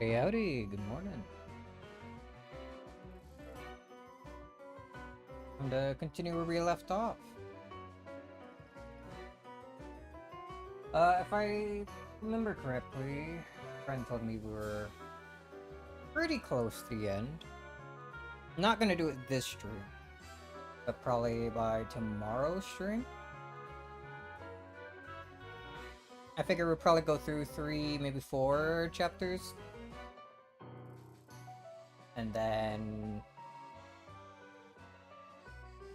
Hey, howdy, good morning. And continue where we left off. If I remember correctly, a friend told me we were pretty close to the end. I'm not gonna do it this stream, but probably by tomorrow's stream. I figure we'll probably go through 3, maybe 4 chapters. And then...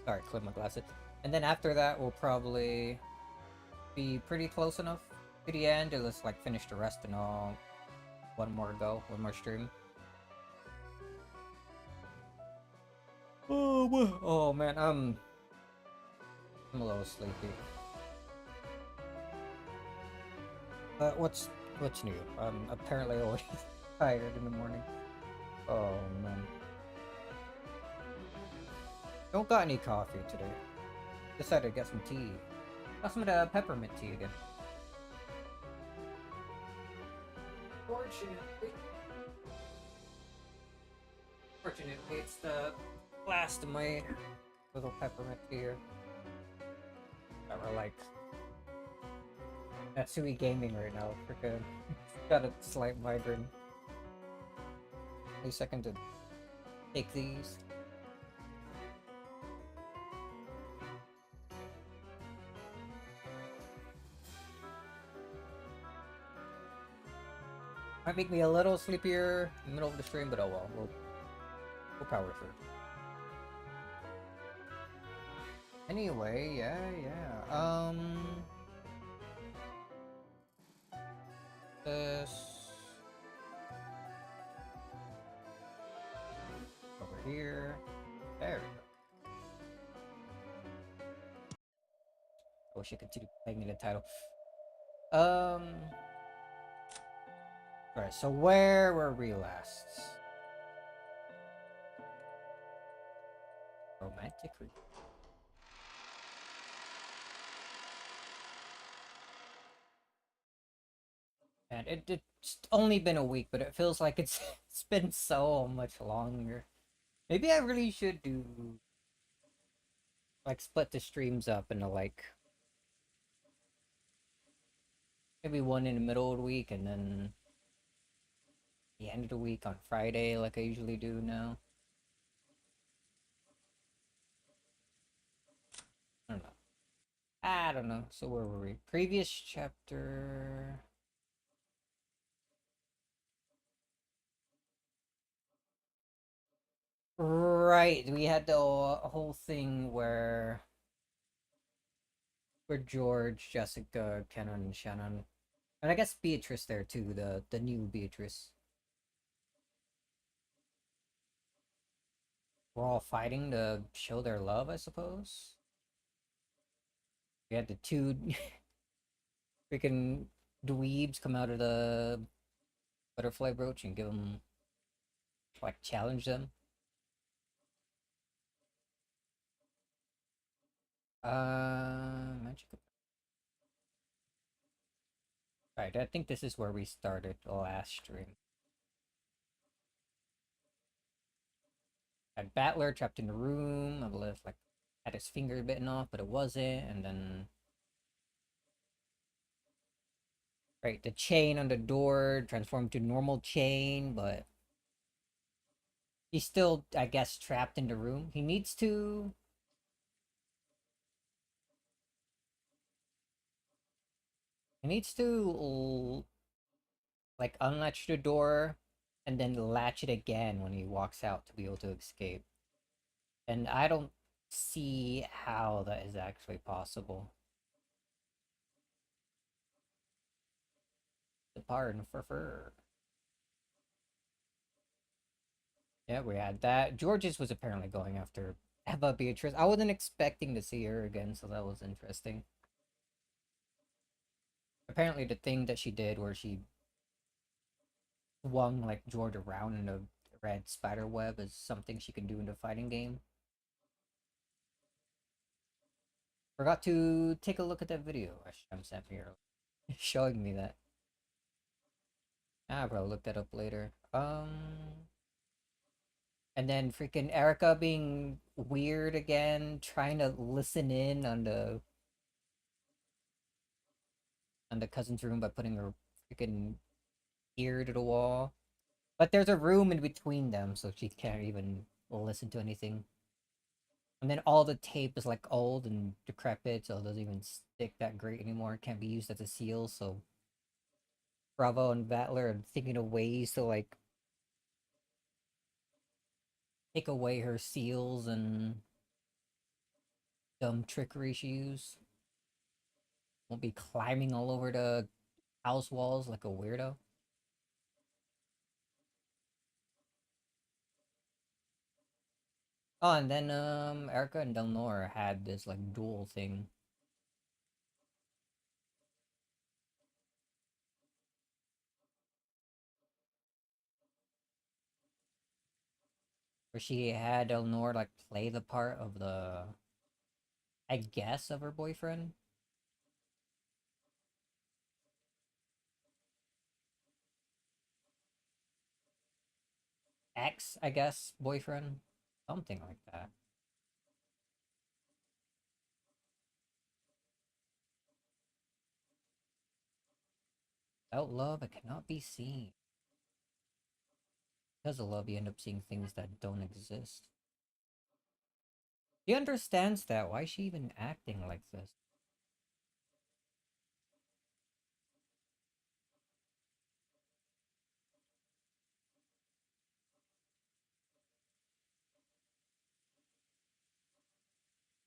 Sorry, clip my glasses. And then after that, we'll probably be pretty close enough to the end to just like finish the rest and all. One more stream. Oh man, I'm a little sleepy. What's new? I'm apparently always tired in the morning. Oh man. Don't got any coffee today. Decided to get some tea. Got some of the peppermint tea again. Fortunately, it's the last of my little peppermint tea here. That were like Natsui gaming right now. Freaking got a slight migraine. A second to take these. Might make me a little sleepier in the middle of the stream, but oh well, we'll power through. Anyway, yeah. This over here. There we go. I wish I could continue playing me the title. Alright, so where were we last? Romantically. And it's only been a week, but it feels like it's been so much longer. Maybe I really should do like split the streams up into like maybe one in the middle of the week and then the end of the week on Friday like I usually do now. I don't know. I don't know. So where were we? Previous chapter. Right, we had the whole thing where George, Jessica, Kenan, and Shannon, and I guess Beatrice there too. The new Beatrice. We're all fighting to show their love, I suppose. We had the two freaking dweebs come out of the butterfly brooch and give them like challenge them. Magic. Right, I think this is where we started the last stream. Had Battler trapped in the room. I believe like had his finger bitten off, but it wasn't. And then right, the chain on the door transformed to normal chain, but he's still, I guess, trapped in the room. He needs to like unlatch the door and then latch it again when he walks out to be able to escape. And I don't see how that is actually possible. The pardon for fur. Yeah, we had that. George's was apparently going after Eva Beatrice. I wasn't expecting to see her again, so that was interesting. Apparently the thing that she did where she swung like George around in a red spider web is something she can do in the fighting game. Forgot to take a look at that video Hashem sent me earlier, showing me that. I'll probably look that up later. And then freaking Erica being weird again, trying to listen in on the cousin's room by putting her freaking ear to the wall. But there's a room in between them, so she can't even listen to anything. And then all the tape is like old and decrepit, so it doesn't even stick that great anymore. It can't be used as a seal, so Bravo and Battler are thinking of ways to like take away her seals and dumb trickery she used. Won't be climbing all over the house walls like a weirdo. Oh, and then Erica and Delnor had this like duel thing where she had Delnor like play the part of the, I guess, of her boyfriend. Ex, I guess, boyfriend. Something like that. Without love, it cannot be seen. Because of love, you end up seeing things that don't exist. She understands that. Why is she even acting like this?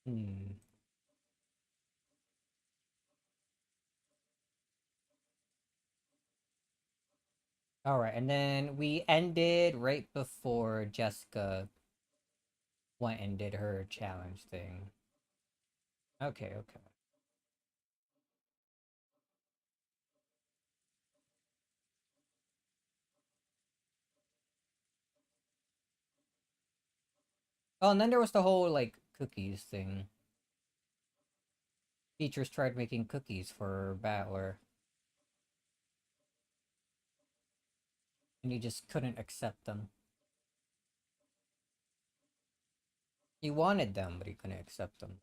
Hmm. Alright, and then we ended right before Jessica went and did her challenge thing. Okay, okay. Oh, and then there was the whole, like, cookies thing. Teachers tried making cookies for Battler, and he just couldn't accept them. He wanted them, but he couldn't accept them.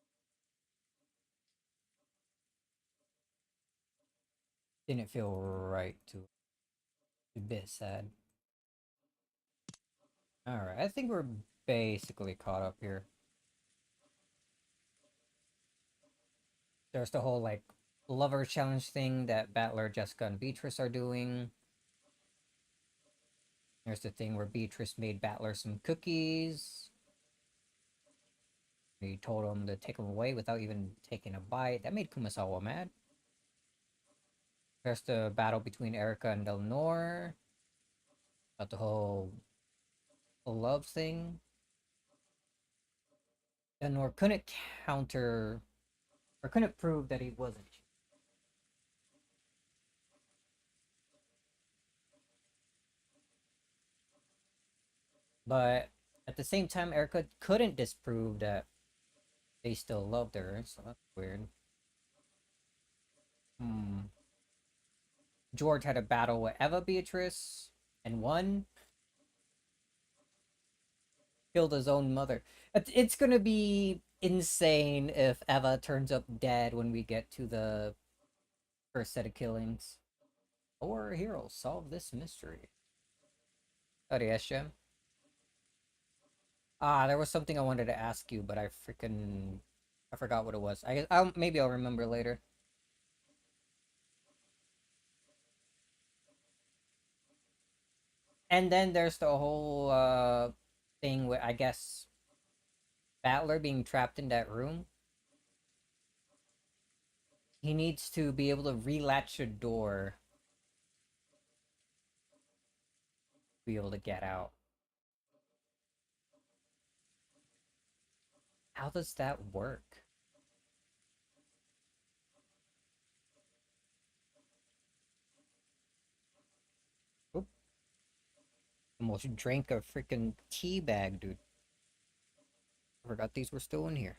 Didn't feel right to. A bit sad. Alright, I think we're basically caught up here. There's the whole, like, lover challenge thing that Battler, Jessica, and Beatrice are doing. There's the thing where Beatrice made Battler some cookies. He told him to take them away without even taking a bite. That made Kumasawa mad. There's the battle between Erica and Delnor. About the whole love thing. Delnor couldn't counter, or couldn't prove that he wasn't. But at the same time, Erica couldn't disprove that they still loved her, so that's weird. Hmm. George had a battle with Eva Beatrice and won. Killed his own mother. It's gonna be insane if Eva turns up dead when we get to the first set of killings. Or heroes solve this mystery. Oh yes, Jim. Ah, there was something I wanted to ask you, but I forgot what it was. Maybe I'll remember later. And then there's the whole thing with, I guess, Battler being trapped in that room. He needs to be able to relatch a door to be able to get out. How does that work? Oop, almost drank a freaking tea bag, dude. I forgot these were still in here.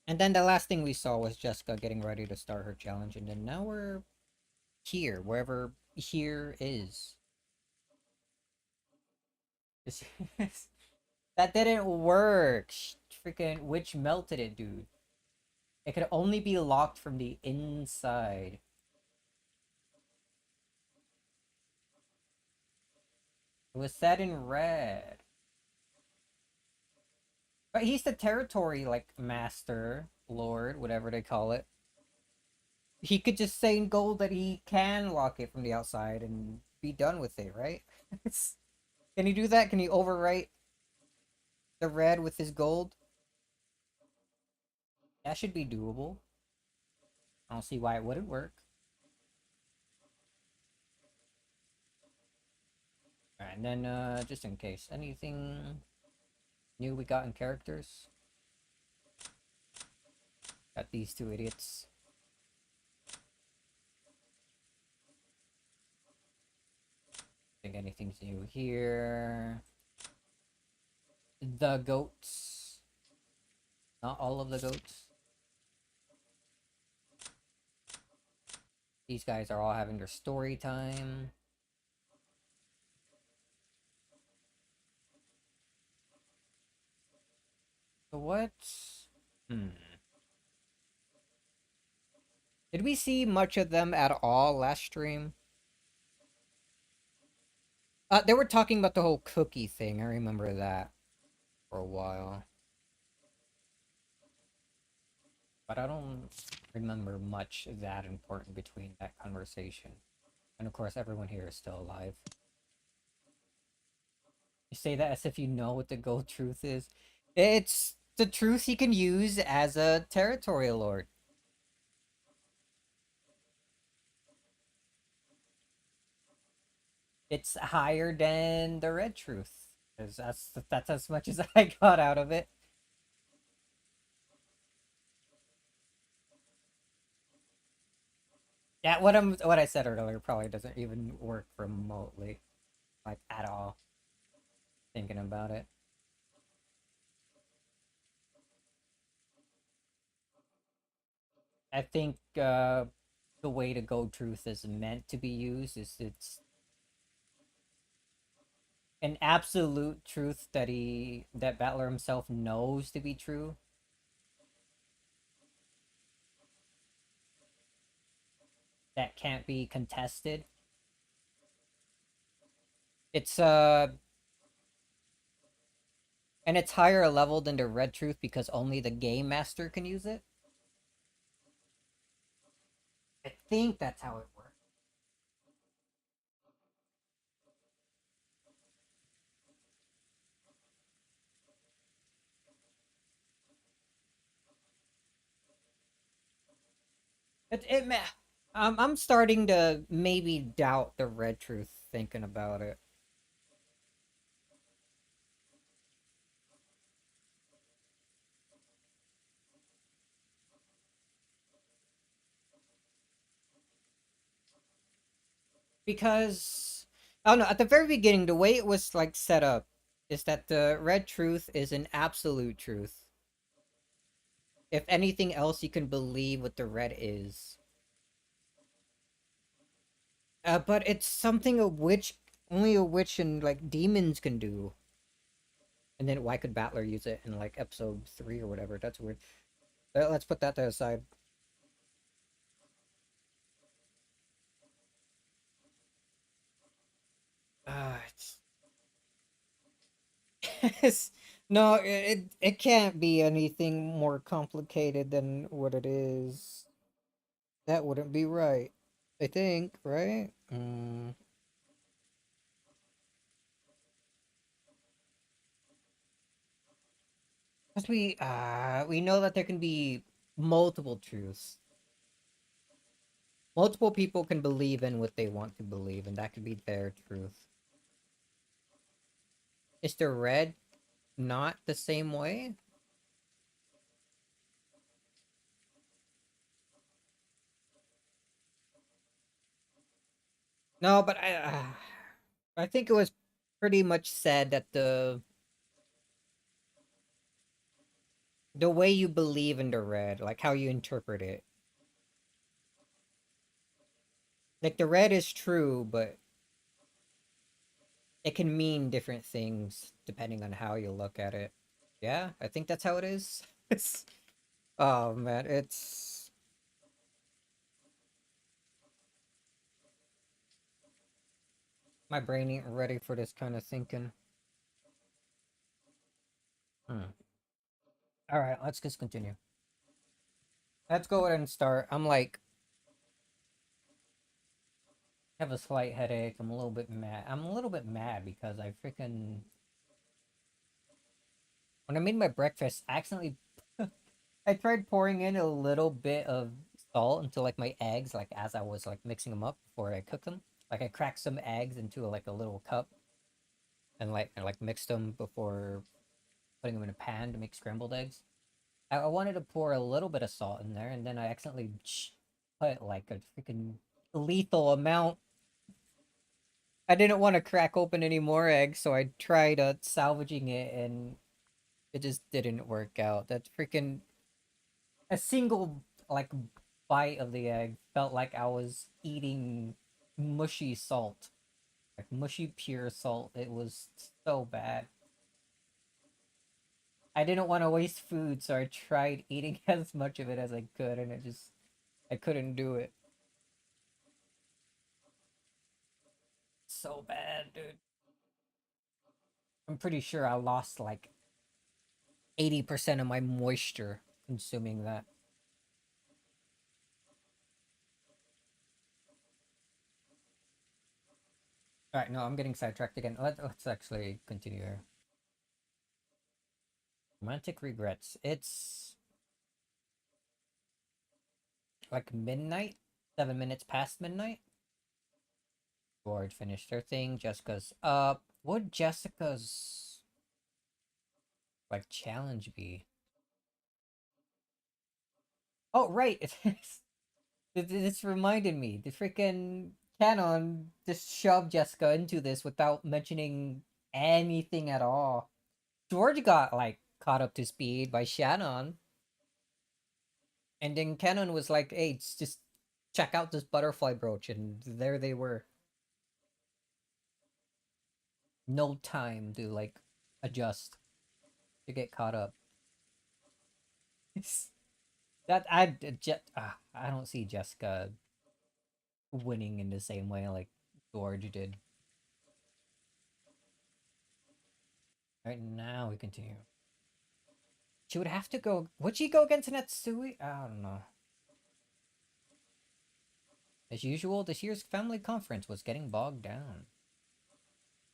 And then the last thing we saw was Jessica getting ready to start her challenge, and then now we're here, wherever here is. That didn't work. Freaking witch melted it, dude. It could only be locked from the inside. It was set in red. But he's the territory, like, master, lord, whatever they call it. He could just say in gold that he can lock it from the outside and be done with it, right? Can he do that? Can he overwrite the red with his gold? That should be doable. I don't see why it wouldn't work. Alright, and then, just in case, anything new we got in characters? Got these two idiots. Think anything's new here. The goats. Not all of the goats. These guys are all having their story time. So what? Hmm. Did we see much of them at all last stream? They were talking about the whole cookie thing. I remember that for a while. But I don't remember much that important between that conversation. And of course, everyone here is still alive. You say that as if you know what the gold truth is. It's the truth he can use as a territorial lord. It's higher than the red truth. 'Cause that's as much as I got out of it. Yeah, what I said earlier probably doesn't even work remotely, like at all. Thinking about it, I think the way to go truth is meant to be used is it's an absolute truth that Battler himself knows to be true. That can't be contested. It's and it's higher level than the red truth because only the game master can use it. I think that's how it works. I'm starting to maybe doubt the red truth thinking about it. Because I don't know, at the very beginning, the way it was like set up is that the red truth is an absolute truth. If anything else, you can believe what the red is. But it's something a witch, only a witch and like demons can do. And then why could Battler use it in like episode 3 or whatever? That's weird. Let's put that to the side. It's no, it can't be anything more complicated than what it is. That wouldn't be right. I think, right? Because we know that there can be multiple truths. Multiple people can believe in what they want to believe, and that could be their truth. Is the red not the same way? No, but I think it was pretty much said that The way you believe in the red, like how you interpret it. Like the red is true, but it can mean different things depending on how you look at it. Yeah, I think that's how it is. It's, oh man, it's my brain ain't ready for this kind of thinking. Hmm. All right, let's just continue. Let's go ahead and start. I'm like have a slight headache. I'm a little bit mad. I'm a little bit mad because I freaking when I made my breakfast, I accidentally I tried pouring in a little bit of salt into like my eggs, like as I was like mixing them up before I cooked them. Like I cracked some eggs into like a little cup and like mixed them before putting them in a pan to make scrambled eggs. I wanted to pour a little bit of salt in there, and then I accidentally put like a freaking lethal amount. I didn't want to crack open any more eggs, so I tried salvaging it, and it just didn't work out. That freaking a single like bite of the egg felt like I was eating mushy salt, like mushy pure salt. It was so bad. I didn't want to waste food, so I tried eating as much of it as I could, and I couldn't do it. So bad, dude. I'm pretty sure I lost like 80% of my moisture consuming that. All right, no, I'm getting sidetracked again. Let's actually continue here. Romantic regrets. It's like midnight, 7 minutes past midnight. George finished her thing. Jessica's up. Would Jessica's like challenge be? Oh, right. This reminded me. The freaking canon just shoved Jessica into this without mentioning anything at all. George got like caught up to speed by Shannon, and then Canon was like, "Hey, just check out this butterfly brooch," and there they were. No time to like adjust to get caught up. that I don't see Jessica winning in the same way like George did. Right now we continue. She would have to go. Would she go against Natsui? I don't know. As usual, this year's family conference was getting bogged down.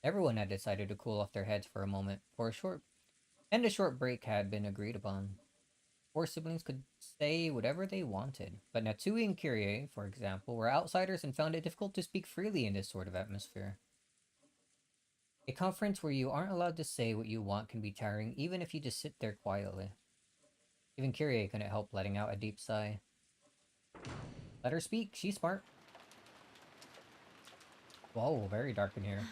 Everyone had decided to cool off their heads for a moment, and a short break had been agreed upon. Four siblings could say whatever they wanted, but Natsui and Kyrie, for example, were outsiders and found it difficult to speak freely in this sort of atmosphere. A conference where you aren't allowed to say what you want can be tiring, even if you just sit there quietly. Even Kyrie couldn't help letting out a deep sigh. Let her speak, she's smart. Whoa, very dark in here.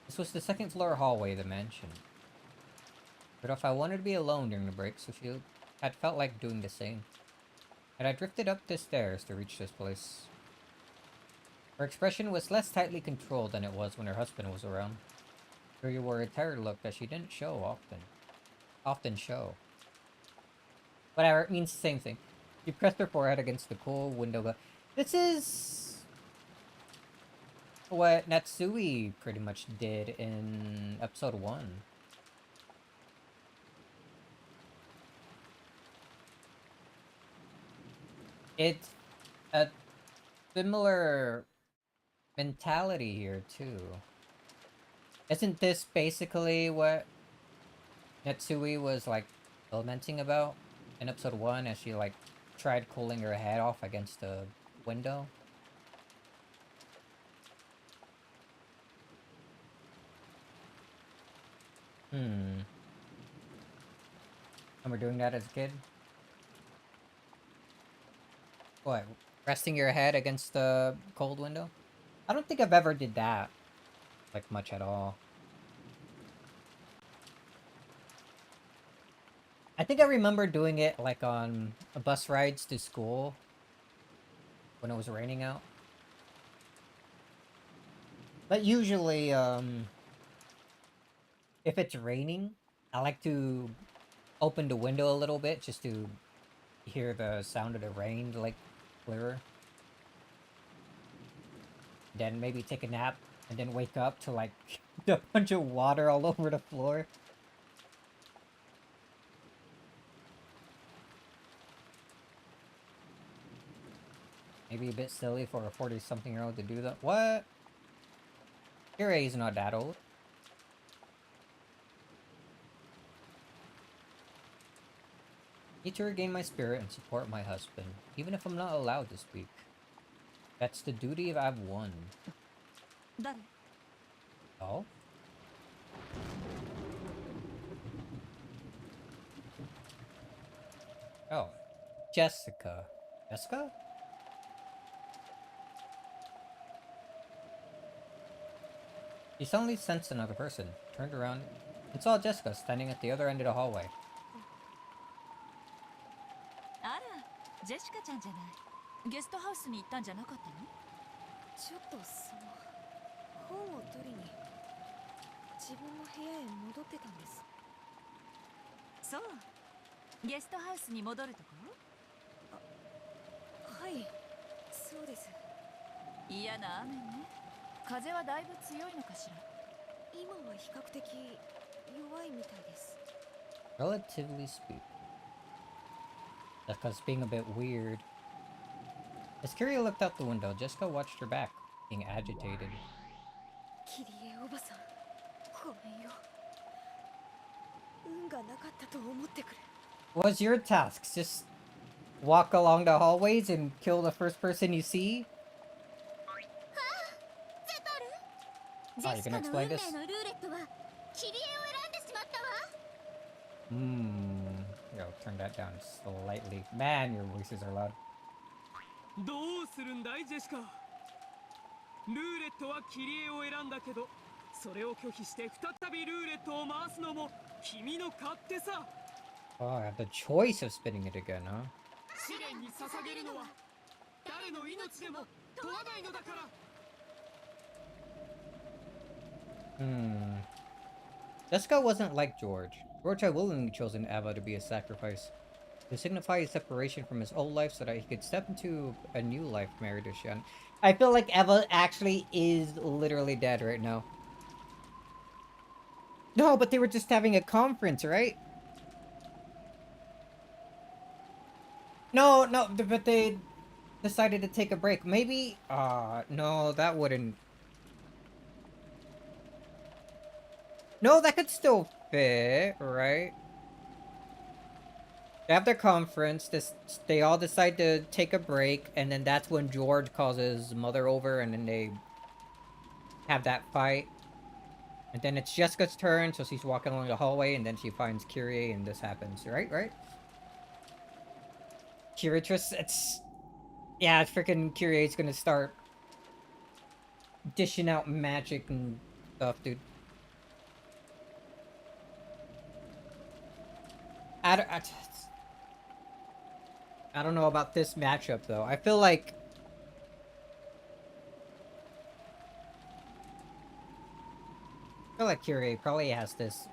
This was the second floor hallway of the mansion. But if I wanted to be alone during the break, so she had felt like doing the same. And I drifted up the stairs to reach this place. Her expression was less tightly controlled than it was when her husband was around. She wore a tired look that she didn't show often show. Whatever, it means the same thing. She pressed her forehead against the cool window. This is what Natsui pretty much did in episode 1. It's a similar mentality here too. Isn't this basically what Natsui was like lamenting about in episode 1 as she like tried cooling her head off against the window? Hmm. Remember doing that as a kid? What? Resting your head against the cold window? I don't think I've ever did that like much at all. I think I remember doing it like on bus rides to school when it was raining out. But usually, if it's raining, I like to open the window a little bit just to hear the sound of the rain like clearer. Then maybe take a nap and then wake up to like a bunch of water all over the floor. Maybe a bit silly for a 40-something-year-old to do that. What? Your age is not that old. Need to regain my spirit and support my husband, even if I'm not allowed to speak. That's the duty of I've won. Oh? Oh. Jessica. Jessica? He suddenly sensed another person, turned around, and saw Jessica standing at the other end of the hallway. あら、ジェシカちゃんじゃない。ゲストハウスに行ったんじゃなかったの？ちょっと本を取りに自分の部屋へ戻ってたんです。そう。ゲストハウスに戻るところ？はい、そうです。嫌な雨ね。風はだいぶ強いのかしら。今は比較的弱いみたいです。 Relatively speaking. Jessica's being a bit weird. As Kyria looked out the window, Jessica watched her back, being agitated. キリエおばさん、ごめんよ。運がなかったと思ってくれ。What's your task? Just walk along the hallways and kill the first person you see? Oh, you gonna explain this? Yo, turn that down slightly. Man, your voices are loud. どうするんだいジェシカ。ルーレットはキリエを選んだけど、それを拒否して再びルーレットを回すのも君の勝手さ。 Oh, I have the choice of spinning it again, huh? 試練に捧げるのは誰の命でも問わないのだから。Jessica wasn't like George. George had willingly chosen Eva to be a sacrifice, to signify his separation from his old life so that he could step into a new life married to Shen. I feel like Eva actually is literally dead right now. No, but they were just having a conference, right? No, but they decided to take a break. Maybe... no, that wouldn't... No, that could still fit, right? They have their conference, they all decide to take a break, and then that's when George calls his mother over, and then they have that fight. And then it's Jessica's turn, so she's walking along the hallway, and then she finds Kyrie, and this happens, right? Kyrie it's... Yeah, freaking Kyrie's gonna start dishing out magic and stuff, dude. I don't know about this matchup, though. I feel like Kyrie probably has this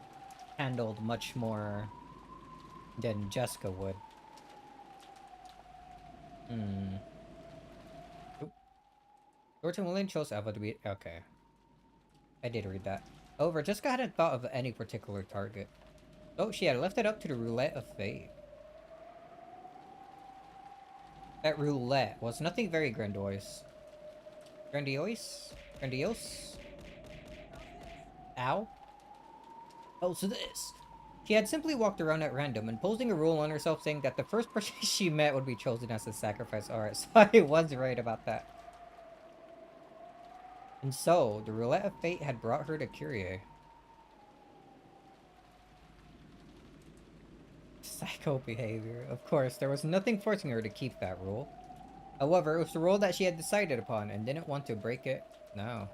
handled much more than Jessica would. George and William chose Eva to be... Okay. I did read that. However, Jessica hadn't thought of any particular target. So she had left it up to the roulette of fate. That roulette was nothing very grandiose. Grandiose? Ow? Oh, so this. She had simply walked around at random, imposing a rule on herself saying that the first person she met would be chosen as a sacrifice. Alright, so I was right about that. And so, the roulette of fate had brought her to Kyrie. Psycho behavior. Of course, there was nothing forcing her to keep that rule. However, it was the rule that she had decided upon and didn't want to break it. No.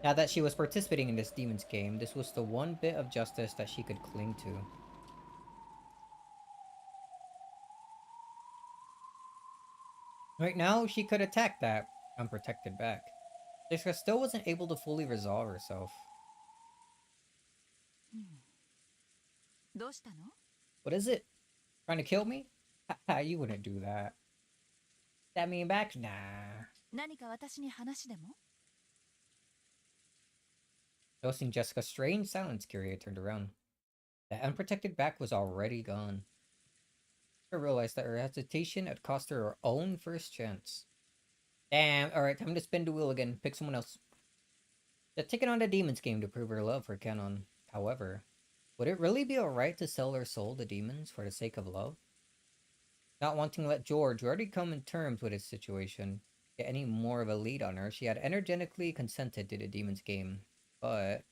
Now that she was participating in this demon's game, this was the one bit of justice that she could cling to. Right now, she could attack that unprotected back. Jessica still wasn't able to fully resolve herself. うん、どうしたの？ What is it? Trying to kill me? Haha, you wouldn't do that. Stab me back? Nah. 何か私に話でも？ Noticing Jessica's strange silence, Kyrie turned around. That unprotected back was already gone. I realized that her hesitation had cost her her own first chance. Damn, alright, time to spin the wheel again. Pick someone else. The ticket on the demons game to prove her love for Canon. However, would it really be alright to sell her soul to demons for the sake of love? Not wanting to let George, who already come in terms with his situation, get any more of a lead on her, she had energetically consented to the demon's game. But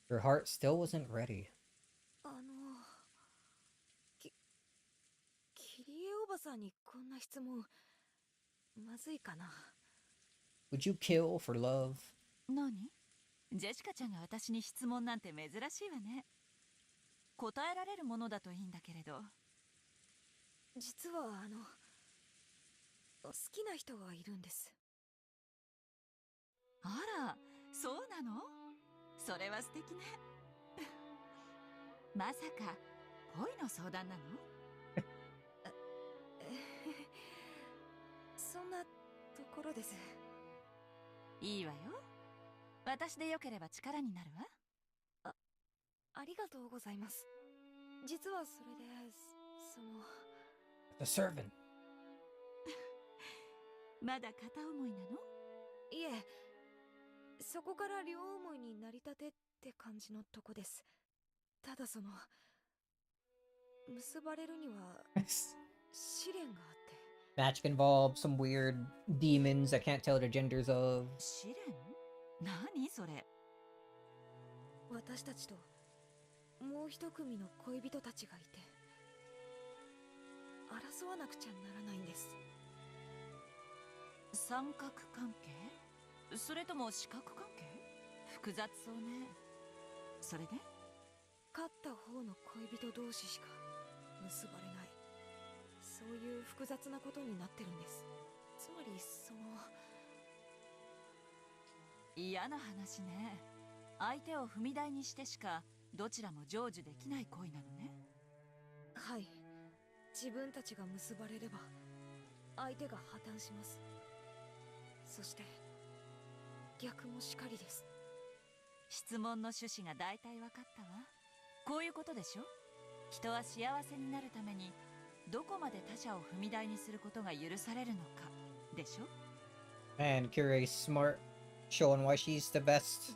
her heart still wasn't ready. キリエおばさんにこんな質問まずいかな。 Would you kill for love? 何？ジェシカちゃんが私に質問なんて珍しいわね。答えられるものだといいんだけれど。実は好きな人がいるんです。あら、そうなの？それは素敵ね。まさか恋の相談なの？そんなところです。いいわよ。私でよければ力になるわ。ありがとうございます。実はそれでその The servant. まだ片思いなの？いえ、そこから両思いになりたてって感じのとこです。ただその結ばれるには試練があって。 Magic involved, some weird demons I can't tell the genders of. 試練？何それ？私たちともう一組の恋人たちがいて争わなくちゃならないんです。三角関係？それとも四角関係？複雑そうね。それで？勝った方の恋人同士しか結ばれない、そういう複雑なことになってるんです。つまりその嫌な話ね。相手を踏み台にしてしかどちらも成就できない恋なのね。はい、自分たちが結ばれれば相手が破綻します。そして逆もしかりです。質問の趣旨が大体分かったわ。こういうことでしょ？人は幸せになるためにどこまで他者を踏み台にすることが許されるのかでしょ？ Man, Kyrie's smart, showing why she's the best.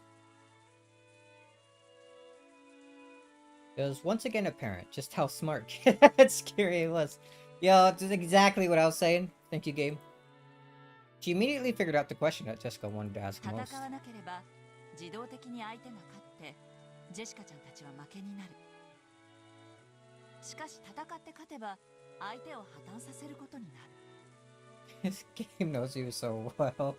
It was once again apparent just how smart Kyrie was. Yo, this is exactly what I was saying. Thank you, game. She immediately figured out the question that Jessica wanted to ask 戦 most. わなければ自動的に相手が勝ってジェシカちゃんたちは負けになる。しかし戦って勝てば相手を破綻させることになる。This game knows you so well.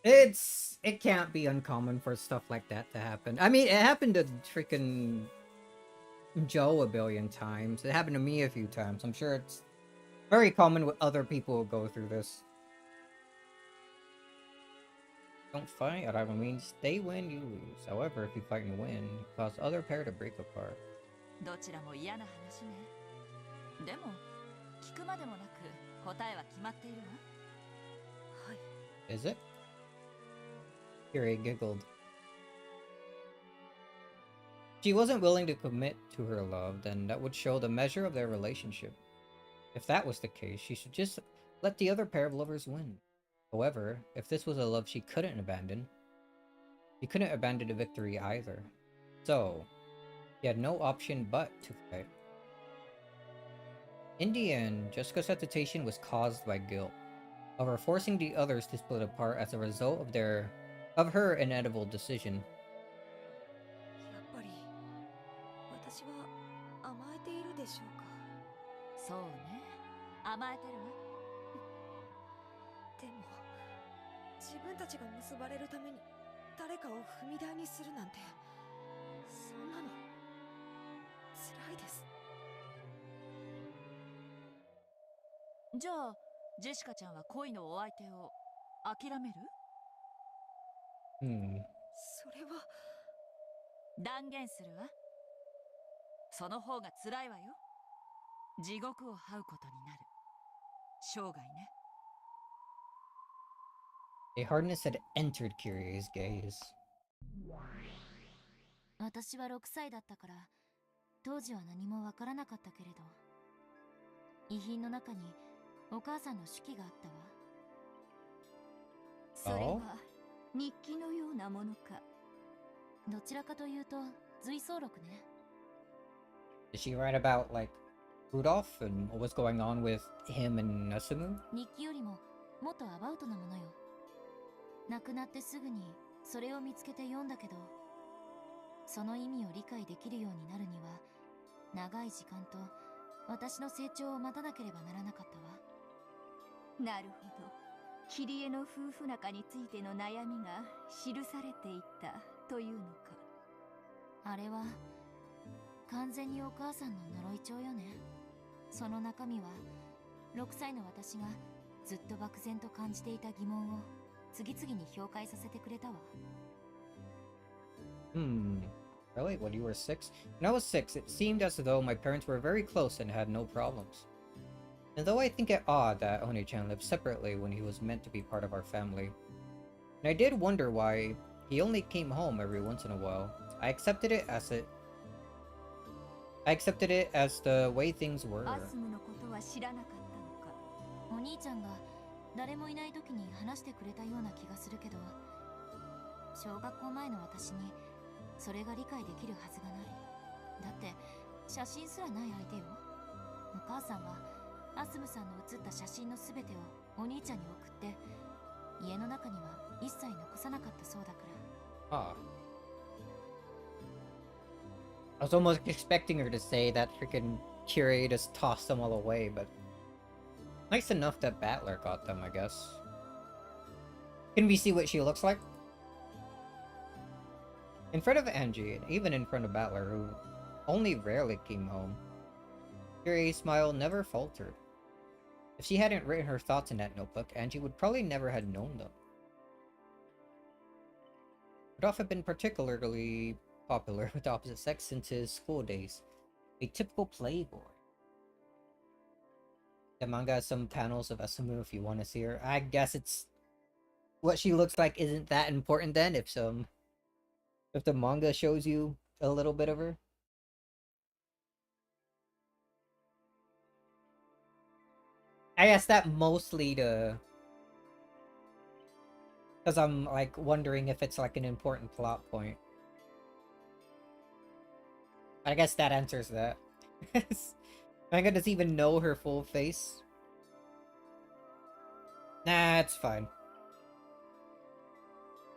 It can't be uncommon for stuff like that to happen. I mean, it happened to freaking Joe a billion times. It happened to me a few times. I'm sure it's very common with other people who go through this. Don't fight, I mean, they win, you lose. However, if you fight and win, you cause other pair to break apart. どちらも嫌な話ね。でも聞くまでもなく答えは決まっているわ。はい。 Is it? Kyrie giggled. She wasn't willing to commit to her love, then that would show the measure of their relationship. If that was the case, she should just let the other pair of lovers win. However, if this was a love she couldn't abandon the victory either. So, he had no option but to fight. In the end, Jessica's hesitation was caused by guilt, of her forcing the others to split apart as a result of her inevitable decision. やっぱり私は甘えているでしょうか。そうね、甘えてるわ。でも自分たちが結ばれるために誰かを踏み台にするなんて、そんなの辛いです。じゃあジェシカちゃんは恋のお相手を諦める？ Hmm. それは断言するわ。その方が辛いわよ。地獄を這うことになる。生涯ね。 A hardness had entered Kyrie's gaze. 私は6歳だったから当時は何もわからなかったけれど、遺品の中にお母さんの手記があったわ。それは日記のようなものか？どちらかというと随想録ね。 Did she write about, like, Rudolph and what was going on with him and Nasumu? 日記よりももっとアバウトなものよ。亡くなってすぐにそれを見つけて読んだけど、その意味を理解できるようになるには長い時間と私の成長を待たなければならなかったわ。なるほど。キリエの夫婦仲についての悩みが記されていたというのか。あれは完全にお母さんの呪い帳よね。その中身は6歳の私がずっと漠然と感じていた疑問を次々に表解させてくれたわ。Hmm. Really? When you were 6? When I was 6, it seemed as though my parents were very close and had no problems. And though I think it odd that Oni-chan lived separately when he was meant to be part of our family, and I did wonder why he only came home every once in a while, I accepted it as the way things were. アスムのことは知らなかったのか？お兄ちゃんが誰もいない時に話してくれたような気がするけど、小学校前の私にそれが理解できるはずがない。だって写真すらない相手よ。お母さんはアスムさんの写った写真のすべてをお兄ちゃんに送って、家の中には一切残さなかったそうだから。Ah. I was almost expecting her to say that freaking Curie just tossed them all away, but nice enough that Battler got them, I guess. Can we see what she looks like? In front of Angie, and even in front of Battler, who only rarely came home, Curie's smile never faltered. If she hadn't written her thoughts in that notebook, Angie would probably never have known them. Rudolph had been particularly popular with the opposite sex since his school days. A typical playboy. The manga has some panels of Asumu if you want to see her. I guess it's... what she looks like isn't that important then, if the manga shows you a little bit of her. I guess that mostly to... because I'm, like, wondering if it's, like, an important plot point. I guess that answers that. Manga doesn't even know her full face. Nah, it's fine.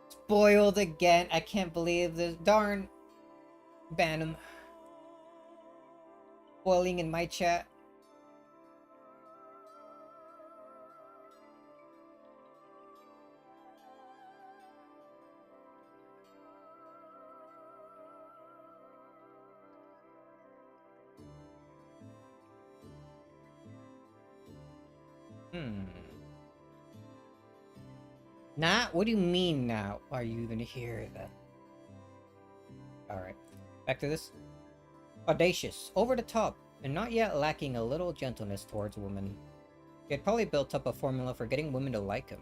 Spoiled again. I can't believe this. Darn. Ban him. Spoiling in my chat. Nah? What do you mean now? Are you even here then? Alright. Back to this. Audacious, over the top, and not yet lacking a little gentleness towards women. He had probably built up a formula for getting women to like him.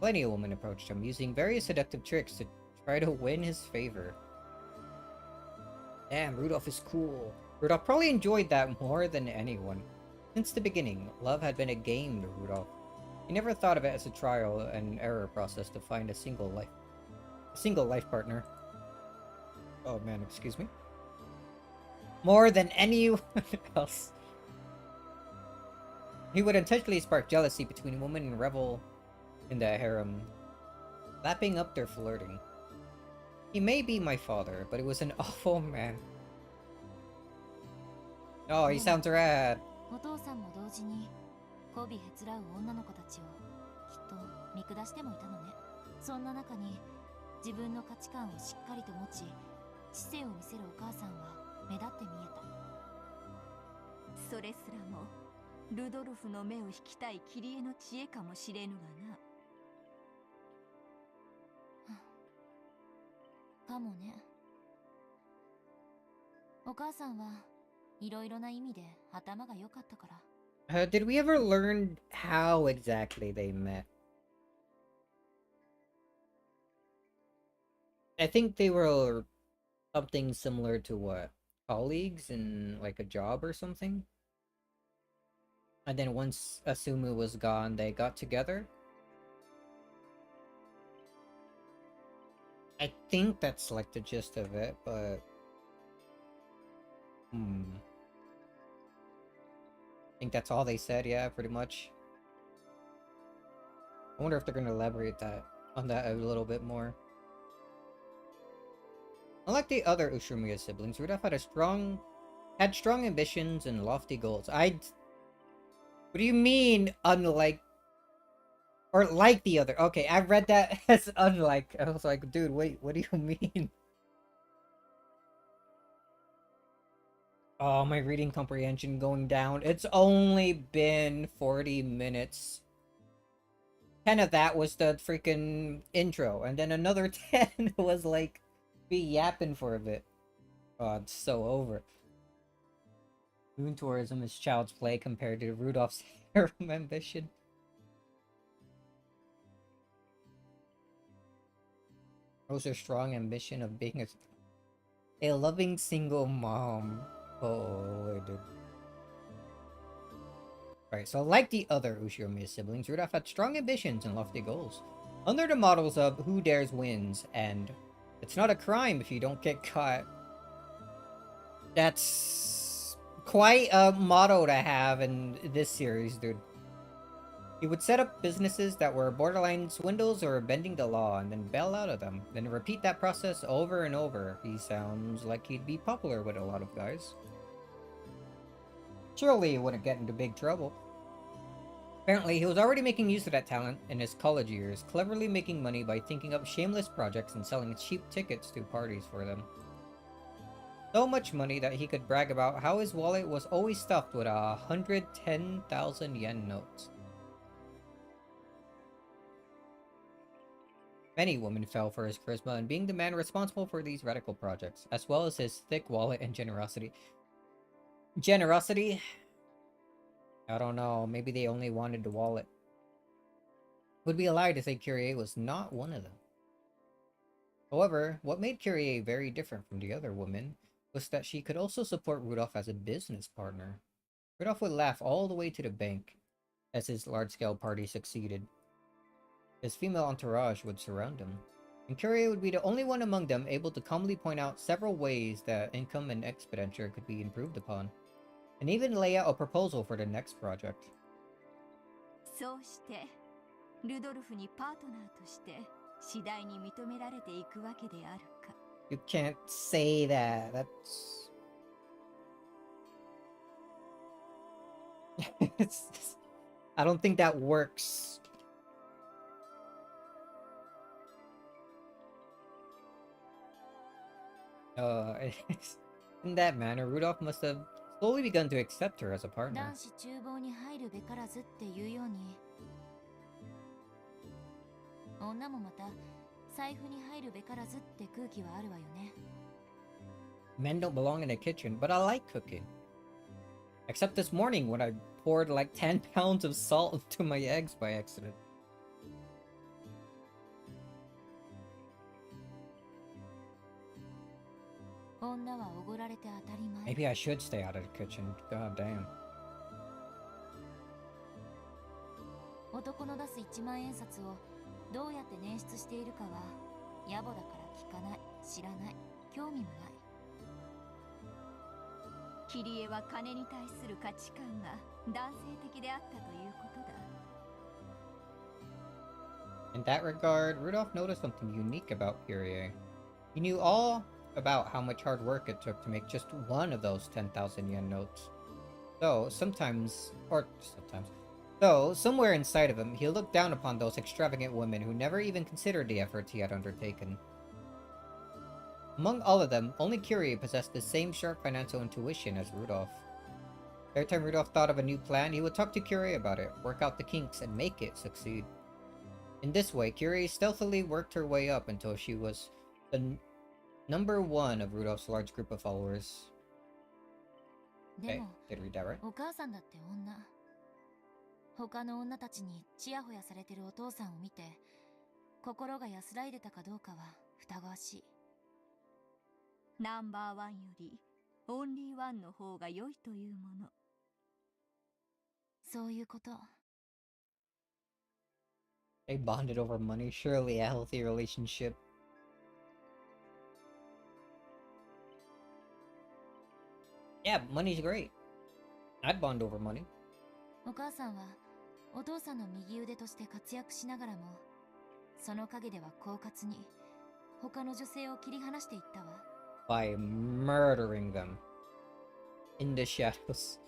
Plenty of women approached him, using various seductive tricks to try to win his favor. Damn, Rudolph is cool. Rudolph probably enjoyed that more than anyone. Since the beginning, love had been a game to Rudolph. He never thought of it as a trial and error process to find a single life partner. Oh man, excuse me. More than anyone else. He would intentionally spark jealousy between women and revel in the harem, lapping up their flirting. He may be my father, but he was an awful man. Oh, he sounds rad. お父さんも同時に媚びへつらう女の子たちをきっと見下してもいたのね。そんな中に自分の価値観をしっかりと持ち、知性を見せるお母さんは目立って見えた。それすらもルドルフの目を引きたいキリエの知恵かもしれぬがな。かもね。お母さんはいろいろな意味で頭が良かったから。Did we ever learn how exactly they met? I think they were something similar to what? Colleagues in like a job or something? And then once Asumu was gone, they got together? I think that's like the gist of it, but... I think that's all they said, yeah, pretty much. I wonder if they're gonna elaborate on that a little bit more. Unlike the other Ushinomiya siblings, Rudolph had strong ambitions and lofty goals. What do you mean, unlike... Or like the other? Okay, I read that as unlike. I was like, dude, wait, what do you mean? Oh, my reading comprehension going down. It's only been 40 minutes. 10 of that was the freaking intro, and then another 10 was like be yapping for a bit. Oh, it's so over. Moon tourism is child's play compared to Rudolph's harem ambition. Rose strong ambition of being a loving single mom. Oh, dude. Right, so like the other Ushinomiya siblings, Rudolph had strong ambitions and lofty goals. Under the models of who dares wins and it's not a crime if you don't get caught. That's quite a motto to have in this series, dude. He would set up businesses that were borderline swindles or bending the law and then bail out of them. Then repeat that process over and over. He sounds like he'd be popular with a lot of guys. Surely he wouldn't get into big trouble. Apparently, he was already making use of that talent in his college years, cleverly making money by thinking up shameless projects and selling cheap tickets to parties for them. So much money that he could brag about how his wallet was always stuffed with 110,000 yen notes. Many women fell for his charisma and being the man responsible for these radical projects, as well as his thick wallet and generosity. Generosity? I don't know, maybe they only wanted the wallet. Would be a lie to say Kyrie was not one of them. However, what made Kyrie very different from the other women was that she could also support Rudolph as a business partner. Rudolph would laugh all the way to the bank as his large-scale party succeeded. His female entourage would surround him, and Kyrie would be the only one among them able to calmly point out several ways that income and expenditure could be improved upon, and even lay out a proposal for the next project. そうしてルドルフにパートナーとして次第に認められていくわけであるか。 You can't say that. That's... I don't think that works. In that manner, Rudolph must have slowly begun to accept her as a partner. 男子厨房に入るべからずっていうように、女もまた財布に入るべからずって空気はあるわよね。 Men don't belong in the kitchen, but I like cooking. Except this morning when I poured like 10 pounds of salt into my eggs by accident. Maybe I should stay out of the kitchen. God damn. 男の出す1万円札をどうやって捻出しているかは野暮だから聞かない、知らない、興味もない。キリエは金に対する価値観が男性的であったということだ。 In that regard, Rudolph noticed something unique about Kyrie. He knew all about how much hard work it took to make just one of those 10,000 yen notes. Though somewhere inside of him, he looked down upon those extravagant women who never even considered the efforts he had undertaken. Among all of them, only Kyrie possessed the same sharp financial intuition as Rudolph. Every time Rudolph thought of a new plan, he would talk to Curie about it, work out the kinks, and make it succeed. In this way, Curie stealthily worked her way up until she was the number one of Rudolph's large group of followers. で Okay, も did I read that right? お母さんだって女。他の女たちにチヤホヤされてるお父さんを見て心が安らいでたかどうかは疑わしい。ナンバーワンよりオンリーワンの方が良いというもの。そういうこと。 They bonded over money, surely a healthy relationship. Yeah, money's great. I'd bond over money. お母さんはお父さんの右腕として活躍しながらもその陰では狡猾に他の女性を切り離していったわ。 By murdering them in the shadows.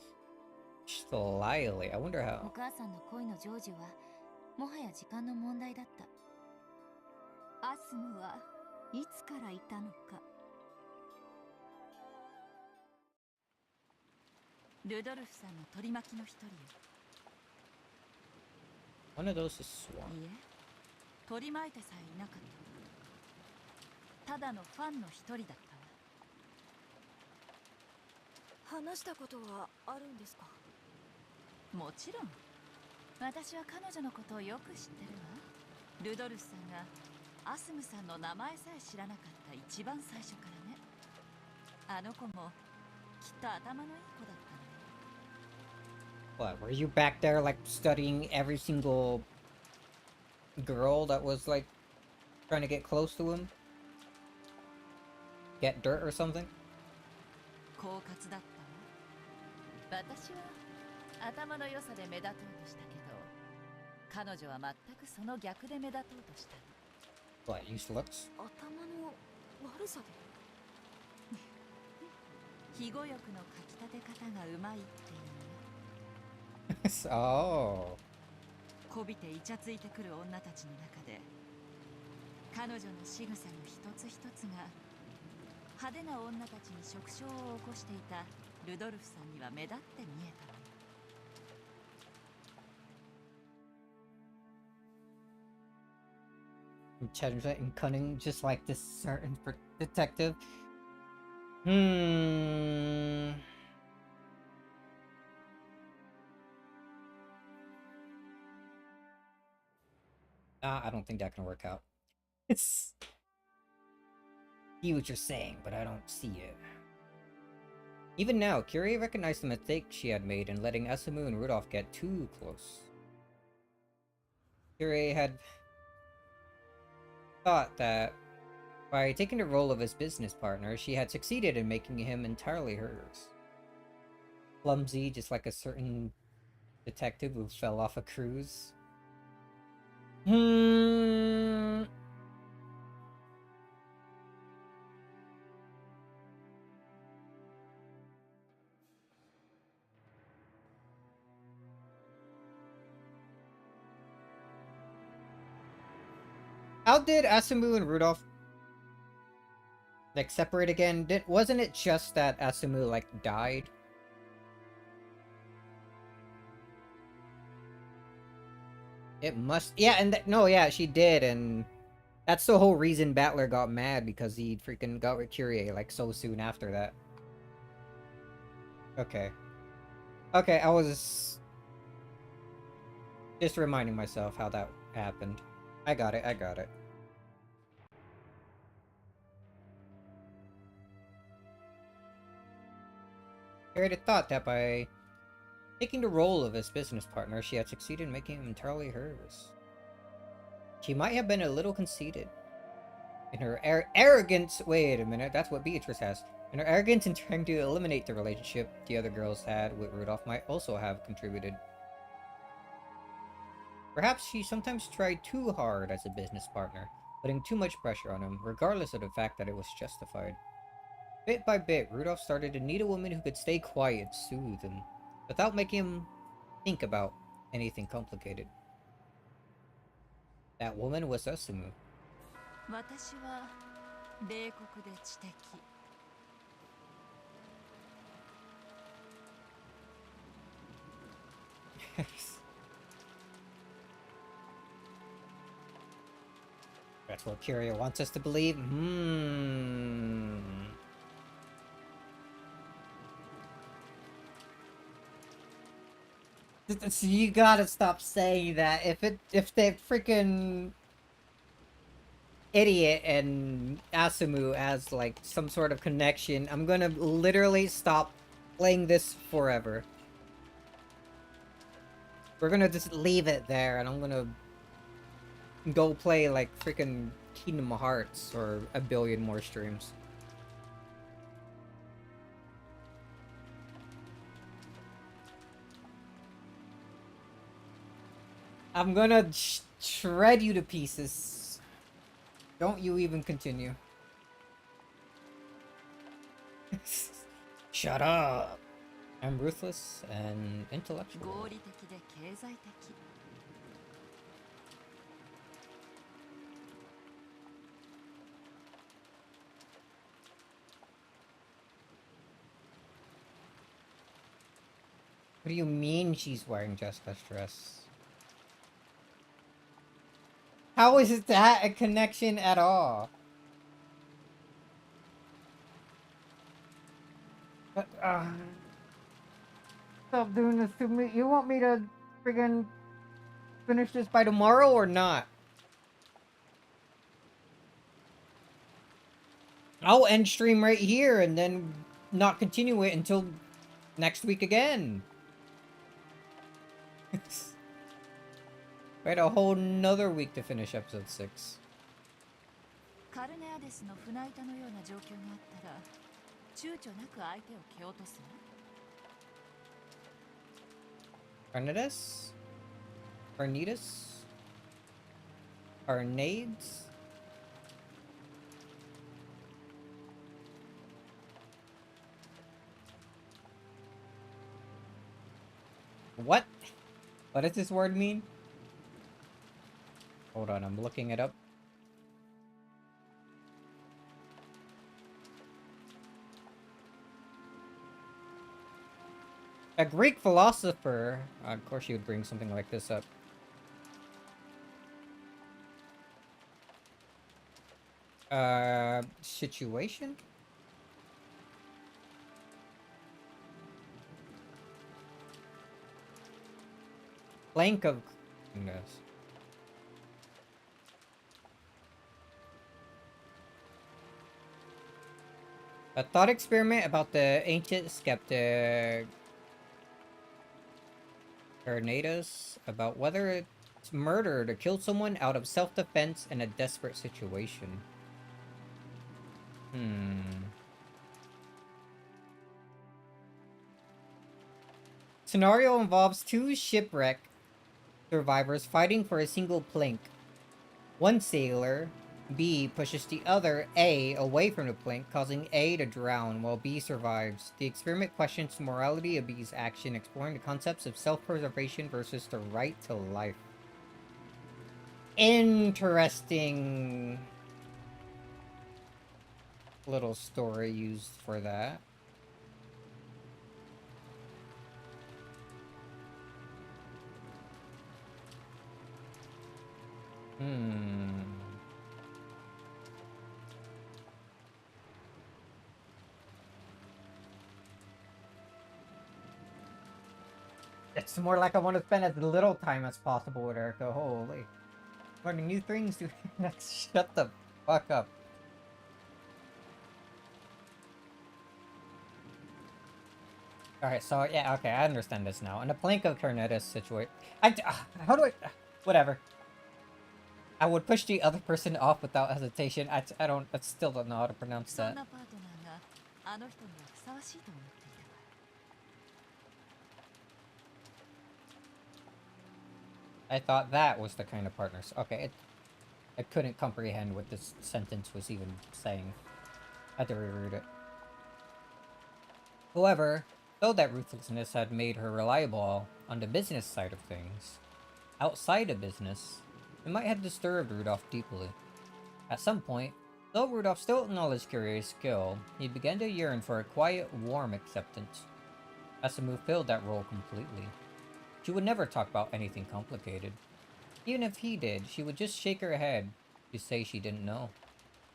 Slyly. I wonder お how. 母さんの恋の成就はもはや時間の問題だった。アスムはいつからいたのか。ルドルフさんの取り巻きの一人よ。 One of those is Swan. いえ、取り巻いてさえいなかった。ただのファンの一人だったわ。話したことはあるんですか？もちろん。私は彼女のことをよく知ってるわ。ルドルフさんがアスムさんの名前さえ知らなかった一番最初からね。あの子もきっと頭のいい子だったの。 What, were you back there, like, studying every single girl that was, like, trying to get close to him? Get dirt or something? 狡猾だったわ。私は頭の良さで目立とうとしたけど、彼女は全くその逆で目立とうとしたの。 What, use looks? 頭の悪さで？肥後欲のかきたて方がうまいっていうのよ。Oh. こびてイチャついてくる女たちの中で、彼女の仕草の一つ一つが派手な女たちに触傷を起こしていたルドルフさんには目立って見えたの。 Intelligent and cunning, just like this certain detective. I don't think that can work out. It's... See what you're saying, but I don't see it. Even now, Curie recognized the mistake she had made in letting Asumu and Rudolph get too close. Curie had thought that by taking the role of his business partner, she had succeeded in making him entirely hers. Clumsy, just like a certain detective who fell off a cruise. How did Asumu and Rudolph like separate again? Wasn't it just that Asumu like died? It must, yeah, and no, yeah, she did, and that's the whole reason Battler got mad, because he freaking got with Curie like so soon after that. Okay. Okay, I was just reminding myself how that happened. I got it, I got it. Curie had thought that by taking the role of his business partner, she had succeeded in making him entirely hers. She might have been a little conceited. In her arrogance... Wait a minute, that's what Beatrice has. In her arrogance in trying to eliminate the relationship the other girls had with Rudolph might also have contributed. Perhaps she sometimes tried too hard as a business partner, putting too much pressure on him, regardless of the fact that it was justified. Bit by bit, Rudolph started to need a woman who could stay quiet and soothe him, without making him think about anything complicated. That woman was Asumu. 私は冷酷で知的。That's what Kiria wants us to believe? Hmm. So you gotta stop saying that. If they freaking idiot and Asumu as like some sort of connection, I'm gonna literally stop playing this forever. We're gonna just leave it there, and I'm gonna go play like freaking Kingdom Hearts or a billion more streams. I'm gonna shred you to pieces. Don't you even continue. Shut up. I'm ruthless and intellectual. 合理的で経済的。 What do you mean she's wearing Jessica's dress? How is that a connection at all? Stop doing this to me. You want me to friggin' finish this by tomorrow or not? I'll end stream right here and then not continue it until next week again. Wait a whole nother week to finish episode 6. カルネアデスの船板のような状況があったら躊躇なく相手を蹴落とすわ。 Carnitas? Carnitas? Carnades? What? What does this word mean? Hold on, I'm looking it up. A Greek philosopher, of course he would bring something like this up. Situation? Plank of... Yes. A thought experiment about the ancient skeptic Carnatus about whether it's murder to kill someone out of self-defense in a desperate situation. Scenario involves two shipwreck survivors fighting for a single plank. One sailor, B, pushes the other, A, away from the plank, causing A to drown while B survives. The experiment questions the morality of B's action, exploring the concepts of self-preservation versus the right to life. Interesting little story used for that. It's more like I want to spend as little time as possible with Erica. Holy. Learning new things to shut the fuck up. Alright, so yeah, okay, I understand this now. In a plank of Carnetta's situation... how do I... whatever. I would push the other person off without hesitation. I still don't know how to pronounce that. I thought that was the kind of partners. Okay, I couldn't comprehend what this sentence was even saying. I had to reread it. However, though that ruthlessness had made her reliable on the business side of things, outside of business, it might have disturbed Rudolph deeply. At some point, though Rudolph still acknowledged Curie's skill, he began to yearn for a quiet, warm acceptance. Asumu filled that role completely. She would never talk about anything complicated. Even if he did, she would just shake her head, to say she didn't know.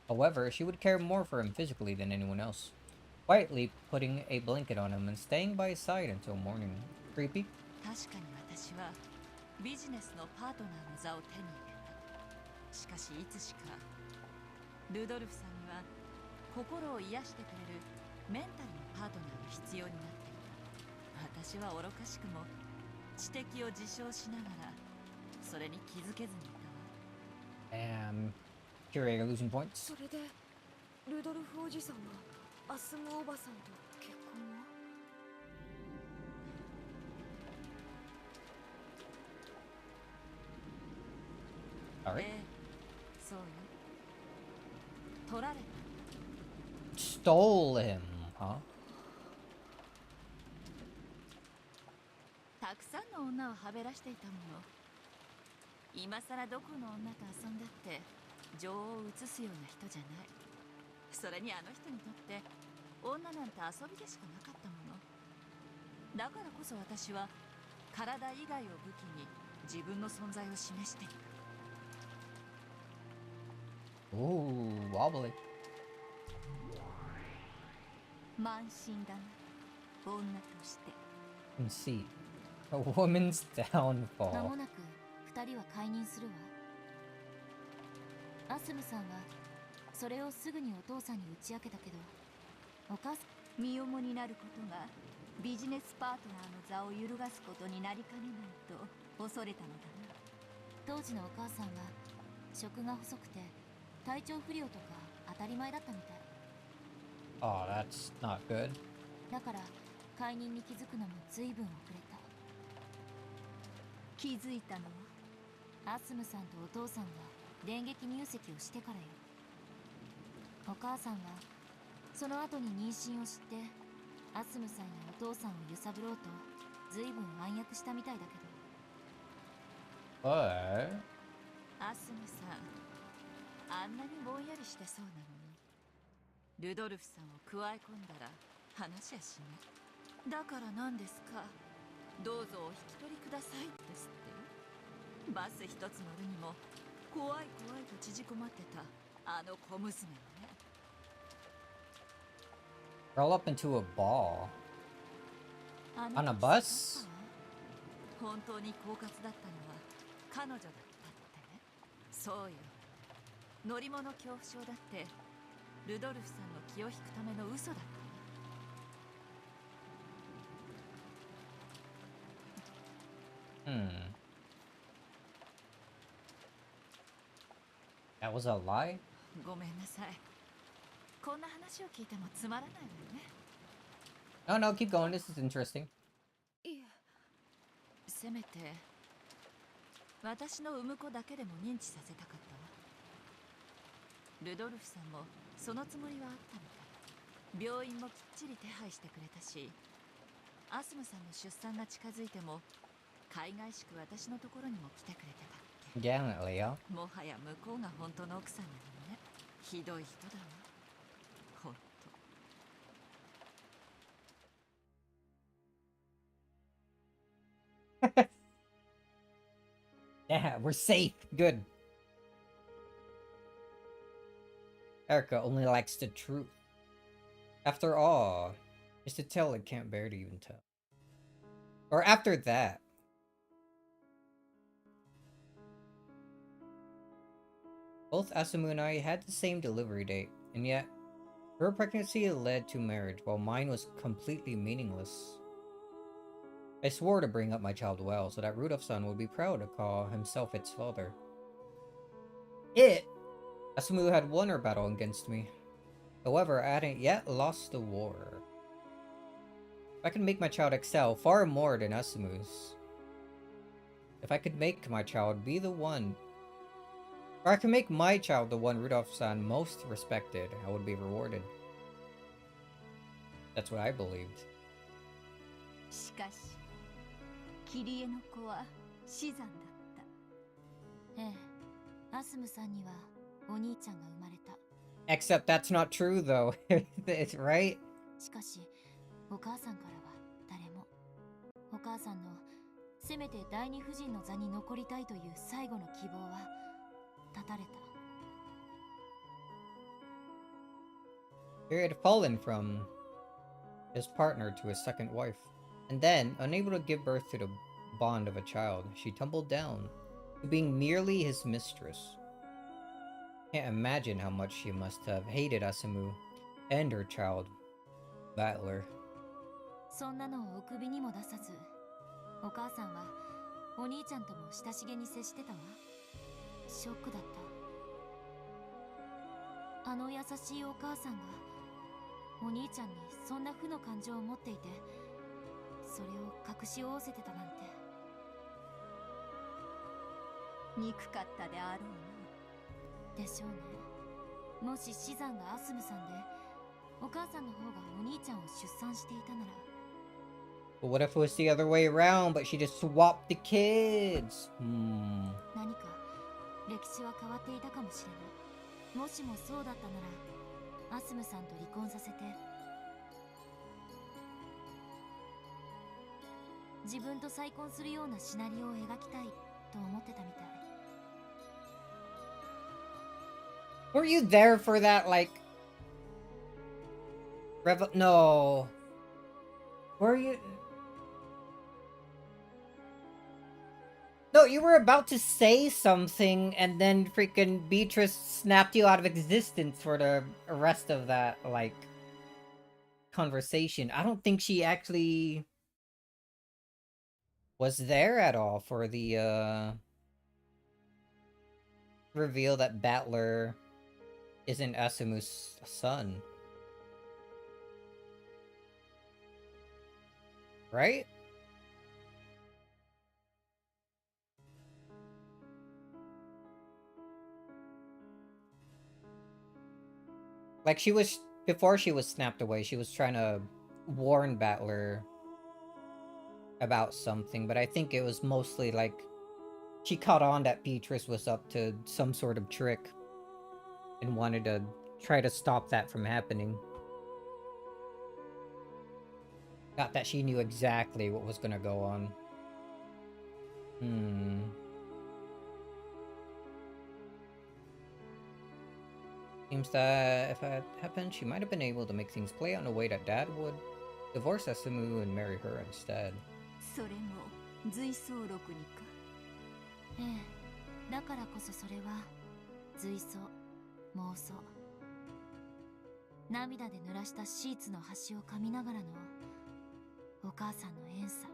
However, she would care more for him physically than anyone else, quietly putting a blanket on him and staying by his side until morning. Creepy? 確かに私はビジネスのパートナーの座を手に入れた。しかしいつしかルドルフさんには心を癒してくれるメンタルのパートナーが必要になっていた。私は愚かしくも知的を自称しながらそれに気づけずにいたわ。Curator losing points. それでルドルフおじさんはアスムおばさんと結婚を？Alright. ええ、そうよ。取られた。 Stole him, huh? たくさんの女をはべらしていたもの。今さらどこの女と遊んだって情を移すような人じゃない。それにあの人にとって女なんて遊びでしかなかったもの。だからこそ私は体以外を武器に自分の存在を示していく。 Ooh, wobbly. 慢心だな、女として。 Conceit. A woman's 間 downfall. もなく2人は解任するわ。アスムさんはそれをすぐにお父さんに打ち明けたけど、お母さん身重になることがビジネスパートナーの座を揺るがすことになりかねないと恐れたのだな。当時のお母さんは食が細くて体調不良とか当たり前だったみたい。 Oh, that's not good. だから解任に気づくのも随分遅れた。気づいたのはアスムさんとお父さんが電撃入籍をしてからよ。お母さんはその後に妊娠を知ってアスムさんやお父さんを揺さぶろうと随分暗躍したみたいだけど。 But アスムさん、あんなにぼんやりしてそうなのにルドルフさんを加え込んだら話やしない。だから何ですか、どうぞお引き取りくださいですって。バス一つ乗るにも怖い怖いと縮こまってたあの小娘をね。 roll up into a ball. あ On の a 時 bus? 本当に狡猾だったのは彼女だったってね。そうよ、乗り物恐怖症だってルドルフさんの気を引くための嘘だったの。 That was a lie? ごめんなさい。こんな話を聞いてもつまらないわよね。 No, no, keep going. This is interesting. いえ、せめて私の産む子だけでも認知させたかったわ。ルドルフさんもそのつもりはあったみたい。病院もきっちり手配してくれたし、アスムさんの出産が近づいても海外しく私のところにも来てくれてたっけ。 Gallantly, huh? もはや向こうが本当の奥さんなのね。ひどい人だわ、ほんと。 Yeah, we're safe. Good. Erica only likes the truth. After all, it's to tell it can't bear to even tell. Or after that. Both Asumu and I had the same delivery date, and yet her pregnancy led to marriage while mine was completely meaningless. I swore to bring up my child well so that Rudolf-san would be proud to call himself its father. Asumu had won her battle against me. However, I hadn't yet lost the war. If I could make my child excel far more than Asumu's, if I could make my child be the one, or I could make my child the one Rudolf-san most respected, I would be rewarded. That's what I believed. しかしキリエの子は死産だった。ええ、アスムさんにはお兄ちゃんが生まれた。 Except that's not true though. It's right? しかしお母さんからは誰も。お母さんのせめて第二夫人の座に残りたいという最後の希望は絶たれた。He had fallen from his partner to his second wife, and then, unable to give birth to the bond of a child, she tumbled down to being merely his mistress. Can't imagine how much she must have hated Asumu and her child, Battler. そんなのをお首にも出さず、お母さんはお兄ちゃんとも親しげに接してたわ。ショックだった。あの優しいお母さんがお兄ちゃんにそんな負の感情を持っていて、それを隠しおおせてたなんて。憎かったであろうでしょうね。もし死産がアスムさんで、お母さんの方がお兄ちゃんを出産していたなら。But what if it was the other way around, but she just swapped the kids? 何か歴史は変わっていたかもしれない。もしもそうだったなら、アスムさんと離婚させて、自分と再婚するようなシナリオを描きたいと思ってたみたい。Were you there for that, like... No. Were you... No, you were about to say something, and then freaking Beatrice snapped you out of existence for the rest of that, like, conversation. I don't think she actually was there at all for the, reveal that Battler isn't Asumu's son. Right? Like, she was... Before she was snapped away, she was trying to warn Battler about something, but I think it was mostly, like... She caught on that Beatrice was up to some sort of trick and wanted to try to stop that from happening. Not that she knew exactly what was gonna go on. Seems that if that happened, she might have been able to make things play out in a way that Dad would. Divorce Asumu and marry her instead. それも随想録にか。ええ、だからこそそれは随想、妄想。涙で濡らしたシーツの端を噛みながらのお母さんの怨嗟。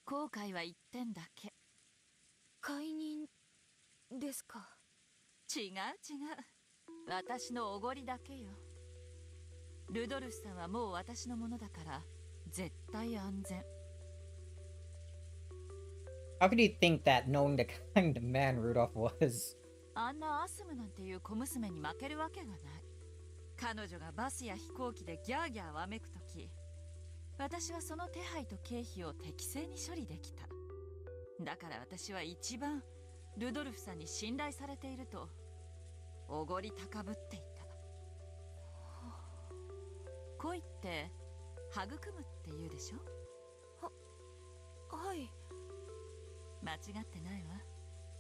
後悔は一点だけ。解任ですか。違う違う、私のおごりだけよ。ルドルフさんはもう私のものだから絶対安全。How could you think that, knowing the kind of man Rudolph was? あんなアスムなんていう小娘に負けるわけがない。彼女がバスや飛行機でギャーギャーわめくとき、私はその手配と経費を適正に処理できた。だから私は一番ルドルフさんに信頼されているとおごり高ぶっていた。恋って育むって言うでしょ。はい。間違ってないわ。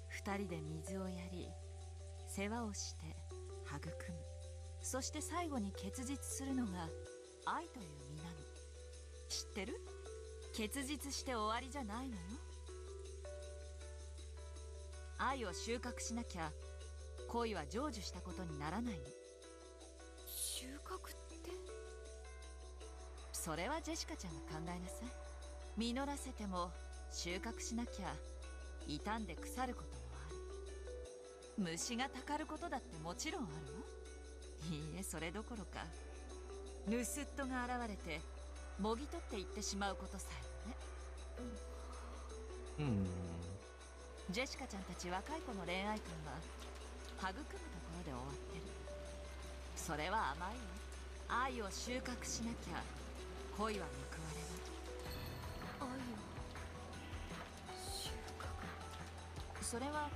二人で水をやり世話をして育む、そして最後に結実するのが愛という実なの。知ってる？結実して終わりじゃないのよ。愛を収穫しなきゃ恋は成就したことにならないの。収穫って？それはジェシカちゃんが考えなさい。実らせても収穫しなきゃ傷んで腐ることもある。虫がたかることだってもちろんあるわ。いいえ、それどころか盗っ人が現れてもぎ取っていってしまうことさえね。ジェシカちゃんたち若い子の恋愛観は育むところで終わってる。それは甘いわ。愛を収穫しなきゃ恋は報われる。愛を収穫。それは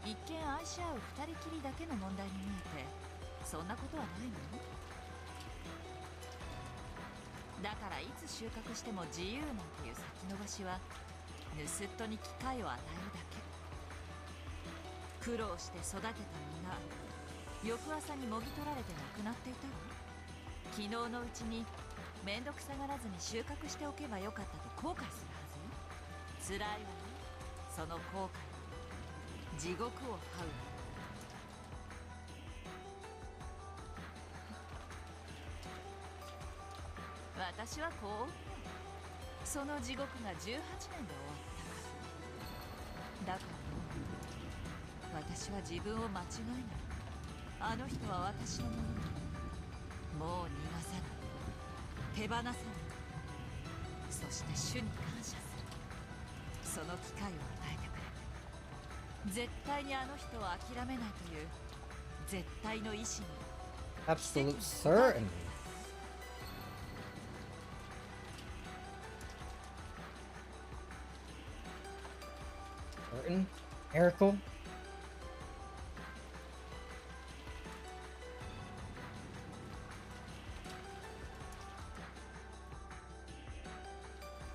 一見愛し合う二人きりだけの問題に見えてそんなことはないのよ。だからいつ収穫しても自由なんていう先延ばしは盗っ人に機会を与えるだけ。苦労して育てた実が翌朝にもぎ取られてなくなっていたわ。昨日のうちにめんどくさがらずに収穫しておけばよかったと後悔するはずよ。辛いわね、その後悔。地獄を這う。私はこう思う。その地獄が18年で終わったから。だから私は自分を間違えない。あの人は私のものだ。もう逃がさない。手放さない。そして主に感謝する。その機会を与えてくれ。絶対にあの人を諦めないという絶対の意志に。 Absolute certainty. Certain? Miracle?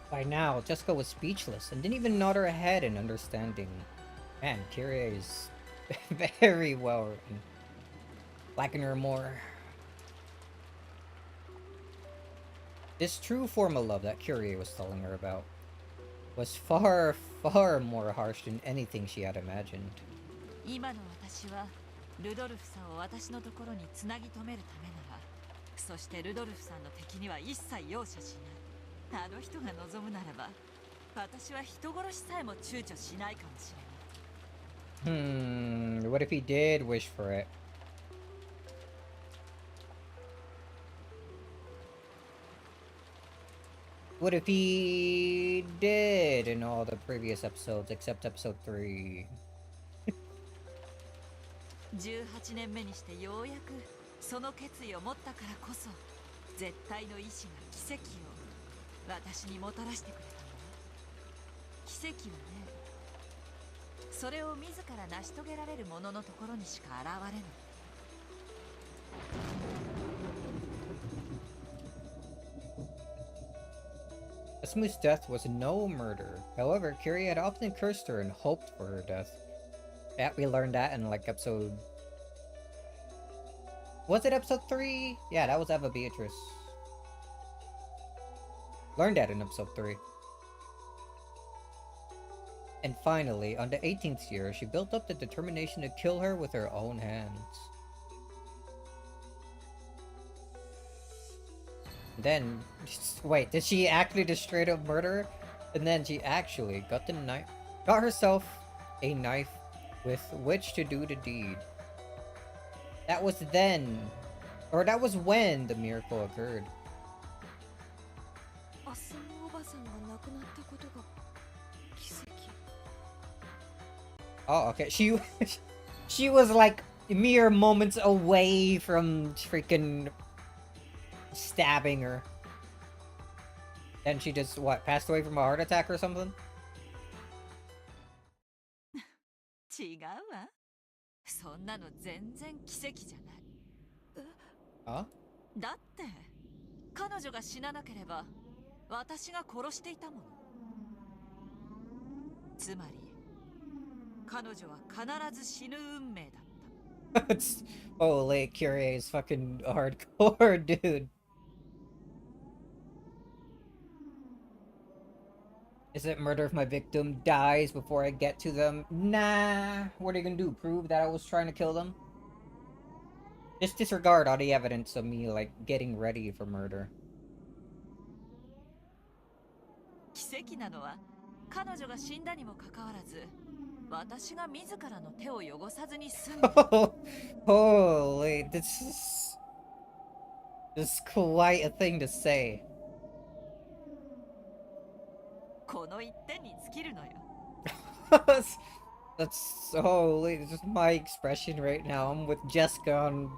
By now, Jessica was speechless and didn't even nod her head in understanding. Man, Kyrie is very well written. Lacking her more. This true form of love that Kyrie was telling her about was far, far more harsh than anything she had imagined. 今の私はルドルフさんを私のところにつなぎ止めるためなら、そしてルドルフさんの敵には一切容赦しない。あの人が望むならば、私は人殺しさえも躊躇しないかもしれない。What if he did wish for it? What if he did in all the previous episodes except episode 3? 18年目にしてようやくその決意を持ったからこそ、絶対の意志が奇跡を私にもたらしてくれたの。奇跡はね、それを自ら成し遂げられる者のところにしか現れない。Asmu's death was no murder. However, Kyrie had often cursed her and hoped for her death. Yeah, we learned that in like episode... Was it episode 3? Yeah, that was Eva Beatrice. Learned that in episode 3. And finally, on the 18th year, she built up the determination to kill her with her own hands. Then, wait, did she actually just straight up murder her? And then she actually got herself a knife with which to do the deed. That was then, or that was when the miracle occurred. Oh, okay. She was like mere moments away from freaking stabbing her. Then she just, what, passed away from a heart attack or something? 違うわ。そんなの全然奇跡じゃない。あ？だって彼女が死ななければ私が殺していたもの。つまり彼女は必ず死ぬ運命だった。Holy, Kyrie is fucking hardcore, dude. Is it murder if my victim dies before I get to them? Nah. What are you gonna do? Prove that I was trying to kill them? Just disregard all the evidence of me, like, getting ready for murder. 奇跡なのは彼女が死んだにもかかわらず、私が自らの手を汚さずに済んだ。Holy, this is quite a thing to say. この一点に尽きるのよ。That's holy. This is my expression right now. I'm with Jessica on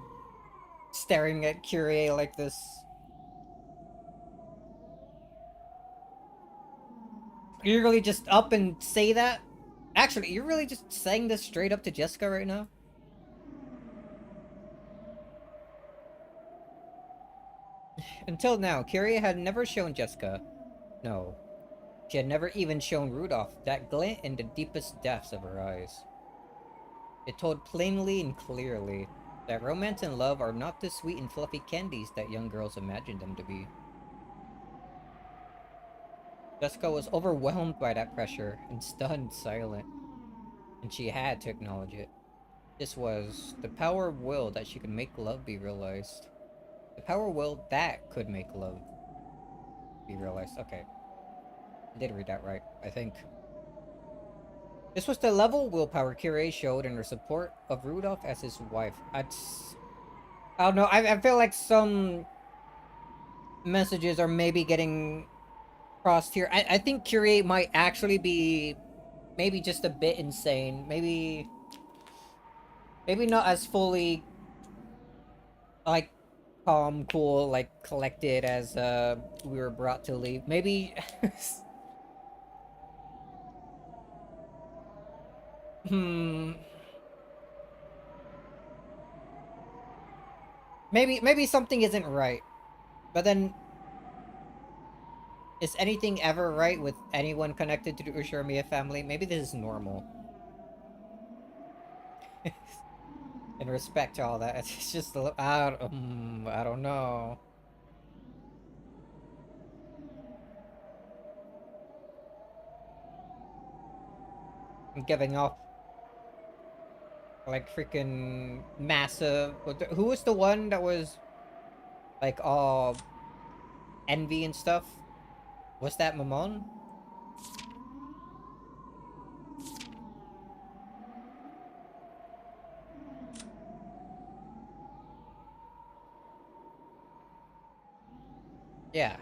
staring at Kyrie like this. You really just up and say that? Actually, you're really just saying this straight up to Jessica right now? Until now, Kyrie had never shown Jessica. No. She had never even shown Rudolph that glint in the deepest depths of her eyes. It told plainly and clearly that romance and love are not the sweet and fluffy candies that young girls imagine them to be. Jessica was overwhelmed by that pressure and stunned silent, and she had to acknowledge it. This was the power of will that she could make love be realized. The power of will that could make love be realized. Okay, I did read that right, I think. This was the level of willpower Kyrie showed in her support of Rudolph as his wife. I don't know, I feel like some messages are maybe getting crossed here. I think Curie might actually be maybe just a bit insane. Maybe not as fully like calm, cool, like collected as we were brought to leave. Maybe hmm maybe something isn't right. But then is anything ever right with anyone connected to the Ushiromiya family? Maybe this is normal. In respect to all that, it's just a little, I don't know. I'm giving off like freaking massive. Who was the one that was like all envy and stuff? Was that Mamon? Yeah.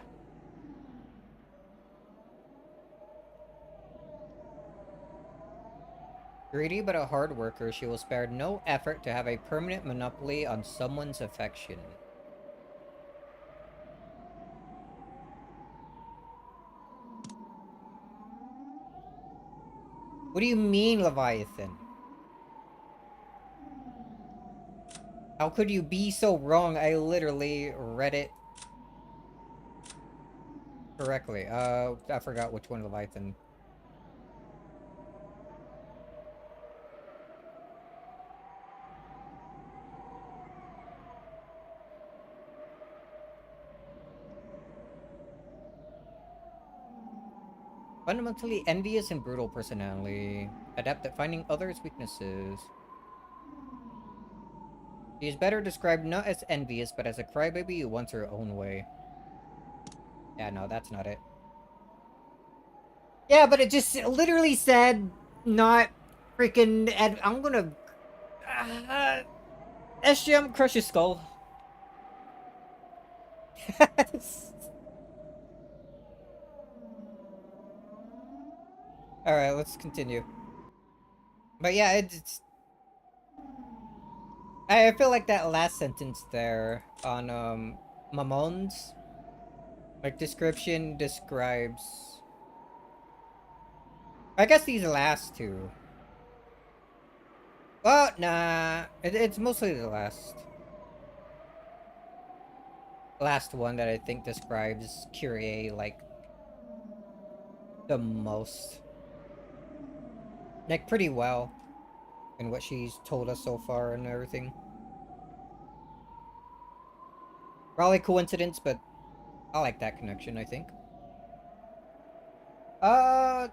Greedy but a hard worker, she will spare no effort to have a permanent monopoly on someone's affection. What do you mean, Leviathan? How could you be so wrong? I literally read it correctly. I forgot which one Leviathan. Fundamentally envious and brutal personality. Adept at finding others' weaknesses. She is better described not as envious, but as a crybaby who wants her own way. Yeah, no, that's not it. Yeah, but it just literally said not freaking. I'm gonna. SGM crush his skull. Alright, let's continue. But yeah, it's. I feel like that last sentence there on Mamon's like description describes. I guess these last two. Well, nah, it's mostly the last one that I think describes Kyrie like the most, like pretty well, in what she's told us so far and everything. Probably coincidence, but I like that connection. I think. Uh,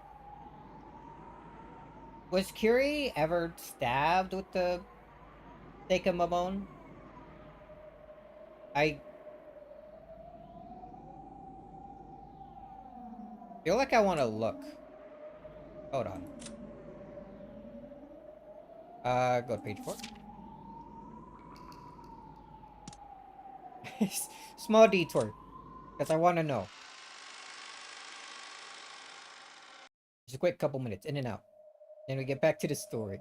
was Curie ever stabbed with the Seika Mamon? I feel like I want to look. Hold on. Go to page 4. Small detour, because I want to know. Just a quick couple minutes, in and out. Then we get back to the story.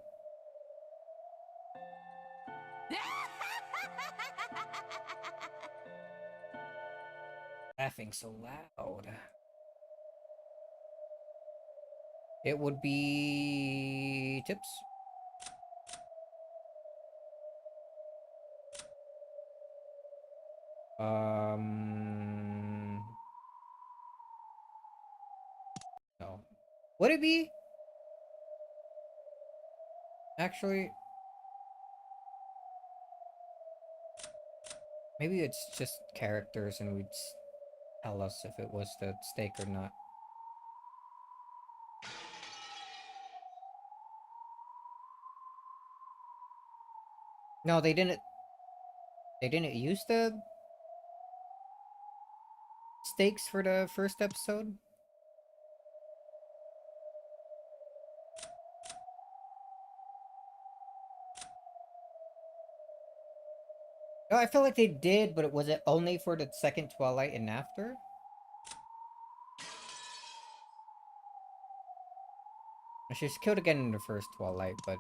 Laughing so loud. It would be tips. No. Would it be? Actually. Maybe it's just characters and we'd tell us if it was the stake or not. No, they didn't. They didn't use the stakes for the first episode. No, I feel like they did, but was it only for the second Twilight and after? She was killed again in the first Twilight, but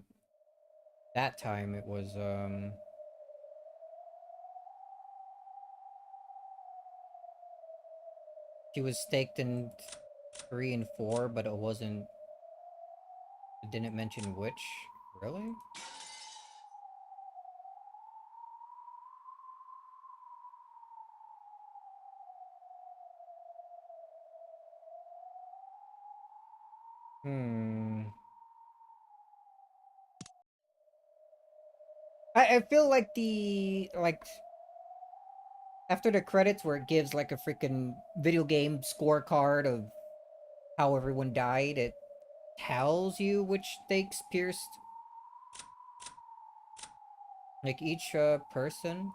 that time it was, she was staked in 3 and 4, but it wasn't, it didn't mention which. Really? Hmm. I feel like after the credits where it gives like a freaking video game scorecard of how everyone died, it tells you which stakes pierced. Like each person.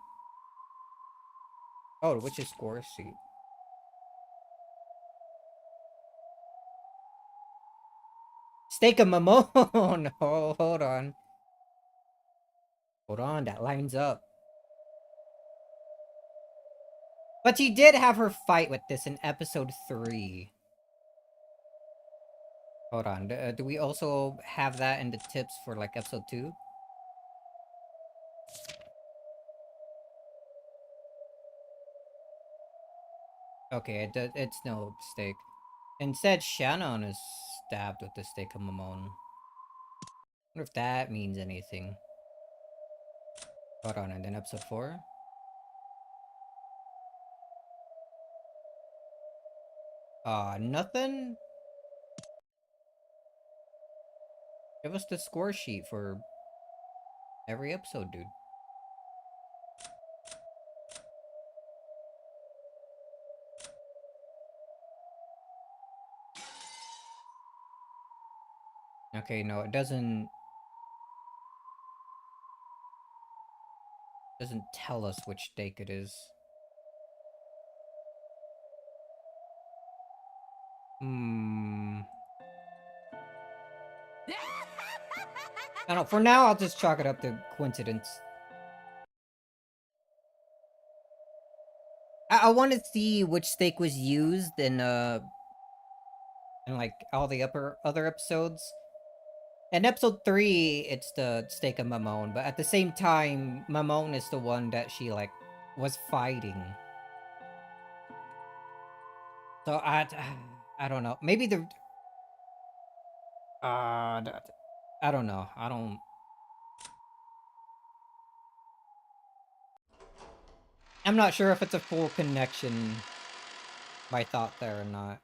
Oh, which is score sheet. Stake a Mamone! Oh, hold on. Hold on, that lines up. But she did have her fight with this in episode 3. Hold on, do we also have that in the tips for like episode 2? Okay, it's no stake. Instead, Shannon is stabbed with the stake of Mamone. Wonder if that means anything. Hold on, and then episode 4? Nothing? Give us the score sheet for every episode, dude. Okay, no, it doesn't tell us which stake it is. Hmm. I don't know, for now I'll just chalk it up to coincidence. I want to see which stake was used in like all the other episodes. In episode 3, it's the stake of Mamone, but at the same time, Mamone is the one that she like was fighting. So I don't know. Maybe the I don't know. I'm not sure if it's a full connection by thought there or not.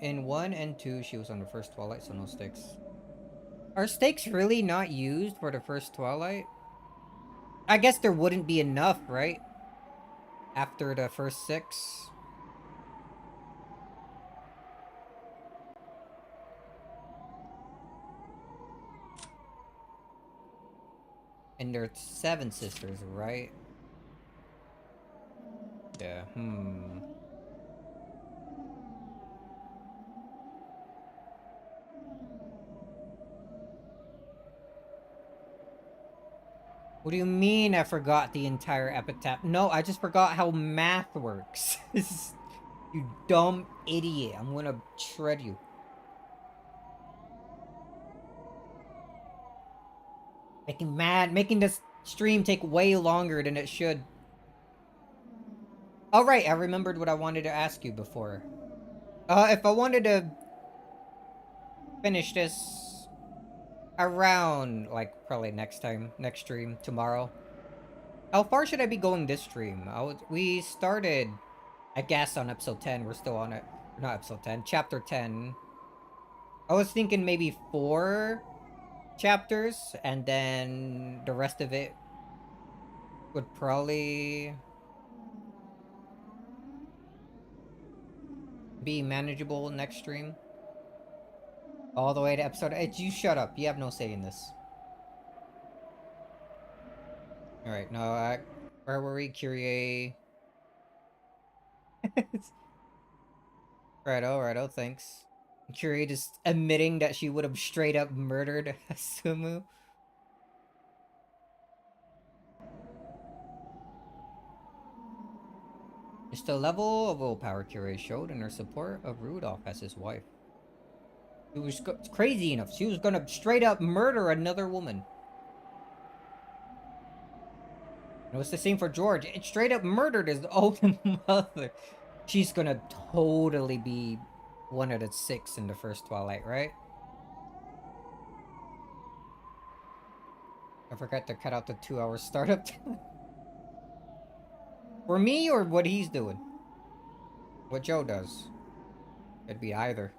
In 1 and 2, she was on the first Twilight, so no stakes. Are stakes really not used for the first Twilight? I guess there wouldn't be enough, right? After the first 6. And there are 7 sisters, right? Yeah, What do you mean I forgot the entire epitaph? No, I just forgot how math works. You dumb idiot. I'm gonna shred you. Making this stream take way longer than it should. All right, I remembered what I wanted to ask you before. If I wanted to finish this around, like, probably next stream, tomorrow, how far should I be going this stream? We started, I guess, on episode 10. We're still on it. Not episode 10, chapter 10. I was thinking maybe 4 chapters, and then the rest of it would probably be manageable next stream. All the way to episode 8. You shut up. You have no say in this. Alright, no, where were we? Kyrie. Righto, thanks. Kyrie just admitting that she would have straight up murdered Sumu. Just the level of willpower Kyrie showed in her support of Rudolph as his wife. She was crazy enough. She was gonna straight up murder another woman. It was the same for George. It straight up murdered his own mother. She's gonna totally be one of the 6 in the first Twilight, right? I forgot to cut out the 2-hour startup time. For me, or what he's doing? What Joe does? It'd be either.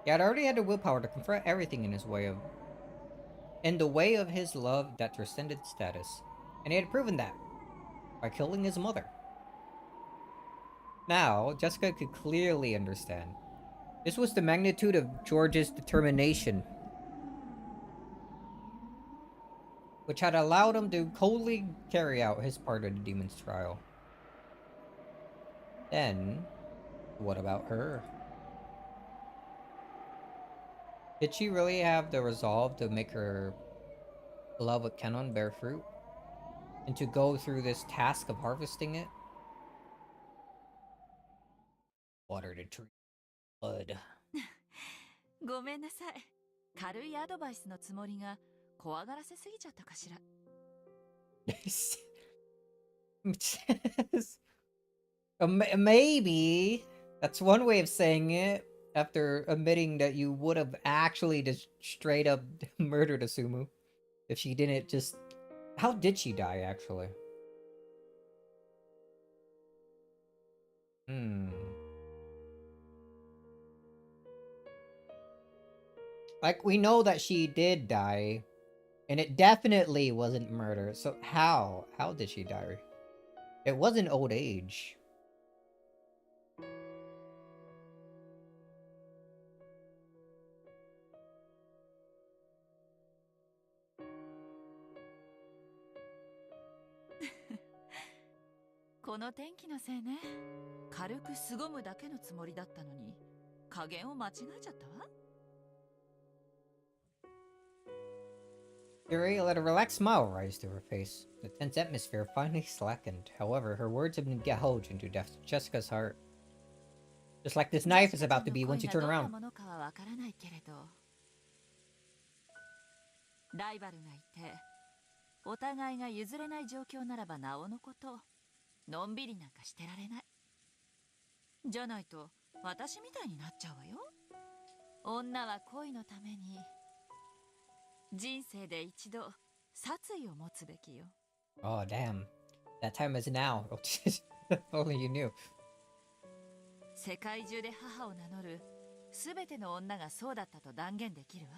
Yeah, it already had the willpower to confront everything in the way of his love that transcended status. And he had proven that by killing his mother. Now, Jessica could clearly understand. This was the magnitude of George's determination, which had allowed him to coldly carry out his part of the demon's trial. Then, what about her? Did she really have the resolve to make her love of Kenon bear fruit? And to go through this task of harvesting it? Water the tree. Blood. ごめんなさい。軽いアドバイスのつもりが怖がらせすぎちゃったかしら。Maybe. That's one way of saying it. After admitting that you would have actually just straight up murdered Asumu. If she didn't just... How did she die, actually? Like, we know that she did die. And it definitely wasn't murder. So how? How did she die? It wasn't old age.「この天気のせいね。軽く凄むだけのつもりだったのに加減を間違えちゃったわ。Yuri let a relaxed smile rise to her face. The tense atmosphere finally slackened. However, her words have been gouged into Jessica's heart. Just like this knife is about to be once you turn around. ライバルがいて、お互いが譲れない状況ならばなおのこと、のんびりなんかしてられない。じゃないと私みたいになっちゃうわよ。女は恋のために人生で一度殺意を持つべきよ。Oh, damn. That time is now. If only you knew. 世界中で母を名乗るすべての女がそうだったと断言できるわ。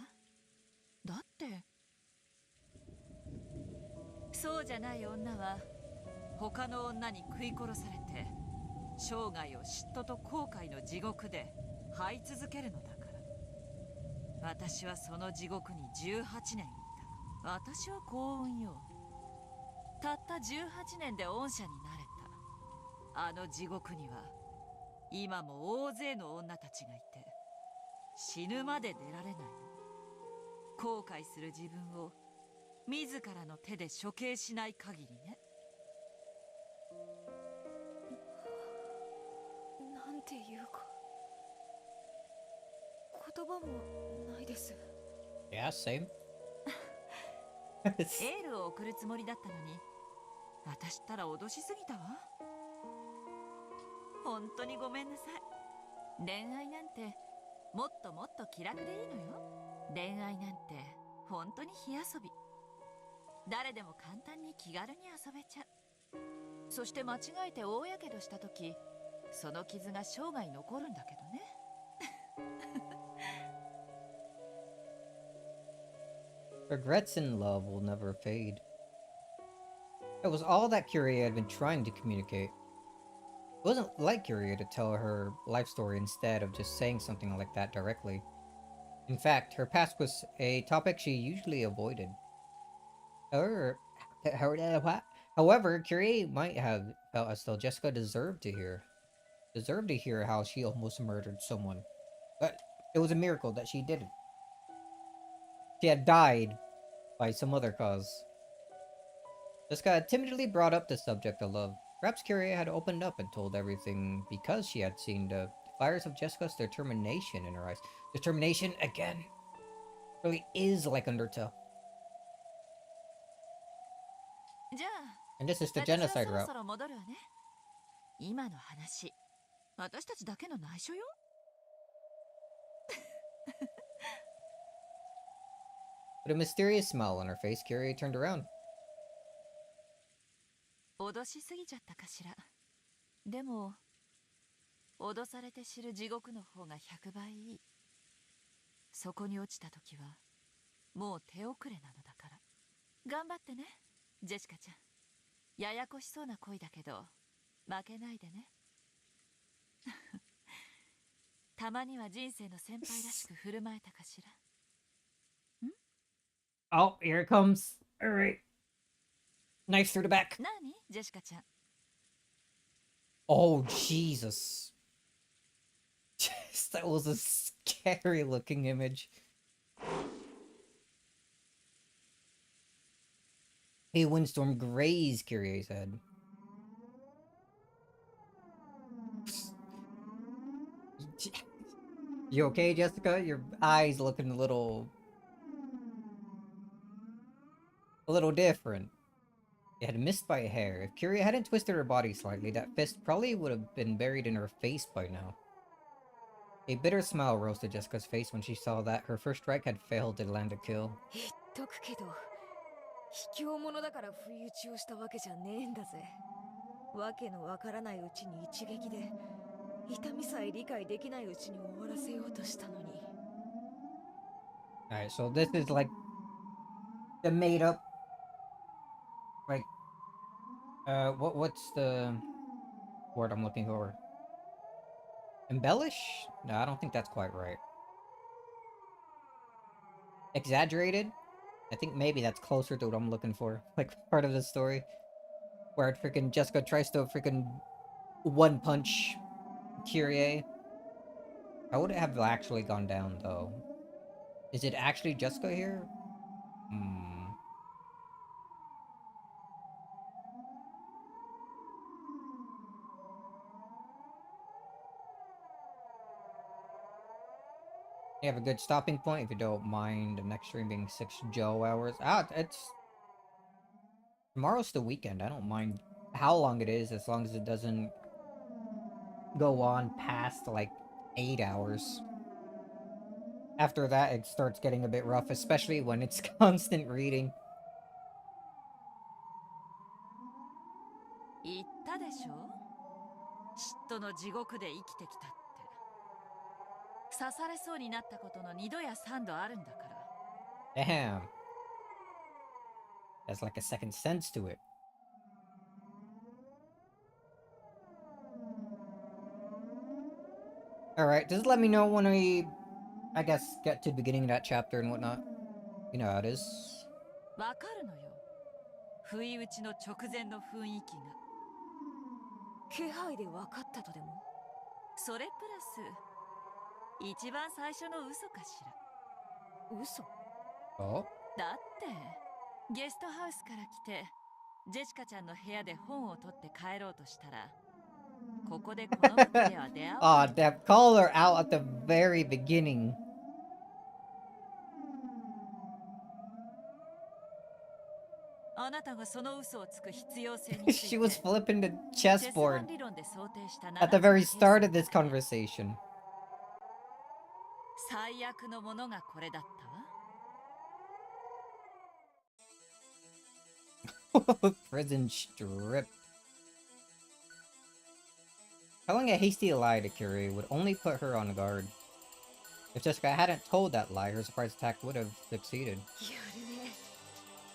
だってそうじゃない女は他の女に食い殺されて生涯を嫉妬と後悔の地獄で這い続けるのだから。私はその地獄に18年いた。私は幸運よ。たった18年で恩赦になれた。あの地獄には今も大勢の女たちがいて死ぬまで出られない。後悔する自分を自らの手で処刑しない限りね。なんていうか言葉もないです。Yeah, same. エールを送るつもりだったのに私ったら脅しすぎたわ。本当にごめんなさい。恋愛なんてもっともっと気楽でいいのよ。恋愛なんて本当に火遊び。誰でも簡単に気軽に遊べちゃう。そして間違えて大やけどした時、その傷が生涯残るんだけどね。Regrets in love will never fade. It was all that Kyrie had been trying to communicate. It wasn't like Kyrie to tell her life story instead of just saying something like that directly. In fact, her past was a topic she usually avoided. However, however, Kyrie might have felt as though Jessica deserved to hear how she almost murdered someone. But it was a miracle that she didn't. She had died by some other cause. Jessica timidly brought up the subject of love. Perhaps Kyrie had opened up and told everything because she had seen the fires of Jessica's determination in her eyes. Determination, again, really is like Undertale. じゃ And this is あ、the 私は genocide そろ route. そろ戻るわね。今の話、私たちだけの内緒よ。With a mysterious smile on her face, Kyrie turned around. 脅しすぎちゃったかしら。でも、脅されて知る地獄の方が100倍いい。そこに落ちた時は、もう手遅れなのだから。頑張ってね、ジェシカちゃん。ややこしそうな恋だけど、負けないでね。たまには人生の先輩らしく振る舞えたかしら。Oh, here it comes. Alright. Knife through the back. なに、ジェシカちゃん。Oh, Jesus. That was a scary looking image. A windstorm grazed Kyrie's head. You okay, Jessica? Your eyes looking a little different. It had missed by a hair. If Kyrie hadn't twisted her body slightly, that fist probably would have been buried in her face by now. A bitter smile rose to Jessica's face when she saw that her first strike had failed to land a kill. 言っとくけど卑怯者だから不意打ちをしたわけじゃねえんだぜ。わけのわからないうちに一撃で痛みさえ理解できないうちに終わらせようとしたのに。 Alright, so this is like the made up, like, what's the word I'm looking for? Embellish? No, I don't think that's quite right. Exaggerated? I think maybe that's closer to what I'm looking for. Like, part of the story. Where freaking Jessica tries to freaking one punch Kyrie. How would it have actually gone down, though? Is it actually Jessica here? Hmm. You have a good stopping point if you don't mind the next stream being 6 Joe hours. Ah, it's... Tomorrow's the weekend. I don't mind how long it is as long as it doesn't go on past, like, 8 hours. After that, it starts getting a bit rough, especially when it's constant reading. 言ったでしょ、嫉妬の地獄で生きてきたって。刺されそうになったことの2度や3度あるんだから。 Damn. That's like a second sense to it. Alright, just let me know when we, I guess, get to the beginning of that chapter and whatnot. You know how it is. わかるのよ、不意打ちの直前の雰囲気が。気配で分かったとでも。それプラス一番最初の嘘かしら。嘘？ Oh? だってゲストハウスから来てジェシカちゃんの部屋で本を取って帰ろうとしたら、ここでこの服では出会わない。 Aw, that call her out at the very beginning. あなたがその嘘をつく必要性につい She was て flipping the チェス盤 chessboard 理論で想定した at the 7つの very ケース start の of this 中で conversation. 最悪のものがこれだったわ。Prison strip. Telling a hasty lie to Curie would only put her on guard. If Jessica hadn't told that lie, her surprise attack would have succeeded. やるね。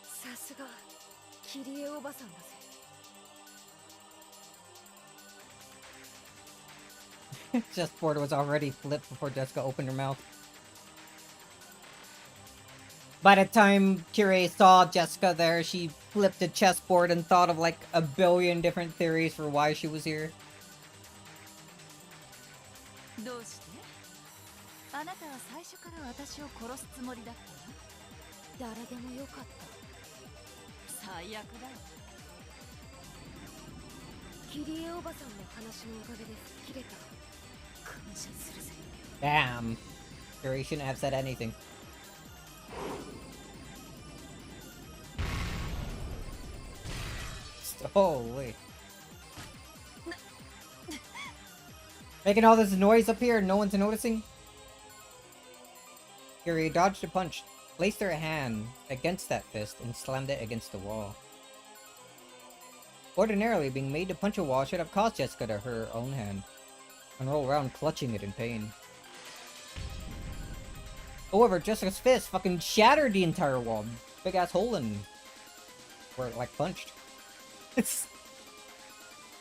さすがキリエおばさんだぜ。Chessboard was already flipped before Jessica opened her mouth. By the time Curie saw Jessica there, she flipped the chessboard and thought of like a billion different theories for why she was here. どうして？あなたは最初から私を殺すつもりだったわ。誰でもよかった。最悪だよ。キリエおばさんの話のおかげで吹っ切れた。感謝するぜ。Damn. Curie shouldn't have said anything. Holy. Making all this noise up here and no one's noticing? Curie dodged a punch, placed her hand against that fist, and slammed it against the wall. Ordinarily, being made to punch a wall should have caused Jessica to hurt her own hand, and roll around clutching it in pain. However, Jessica's fist fucking shattered the entire wall. Big ass hole in where it like punched.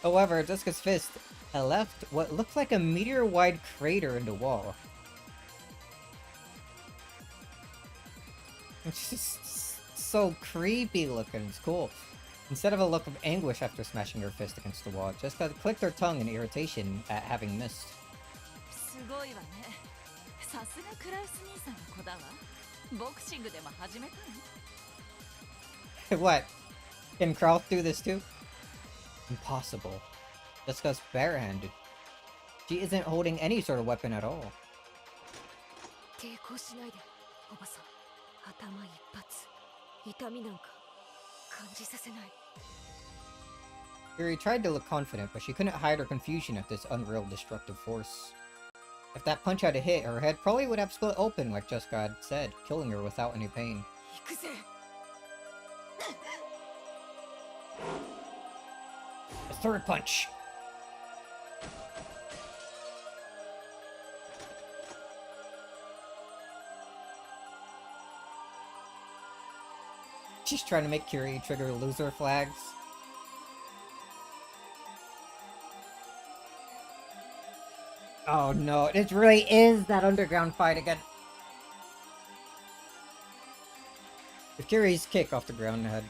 However, Jessica's fist had left what looked like a meteor-wide crater in the wall. It's just so creepy looking. It's cool. Instead of a look of anguish after smashing her fist against the wall, Jessica clicked her tongue in irritation at having missed. すごいわね。さすがクラウス兄さんの子だわ。ボクシングでも始めたの？ What? Can Kraus do this too? Impossible. Jessica's barehanded. She isn't holding any sort of weapon at all. 抵抗しないで、おばさん。頭一発。痛みなんか感じさせない。Yuri tried to look confident, but she couldn't hide her confusion at this unreal destructive force. If that punch had hit, her head probably would have split open like Jessica had said, killing her without any pain. 行くぜ。A third punch! She's trying to make Curie trigger loser flags. Oh no, it really is that underground fight again. If Curie's kick off the ground had...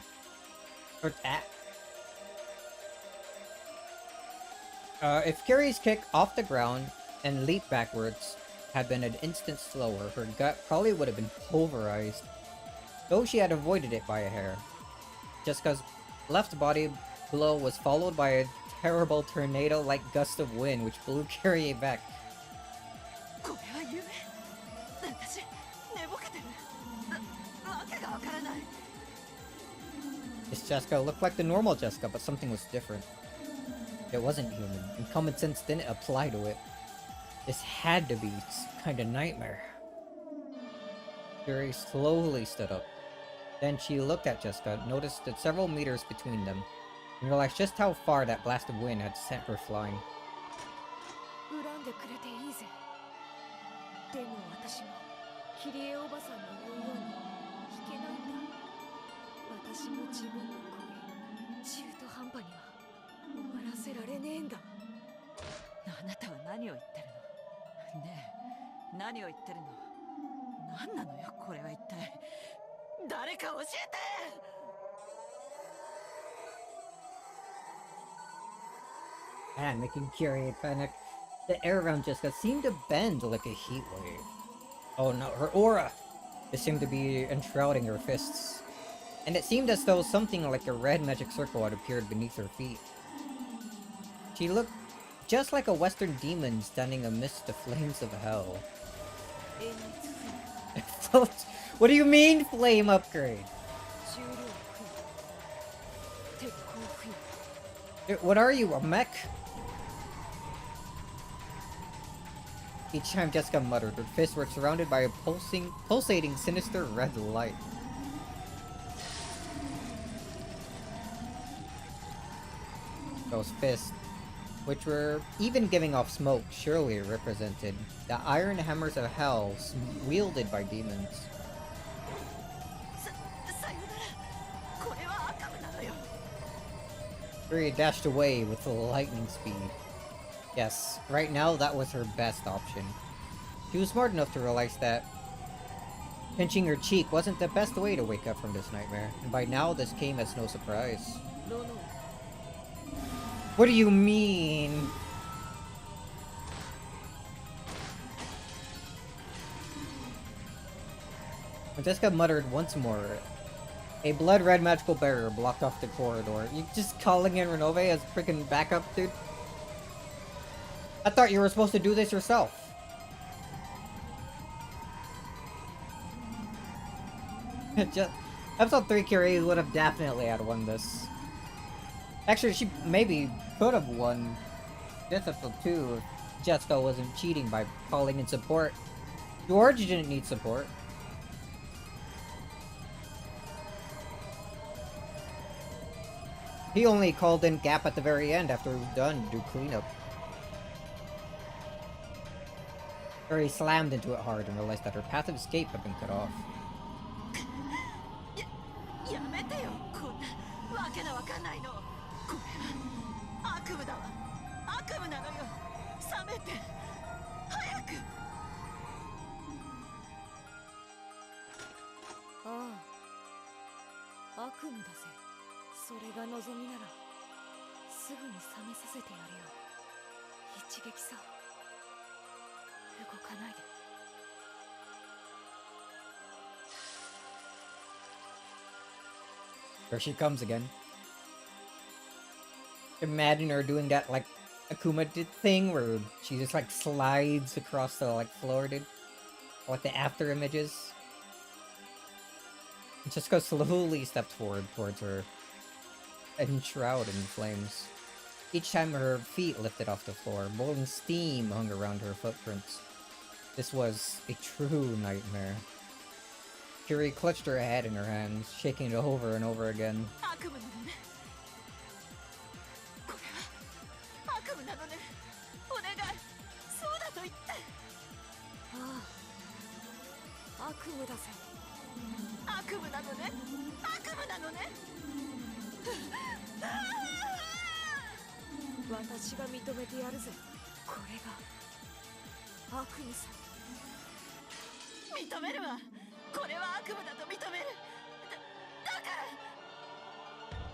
Or that... if Curie's kick off the ground and leap backwards had been an instant slower, her gut probably would have been pulverized. Though she had avoided it by a hair. Jessica's left body blow was followed by a terrible tornado-like gust of wind which blew Curie back. これは夢？私寝ぼけてる。わけがわからない。 This Jessica looked like the normal Jessica, but something was different. It wasn't human, and common sense didn't apply to it. This had to be some kind of nightmare. Curie slowly stood up. Then she looked at Jessica, noticed that several meters between them, and realized just how far that blast of wind had sent her flying. 恨んでくれていいぜ。でも私もキリエおばさんの言うように弾けないんだ。私も自分の恋、中途半端には終わらせられねえんだ。あなたは何を言ってるの？ねえ、何を言ってるの？何なのよ、これは一体。誰か教えて！ And making Curie panic. The air around Jessica seemed to bend like a heat wave. Oh no, her aura! It seemed to be enshrouding her fists. And it seemed as though something like a red magic circle had appeared beneath her feet. She looked just like a western demon standing amidst the flames of hell. What do you mean, flame upgrade? What are you, a mech? Each time Jessica muttered, her fists were surrounded by a pulsating, sinister red light. Those fists, which were even giving off smoke, surely represented the iron hammers of hell wielded by demons. さよなら。これは悪夢なのよ。 Fury dashed away with lightning speed. Yes, right now that was her best option. She was smart enough to realize that pinching her cheek wasn't the best way to wake up from this nightmare, and by now this came as no surprise. What do you mean? Jessica muttered once more. A blood-red magical barrier blocked off the corridor. You just calling in Renove as freaking backup, dude? I thought you were supposed to do this yourself. Just, episode 3 Curie would have definitely had won this. Actually, she maybe could have won this episode 2 if Jessica wasn't cheating by calling in support. George didn't need support. He only called in Gap at the very end after he was done to do cleanup. Or he slammed into it hard and realized that her path of escape had been cut off. やめてよ、こんなわけのわかんないの。これは悪夢だわ。悪夢なのよ。覚めて。早く。ああ、悪夢だぜ。それが望みならすぐに覚めさせてやるよ。一撃さ。動かないで。There she comes again. Imagine her doing that like Akuma did thing where she just like slides across the like floor, dude. Like the after images. And Jessica slowly stepped forward towards her, enshrouded in flames. Each time her feet lifted off the floor, boiling steam hung around her footprints. This was a true nightmare. Curie clutched her head in her hands, shaking it over and over again. 悪夢なのね。これは悪夢なのね。お願い。そうだと言って。ああ、悪夢だぜ。悪夢なのね。悪夢なのね。私が認めてやるぜ。これが悪夢さ。認めるわ。これは悪夢だと認める。だから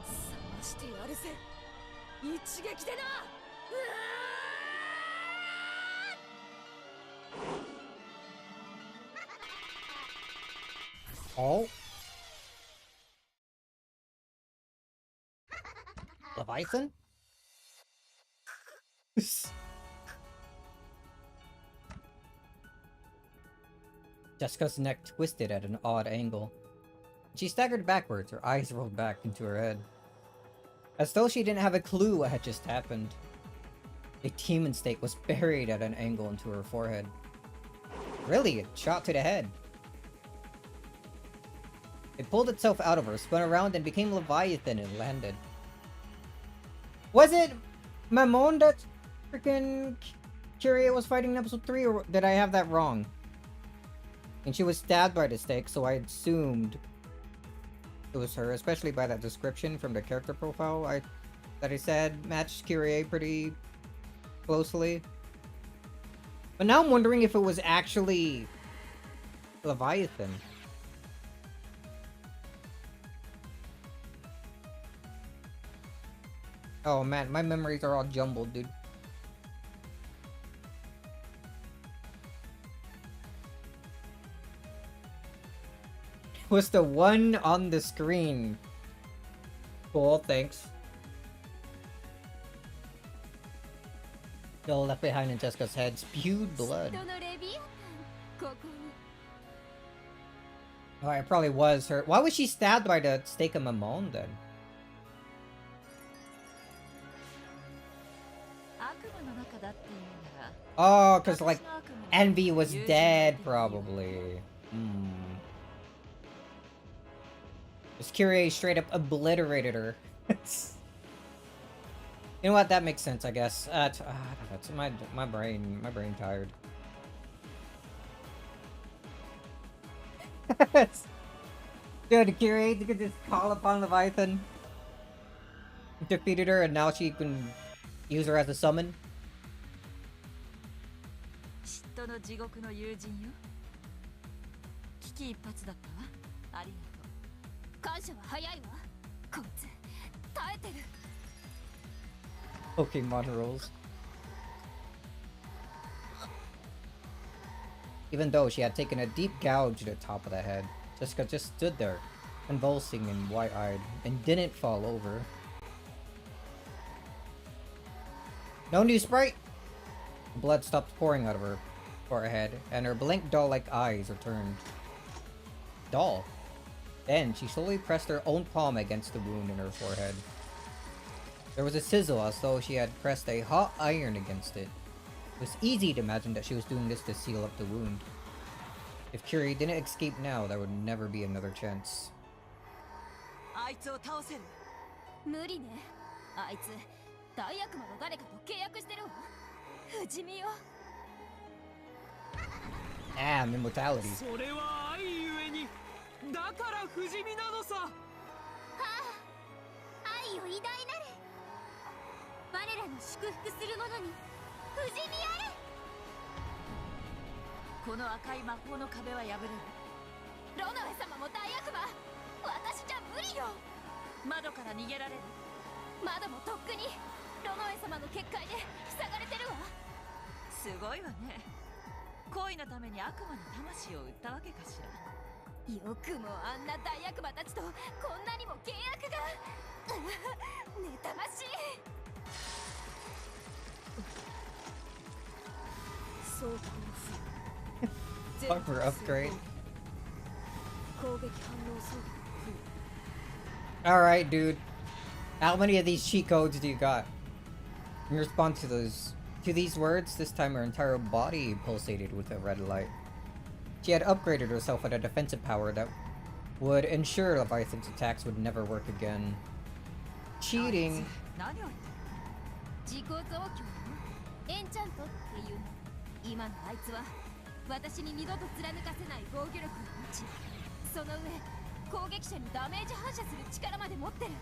探してやるぜ。一撃でな。Oh? Leviathan? Jessica's neck twisted at an odd angle. She staggered backwards, her eyes rolled back into her head. As though she didn't have a clue what had just happened. A demon stake was buried at an angle into her forehead. Really, a shot to the head. It pulled itself out of her, spun around, and became Leviathan and landed. Was it Mamon that freaking Curie was fighting in episode 3, or did I have that wrong? And she was stabbed by the stake, so I assumed it was her, especially by that description from the character profile that I said matched Curie pretty closely. But now I'm wondering if it was actually Leviathan. Oh man, my memories are all jumbled, dude. It was the one on the screen. Cool, thanks. Still left behind in Jessica's head spewed blood. Oh, it probably was her. Why was she stabbed by the stake of Mamon then? Oh, because like Envy was dead, probably. This Curie straight up obliterated her. You know what? That makes sense, I guess. I don't know, it's my brain tired. Dude, Kiri could just call upon Leviathan. Defeated her, and now she can use her as a summon. 嫉妬の地獄の友人よ。危機一髪だったわ。ありがとう。感謝は早いわ。こいつ耐えてる。 Pokemon rules. Even though she had taken a deep gouge to the top of the head, Jessica just stood there, convulsing and wide-eyed, and didn't fall over. No new sprite! Blood stopped pouring out of her forehead, and her blank doll-like eyes returned. Doll. Then she slowly pressed her own palm against the wound in her forehead. There was a sizzle as though she had pressed a hot iron against it. It was easy to imagine that she was doing this to seal up the wound. If Curie didn't escape now, there would never be another chance. あいつを倒せる。無理ね。あいつ大悪魔の誰かと契約してるわ。不死身よ。 Damn, immortality. それは愛ゆえにだから不死身なのさ。愛よ偉大なれ。我らの祝福する者に不死身あれ。この赤い魔法の壁は破れる。ロノエ様も大悪魔。私じゃ無理よ。窓から逃げられる。窓もとっくにロノエ様の結界で塞がれてるわ。すごいわね。恋のために悪魔に魂を売ったわけかしら。よくもあんな大悪魔たちとこんなにも契約が。妬ましい。装甲の不 Bumper upgrade. 攻撃反応装備 Alright, dude. How many of these cheat codes do you got? In response to these words, this time her entire body pulsated with a red light. She had upgraded herself with a defensive power that would ensure Leviathan's attacks would never work again. Cheating. 何を言ってる。自己増強よ。エンチャントっていうの。今のあいつは私に二度と貫かせない防御力を持ち、その上攻撃者にダメージ反射する力まで持ってる。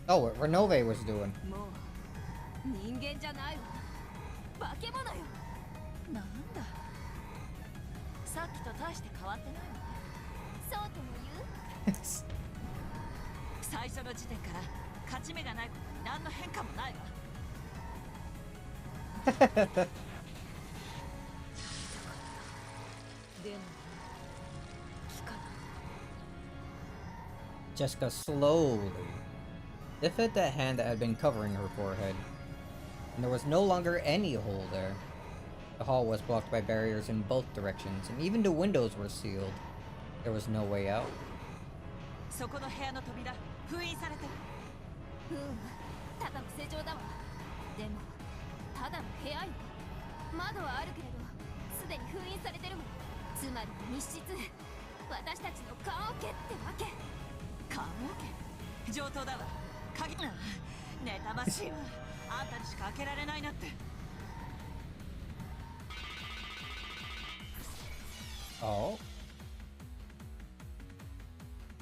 Oh, what Renove was doing. もう人間じゃないわ。化け物よ。なんだ。さっきと大して変わってないわね。そうとも言う。最初の時点から勝ち目がないことに何の変化もないわ。でも効かない。 Jessica slowly lifted the hand that had been covering her forehead, and there was no longer any hole there. The hall was blocked by barriers in both directions, and even the windows were sealed. There was no way out. そこの部屋の扉封印されてる。ただの正常だわ。でもただの部屋よ。窓はあるけれどすでに封印されてるわ。つまり密室。私たちの棺桶ってわけ。棺桶上等だわ。鍵な妬ましいわ。あんたにしか開けられないなって。 Oh.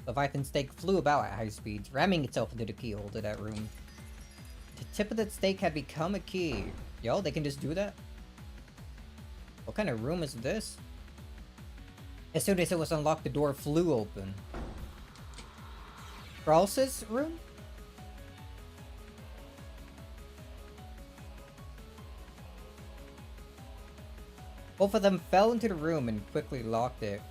Leviathan's stake flew about at high speeds, ramming itself into the keyhole to that room. The tip of the stake had become a key. Yo, they can just do that? What kind of room is this? As soon as it was unlocked, the door flew open. Krause's room? Both of them fell into the room and quickly locked it.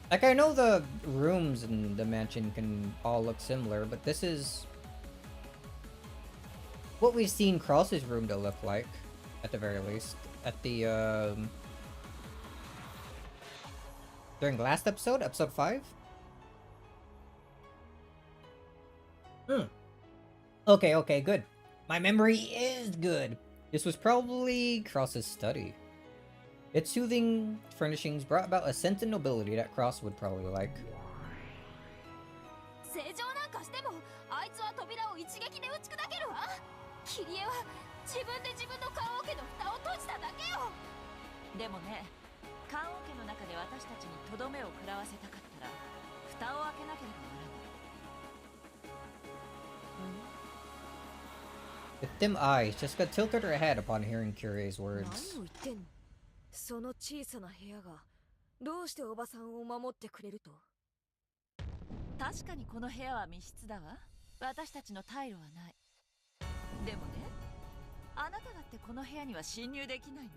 Like, I know the rooms in the mansion can all look similar, but this is what we've seen Krause's room to look like, at the very least. At the, during the last episode, episode 5? Okay, good. My memory is good. This was probably Krause's study. Its soothing furnishings brought about a sense of nobility that Krause would probably like. 正常なんかしてもああいつは扉を一撃で打ち砕けるわ。キリエは自分で自分の棺桶の蓋を閉じただけよ。でもね、棺桶の中で私たちにとどめを食らわせたかったら蓋を開けなければならない。With dim eyes, Jessica tilted her head upon hearing Curie's 何を words. 言ってんの。その小さな部屋がどうしておばさんを守ってくれると。確かにこの部屋は密室だわ。私たちの退路はない。でもね、あなただってこの部屋には侵入できないの。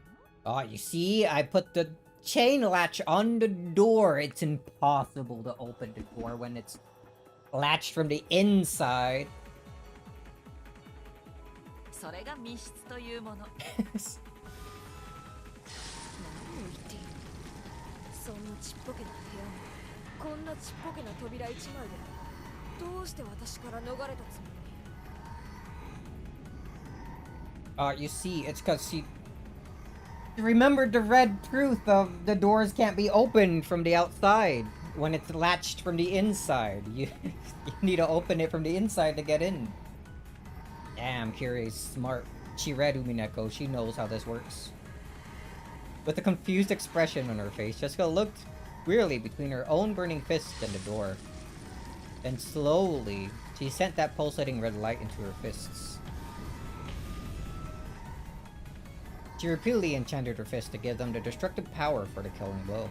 Oh, you see, I put the chain latch on the door. It's impossible to open the door when it's latched from the inside. それが密室というもの。何を言っている。そんなちっぽけな部屋にこんなちっぽけな扉一枚でどうして私から逃れたつもり。You see, it's because she remembered the red truth of the doors can't be opened from the outside when it's latched from the inside. You need to open it from the inside to get in. Damn, Kirie's smart. She read Umineko. She knows how this works. With a confused expression on her face, Jessica looked wearily between her own burning fist and the door. Then slowly, she sent that pulsating red light into her fists. She repeatedly enchanted her fist to give them the destructive power for the killing blow.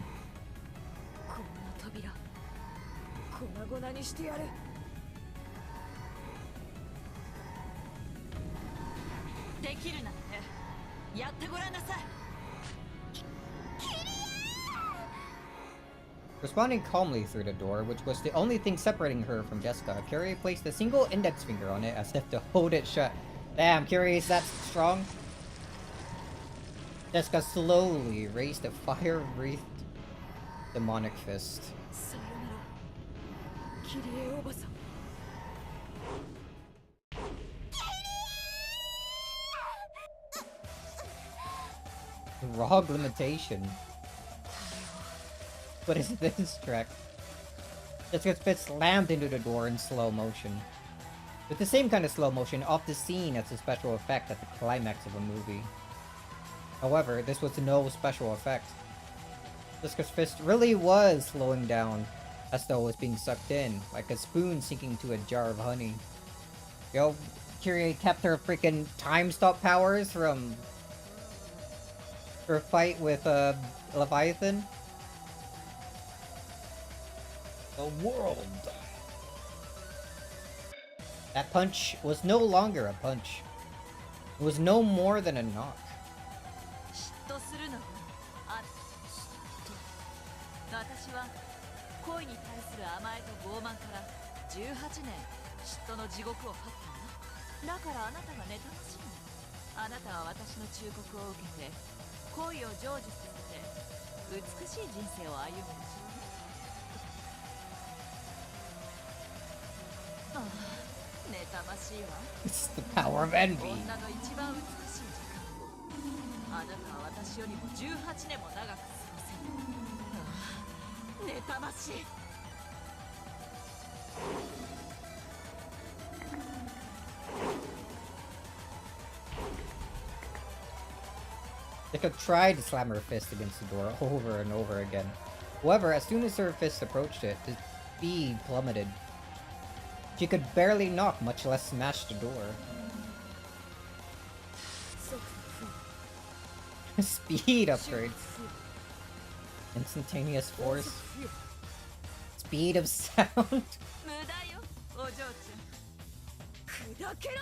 こんな扉粉々にしてやる。できるならね、やってごらんなさい。Responding calmly through the door, which was the only thing separating her from Jessica, Curie placed a single index finger on it as if to hold it shut. Damn, Curie, is that strong? Jessica slowly raised a fire-wreathed demonic fist. さよならキリエおばさん。Rog limitation. What is this track? Jessica's fist slammed into the door in slow motion. With the same kind of slow motion off the scene as a special effect at the climax of a movie. However, this was no special effect. Jessica's fist really was slowing down, as though it was being sucked in, like a spoon sinking to a jar of honey. Yo, Kyrie kept her freaking time stop powers from her fight with Leviathan. The world. That punch was no longer a punch. It was no more than a knock. 嫉妬するのある。私は恋に対する甘えと傲慢から18年嫉妬の地獄を張ったの。だからあなたが妬ましいの。あなたは私の忠告を受けて恋を成就させて美しい人生を歩むでしょうね。ああ、妬ましいわ。 It's the power of envy. 女の一番美しい時間をあなたは私よりも18年も長く過ごせる。ああ、妬ましい。Jessica tried to slam her fist against the door over and over again. However, as soon as her fist approached it, the speed plummeted. She could barely knock, much less smash the door. Speed upgrades. Instantaneous force. Speed of sound. 無駄よ、お嬢ちゃん。砕けろ。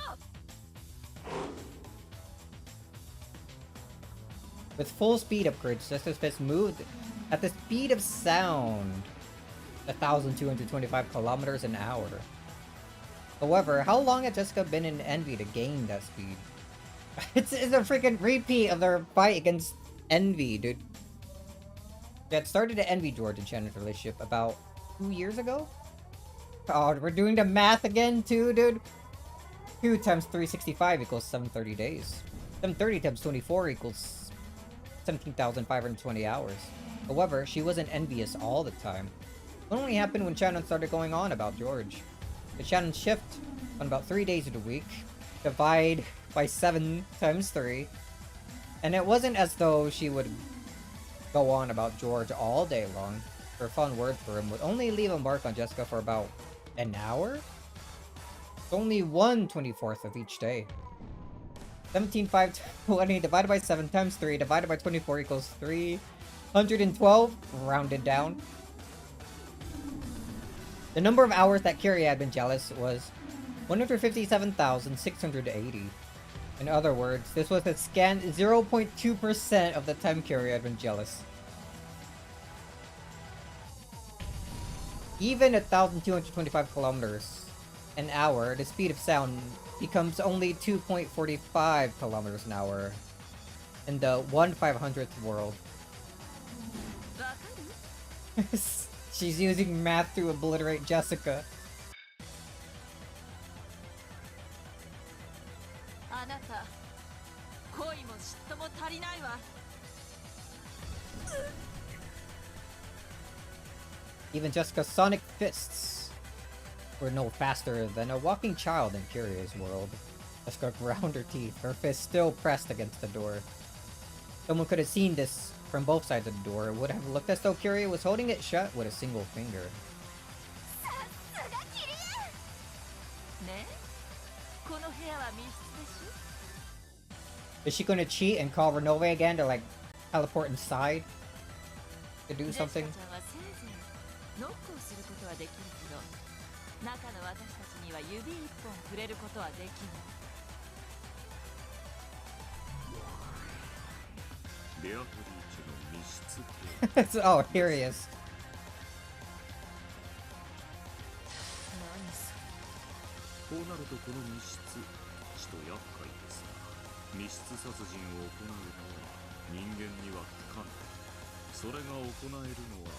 With full speed upgrades, Jessica's fist moved at the speed of sound. 1,225 kilometers an hour. However, how long had Jessica been in Envy to gain that speed? It's a freaking repeat of their fight against Envy, dude. They had started an Envy George enchanted relationship about 2 years ago? Oh, we're doing the math again too, dude. 2 times 365 equals 730 days. 730 times 24 equals 17,520 hours. However, she wasn't envious all the time. It only happened when Shannon started going on about George. The challenge shift on about 3 days of the week. Divide by 7 times 3. And it wasn't as though she would go on about George all day long. Her fun word for him would only leave a mark on Jessica for about an hour? It's only 1/24th of each day. 17,520 divided by 7 times 3 divided by 24 equals 312, rounded down. The number of hours that Kyrie had been jealous was 157,680. In other words, this was a scant 0.2% of the time Kyrie had been jealous. Even 1,225 kilometers an hour, the speed of sound becomes only 2.45 kilometers an hour in the 1/500th world. She's using math to obliterate Jessica. あなた恋も嫉妬も足りないわ。 Even Jessica's sonic fists were no faster than a walking child in Kyrie's world. Jessica ground her teeth, her fist still pressed against the door. Someone could have seen this from both sides of the door. It would have looked as though Kyrie was holding it shut with a single finger. ね、この部屋は密室でしょ。 Is she gonna cheat and call Renove again to like teleport inside to do ジェシカ something? ちゃんはせいぜいノックをすることはできるけど、中の私たちには指一本触れることはできない。 ベアトリーチェの密室系 Oh, here he is. 何そこうなるとこの密室ちと厄介ですが、密室殺人を行うのは人間には不可能。それが行えるのは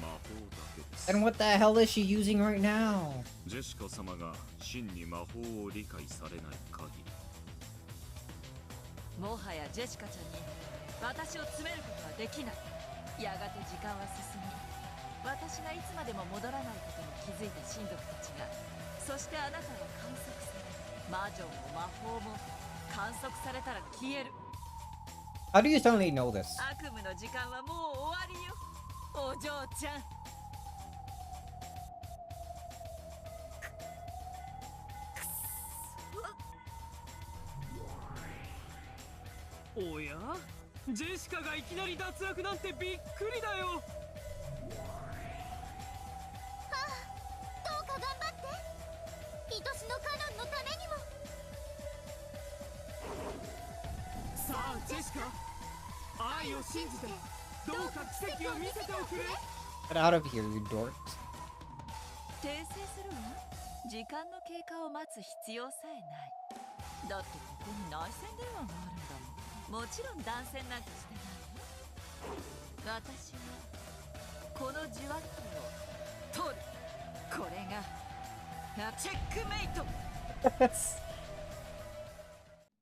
魔法だけです。 And what the hell is she using right now? ジェシカ様が真に魔法を理解されない限り、もはやジェシカちゃんに私を詰めることはできない。やがて時間は進み、私がいつまでも戻らないことに気づいた親族たちが、そしてあなたは観測され、魔女も魔法も観測されたら消える。 How do you suddenly know this? 悪夢の時間はもう終わりよ、お嬢ちゃん。 おやジェシカがいきなり脱落なんてびっくりだよ。どうか頑張って愛しのカノンのためにも。さあジェシカ、愛を信じてどうか奇跡を見せておくれ。 Get out of here, you dork. 訂正するわ。時間の経過を待つ必要さえない。だってここに内線電話があるんだもん。もちろん断線なんかしてない。私はこの受話器を取る。これがチェックメイト。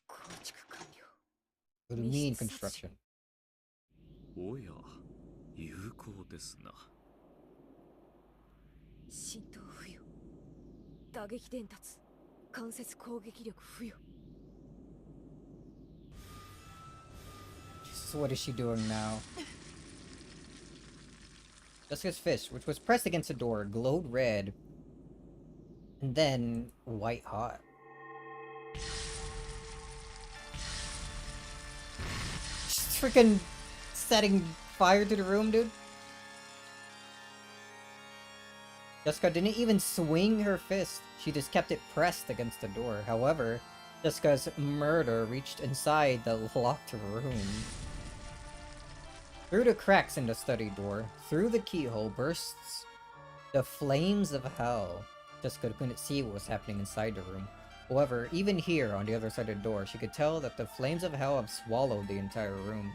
構築完了。 Little mean construction. おや有効ですな。浸透付与。打撃伝達。間接攻撃力付与。 So what is she doing now? Jessica's fist, which was pressed against the door, glowed red and then white hot. She's freaking setting fire to the room, dude. Jessica didn't even swing her fist. She just kept it pressed against the door. However, Jessica's murder reached inside the locked room. Through the cracks in the study door, through the keyhole bursts the flames of hell. Jessica couldn't see what was happening inside the room. However, even here, on the other side of the door, she could tell that the flames of hell have swallowed the entire room.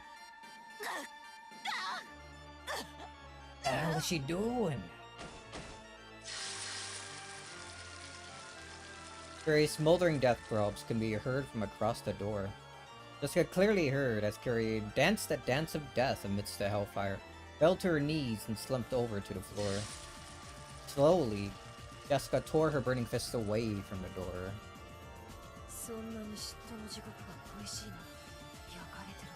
What the hell is she doing? Very smoldering death throbs can be heard from across the door. Jessica clearly heard as Carrie danced that dance of death amidst the hellfire, fell to her knees and slumped over to the floor. Slowly, Jessica tore her burning fist away from the door. そんなに嫉妬の地獄が恋しいな。焼かれてろ。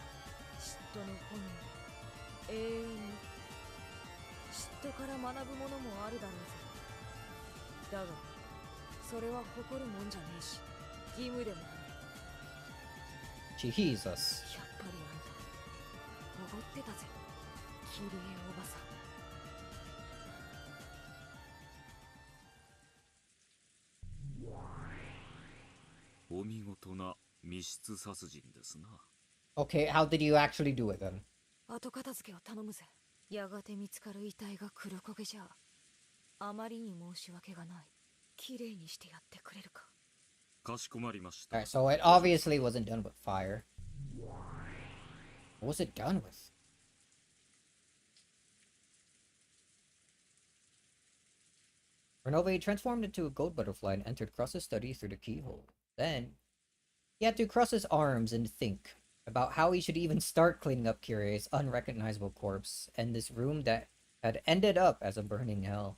嫉妬の炎。永遠に。嫉妬から学ぶものもあるだろうぜ。だが、それは誇るもんじゃねえし、義務でもない。Jesus. やっぱりあんた、おごってたぜ。綺麗おばさん。お見事な密室殺人ですな。 Okay, how did you actually do it then? 後片付けを頼むぜ。やがて見つかる遺体が黒焦げじゃあまりに申し訳がない。綺麗にしてやってくれるか。かしこまりました。 Alright, so it obviously wasn't done with fire. What was it done with? Renove transformed into a gold butterfly and entered Cross's study through the keyhole. Then, he had to cross his arms and think about how he should even start cleaning up Kyrie's unrecognizable corpse and this room that had ended up as a burning hell.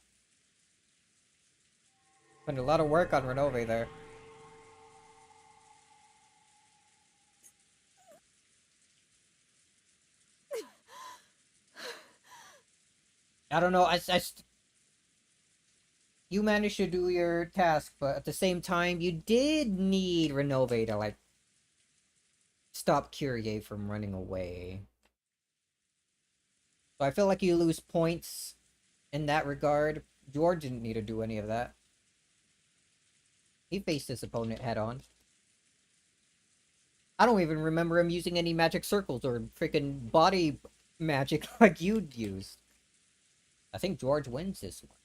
Spent a lot of work on Renove there. I don't know, you managed to do your task, but at the same time, you did need Renove to, like, stop Kyrie from running away. So I feel like you lose points in that regard. George didn't need to do any of that. He faced his opponent head on. I don't even remember him using any magic circles or freaking body magic like you'd used. I think George wins this one.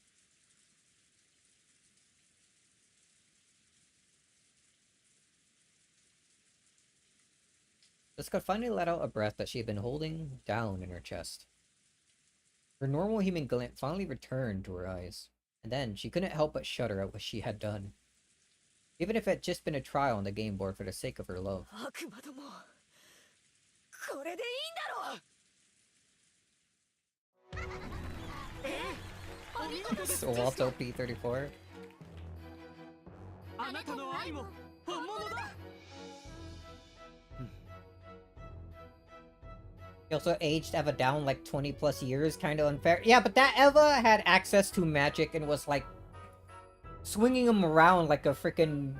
Jessica finally let out a breath that she had been holding down in her chest. Her normal human glint finally returned to her eyes, and then she couldn't help but shudder at what she had done. Even if it had just been a trial on the game board for the sake of her love. So Walto P34. He also aged Eva down like 20 plus years, kind of unfair. Yeah, but that Eva had access to magic and was like swinging him around like a freaking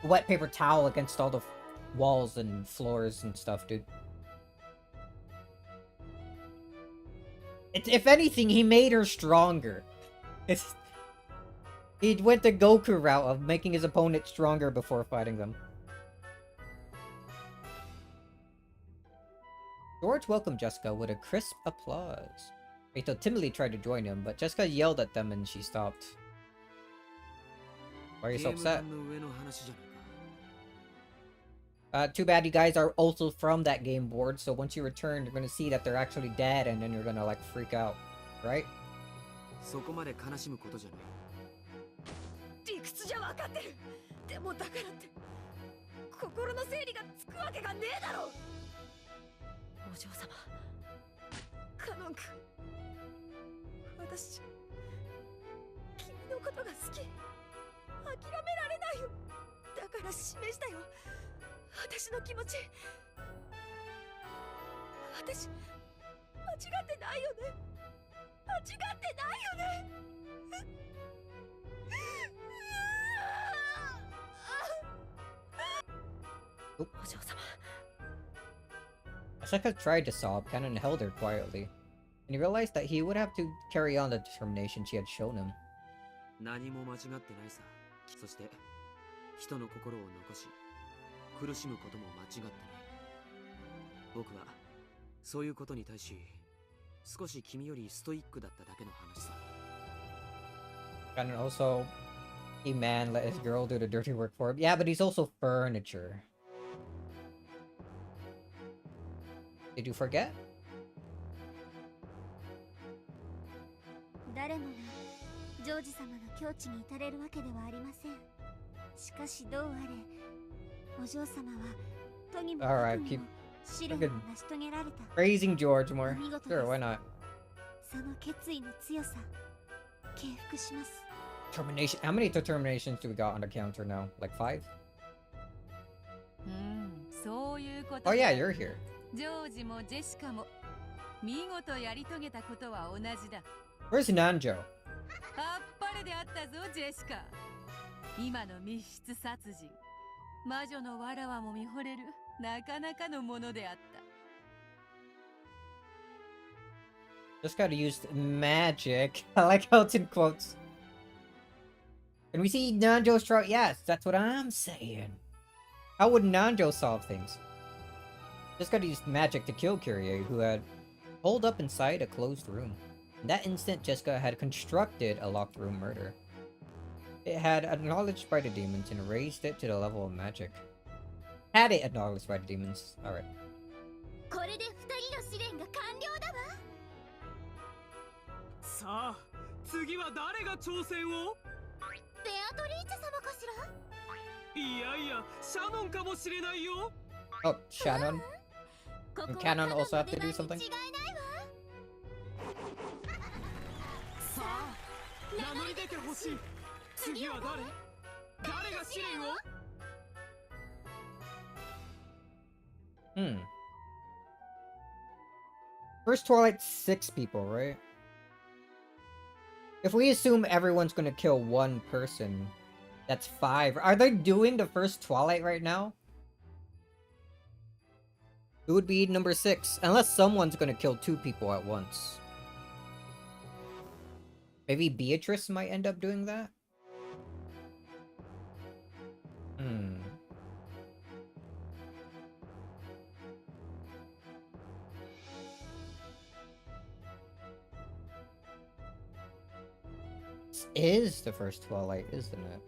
wet paper towel against all the walls and floors and stuff, dude. If anything, he made her stronger. He went the Goku route of making his opponent stronger before fighting them. George welcomed Jessica with a crisp applause. Rito timidly tried to join him, but Jessica yelled at them and she stopped. Why are you so upset? Too bad you guys are also from that game board, so once you return, you're gonna see that they're actually dead, and then you're gonna, like, freak out. Right? そこまで悲しむことじゃない。理屈じゃ分かってる。でもだからって心の整理がつくわけがねえだろ。お嬢様、カノン君、私君のことが好き。諦められないよ。だから示したよ。私の気持ち。私間違ってないよね。間違ってないよね。お嬢様。Asaka tried to sob, Cannon held her quietly, and he realized that he would have to carry on the determination she had shown him. 何も間違ってないさ。そして人の心を残し苦しむことも間違ってない。僕はそういうことに対し少し君よりストイックだっただけの話さ。Cannon also, he man let his girl do the dirty work for him. Yeah, but he's also furniture. Did you forget? 誰もがジョージ様の境地に至れるわけではありません。しかしどうあれ、お嬢様はとにもかくにも試練を成し遂げられた。Praising George more. Sure, why not? その決意の強さ、敬服します。 Termination. How many determinations do we got on the counter now? Like 5? そういうこと Oh で yeah, ある you're here. ジョージもジェシカも見事やり遂げたことは同じだ。 Where's Nanjo? あっぱれであったぞジェシカ。今の密室殺人、魔女のわらわも見惚れるなかなかのものであった。 Just gotta use magic. I like how it's in quotes. Can we see Nanjo's try? Yes, that's what I'm saying. How would Nanjo solve things? Just gotta use magic to kill Kyrie, who had holed up inside a closed room. In that instant, Jessica had constructed a locked room murder. It had acknowledged by the demons and raised it to the level of magic. Had it acknowledged by the demons. Alright. これで2人の試練が完了だわ。さあ次は誰が挑戦を？ベアトリーチェ様かしら。いやいやシャノンかもしれないよ。 Oh, Shannon. ここは And カ Cannon ノンの also have 出 to 番 do に something? 違いないわ。さあ名乗り出てほしい。次は誰？誰が試練を？ First Twilight, 6 people, right? If we assume everyone's gonna kill one person, that's 5. Are they doing the first Twilight right now? It would be number 6, unless someone's gonna kill 2 people at once. Maybe Beatrice might end up doing that? This is the first Twilight, isn't it?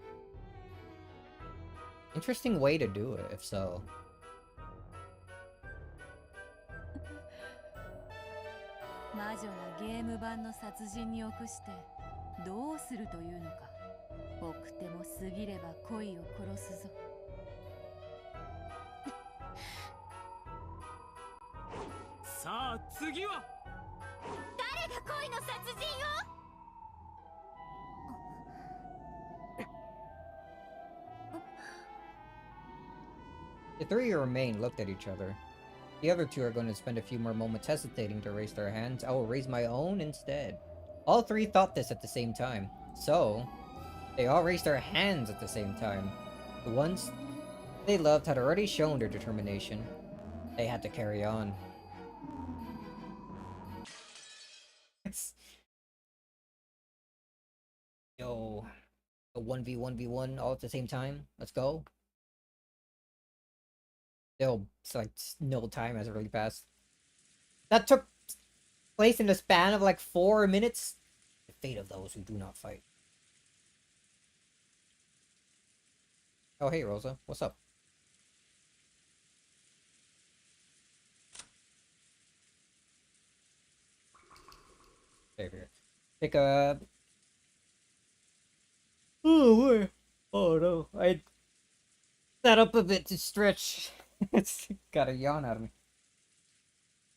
Interesting way to do it, if so. 魔女がゲーム版の殺人に臆してどうするというのか。奥手も過ぎれば恋を殺すぞ。さあ次は誰が恋の殺人を。 The 3 who remain looked at each other. The other 2 are going to spend a few more moments hesitating to raise their hands. I will raise my own instead. All 3 thought this at the same time. So, they all raised their hands at the same time. The ones they loved had already shown their determination. They had to carry on. Yo. A 1v1v1 all at the same time. Let's go. Still, it's like no time has really passed. That took place in the span of like 4 minutes. The fate of those who do not fight. Oh, hey, Rosa. What's up? Save here. Take a... Oh, where? Oh, no. I sat up a bit to stretch. It's got a yawn out of me.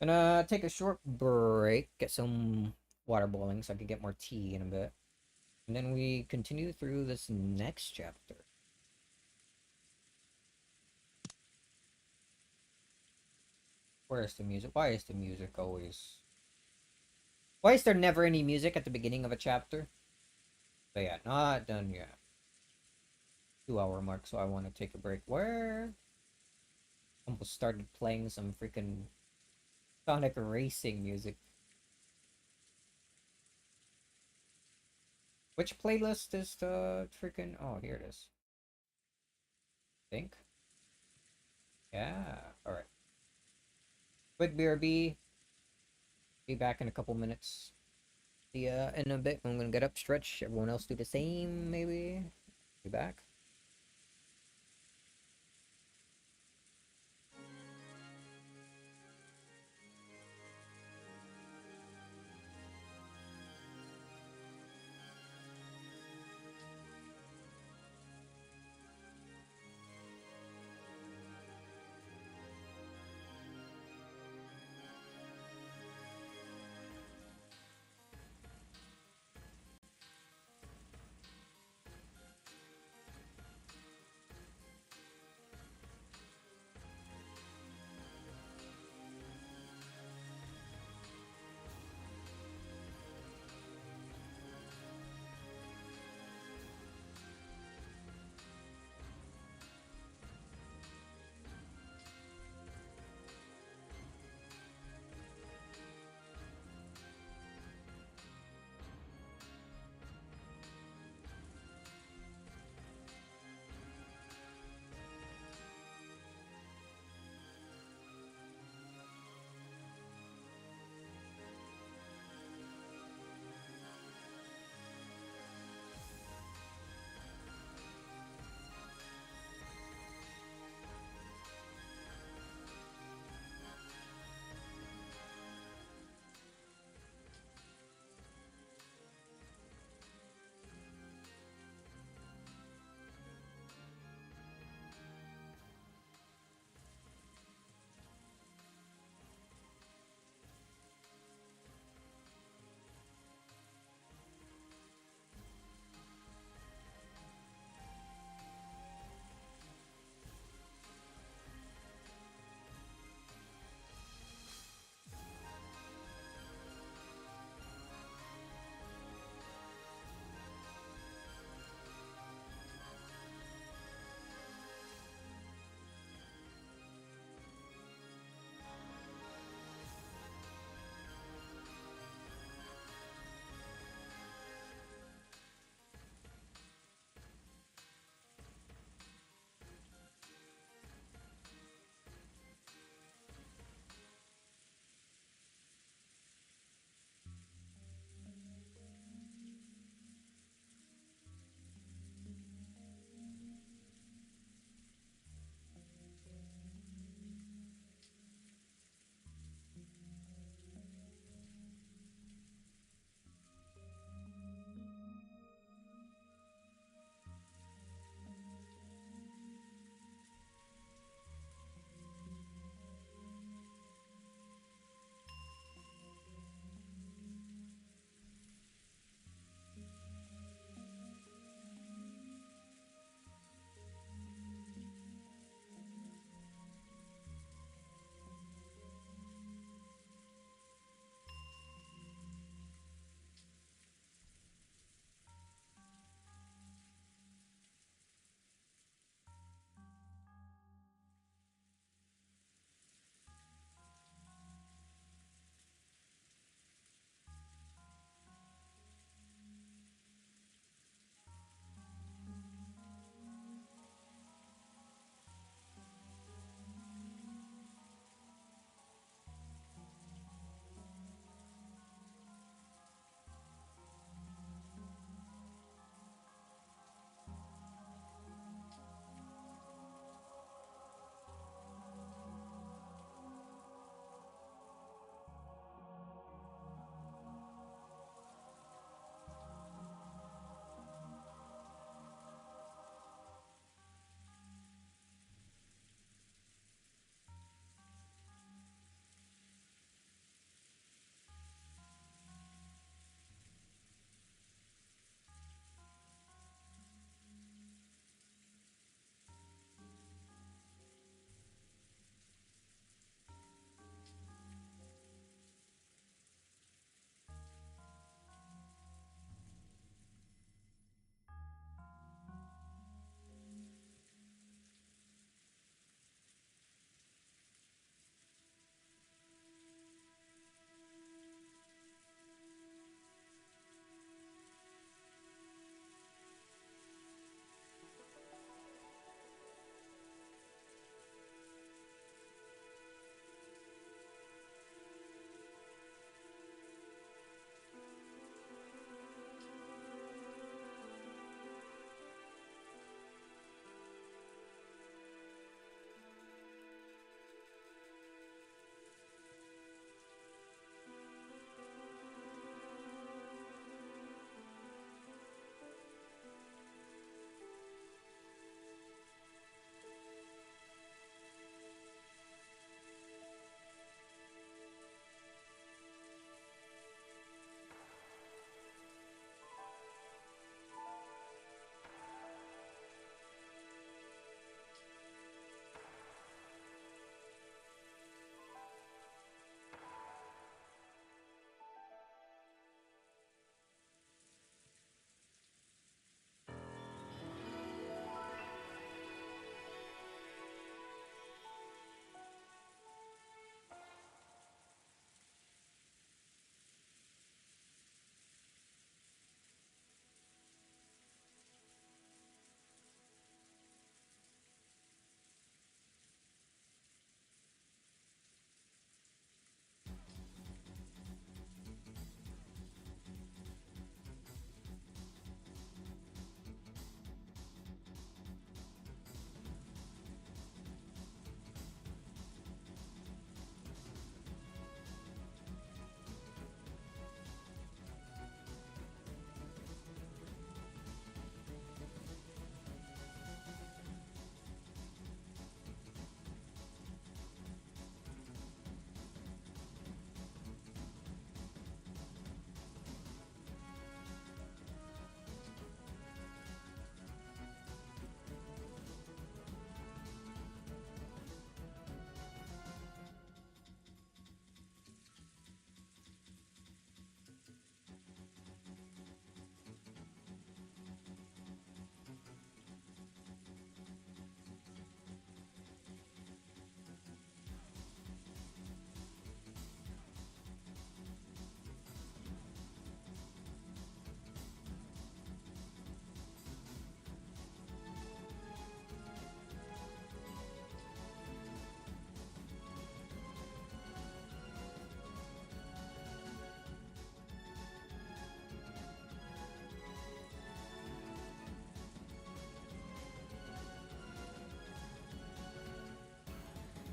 Gonna take a short break, get some water boiling so I can get more tea in a bit. And then we continue through this next chapter. Where's the music? Why is the music always... Why is there never any music at the beginning of a chapter? But yeah, not done yet. 2-hour mark, so I want to take a break. Where? Almost started playing some freaking Sonic Racing music. Which playlist is the freaking... Oh, here it is. I think. Yeah, alright. Quick BRB. Be back in a couple minutes. See ya in a bit. I'm gonna get up, stretch. Everyone else do the same, maybe. Be back.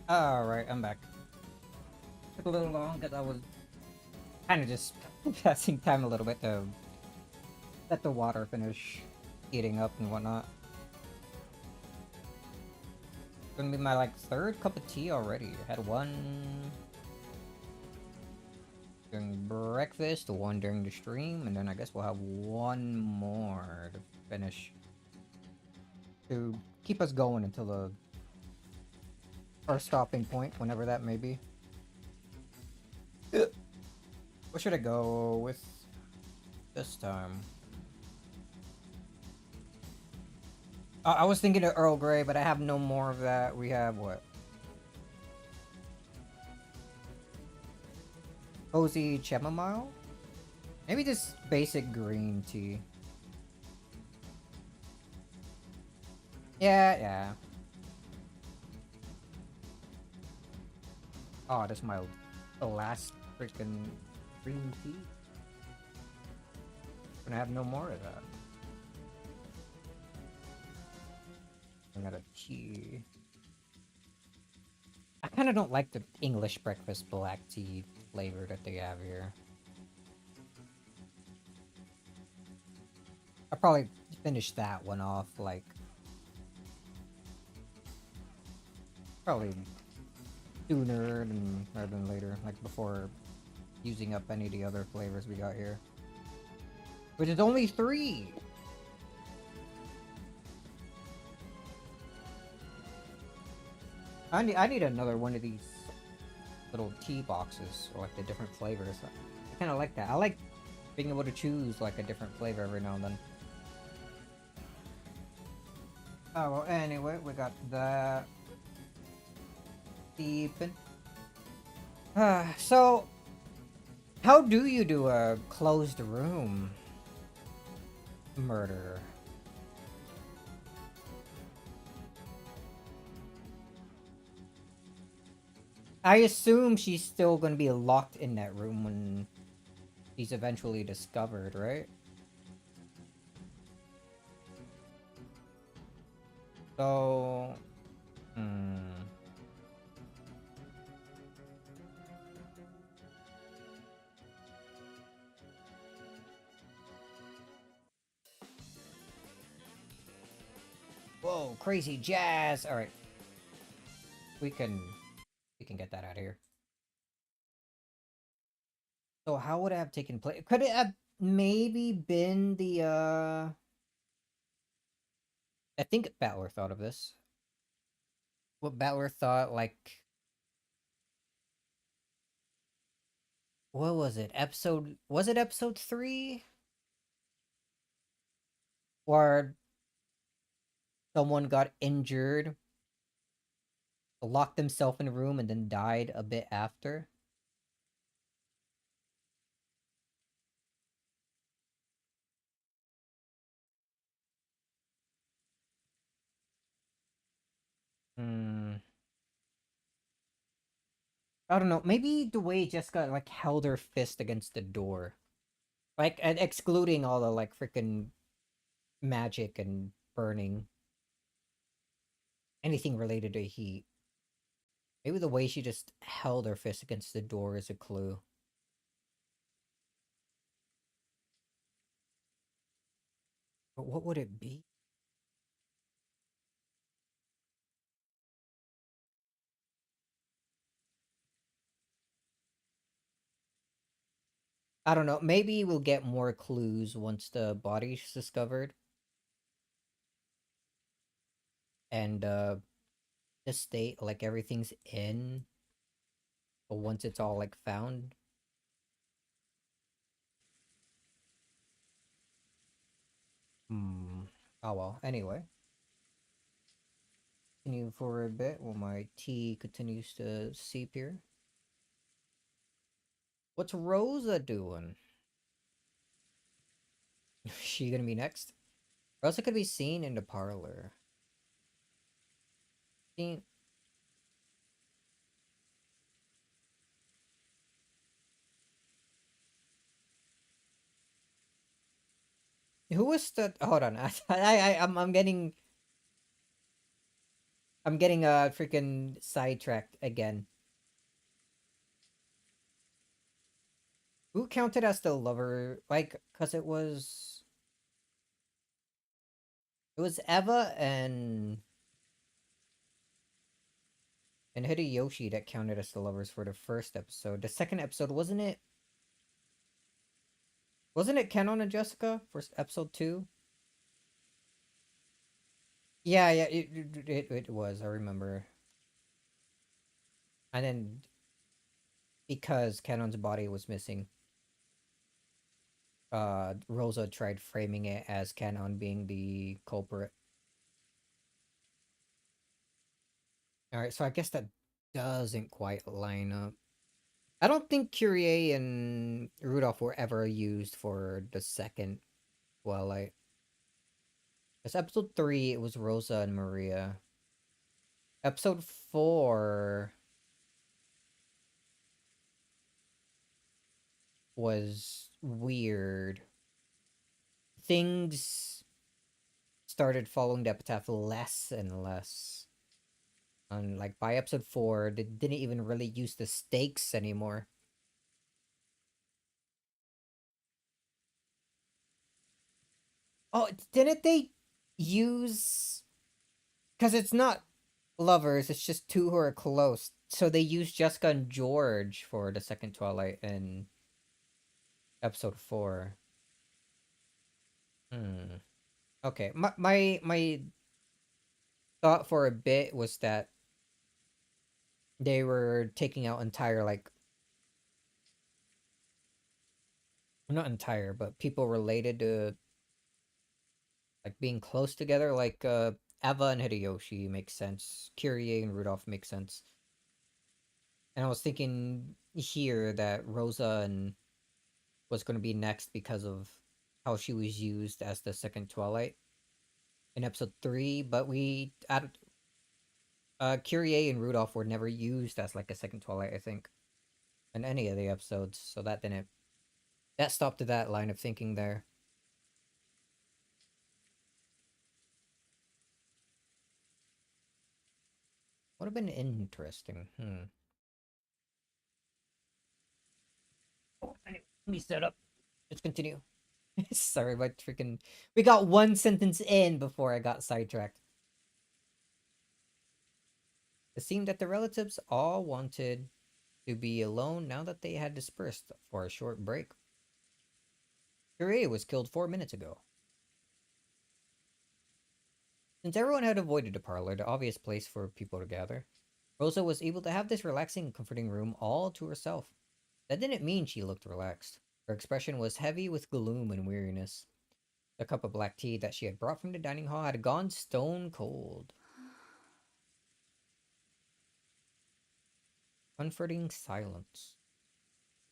Alright, I'm back. Took a little long because I was kind of just passing time a little bit to let the water finish heating up and whatnot. It's gonna be my like third cup of tea already. I had one during breakfast, one during the stream, and then I guess we'll have one more to finish to keep us going until the our stopping point, whenever that may be. What should I go with this time? I was thinking of Earl Grey, but I have no more of that. We have what? Cozy chamomile? Maybe just basic green tea. Yeah. Oh, that's my last freaking green tea. Gonna have no more of that. I got a tea. I kind of don't like the English breakfast black tea flavor that they have here. I probably finish that one off like probably sooner rather than later, like before using up any of the other flavors we got here. Which is only 3! I need another one of these little tea boxes, or like the different flavors. I kind of like that. I like being able to choose like a different flavor every now and then. Oh, well, anyway, we got that. Deepin. So, how do you do a closed room murder? I assume she's still gonna be locked in that room when she's eventually discovered, right? So... Whoa, crazy jazz! Alright. We can get that out of here. So how would it have taken place? Could it have maybe been the I think Battler thought of this. What Battler thought, like, what was it? Was it episode 3? Where someone got injured, locked himself in a room, and then died a bit after? I don't know. Maybe the way Jessica, like, held her fist against the door. Like, and excluding all the, like, freaking magic and burning. Anything related to heat. Maybe the way she just held her fist against the door is a clue. But what would it be? I don't know. Maybe we'll get more clues once the body's discovered. And the state, like everything's in. But once it's all like found. Oh well, anyway. Continue for a bit while my tea continues to seep here. What's Rosa doing? She gonna be next? Rosa could be seen in the parlor. Seen... Who is that? Hold on. I'm getting... I'm getting freaking sidetracked again. Who counted as the lover? Like, cause it was Eva and Hideyoshi that counted as the lovers for the first episode. The second episode, wasn't it? Wasn't it Kenon and Jessica for episode 2? Yeah, yeah, it was. I remember. And then because Kenon's body was missing, Rosa tried framing it as Kenon being the culprit. All right, so I guess that doesn't quite line up. I don't think Curie and Rudolph were ever used for the second Twilight. It's episode 3, it was Rosa and Maria. Episode 4 was weird. Things started following the epitaph less and less. And like by episode 4, they didn't even really use the stakes anymore. Oh, didn't they use... Because it's not lovers, it's just two who are close. So they used Jessica and George for the second Twilight in episode 4. Hmm. Okay, my thought for a bit was that they were taking out entire, like, not entire, but people related to, like, being close together, like, Eva and Hideyoshi makes sense. Kyrie and Rudolph makes sense. And I was thinking here that Rosa and was going to be next because of how she was used as the second Twilight in episode 3, but we added Kyrie and Rudolph were never used as like a second Twilight, I think, in any of the episodes, so that stopped that line of thinking there. Would have been interesting. Oh, anyway, let me set up. Let's continue. Sorry, but freaking, we got one sentence in before I got sidetracked. It seemed that the relatives all wanted to be alone now that they had dispersed for a short break. Curie was killed 4 minutes ago. Since everyone had avoided the parlor, the obvious place for people to gather, Rosa was able to have this relaxing, comforting room all to herself. That didn't mean she looked relaxed. Her expression was heavy with gloom and weariness. The cup of black tea that she had brought from the dining hall had gone stone cold. Comforting silence.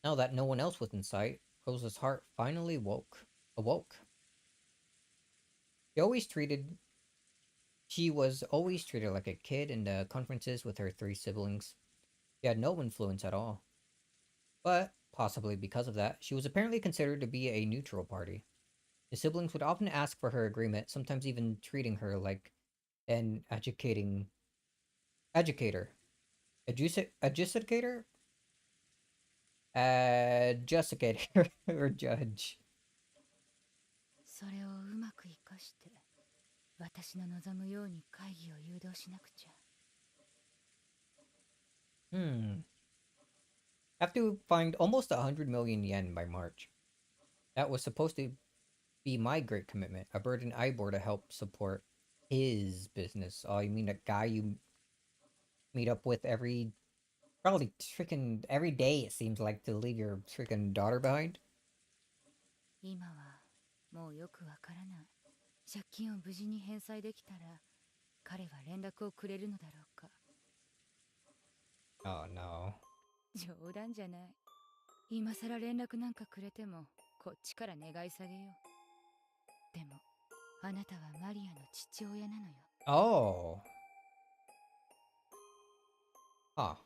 Now that no one else was in sight, Rosa's heart finally awoke. She was always treated like a kid in the conferences with her 3 siblings. She had no influence at all. But, possibly because of that, she was apparently considered to be a neutral party. The siblings would often ask for her agreement, sometimes even treating her like an educator. Adjudicator? Adjudicator or judge. それをうまく活かして私の望むように会議を誘導しなくちゃ。Have to find almost 100 million yen by March. That was supposed to be my great commitment, a burden I bore to help support his business. Oh, you mean that guy you meet up with probably freaking every day, it seems like, to leave your freaking daughter behind? 今はもうよくわからない。借金を無事に返済できたら彼は連絡をくれるのだろうか。Oh no. 冗談じゃない。今さら連絡なんかくれてもこっちから願い下げよう。でもあなたはマリアの父親なのよ。Oh. Huh.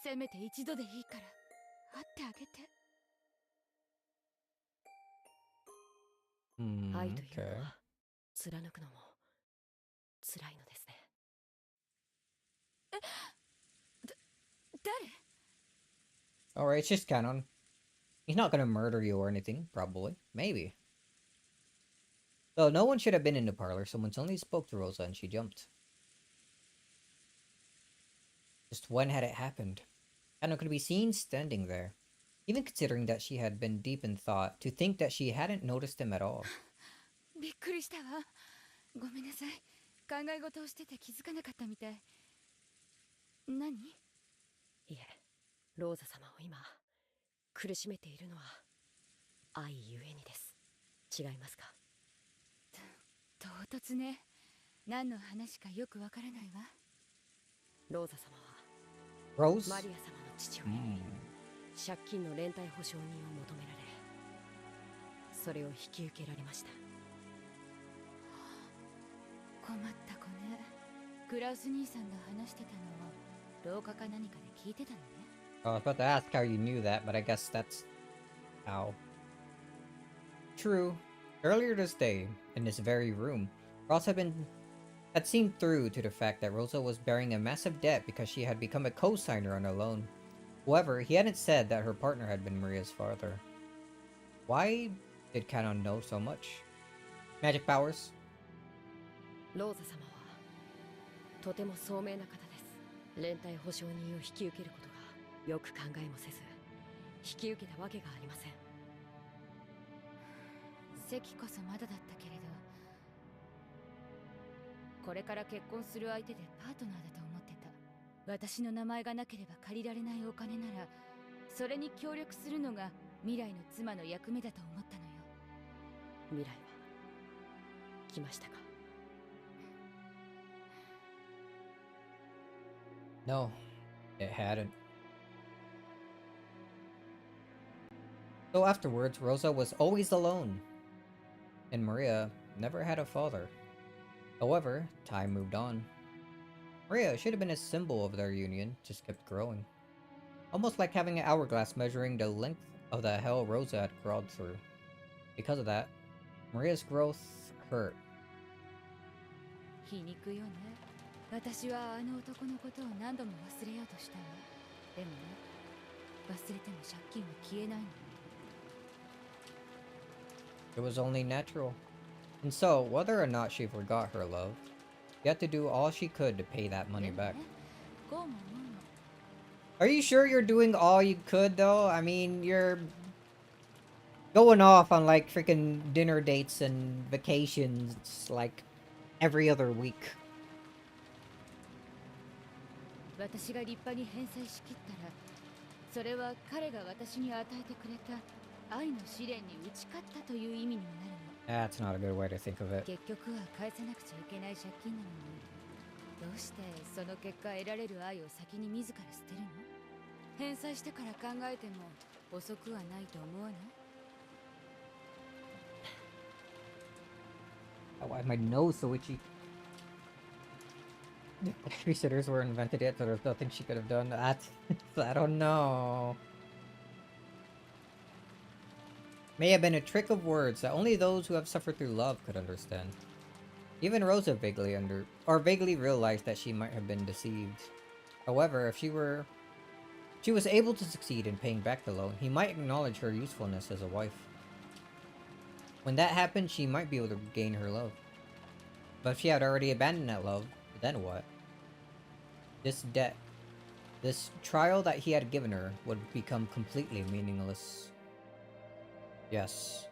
せめて一度でいいから会ってあげて。愛という Okay. のは貫くのも辛いのですね。誰？ Alright, it's just canon. He's not gonna murder you or anything, probably. Maybe. Though no one should have been in the parlor, someone suddenly spoke to Rosa and she jumped. Just when had it happened? Canon could be seen standing there. Even considering that she had been deep in thought, to think that she hadn't noticed him at all. びっくりしたわ。ごめんなさい。考え事をしてて気づかなかったみたい。何？いえ、ローザ様を今苦しめているのは愛ゆえにです。違いますか？唐突ね。何の話かよくわからないわ。ローザ様は Rose? マリア様の父親に借金の連帯保証人を求められ、それを引き受けられました。困った子ね。クラウス兄さんが話してたのを廊下か何かで聞いてたのね。I was about to ask how you knew that, but I guess that's how. True. Earlier this day, in this very room, Ross had seen through to the fact that Rosa was bearing a massive debt because she had become a co-signer on a loan. However, he hadn't said that her partner had been Maria's father. Why did Canon know so much? Magic powers? ローザ様はとても聡明な方です。連帯保証人を引き受けることがよく考えもせず引き受けたわけがありません。席こそまだだったけれど、これから結婚する相手でパートナーだと思ってた。私の名前がなければ借りられないお金なら、それに協力するのが未来の妻の役目だと思ったのよ。未来は来ましたか？ No, it hadn't. So afterwards, Rosa was always alone, and Maria never had a father. However, time moved on. Maria should have been a symbol of their union, just kept growing. Almost like having an hourglass measuring the length of the hell Rosa had crawled through. Because of that, Maria's growth hurt. 皮肉よね。私はあの男のことを何度も忘れようとしたわ。でもね、忘れても借金は消えないの。It was only natural. And so, whether or not she forgot her love, she had to do all she could to pay that money back. こうも思うの。 Are you sure you're doing all you could, though? I mean, you're going off on, like, freaking dinner dates and vacations, like, every other week. 私が立派に返済しきったら、それは彼が私に与えてくれた愛の試練に打ち勝ったという意味にもなるの。 That's not a good way to think of it. 結局は返さなくちゃいけない借金なのに、どうしてその結果得られる愛を先に自ら捨てるの？返済してから考えても遅くはないと思わない？ Why is my nose so itchy? The babysitters were invented yet, so there's nothing she could have done. I don't know. May have been a trick of words that only those who have suffered through love could understand. Even Rosa vaguely realized that she might have been deceived. However, if she was able to succeed in paying back the loan, he might acknowledge her usefulness as a wife. When that happened, she might be able to gain her love. But if she had already abandoned that love, then what? This debt, this trial that he had given her, would become completely meaningless. Yes,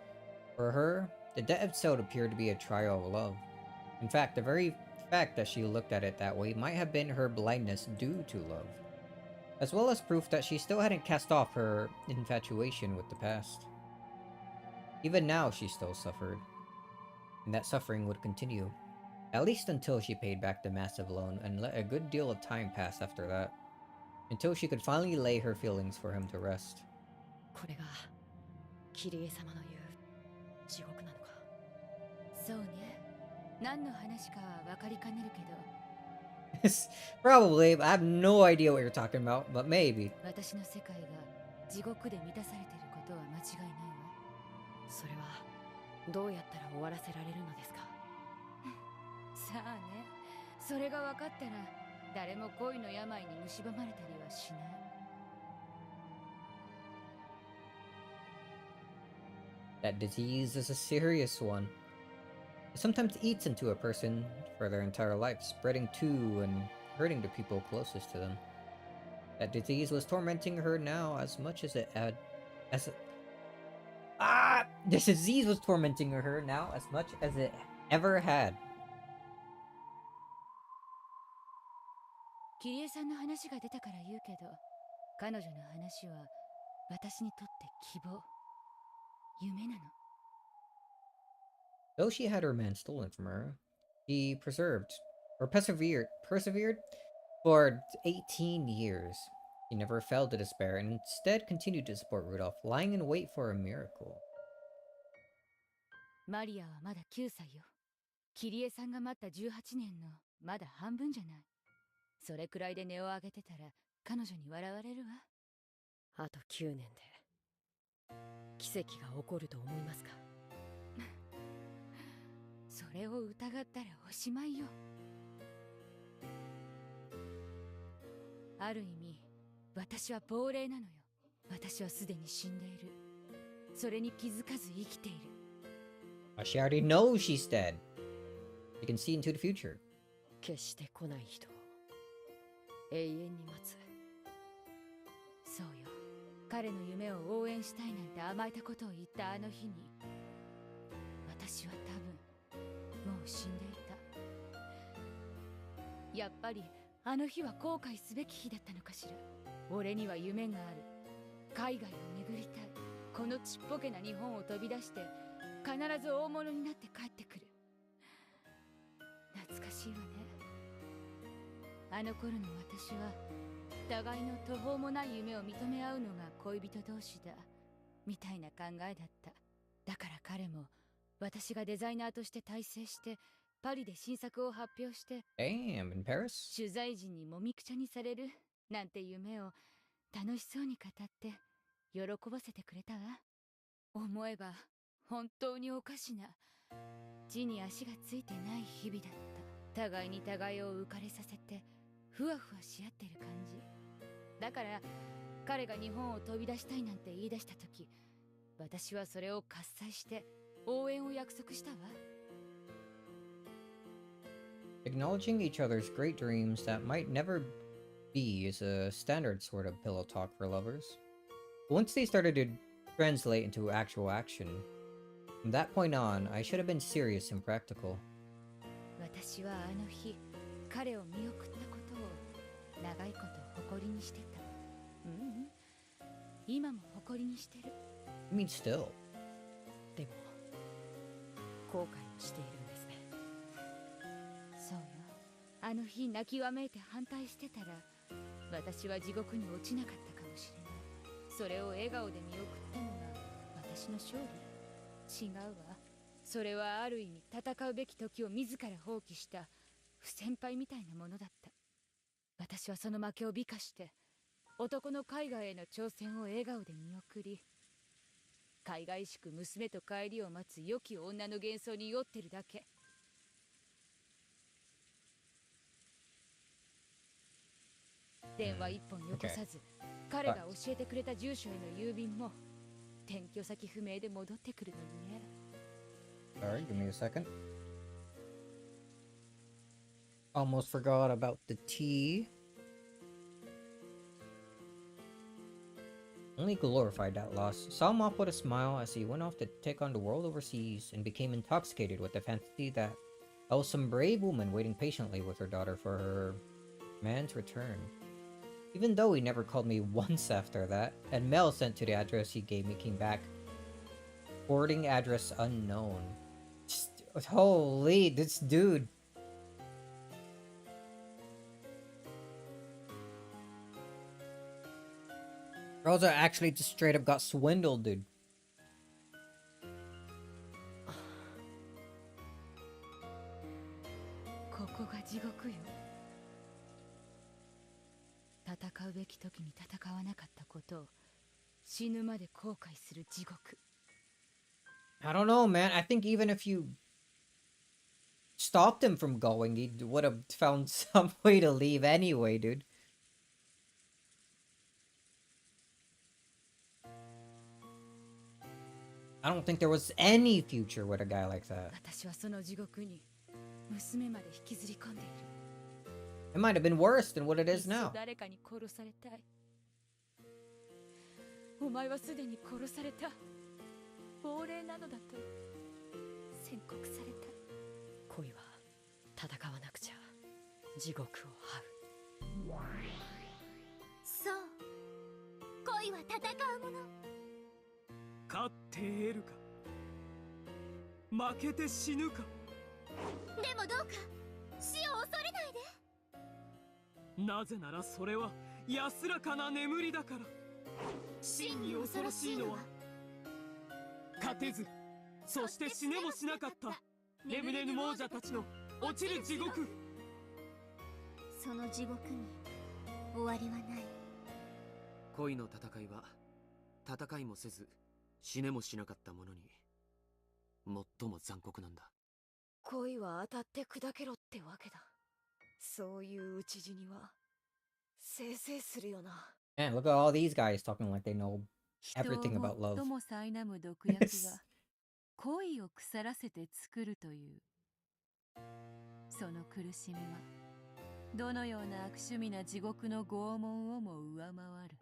for her, the debt itself appeared to be a trial of love. In fact, the very fact that she looked at it that way might have been her blindness due to love, as well as proof that she still hadn't cast off her infatuation with the past. Even now, she still suffered, and that suffering would continue, at least until she paid back the massive loan and let a good deal of time pass after that, until she could finally lay her feelings for him to rest. これがキリエ様の言う地獄なのか。そうね。何の話かは分かりかねるけど、 Probably, but I have no idea what you're talking about, but maybe. 私の世界が地獄で満たされていることは間違いないわ。それはどうやったら終わらせられるのですか？さあね、それが分かったら誰も恋の病に蝕まれたりはしない。That disease is a serious one. It sometimes eats into a person for their entire life, spreading to and hurting the people closest to them. That disease was tormenting her now as much as it had as this disease was tormenting her now as much as it ever had. キリエさんの話が出たから言うけど、彼女の話は私にとって希望、夢なの。Though she had her man stolen from her, she persevered for 18 years. She never fell to despair and instead continued to support Rudolph, lying in wait for a miracle. マリアはまだ9歳よ。キリエさんが待った18年のまだ半分じゃない。それくらいで音を上げてたら彼女に笑われるわ。あと9年で奇跡が起こると思いますか？それを疑ったらおしまいよ。ある意味、私は亡霊なのよ。私はすでに死んでいる。それに気づかず生きている。She already knows she's dead. She can see into the future. 決して来ない人を永遠に待つ。そうよ。彼の夢を応援したいなんて甘えたことを言ったあの日に、私は多分もう死んでいた。やっぱりあの日は後悔すべき日だったのかしら。俺には夢がある。海外を巡りたい。このちっぽけな日本を飛び出して必ず大物になって帰ってくる。懐かしいわね。あの頃の私は互いの途方もない夢を認め合うのが恋人同士だみたいな考えだった。だから彼も私がデザイナーとして大成してパリで新作を発表して Damn, in Paris? 取材陣にもみくちゃにされるなんて夢を楽しそうに語って喜ばせてくれたわ。思えば本当におかしな地に足がついてない日々だった。互いに互いを浮かれさせてふわふわし合ってる感じだから、彼が日本を飛び出したいなんて言い出した時、私はそれを喝采して応援を約束したわ。Acknowledging each other's great dreams that might never be is a standard sort of pillow talk for lovers. But once they started to translate into actual action, from that point on, I should have been serious and practical. 私はあの日、彼を見送ったことを長いこと誇りにしてた。今も誇りにしてる。I mean, still. でも後悔をしているんですね。そうよ。あの日泣きわめいて反対してたら、私は地獄に落ちなかったかもしれない。それを笑顔で見送ったのが私の勝利。違うわ。それはある意味戦うべき時を自ら放棄した不先輩みたいなものだった。私はその負けを美化して男の海外への挑戦を笑顔で見送り、海外しく娘と帰りを待つ良き女の幻想に酔ってるだけ。電話一本よこさず、彼が教えてくれた住所への郵便も転居先不明で戻ってくるのにね。Sorry, give me a second. Almost forgot about the tea. Only glorified that loss. Saw him off with a smile as he went off to take on the world overseas and became intoxicated with the fantasy that I was some brave woman waiting patiently with her daughter for her man's return. Even though he never called me once after that, and mail sent to the address he gave me came back. Forwarding address unknown. Just, holy, this dude. Rosa actually just straight up got swindled, dude. ここが地獄よ。戦うべき時に戦わなかったことを死ぬまで後悔する地獄。I don't know, man. I think even if you stopped him from going, he would have found some way to leave anyway, dude. I don't think there was any future with a guy like that. 私はその地獄に娘まで引きずり込んでいる。 It might have been worse than what it いっ is そ now. 誰かに殺されたい。お前はすでに殺された。亡霊なのだと宣告された。恋は戦わなくちゃ地獄を這う。そう恋は戦うもの。勝って得るか負けて死ぬか。でもどうか死を恐れないで。なぜならそれは安らかな眠りだから。真に恐ろしいのは勝てずそして死ねもしなかった眠れぬ亡者たちの落ちる地獄。その地獄に終わりはない。恋の戦いは戦いもせず死ねもしなかった者に最も残酷なんだ。恋は当たって砕けろってわけだ。そういう討ち死にはせいせいするよな。 Man, look at all these guys talking like they know 人 everything about を love. 最も苛む毒薬は恋を腐らせて作るという。その苦しみはどのような悪趣味な地獄の拷問をも上回る。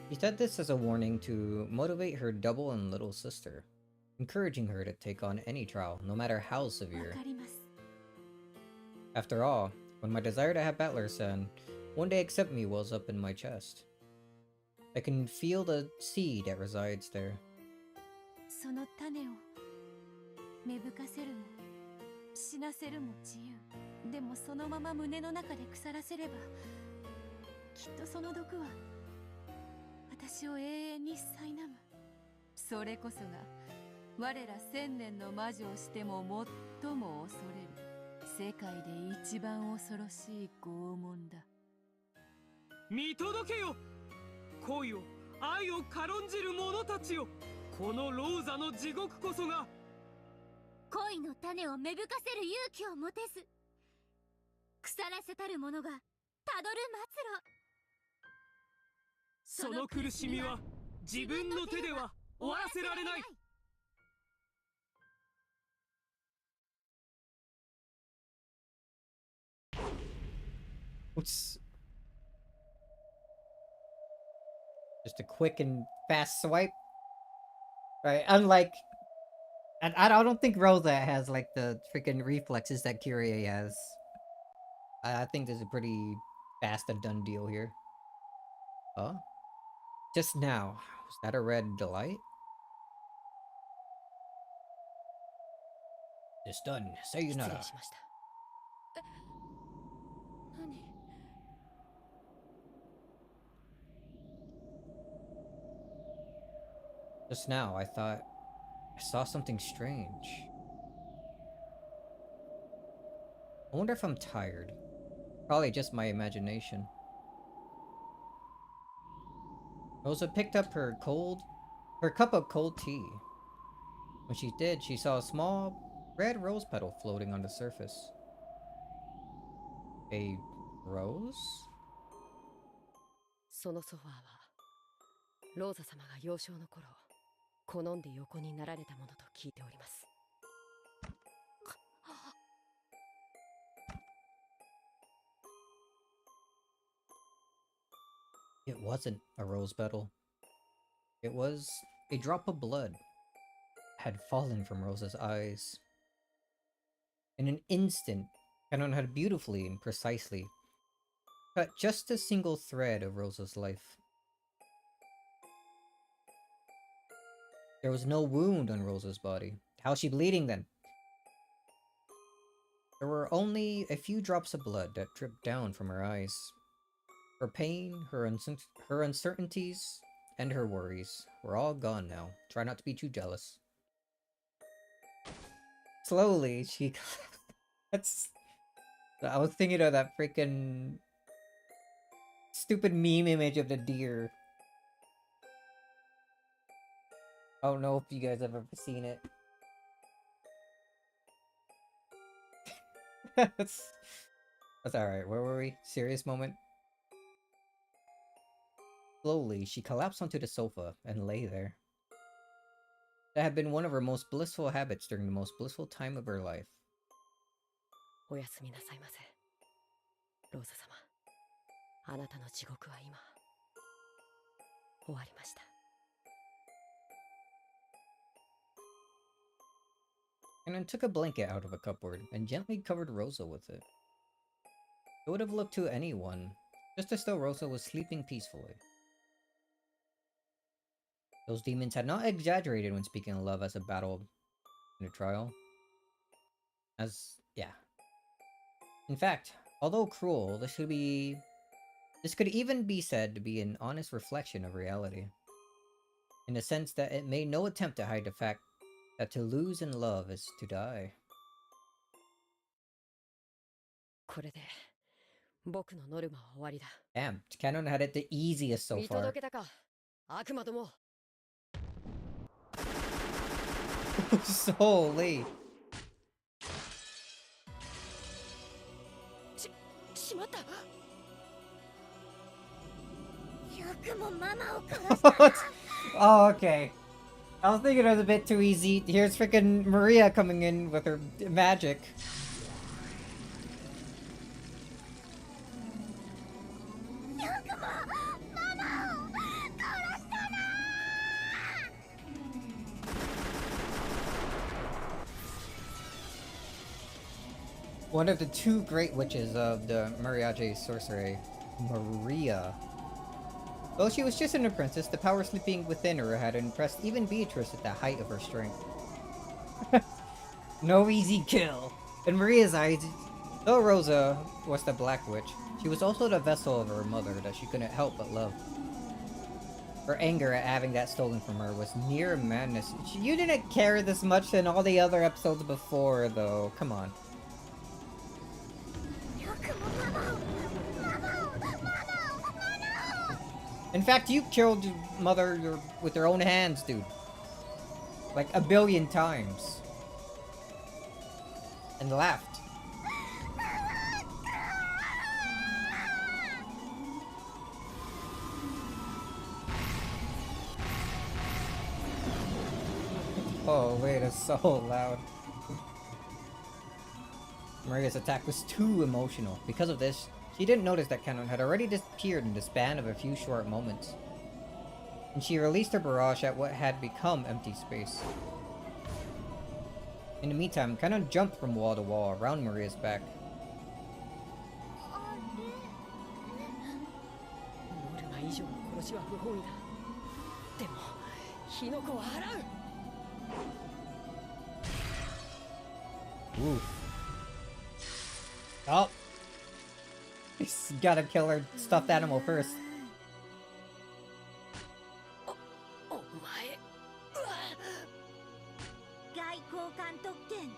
He said this as a warning to motivate her double and little sister, encouraging her to take on any trial, no matter how わ severe. かります。 After all, when my desire to have Battler-san one day accept me wells up in my chest, I can feel the seed that resides there. その種を芽吹かせるも死なせるも自由。でもそのまま胸の中で腐らせればきっとその毒は私を永遠に苛む。それこそが我ら千年の魔女をしても最も恐れる世界で一番恐ろしい拷問だ。見届けよ恋を愛を軽んじる者たちよ。このローザの地獄こそが恋の種を芽吹かせる勇気を持てず腐らせたる者がたどる末路。その苦しみは自分の手では終わらせられない。Oops. Just a quick and fast swipe. Right, unlike... And I don't think Rosa has, like, the freaking reflexes that Kyrie has. I think this is a pretty fast and done deal here. Huh? Just now. Was that a red light? Just done. 失 Sayonara. 礼しました。何？ Just now, I thought I saw something strange. I wonder if I'm tired. Probably just my imagination. Rosa picked up her cup of cold tea. When she did, she saw a small red rose petal floating on the surface. A rose? そのソファーはローザ様が幼少の頃好んで横になられたものと聞いております。 It wasn't a rose petal. It was a drop of blood had fallen from Rosa's eyes. In an instant, Canon had beautifully and precisely cut just a single thread of Rosa's life. There was no wound on Rosa's body. How's she bleeding then? There were only a few drops of blood that dripped down from her eyes. Her pain, her uncertainties, and her worries were all gone now. Try not to be too jealous. Slowly, she... That's... I was thinking of that freaking stupid meme image of the deer. I don't know if you guys have ever seen it. That's alright. Where were we? Serious moment? Slowly, she collapsed onto the sofa and lay there. That had been one of her most blissful habits during the most blissful time of her life. おやすみなさいませ。ローザ様。あなたの地獄は今、終わりました。And then took a blanket out of a cupboard and gently covered Rosa with it. It would have looked to anyone, just as though Rosa was sleeping peacefully. Those demons had not exaggerated when speaking of love as a battle in a trial. Yeah. In fact, although cruel, this could even be said to be an honest reflection of reality. In the sense that it made no attempt to hide the fact that to lose in love is to die. これで僕のノルマは終わりだ。Damn, Canon had it the easiest so 見 far. 届けたか、悪魔ども。So late. しまった。よくもママを殺した。Oh, okay. I was thinking it was a bit too easy. Here's freaking Maria coming in with her magic. One of the two great witches of the Mariage sorcery, Maria. Though she was just an apprentice, the power sleeping within her had impressed even Beatrice at the height of her strength. No easy kill. In Maria's eyes, though Rosa was the Black Witch, she was also the vessel of her mother that she couldn't help but love. Her anger at having that stolen from her was near madness. You didn't care this much in all the other episodes before, though. Come on. In fact, you killed your mother with your own hands, dude. Like a billion times. And laughed. Oh, wait, it's so loud. Maria's attack was too emotional. Because of this, she didn't notice that Canon had already disappeared in the span of a few short moments. And she released her barrage at what had become empty space. In the meantime, Canon jumped from wall to wall around Maria's back. Oof. Oh! He's gotta kill her stuffed animal first. 外交官特権。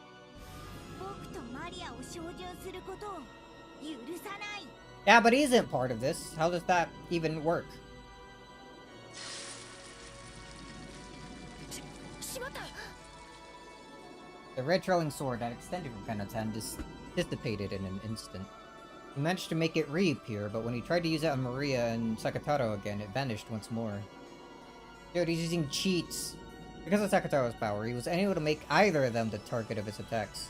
僕とマリアを照準することを許さない。 Yeah, but he isn't part of this. How does that even work? The red trailing sword that extended from Canon's hand dissipated in an instant. He managed to make it reappear, but when he tried to use it on Maria and Sakataro again, it vanished once more. Dude, he's using cheats. Because of Sakataro's power, he was unable to make either of them the target of his attacks.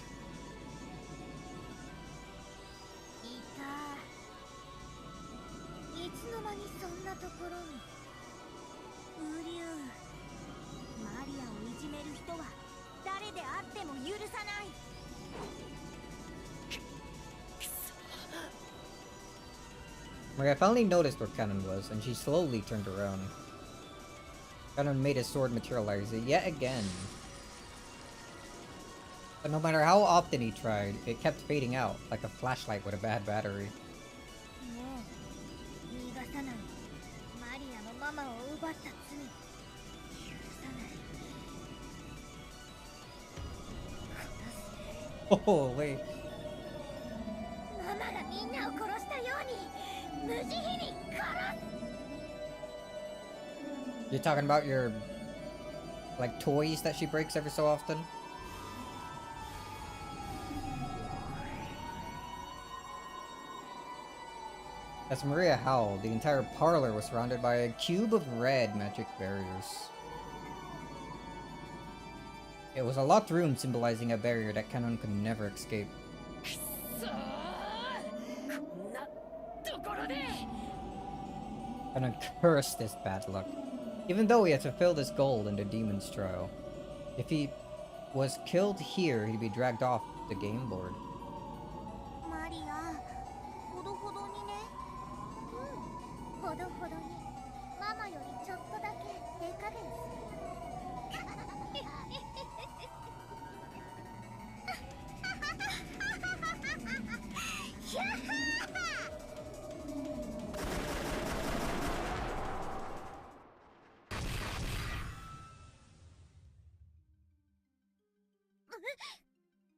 Maria finally noticed where Canon was, and she slowly turned around. Canon made his sword materialize yet again. But no matter how often he tried, it kept fading out, like a flashlight with a bad battery. Oh, wait. You're talking about your like toys that she breaks every so often. As Maria howled, the entire parlor was surrounded by a cube of red magic barriers. It was a locked room symbolizing a barrier that Canon could never escape. Canon cursed this bad luck. Even though he had fulfilled his goal in the demon's trial, if he was killed here, he'd be dragged off the game board. マリア、ほどほどにね。うん、ほどほどに。ママよりちょっとだけ手加減する。やっはー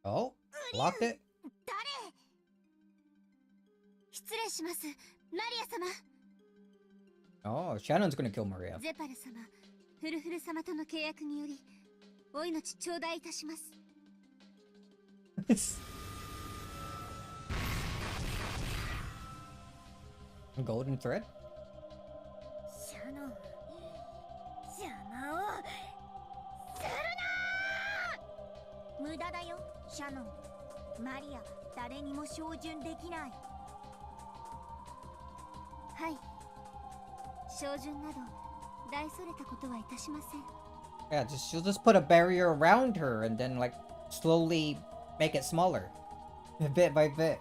Oh, locked it. 誰？失礼します、マリア様。 Oh, Shannon's gonna kill Maria. ゼパル様、フルフル様との契約により、お命頂戴いたします。Golden thread? シャノン、邪魔をするなー。無駄だよ、シャノン。マリア、誰にも照準できない。はい。照準など大それたことはいたしません。 Yeah, she'll just put a barrier around her and then like slowly make it smaller, bit by bit.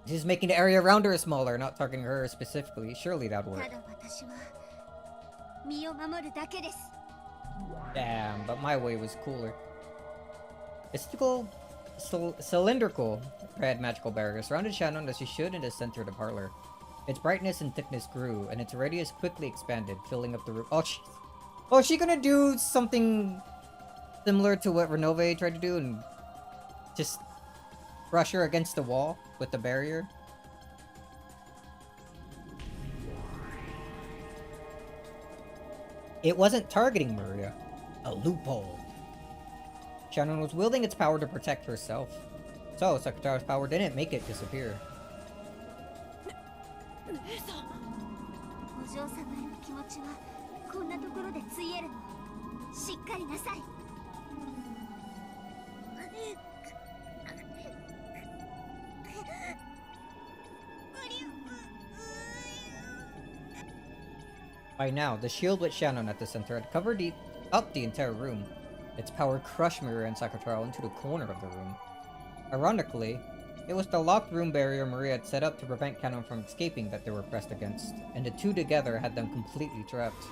She's making the area around her smaller, not targeting her specifically. Surely that would work. ただ私は身を守るだけです。 Damn, but my way was cooler. Mystical, cylindrical red magical barrier surrounded Shannon as she stood in the center of the parlor. Its brightness and thickness grew, and its radius quickly expanded, filling up the room. Oh, is she gonna do something similar to what Renove tried to do and just brush her against the wall with the barrier? It wasn't targeting Maria. A loophole. Shannon was wielding its power to protect herself. So, Sakataro's power didn't make it disappear. お嬢様への気持ちはこんなところでついえるの。しっかりなさい。 By now, the shield with Shannon at the center had covered up the entire room. Its power crushed Maria and Sakataro into the corner of the room. Ironically, it was the locked room barrier Maria had set up to prevent Shannon from escaping that they were pressed against, and the two together had them completely trapped.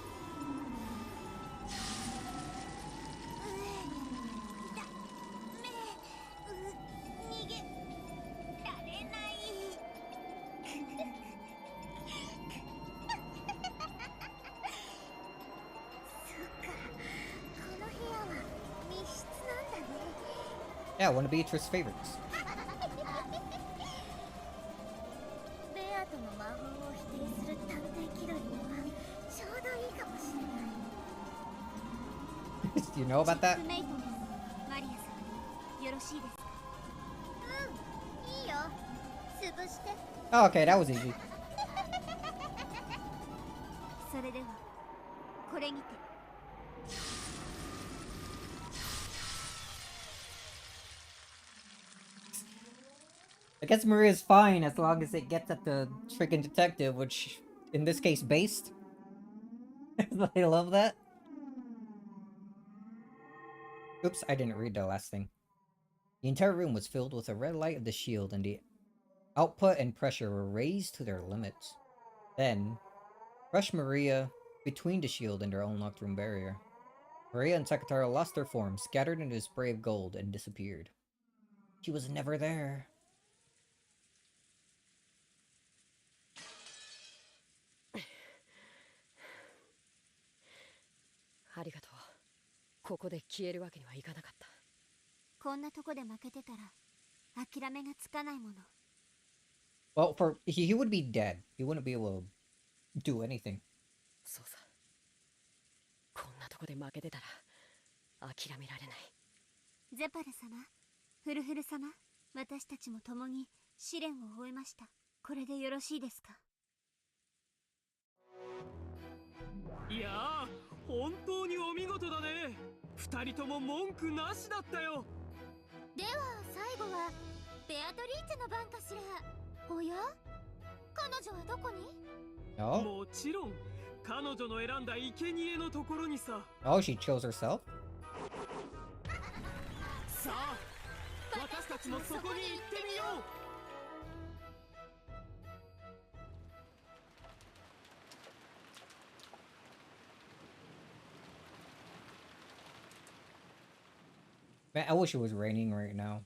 Yeah, one of Beatrice's favorites. ベアとの魔法を否定する探偵気取りにはちょうどいいかもしれない。 Do you know about that? メイトです。マリアさん、よろしいですか？うん、いいよ。潰して。 Oh, okay, that was easy. それではこれにて。 I guess Maria's fine as long as it gets at the freaking detective, which, in this case, based. I love that. Oops, I didn't read the last thing. The entire room was filled with the red light of the shield, and the output and pressure were raised to their limits. Then, crushed Maria between the shield and their unlocked room barrier. Maria and Sakataro lost their form, scattered into a spray of gold, and disappeared. She was never there. ありがとう。ここで消えるわけにはいかなかった。こんなとこで負けてたら諦めがつかないもの。 Well, he would be dead. He wouldn't be able to do anything. そうさ。こで負けてたら諦められない。ゼパル様、フルフル様、私たちも共に試練を終えました。これでよろしいですか？いやー、本当にお見事だね。二人とも文句なしだったよ。では最後はベアトリーチェの番かしら。おや、彼女はどこに？ Oh? もちろん彼女の選んだ生贄のところにさ。 Oh, she chose herself? さあ、私たちもそこに行ってみよう。Man, I wish it was raining right now.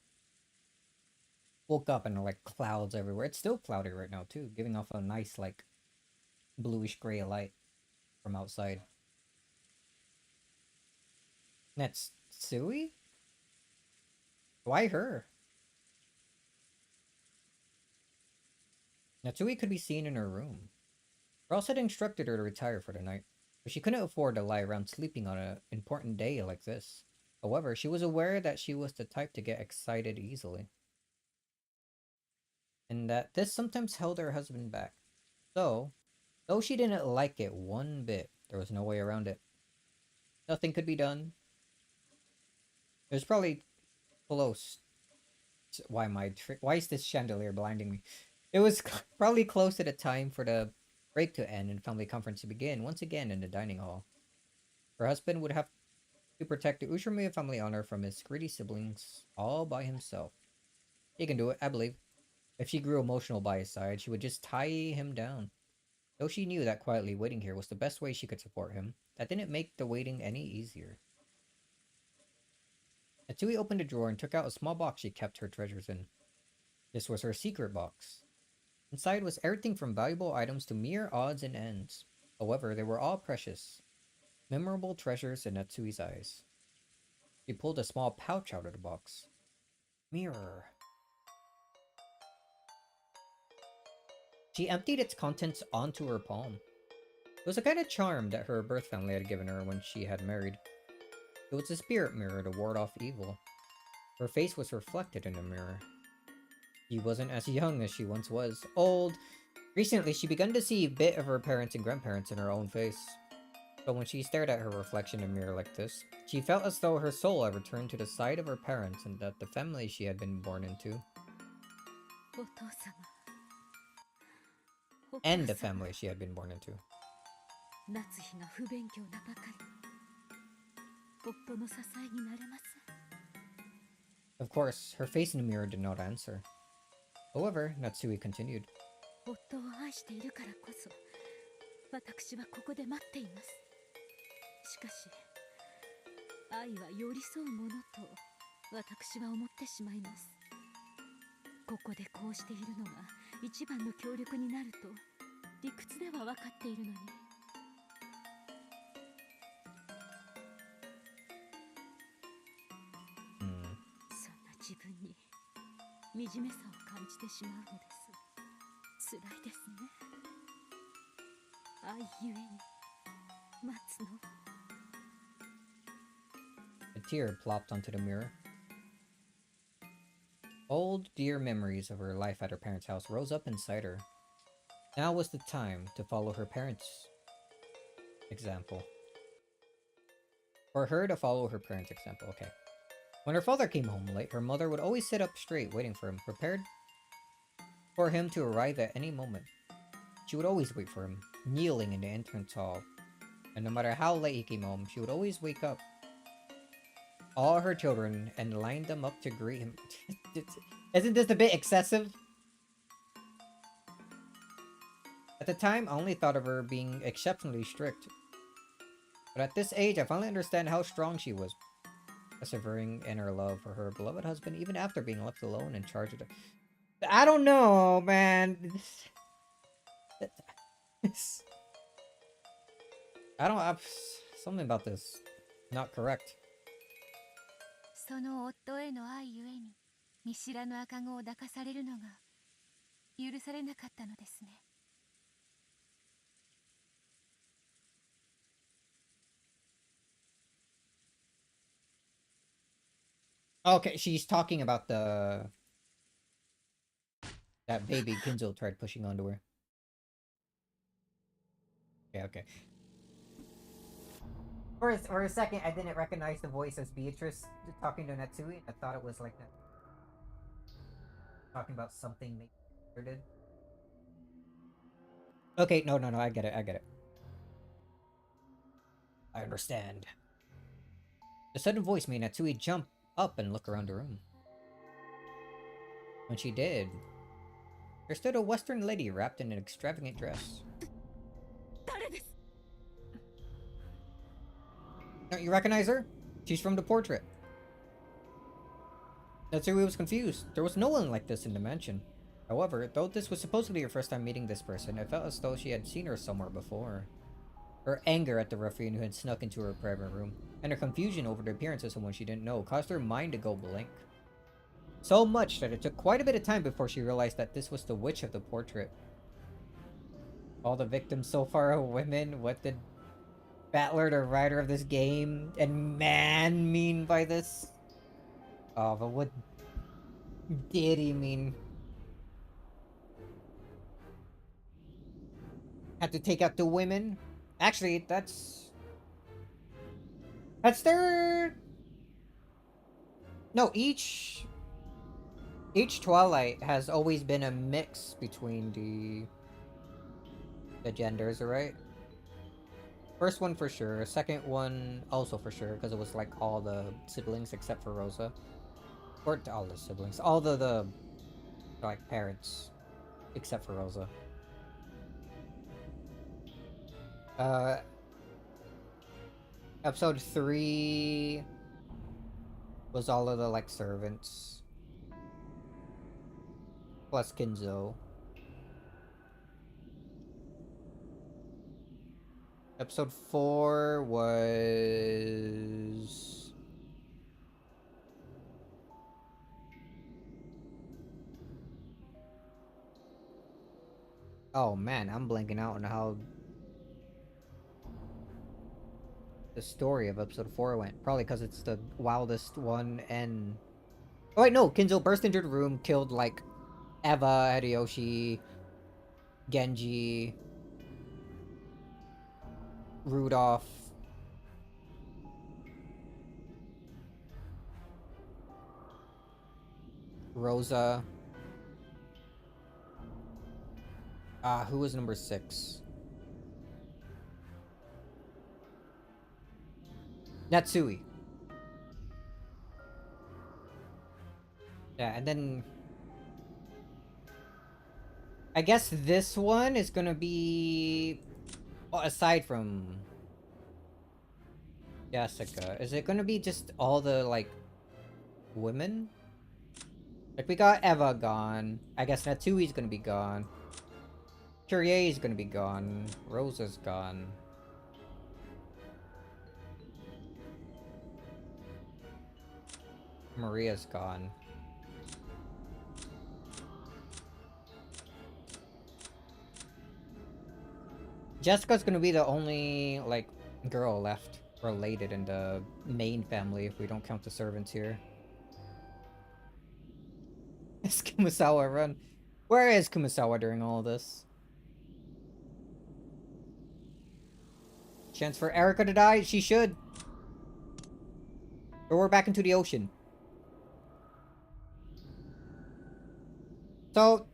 Woke up and there were like clouds everywhere. It's still cloudy right now too, giving off a nice like bluish gray light from outside. That's Sui? Why her? Natsui could be seen in her room. Ross had instructed her to retire for the night, but she couldn't afford to lie around sleeping on an important day like this. However, she was aware that she was the type to get excited easily, and that this sometimes held her husband back. So, though she didn't like it one bit, there was no way around it. Nothing could be done. It was probably close. Why is this chandelier blinding me? It was probably close to the time for the break to end and family conference to begin once again in the dining hall. Her husband would have to protect the Ushimiya family honor from his greedy siblings all by himself. He can do it, I believe. If she grew emotional by his side, she would just tie him down. Though she knew that quietly waiting here was the best way she could support him, that didn't make the waiting any easier. Natsui opened a drawer and took out a small box she kept her treasures in. This was her secret box. Inside was everything from valuable items to mere odds and ends. However, they were all precious, memorable treasures in Natsui's eyes. She pulled a small pouch out of the box. Mirror. She emptied its contents onto her palm. It was a kind of charm that her birth family had given her when she had married. It was a spirit mirror to ward off evil. Her face was reflected in the mirror. She wasn't as young as she once was. Old. Recently, she began to see a bit of her parents and grandparents in her own face. But when she stared at her reflection in a mirror like this, she felt as though her soul had returned to the side of her parents and that the family she had been born into. And the family she had been born into. Of course, her face in the mirror did not answer. However, Natsui continued. A tear plopped onto the mirror. Old, dear memories of her life at her parents' house rose up inside her. Now was the time to follow her parents' example. For her to follow her parents' example, okay. When her father came home late, her mother would always sit up straight waiting for him, prepared for him to arrive at any moment. She would always wait for him, kneeling in the entrance hall. And no matter how late he came home, she would always wake up all her children and line them up to greet him. Isn't this a bit excessive? At the time, I only thought of her being exceptionally strict. But at this age, I finally understand how strong she was, persevering in her love for her beloved husband even after being left alone in charge of the... I don't know, man. I don't have... Something about this not correct. その夫への愛ゆえに見知らぬ赤子を抱かされるのが許されなかったのですね。Okay, she's talking about that baby Kinzo tried pushing onto her. Yeah, okay. For a second, I didn't recognize the voice as Beatrice talking to Natsui. I thought it was like talking about something maybe did. Okay, no, I get it, I get it. I understand. The sudden voice made Natsui jump up and look around the room. When she did, there stood a Western lady wrapped in an extravagant dress. Don't you recognize her? She's from the portrait. Natsui was confused. There was no one like this in the mansion. However, though this was supposedly her first time meeting this person, it felt as though she had seen her somewhere before. Her anger at the ruffian who had snuck into her private room, and her confusion over the appearance of someone she didn't know, caused her mind to go blank. So much that it took quite a bit of time before she realized that this was the witch of the portrait. All the victims so far are women. What did Battler, the writer of this game, and man mean by this? Oh, but what did he mean? Had to take out the women? Actually, that's their... No, each Twilight has always been a mix between the genders, right? First one for sure, second one also for sure, because it was like all the siblings except for Rosa. Or all the siblings. All the like parents except for Rosa. Uh Episode 3 was all of the like servants. Plus Kinzo. Episode 4 was... Oh man, I'm blanking out on how the story of episode 4 went. Probably because it's the wildest one and... Oh wait, no! Kinzo burst into the room, killed like Eva, Hideyoshi, Genji, Rudolph, Rosa. Who was number 6? Natsui. Yeah, and then... I guess this one is gonna be... Well, aside from... Jessica, is it gonna be just all the, like, women? Like, we got Eva gone. I guess Natsui's gonna be gone. Kurie's gonna be gone. Rosa's gone. Maria's gone. Jessica's gonna be the only, like, girl left related in the main family if we don't count the servants here. Is Kumasawa run? Where is Kumasawa during all this? Chance for Erika to die? She should. Or we're back into the ocean. So...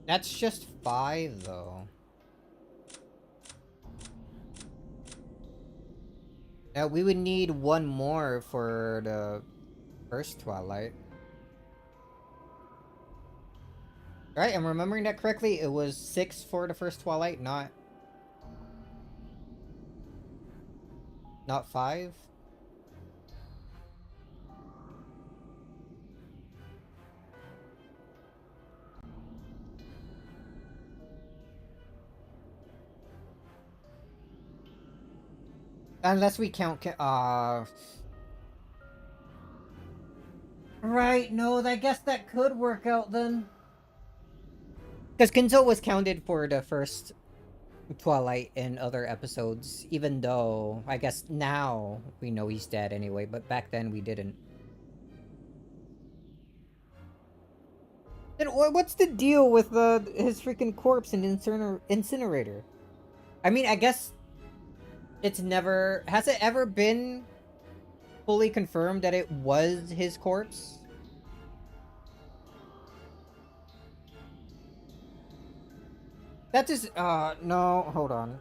That's just 5, though. Now, we would need one more for the first Twilight. Right, I'm remembering that correctly. It was 6 for the first Twilight, not 5. Unless we count Right, no, I guess that could work out then. Because Kinzo was counted for the first Twilight in other episodes, even though I guess now we know he's dead anyway, but back then we didn't. Then what's the deal with his freaking corpse in incinerator? I mean, I guess it's never... Has it ever been fully confirmed that it was his corpse? That just... no, hold on.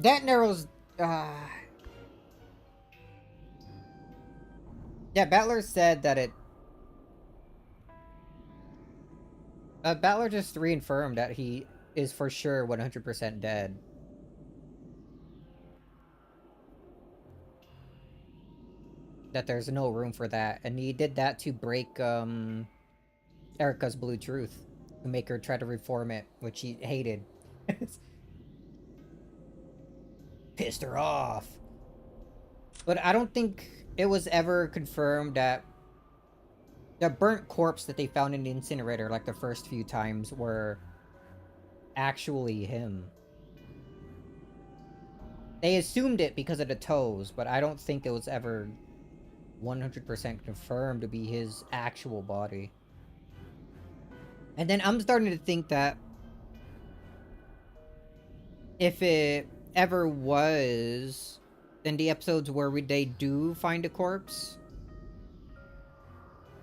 That narrows... Yeah, Battler said that it... Battler just reaffirmed that he is for sure 100% dead. That there's no room for that. And he did that to break, Erica's blue truth. To make her try to reform it, which she hated. Pissed her off. But I don't think it was ever confirmed that the burnt corpse that they found in the incinerator, like the first few times, were actually him. They assumed it because of the toes, but I don't think it was ever 100% confirmed to be his actual body. And then I'm starting to think that if it ever was, then the episodes where they do find a corpse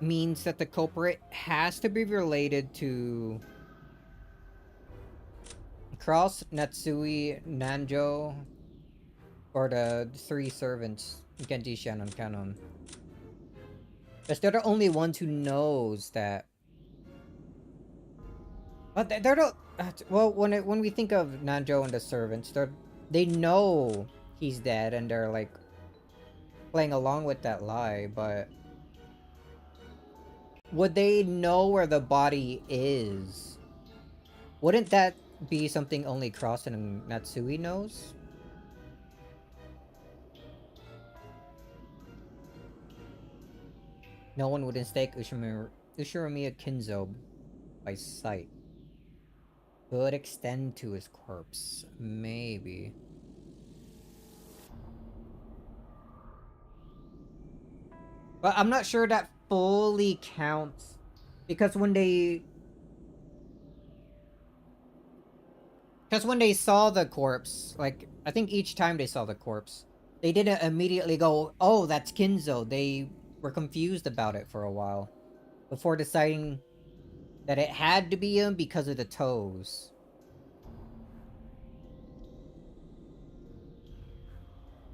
means that the culprit has to be related to Cross, Natsui, Nanjo, or the three servants, Genji, Shannon, Kanon. Because they're the only ones who knows that. But they're the... Well, when we think of Nanjo and the servants, they know he's dead, and they're like playing along with that lie, but would they know where the body is? Wouldn't that be something only Cross and Natsui knows? No one would mistake Ushiramiya Kinzo by sight. Could extend to his corpse. Maybe. But I'm not sure that fully counts. Because when they saw the corpse, like, I think each time they saw the corpse, they didn't immediately go, oh, that's Kinzo. They were confused about it for a while. Before deciding that it had to be him because of the toes.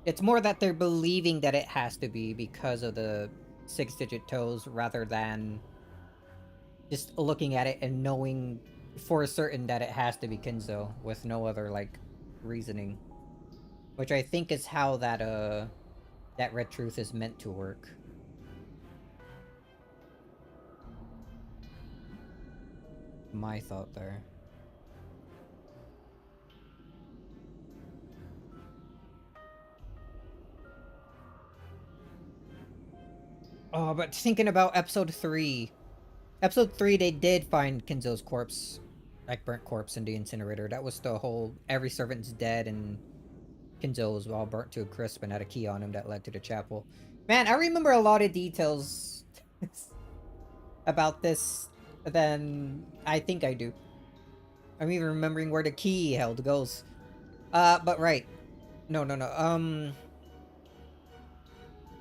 It's more that they're believing that it has to be because of the 6-digit toes rather than just looking at it and knowing for certain that it has to be Kinzo with no other, like, reasoning. Which I think is how that Red Truth is meant to work. My thought there. Oh, but thinking about episode 3. Episode 3, they did find Kinzo's corpse. Like, burnt corpse in the incinerator. That was the whole, every servant's dead and Kinzo was all burnt to a crisp and had a key on him that led to the chapel. Man, I remember a lot of details about this than I think I do. I'm even remembering where the key held goes. But right. No.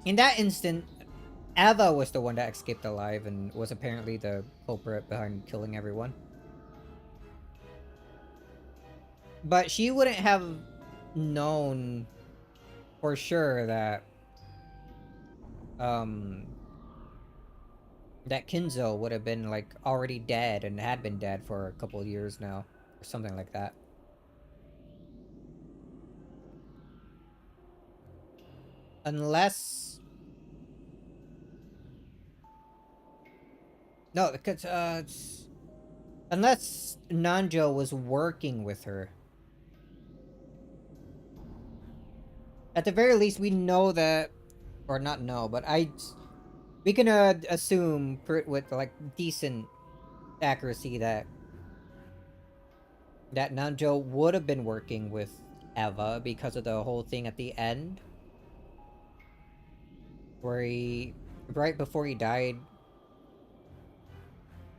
In that instant, Ava was the one that escaped alive and was apparently the culprit behind killing everyone. But she wouldn't have known for sure that that Kinzo would have been, like, already dead and had been dead for a couple of years now. Or something like that. Unless... No, because, unless Nanjo was working with her. At the very least, we know that... Or not know, but we can assume with like decent accuracy that Nanjo would have been working with Eva because of the whole thing at the end, where he, right before he died,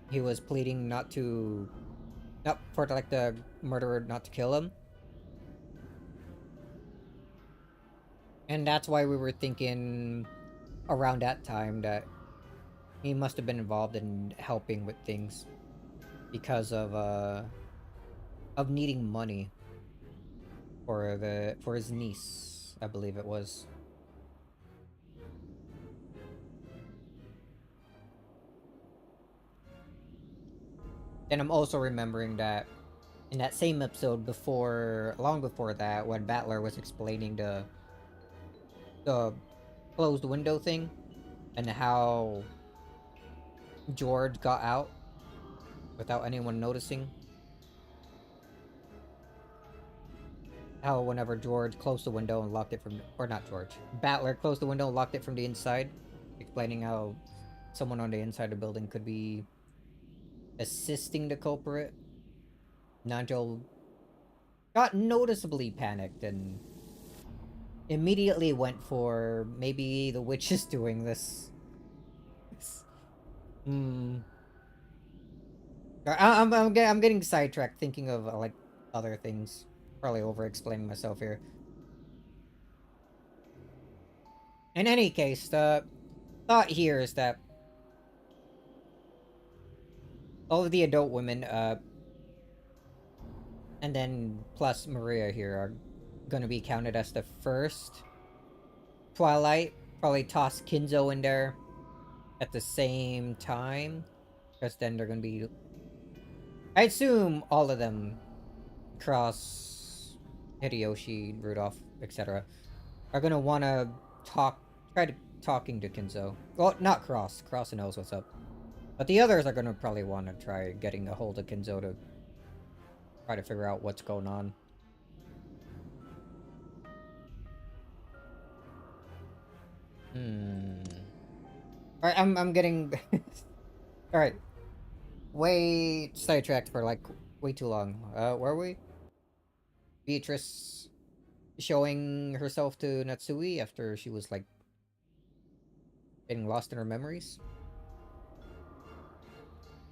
he was pleading not for like the murderer not to kill him. And that's why we were thinking around that time that he must have been involved in helping with things because of needing money for his niece, I believe it was. And I'm also remembering that in that same episode long before that, when Battler was explaining the closed window thing and how George got out without anyone noticing. How whenever George closed the window and locked it from, or not George, Battler closed the window and locked it from the inside, explaining how someone on the inside of the building could be assisting the culprit. Nigel got noticeably panicked and immediately went for maybe the witch is doing this. I'm getting sidetracked thinking of like other things. Probably over explaining myself here. In any case, the thought here is that all of the adult women, and then plus Maria here are gonna be counted as the first Twilight. Probably toss Kinzo in there at the same time, because then they're gonna be. I assume all of them, Cross, Hideyoshi, Rudolph, etc., are gonna want to talking to Kinzo. Well, not Cross. Cross knows what's up. But the others are gonna probably want to try getting a hold of Kinzo to try to figure out what's going on. Alright, I'm getting... Alright. Way sidetracked for like way too long. Where are we? Beatrice showing herself to Natsui after she was like getting lost in her memories.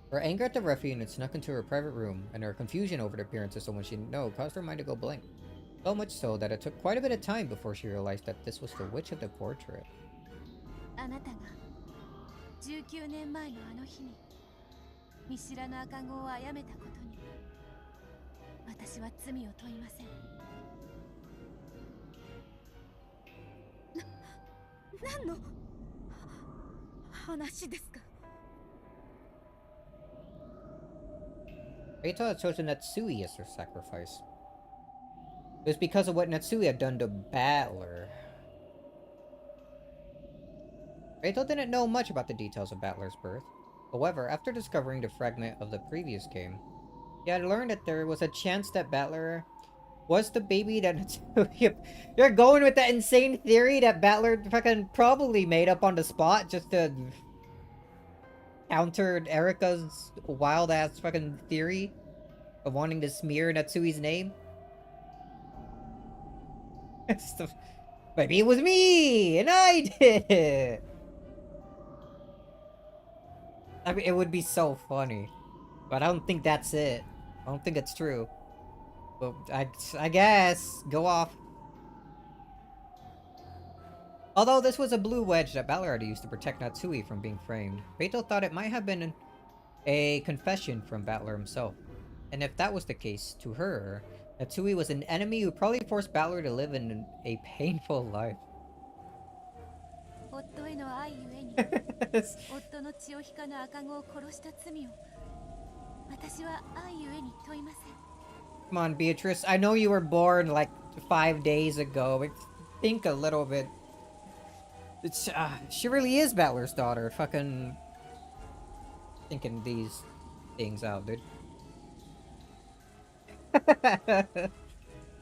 Her anger at the ruffian had snuck into her private room, and her confusion over the appearance of someone she didn't know caused her mind to go blank. So much so that it took quite a bit of time before she realized that this was the witch of the portrait. あなたが19年前のあの日に見知らぬ赤子を殺めたことに私は罪を問いません。何の話ですか？ Reita had chosen Natsui as her sacrifice. It was because of what Natsui had done to Battler. Reito didn't know much about the details of Battler's birth. However, after discovering the fragment of the previous game, he had learned that there was a chance that Battler was the baby that Natsui... You're going with that insane theory that Battler fucking probably made up on the spot just to counter Erika's wild-ass fucking theory of wanting to smear Natsui's name? Maybe it was me! And I did it! I mean, it would be so funny. But I don't think that's it. I don't think it's true. But I guess. Go off. Although this was a blue wedge that Battler had used to protect Natsui from being framed, Beito thought it might have been a confession from Battler himself. And if that was the case, to her, Natsui was an enemy who probably forced Battler to live in a painful life. 夫への愛ゆえに夫の血を引かぬ赤子を殺した罪を私は愛ゆえに問いません。 Come on, Beatrice. I know you were born like 5 days ago, but think a little bit. It's, she really is Battler's daughter. Fucking thinking these things out, dude.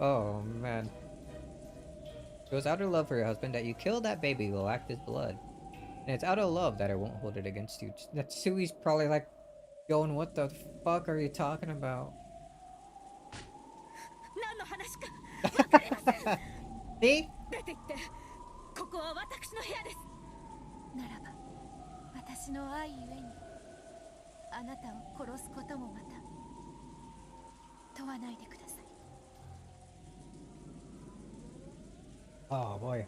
Oh, man. It was out of love for your husband that you killed that baby who lacked his blood. And it's out of love that I won't hold it against you. Natsui's probably like, going, what the fuck are you talking about? 何の話か分かりません。 See? 出て行って、ここは私の部屋です。ならば私の愛ゆえにあなたを殺すこともまた問わないでください。 Oh boy.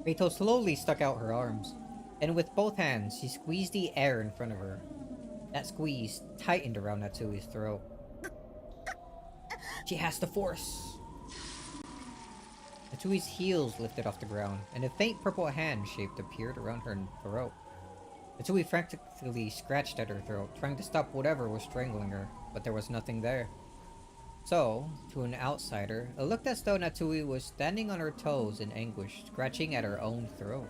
Beito slowly stuck out her arms, and with both hands, she squeezed the air in front of her. That squeeze tightened around Natsui's throat. She has the force. Natsui's heels lifted off the ground, and a faint purple hand shape appeared around her throat. Natsui frantically scratched at her throat, trying to stop whatever was strangling her, but there was nothing there. So, to an outsider, it looked as though Natsui was standing on her toes in anguish, scratching at her own throat.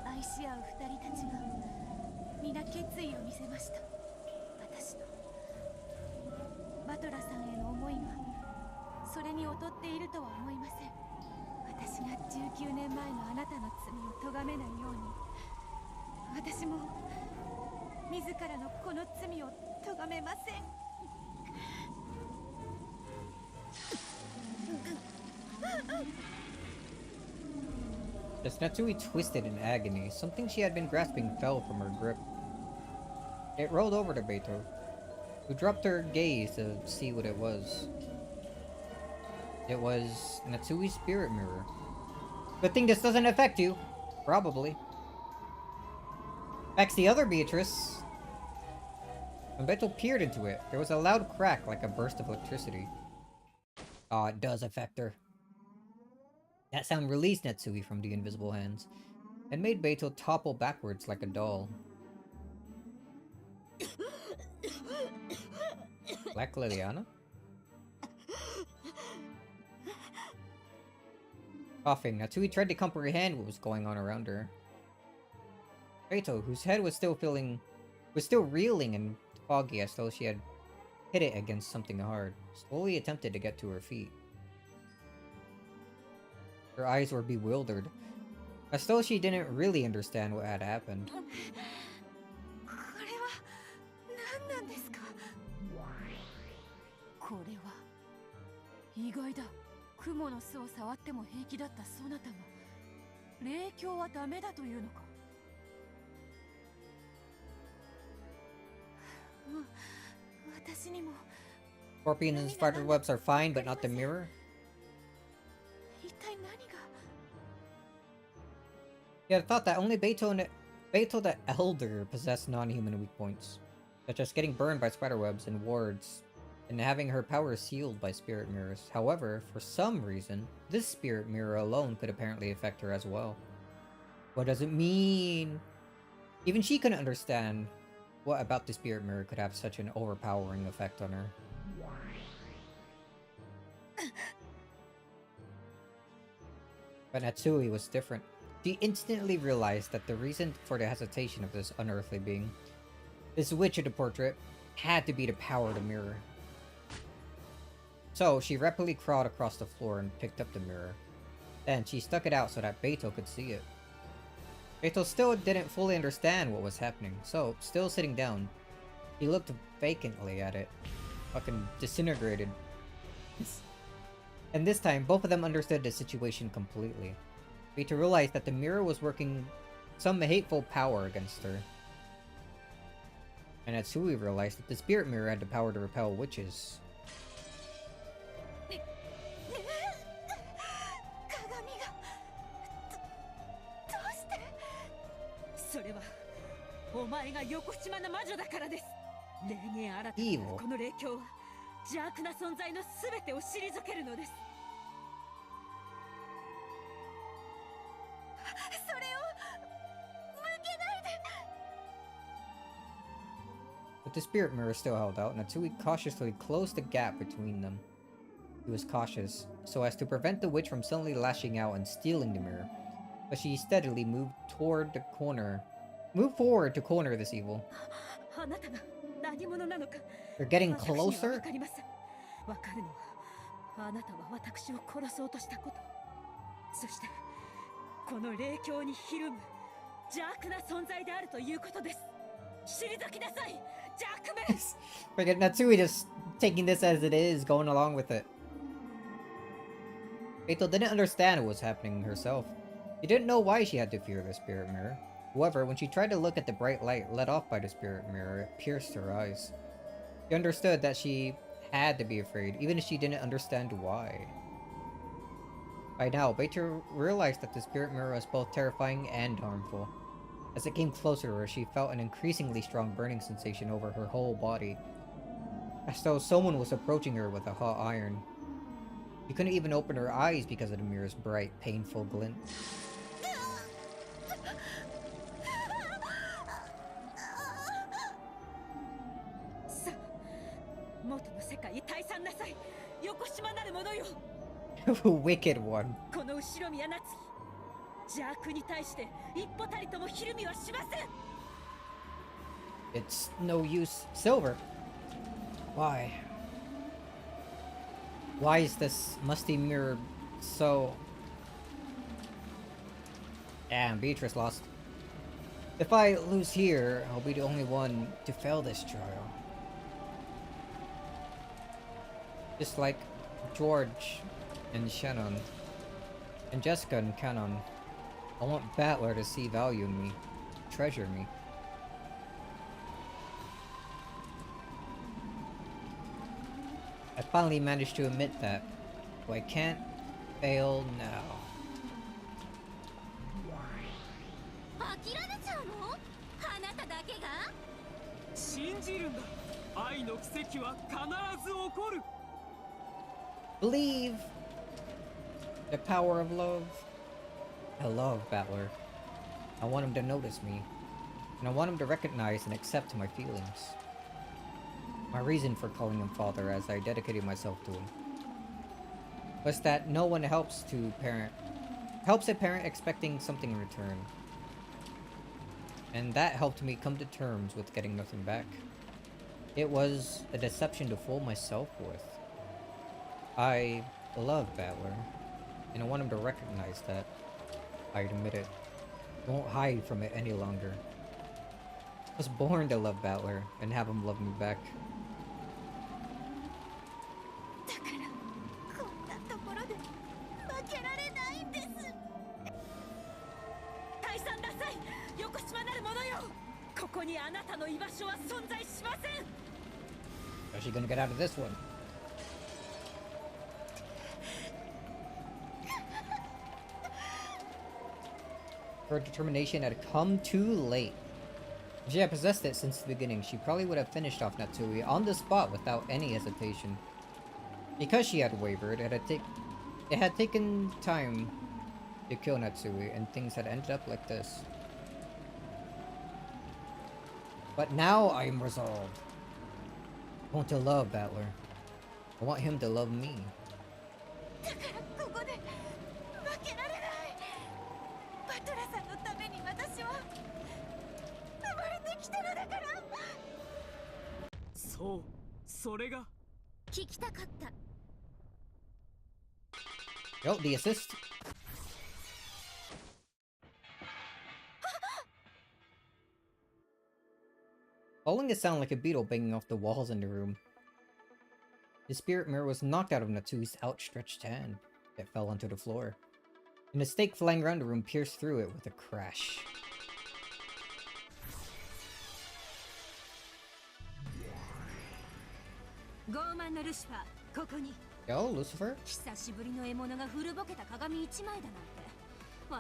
愛し合う二人たちが皆決意を見せました。私のバトラさんへの思いがそれに劣っているとは思いません。私が19年前のあなたの罪を咎めないように、私も自らのこの罪を咎めません。 As Natsui twisted in agony, something she had been grasping fell from her grip. It rolled over to Beito, who dropped her gaze to see what it was. It was Natsui's spirit mirror. Good thing this doesn't affect you. Probably. Affects the other Beatrice. When Beto peered into it, there was a loud crack like a burst of electricity. Ah, it does affect her. That sound released Natsui from the invisible hands, and made Beito topple backwards like a doll. Black Liliana? Coughing, Natsui tried to comprehend what was going on around her. Beito, whose head was still reeling and foggy as though she had hit it against something hard, slowly attempted to get to her feet. Her eyes were bewildered, as though she didn't really understand what had happened. これは何なんですか。これは意外だ。雲の巣を触っても平気だったそなたが霊境はダメだというのか。私にも Scorpion and spider webs are fine, but not the mirror? 一体何が。 He had thought that only Beito the Elder possessed non-human weak points, such as getting burned by spiderwebs and wards, and having her powers sealed by spirit mirrors. However, for some reason, this spirit mirror alone could apparently affect her as well. What does it mean? Even she couldn't understand what about the spirit mirror could have such an overpowering effect on her. But Natsui was different. She instantly realized that the reason for the hesitation of this unearthly being, this witch of the portrait, had to be the power of the mirror. So, she rapidly crawled across the floor and picked up the mirror. Then, she stuck it out so that Beito could see it. Beito still didn't fully understand what was happening, so, still sitting down, he looked vacantly at it. Fucking disintegrated. And this time, both of them understood the situation completely. Beito realized that the mirror was working some hateful power against her. And Natsui realized that the spirit mirror had the power to repel witches. それはお前が横島の魔女だからです。霊言新たなこの霊境は邪悪な存在の全てを退けるのです。 But the spirit mirror still held out, Natsui cautiously closed the gap between them. He was cautious, so as to prevent the witch from suddenly lashing out and stealing the mirror, but she steadily moved forward to corner this evil. They're getting closer? わかるのはあなたは私を殺そうとしたこと。そしてこの霊境にひるむ邪悪な存在であるということです。退きなさい、邪悪め。Forget Natsui just taking this as it is, going along with it. Beito didn't understand what was happening herself. She didn't know why she had to fear the spirit mirror. However, when she tried to look at the bright light let off by the spirit mirror, it pierced her eyes. She understood that she had to be afraid, even if she didn't understand why. By now, Beito realized that the spirit mirror was both terrifying and harmful. As it came closer to her, she felt an increasingly strong burning sensation over her whole body, as though someone was approaching her with a hot iron. She couldn't even open her eyes because of the mirror's bright, painful glint. さあ、元の世界へ退散なさい、横島なる者よ。Wicked one. この後ろ宮夏樹、邪悪に対して一歩たりともひるみはしません。It's no use. Silver. Why? Why is this musty mirror so... Damn, Beatrice lost. If I lose here, I'll be the only one to fail this trial. Just like George and Shannon, and Jessica and Canon. I want Battler to see value in me, treasure me. I finally managed to admit that, so I can't fail now. 諦めちゃうの？あなただけが？信じるんだ。愛の奇跡は必ず起こる。Believe the power of love. I love Battler. I want him to notice me, and I want him to recognize and accept my feelings. My reason for calling him father as I dedicated myself to him was that no one helps a parent expecting something in return. And that helped me come to terms with getting nothing back. It was a deception to fool myself with. I love Battler, and I want him to recognize that. I admit it. I won't hide from it any longer. I was born to love Battler and have him love me back. だからこんなところで負けられないんです。退散なさい、横島なる者よ。ここにあなたの居場所は存在しません。How's she gonna get out of this one? Her determination had come too late. If she had possessed it since the beginning, she probably would have finished off Natsui on the spot without any hesitation. Because she had wavered, it had taken time to kill Natsui, and things had ended up like this. But now I am resolved. I want to love Battler. I want him to love me. だからここで負けられない。バトラさんのために私は生まれてきたのだから。そう、それが。聞きたかった。Oh, the assist. Following it sounded like a beetle banging off the walls in the room. The spirit mirror was knocked out of Natsui's outstretched hand. It fell onto the floor, and a stake flying around the room pierced through it with a crash. Yo, Lucifer? 久しぶりの獲物が古ぼけた鏡一枚だな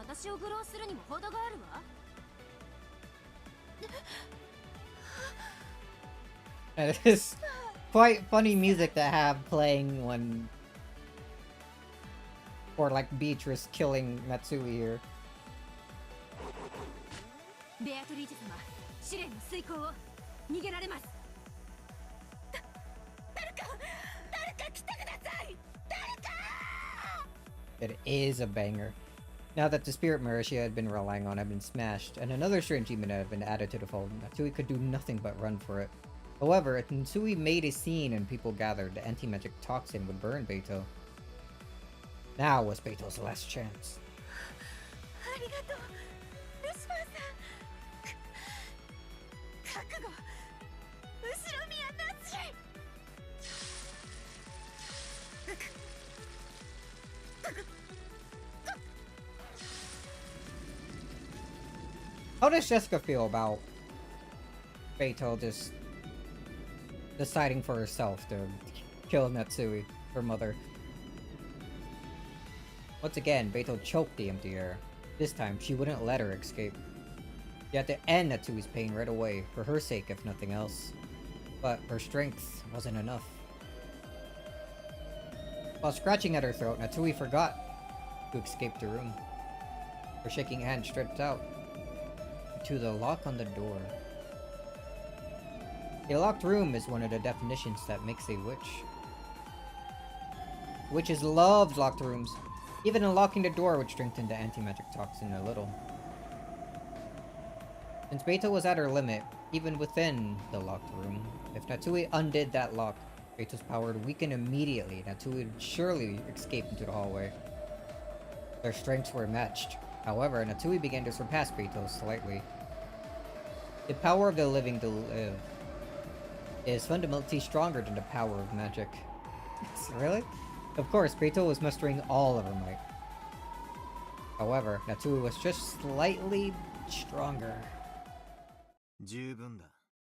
んて、私を愚弄するにも程があるわ。It is quite funny music to have playing when... Or like Beatrice killing Natsui here. ベアトリーチェ様、試練の遂行を逃げられます。誰か来てください。誰か。 It is a banger. Now that the spirit mirror she had been relying on had been smashed, and another strange demon had been added to the fold, Natsui could do nothing but run for it. However, if Natsui made a scene and people gathered, the anti-magic toxin would burn Beito. Now was Beito's last chance. りがとうルシファーさん覚悟後ろ宮ナッジ How does Jessica feel about Beito just deciding for herself to kill Natsui, her mother? Once again, Beito choked the empty air. This time, she wouldn't let her escape. She had to end Natsui's pain right away, for her sake if nothing else. But her strength wasn't enough. While scratching at her throat, Natsui forgot to escape the room. Her shaking hand stretched out to the lock on the door. A locked room is one of the definitions that makes a witch. Witches love locked rooms. Even unlocking the door would strengthen the anti-magic toxin a little. Since Beito was at her limit, even within the locked room, if Natsui undid that lock, Beito's power would weaken immediately. Natsui would surely escape into the hallway. Their strengths were matched. However, Natsui began to surpass Beito slightly. The power of the living to live is fundamentally stronger than the power of magic. Really? Of course, Beito was mustering all of her might. However, Natsui was just slightly stronger. 十分だ。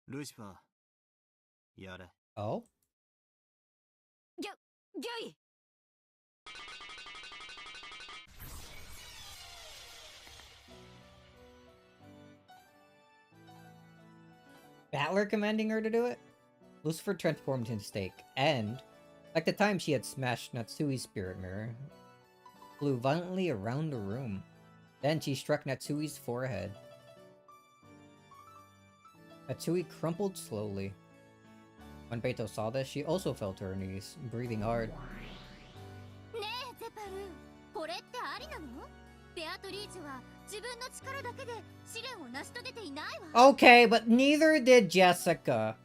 ルシファー、やれ。Oh? ギャイ Battler commanding her to do it? Lucifer transformed his stake, and, like the time she had smashed Natsui's spirit mirror, flew violently around the room. Then she struck Natsui's forehead. Natsui crumpled slowly. When Beito saw this, she also fell to her knees, breathing hard. ねえゼパル、これってありなの？ベアトリーチェは自分の力だけで試練を成し遂げていないわ。 Okay, but neither did Jessica.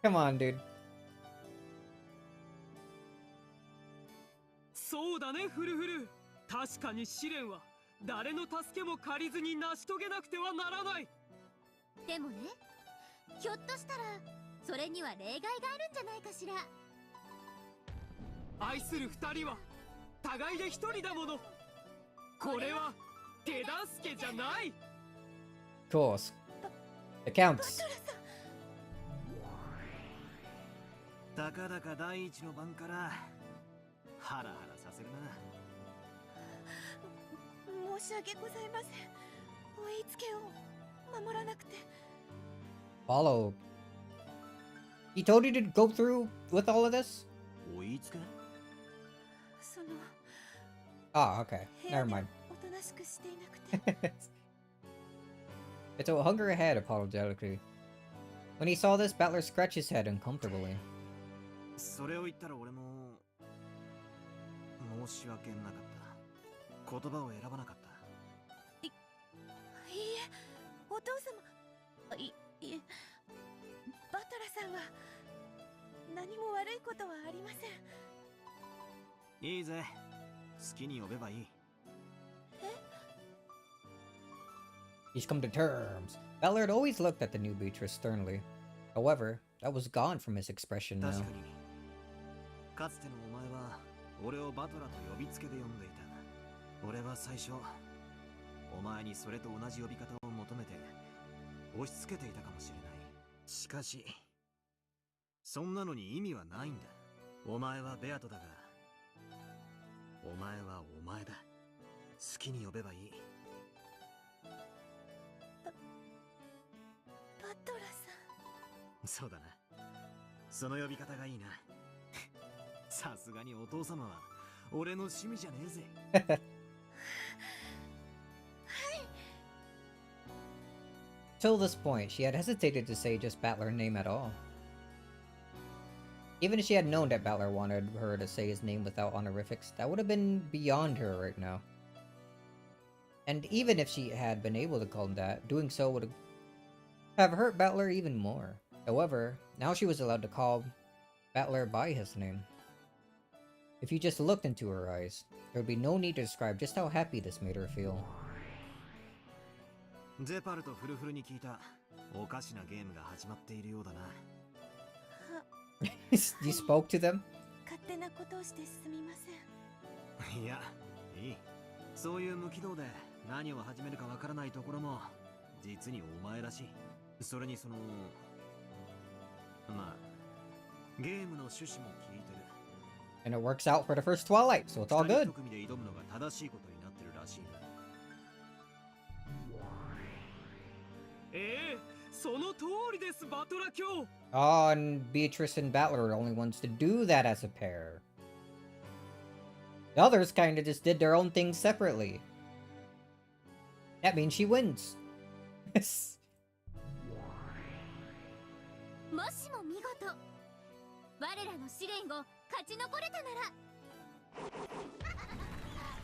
Come on, dude. そうだねフルフル。確かに試練は誰の助けも借りずに成し遂げなくてはならない。でもね、ひょっとしたらそれには例外があるんじゃないかしら。愛する二人は互いで一人だもの。これは手助けじゃない。 Of course. It counts. たかだか第一の番からハラハラさせるな。申し訳ございません。追いつけを守らなくて。 Follow. He told you to go through with all of this? 追いつけ？その Ah, okay. 部屋 Never で mind. おとなしくしていなくて。 Beito hung her head apologetically. When he saw this, Battler scratched his head uncomfortably. それを言ったら俺も申し訳なかった。言葉を選ばなかった。いいえ、お父様。いえ、バトラさんは何も悪いことはありません。いいぜ。好きに呼べばいい。 He's come to terms. Battler had always looked at the new Beatrice sternly. However, that was gone from his expression now. 確かに。かつてのお前は俺をバトラと呼びつけで呼んでいた。俺は最初お前にそれと同じ呼び方を求めて押し付けていたかもしれない。しかしそんなのに意味はないんだ。お前はベアトだがお前はお前だ。好きに呼べばいい。バトラさん。そうだな。その呼び方がいいな。さすがにお父様は俺の趣味じゃねえぜ。Till this point, she had hesitated to say just Battler's name at all. Even if she had known that Battler wanted her to say his name without honorifics, that would have been beyond her right now. And even if she had been able to call him that, doing so would have hurt Battler even more. However, now she was allowed to call Battler by his name. If you just looked into her eyes, there would be no need to describe just how happy this made her feel. ゼパルとフルフルに聞いた。おかしなゲームが始まっているようだな。You spoke to them? 勝手なことをしてすみません。いや、いい。そういう無軌道で何を始めるかわからないところも実にお前らしい。それにそのまあゲームの趣旨も聞いてる。And it works out for the first Twilight, so it's all 二人 good. 一組で挑むのが正しいことになってるらしいな。その通りです、バトラ卿。Oh, and Beatrice and Battler are the only ones to do that as a pair. The others kinda just did their own things separately. That means she wins. もしも見事我らの試練を勝ち残れたなら、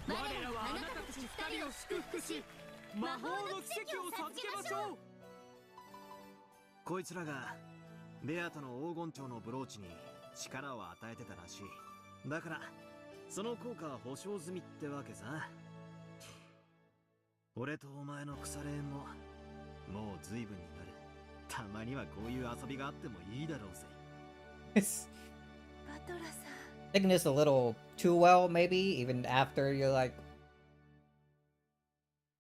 我らはあなたたち二人を祝福し、魔法の奇跡を授けましょう。こいつらがベアとの黄金蝶のブローチに力を与えてたらしい。だからその効果は保証済みってわけさ。俺とお前の腐れ縁ももう随分になる。たまにはこういう遊びがあってもいいだろうぜ。バトラさん。 Taking this a little too well, maybe, even after you're like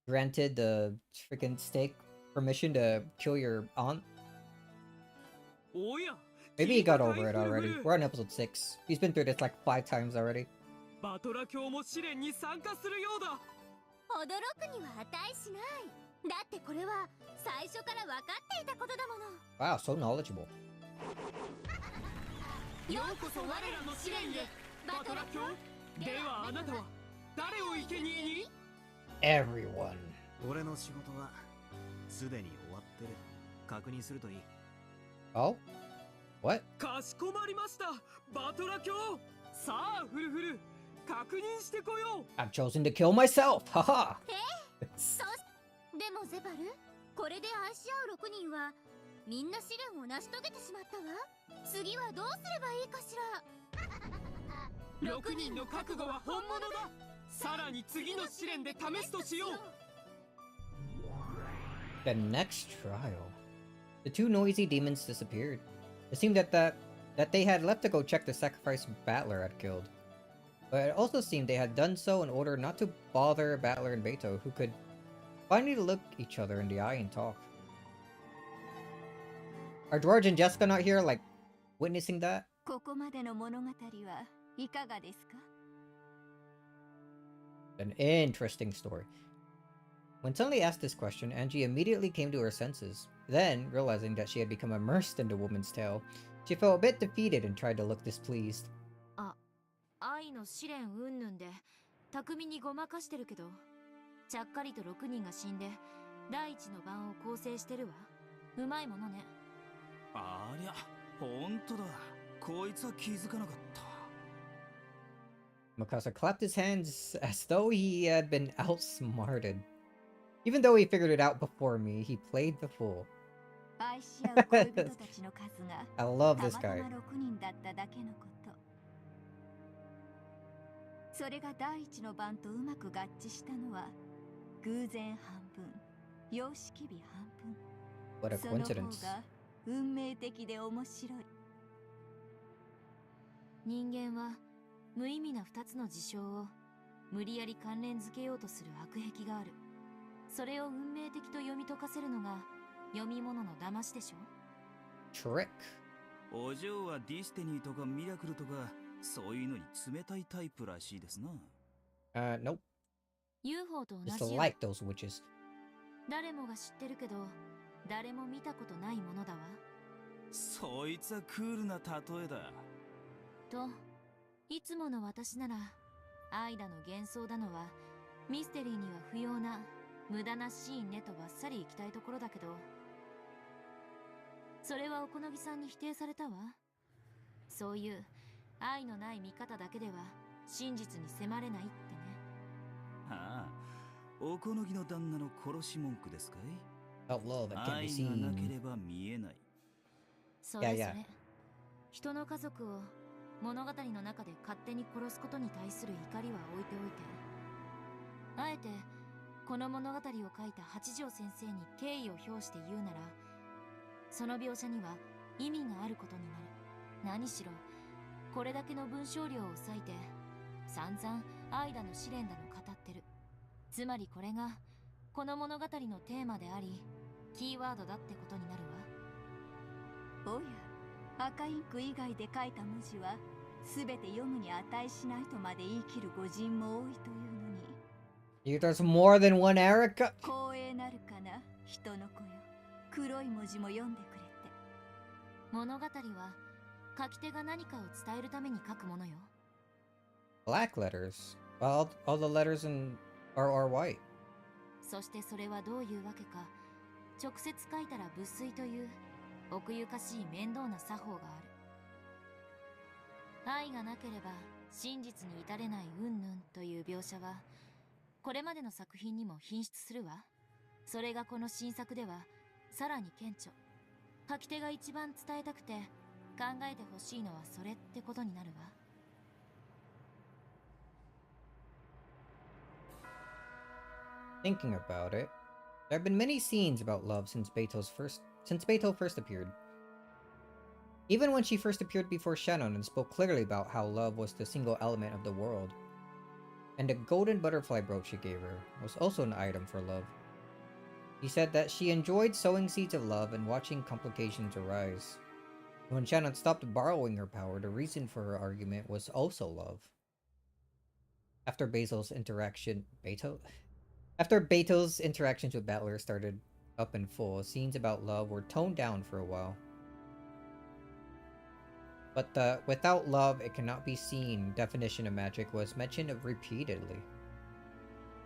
granted the freaking stake permission to kill your aunt. Maybe he got over it already. We're on episode 6. He's been through this like 5 times already. バトラ卿も試練に参加するようだ。驚くには値しない。だってこれは最初から分かっていたことだもの。 Wow, so knowledgeable. ようこそ我らの試練へ、バトラ卿。ではあなたは誰を生贄に？ Everyone. 俺の仕事はすでに終わってる。確認するといい。Oh? What? かしこまりました、バトラ卿。さあフルフル、確認してこよう。 I've chosen to kill myself. Haha. でもゼパル、これで愛し合う6人はみんな試練を成し遂げてしまったわ。次はどうすればいいかしら。6人の覚悟は本物だ。さらに次の試練で試すとしよう。 The next trial. The two noisy demons disappeared. It seemed that they had left to go check the sacrifice Battler had killed. But it also seemed they had done so in order not to bother Battler and Beto, who could finally look each other in the eye and talk. Are George and Jessica not here, like, witnessing that? ここまでの物語はいかがですか？ An interesting story. When suddenly asked this question, Angie immediately came to her senses. Then, realizing that she had become immersed in the woman's tale, she felt a bit defeated and tried to look displeased. 愛の試練云々で巧みにごまかしてるけど、ちゃっかりと6人が死んで第一の番を構成してるわ。うまいものね。ありゃ、ほんとだ。こいつは気づかなかった。 Mikasa clapped his hands as though he had been outsmarted. Even though he figured it out before me, he played the fool. 愛し合う恋人たちの数が I love た this また guy. ま6人だっただけのこと。それが第一の番とうまく合致したのは偶然半分、様式美半分。 What a その方 coincidence. が運命的で面白い。人間は無意味な2つの事象を無理やり関連づけようとする悪癖がある。それを運命的と読み解かせるのが読み物の騙しでしょ。 Trick. お嬢はディスティニーとかミラクルとかそういうのに冷たいタイプらしいですな。Nope. UFO と同 Just じよ。 like those witches. 誰もが知ってるけど誰も見たことないものだわ。そいつはクールな例えだ。と、いつもの私なら愛だの幻想だのはミステリーには不要な無駄なシーンねとばっさり行きたいところだけど、それはおこのぎさんに否定されたわ。そういう愛のない見方だけでは真実に迫れないってね。ああ、おこのぎの旦那の殺し文句ですかい？ Outlaw that can't 愛 be がなけ seen. れば見えない。それぞれ、いやいや人の家族を物語の中で勝手に殺すことに対する怒りは置いておいて、あえてこの物語を書いた八条先生に敬意を表して言うなら、その描写には意味があることになる。何しろこれだけの文章量を割いて散々愛だの試練だの語ってる。つまりこれがこの物語のテーマであり、キーワードだってことになるわ。おや、赤インク以外で書いた文字は全て読むに値しないとまで言い切る御人も多いというのに。There's more than one Erica. 光栄なるかな、人の子よ。黒い文字も読んでくれて。物語は書き手が何かを伝えるために書くものよ。Black letters. All the letters are white. そしてそれはどういうわけか、直接書いたら仏水という奥ゆかしい面倒な作法がある。愛がなければ真実に至れない云々という描写はこれまでの作品にも品質するわ。それがこの新作ではさらに顕著。書き手が一番伝えたくて考えてほしいのはそれってことになるわ。Thinking about it, there have been many scenes about love since Beto first appeared. Even when she first appeared before Shannon and spoke clearly about how love was the single element of the world. And the golden butterfly brooch she gave her was also an item for love. She said that she enjoyed sowing seeds of love and watching complications arise. When Shannon stopped borrowing her power, the reason for her argument was also love. After Beto's interactions with Battler started up in full, scenes about love were toned down for a while. But the without love it cannot be seen definition of magic was mentioned repeatedly.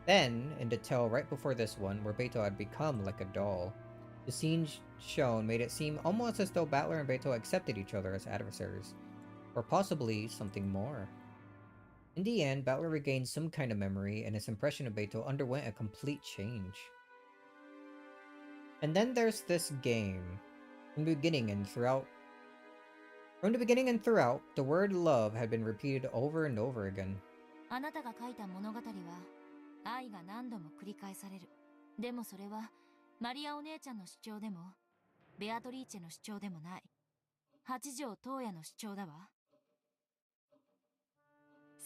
Then, in the tale right before this one, where Beto had become like a doll, the scenes shown made it seem almost as though Battler and Beto accepted each other as adversaries, or possibly something more. In the end, Battler regained some kind of memory, and his impression of Beto underwent a complete change. And then there's this game. From the beginning and throughout, the word love had been repeated over and over again. あなたが書いた物語は愛が何度も繰り返される。でもそれはマリアお姉ちゃんの主張でもベアトリーチェの主張でもない。八条東也の主張だわ。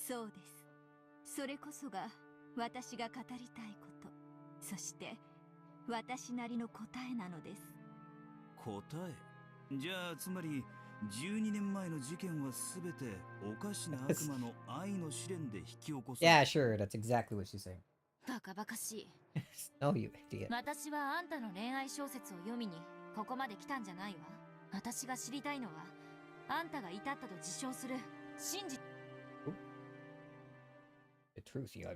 そうです。それこそが私が語りたいこと、そして私なりの答えなのです。答え？じゃあつまり12年前の事件はすべておかしな悪魔の愛の試練で引き起こす。Yeah, sure, that's exactly what she's saying. バカバカしい。No, you idiot. 私はあんたの恋愛小説を読みにここまで来たんじゃないわ。私が知りたいのはあんたが至ったと自称する真実。The truth, yeah.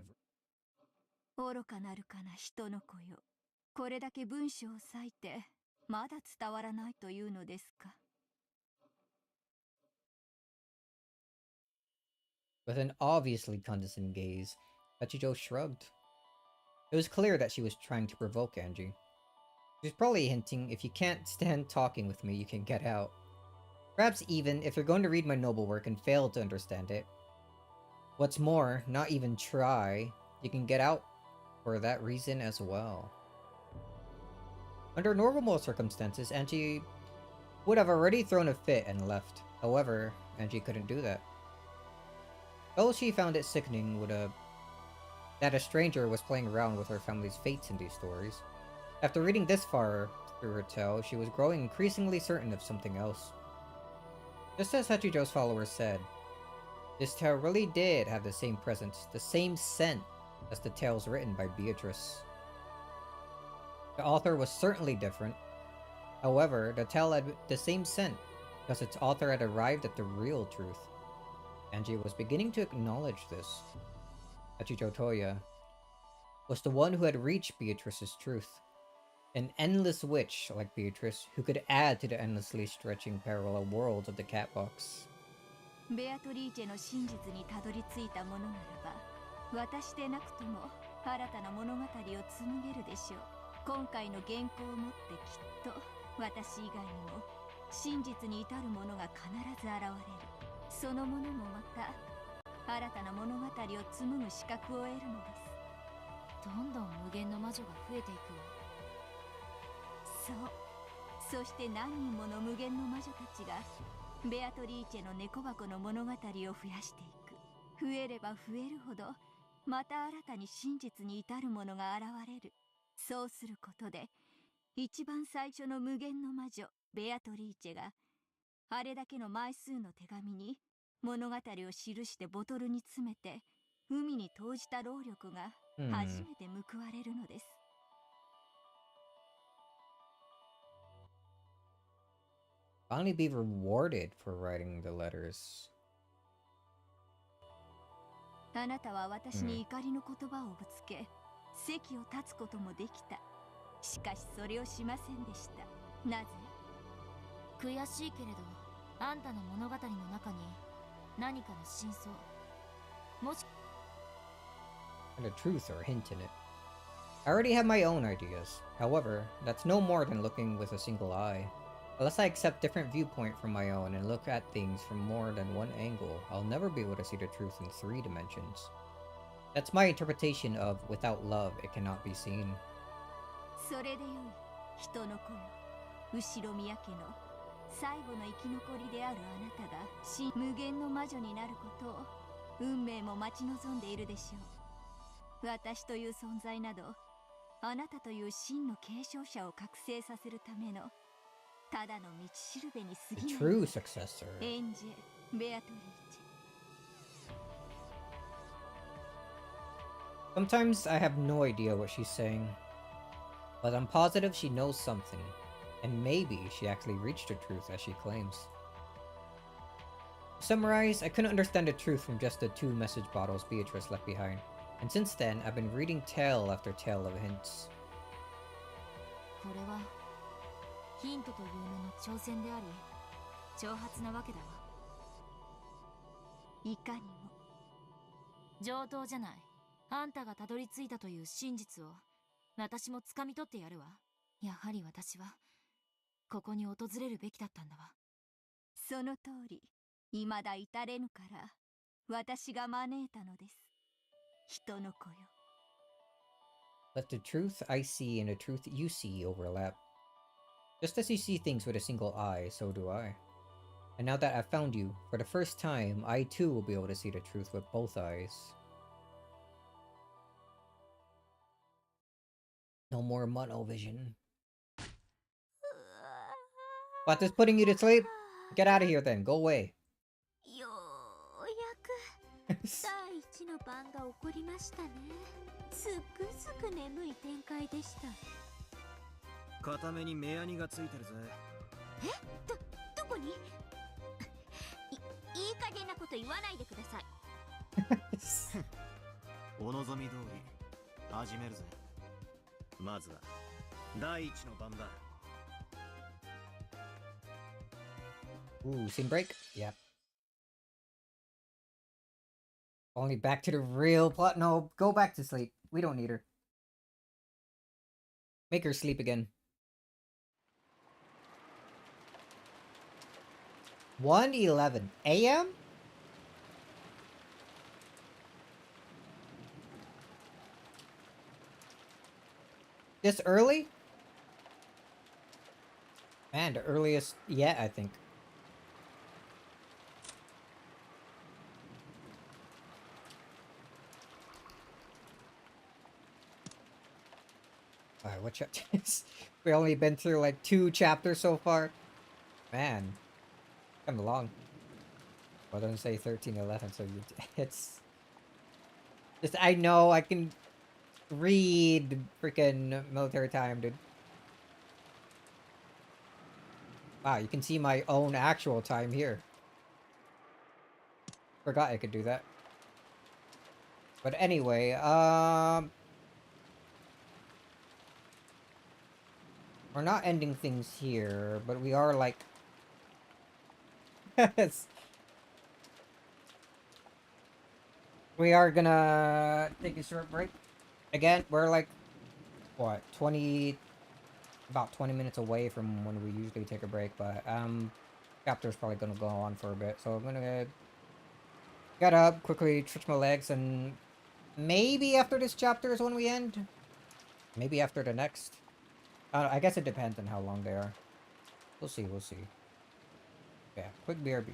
愚かなるかな人の子よ。これだけ文章を割いてまだ伝わらないというのですか。With an obviously condescending gaze, Hachijo shrugged. It was clear that she was trying to provoke Angie. She was probably hinting, if you can't stand talking with me, you can get out. Perhaps even if you're going to read my noble work and fail to understand it. What's more, not even try, you can get out for that reason as well. Under normal circumstances, Angie would have already thrown a fit and left. However, Angie couldn't do that. Though she found it sickening that a stranger was playing around with her family's fates in these stories, after reading this far through her tale, she was growing increasingly certain of something else. Just as Hachijo's followers said, this tale really did have the same presence, the same scent as the tales written by Beatrice. The author was certainly different. However, the tale had the same scent because its author had arrived at the real truth. Angie was beginning to acknowledge this. Hachijo Toya was the one who had reached Beatrice's truth. An endless witch like Beatrice who could add to the endlessly stretching parallel worlds of the Catbox. ベアトリーチェの真実にたどり着いたものならば、私でなくとも新たな物語を紡げるでしょう。今回の原稿をもってきっと私以外にも真実に至るものが必ず現れる。そのものもまた新たな物語を紡ぐ資格を得るのです。どんどん無限の魔女が増えていくわ。そう、そして何人もの無限の魔女たちがベアトリーチェの猫箱の物語を増やしていく。増えれば増えるほどまた新たに真実に至るものが現れる。そうすることで一番最初の無限の魔女ベアトリーチェがあれだけの枚数の手紙に物語を記してボトルに詰めて海に投じた労力が初めて報われるのです。Finally be rewarded for writing the letters. あなたは私に怒りの言葉をぶつけ、席を立つこともできた。しかしそれをしませんでした。なぜ？悔しいけれど、あんたの物語の中に何かの真相、もし And a truth or hint in it. I already have my own ideas. However, that's no more than looking with a single eye. Unless I accept different viewpoint from my own and look at things from more than one angle, I'll never be able to see the truth in 3 dimensions. That's my interpretation of without love, it cannot be seen. それでよい、人の子よ。後ろ宮家の最後の生き残りであるあなたが無限の魔女になることを運命も待ち望んでいるでしょう。私という存在など、あなたという真の継承者を覚醒させるためのただの道しるべに過ぎない。 True successor. エンジェ、ベアトリーチェ。 Sometimes I have no idea what she's saying, but I'm positive she knows something, and maybe she actually reached the truth as she claims. To summarize, I couldn't understand the truth from just the 2 message bottles Beatrice left behind, and since then I've been reading tale after tale of hints. これはヒントという名の挑戦であり、挑発なわけだわ。いかにも上等じゃない。あんたがたどり着いたという真実を私も掴み取ってやるわ。やはり私はここに訪れるべきだったんだわ。その通り、未だ至れぬから私が招いたのです。人の子よ。 Let the truth I see and the truth you see overlap. Just as you see things with a single eye, so do I. And now that I've found you, for the first time, I too will be able to see the truth with both eyes. No more mono vision. What is putting you to sleep? Get out of here then, go away. ようやく第一の番が起こりましたね。すくすく眠い展開でした。片目に目やにがついてるぜ。どこに？いい加減なこと言わないでください。お望み通り始めるぜ。まずは第一の番だ。 Ooh, scene break? Yep. Only back to the real plot. No, go back to sleep. We don't need her. Make her sleep again. 1:11 a.m.? This early? Man, the earliest yet, I think. Alright, what chapter is? We've only been through like 2 chapters so far. Man, kind of long. Well, don't say 13:11, so it's just, I know I can read freaking military time, dude. Wow, you can see my own actual time here. Forgot I could do that. But anyway, we're not ending things here, but we are like we are gonna take a short break. Again, we're like what, about 20 minutes away from when we usually take a break, but chapter's probably gonna go on for a bit, so I'm gonna Got up, quickly stretch my legs, and maybe after this chapter is when we end. Maybe after the next. I guess it depends on how long they are. We'll see, we'll see. Yeah, quick BRB.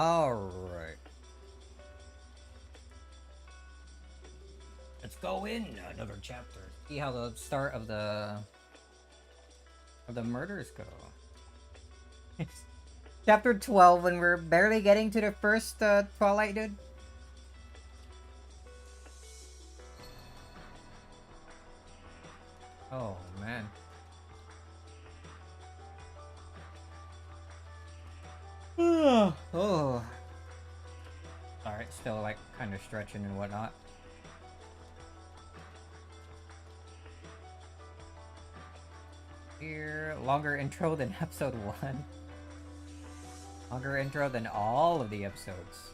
Alright. Let's go in another chapter. See how the start of the murders go. Chapter 12 when we're barely getting to the first Twilight dude. Oh man. Oh. Alright, still like kind of stretching and whatnot. Here, longer intro than episode 1. Longer intro than all of the episodes.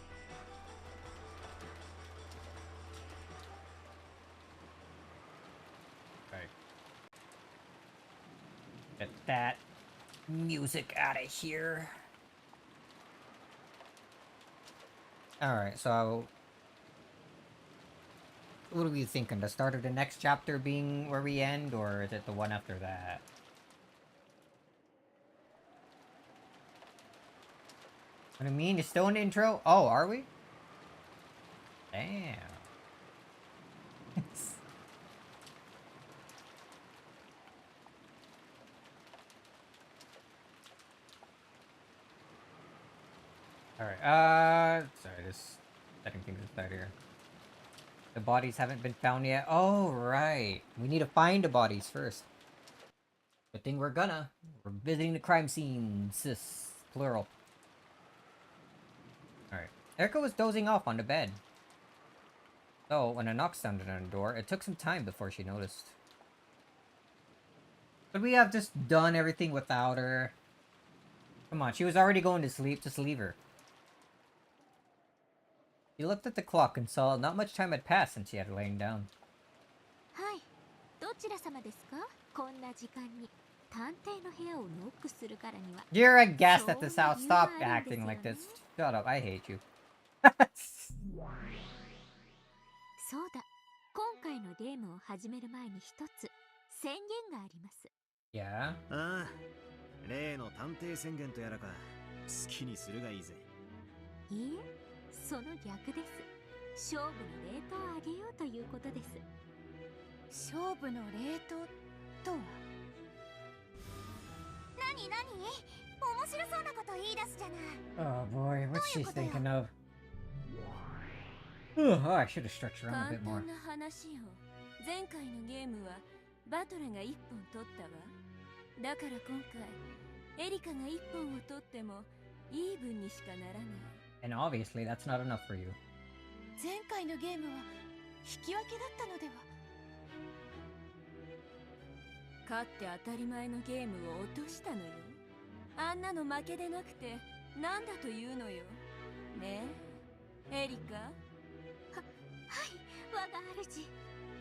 Right. Get that music out of here. Alright, so what are we thinking? The start of the next chapter being where we end, or is it the one after that? What I mean, it's still an intro? Oh, are we? Damn. Alright, sorry, just setting things aside here. The bodies haven't been found yet. Oh, right. We need to find the bodies first. Good thing we're gonna. We're visiting the crime scene. Sis. Plural. Alright. Erica was dozing off on the bed. So, when a knock sounded on the door, it took some time before she noticed. Could we have just done everything without her? Come on, she was already going to sleep. Just leave her. He looked at the clock and saw not much time had passed since he had lain down. Hi. どちら様ですか? こんな時間に探偵の部屋をノックするからには You're a guest at this house. Stop acting like this. Shut up. I hate you. そうだ。今回のゲームを始める前に一つ宣言があります。Yeah? ああ、例の探偵宣言とやらか、好きにするがいいぜ。いいえ、その逆です。勝負のレートを上げようということです。勝負のレートとは？何？面白そうなこと言い出すじゃない。Oh boy, what's she thinking of? Oh, I should have stretched around a bit more. 簡単な話よ。前回のゲームはバトルが1本取ったわ。だから今回エリカが1本を取ってもイーブンにしかならない。And obviously that's not enough for you. 前回のゲームは引き分けだったのでは？勝って当たり前のゲームを落としたのよ。あんなの負けでなくてなんだというのよ。ねえ、エリカ。はい、我が主。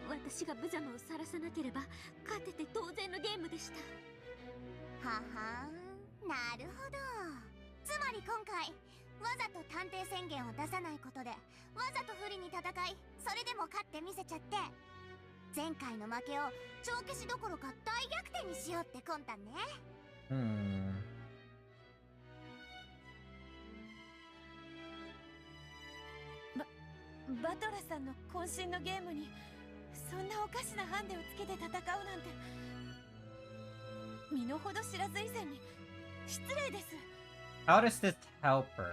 私が無様を晒さなければ勝てて当然のゲームでした。ははん、なるほど。つまり今回わざと探偵宣言を出さないことでわざと不利に戦い、それでも勝ってみせちゃって、前回の負けを帳消しどころか大逆転にしようって魂胆ね。バトラさんの渾身のゲームにそんなおかしなハンデをつけて戦うなんて、身の程知らず以前に失礼です。How does this help her?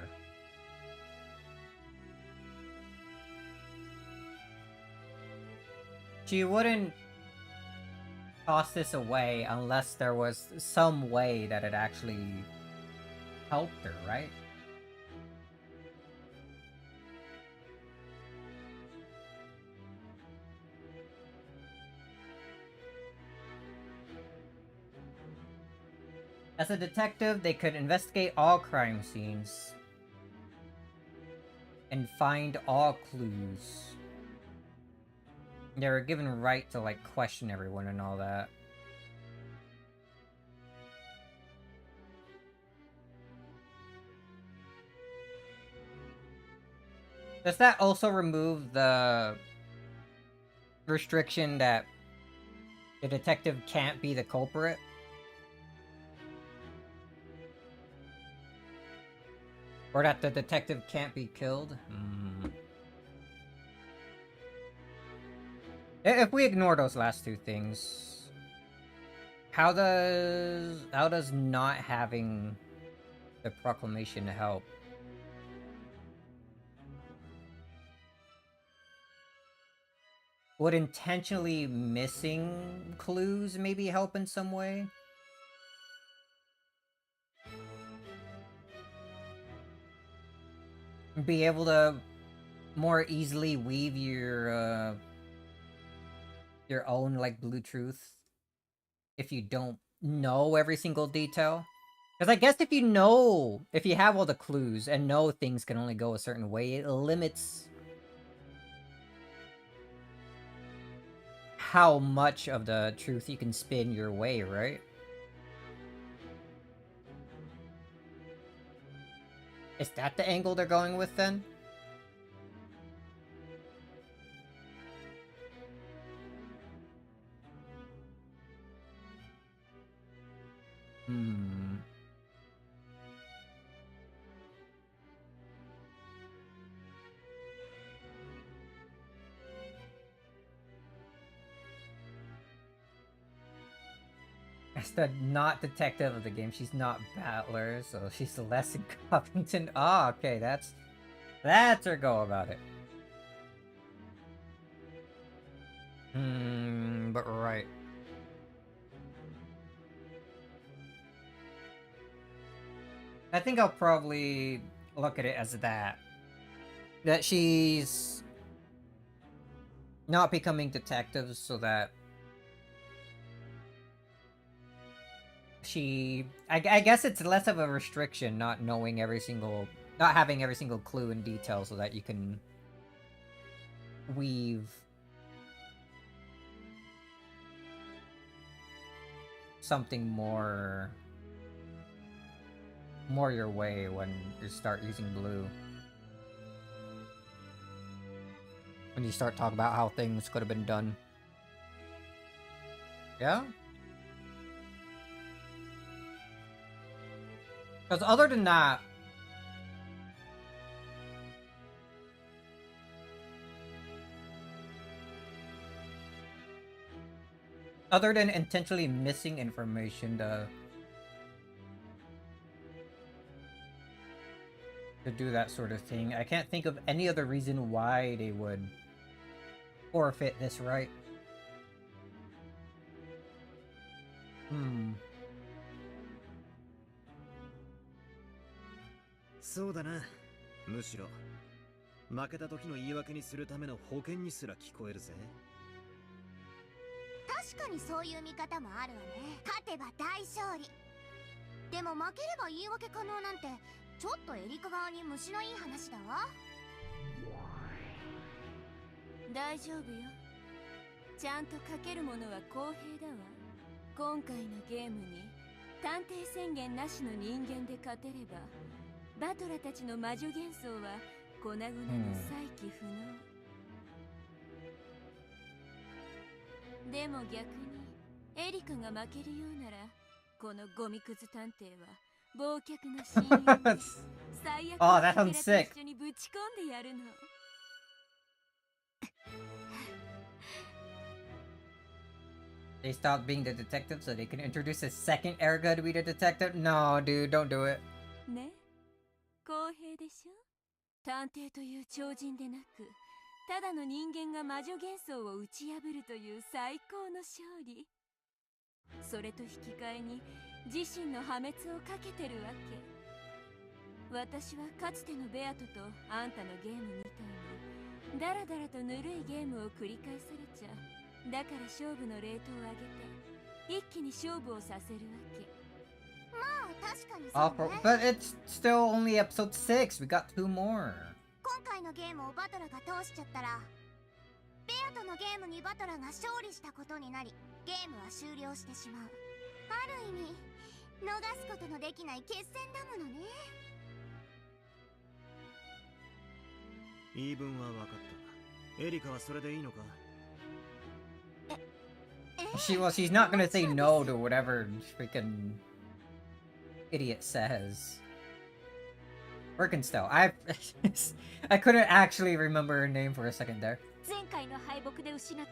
She wouldn't toss this away unless there was some way that it actually helped her, right? As a detective, they could investigate all crime scenes and find all clues. They were given right to, like, question everyone and all that. Does that also remove the restriction that the detective can't be the culprit? Or that the detective can't be killed? If we ignore those last two things, how does not having the proclamation help? Would intentionally missing clues maybe help in some way? Be able to more easily weave your own, like, blue truth if you don't know every single detail? Because I guess if you have all the clues and know things can only go a certain way, it limits how much of the truth you can spin your way, right? Is that the angle they're going with then? As the not detective of the game, she's not battler, so she's less incompetent. Ah, okay, that's her go about it. But right. I think I'll probably look at it as that. That she's not becoming detective so that I guess it's less of a restriction not having every single clue and detail so that you can weave something more your way when you start using blue. When you start talking about how things could have been done. Yeah? Because other than that, other than intentionally missing information to do that sort of thing, I can't think of any other reason why they would forfeit this right. そうだな。むしろ負けた時の言い訳にするための保険にすら聞こえるぜ。確かにそういう見方もあるわね。勝てば大勝利。でも負ければ言い訳可能なんてちょっとエリカ側に虫のいい話だわ。大丈夫よ。ちゃんとかけるものは公平だわ。今回のゲームに探偵宣言なしの人間で勝てればバトラたちの魔女幻想は粉々の再起不能。でも逆にエリカが負けるようならこのゴミクズ探偵は忘却の親友に最悪の敵と一緒にぶち込んでやるの。They stopped being the detective so they can introduce a second Erica to be the detective? No, dude, don't do it. ね、公平でしょ。探偵という超人でなくただの人間が魔女幻想を打ち破るという最高の勝利。それと引き換えに自身の破滅をかけてるわけ。私はかつてのベアトとあんたのゲームみたいにダラダラとぬるいゲームを繰り返されちゃだから勝負のレートを上げて一気に勝負をさせるわけ。まあ確かにそうね。But it's still only episode 6. We got 2 more. 今回のゲームをバトラが通しちゃったらベアとのゲームにバトラが勝利したことになりゲームは終了してしまう。ある意味逃すことのできない決戦だものね。言い分は分かった。エリカはそれでいいのか？She's not gonna say no to whatever freaking idiot says. Birkenstow. I couldn't actually remember her name for a second there. 前回の敗北で失った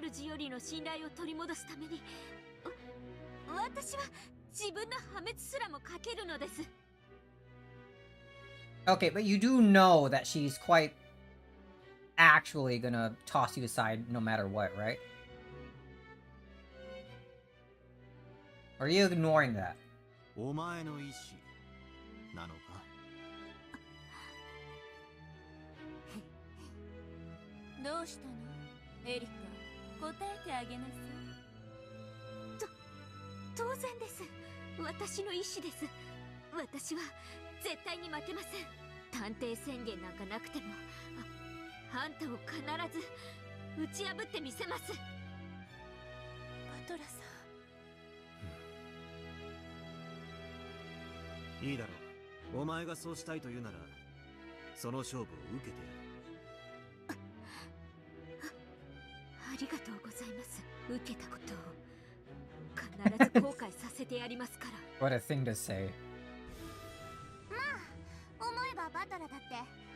主よりの信頼を取り戻すために私は自分の破滅すらもかけるのです。 Okay, but you do know that she's quite actually gonna toss you aside no matter what, right? Or are you ignoring that? お前の意志なのか？どうしたのエリカ、答えてあげなさい。当然です。私の意志です。私は絶対に負けません。探偵宣言なんかなくてもあんたを必ず打ち破ってみせます。バトラさん、いいだろう。お前がそうしたいというならその勝負を受けてやる。ありがとうございます。受けたことを必ず後悔させてやりますから。What a thing to say. まあ思えばバトラだって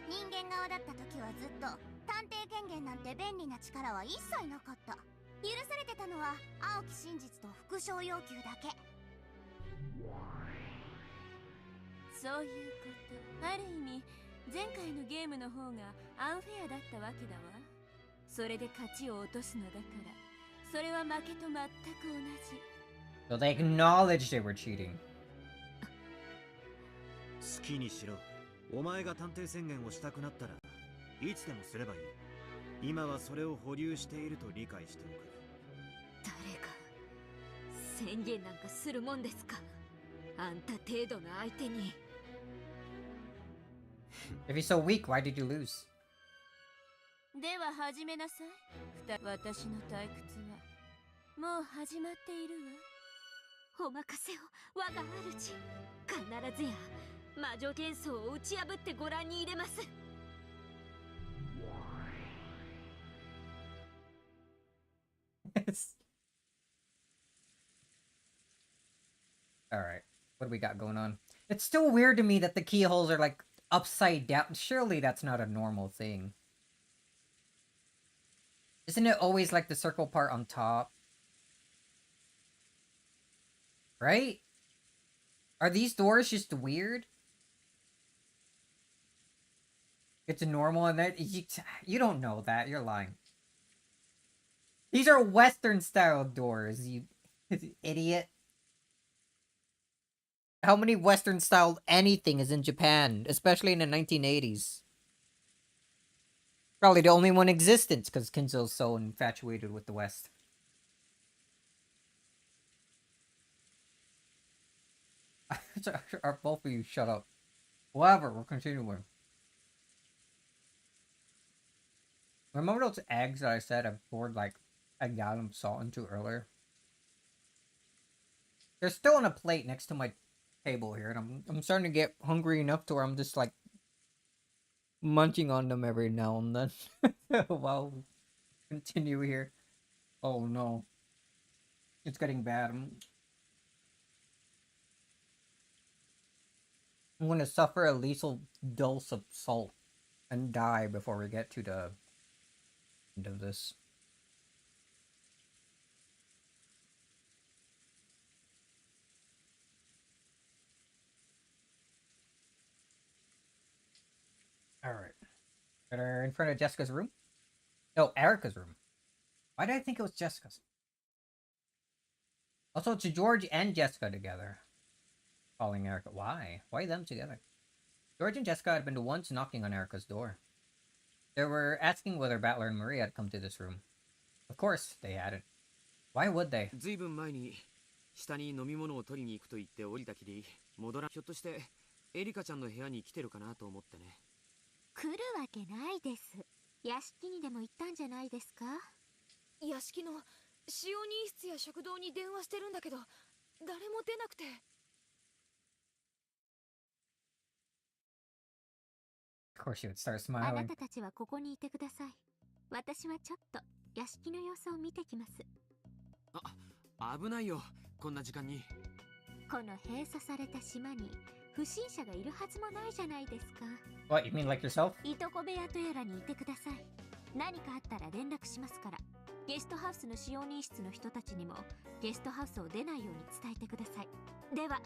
人間側だった時はずっと探偵権限なんて便利な力は一切なかった。許されてたのは青き真実と復讐要求だけ。そういうこと。ある意味前回のゲームの方がアンフェアだったわけだわ。それで勝ちを落とすのだから、それは負けと全く同じ。So they acknowledged they were cheating. 好きにしろ。お前が探偵宣言をしたくなったらいつでもすればいい。今はそれを保留していると理解しておく。誰が宣言なんかするもんですか。あんた程度の相手に。If you're so weak, why did you lose? では始めなさい。私の退屈はもう始まっているわ。お任せを我が主。必ずや魔女幻想を打ち破ってご覧に入れます。Alright, what do we got going on? It's still weird to me that the keyholes are like upside down. Surely that's not a normal thing. Isn't it always like the circle part on top? Right? Are these doors just weird? It's normal and that you don't know that. You're lying. These are Western style doors, you idiot. How many Western style anything is in Japan, especially in the 1980s? Probably the only one in existence because Kinzo's so infatuated with the West. Are both of you shut up? Whatever, we're continuing. Remember those eggs that I said I poured like a gallon of salt into earlier? They're still on a plate next to my table here, and I'm starting to get hungry enough to where I'm just like munching on them every now and then while we continue here. Oh no. It's getting bad. I'm gonna suffer a lethal dose of salt and die before we get to the end of this. Alright. Better in front of Jessica's room? No, Erica's room. Why did I think it was Jessica's? Also, it's George and Jessica together. Calling Erica. Why? Why them together? George and Jessica had been the ones knocking on Erica's door. They were asking whether Battler and Maria had come to this room. Of course, they hadn't. Why would they? ずいぶん前に下に飲み物を取りに行くと言って降りたきり戻らひょっとしてエリカちゃんの部屋に来てるかなと思ってね。来るわけないです。屋敷にでも行ったんじゃないですか。屋敷の使用人室や食堂に電話してるんだけど誰も出なくて。Of course she would start あな smiling. たたちはここにいてください。私はちょっと屋敷の様子を見てきます。危ないよ、こんな時間に。この閉鎖された島に不審者がいるはずもないじゃないですか。 What, you mean like yourself? いとこ部屋とやらにいてください。何かあったら連絡しますから。ゲストハウスの使用人室の人たちにもゲストハウスを出ないように伝えてください。では。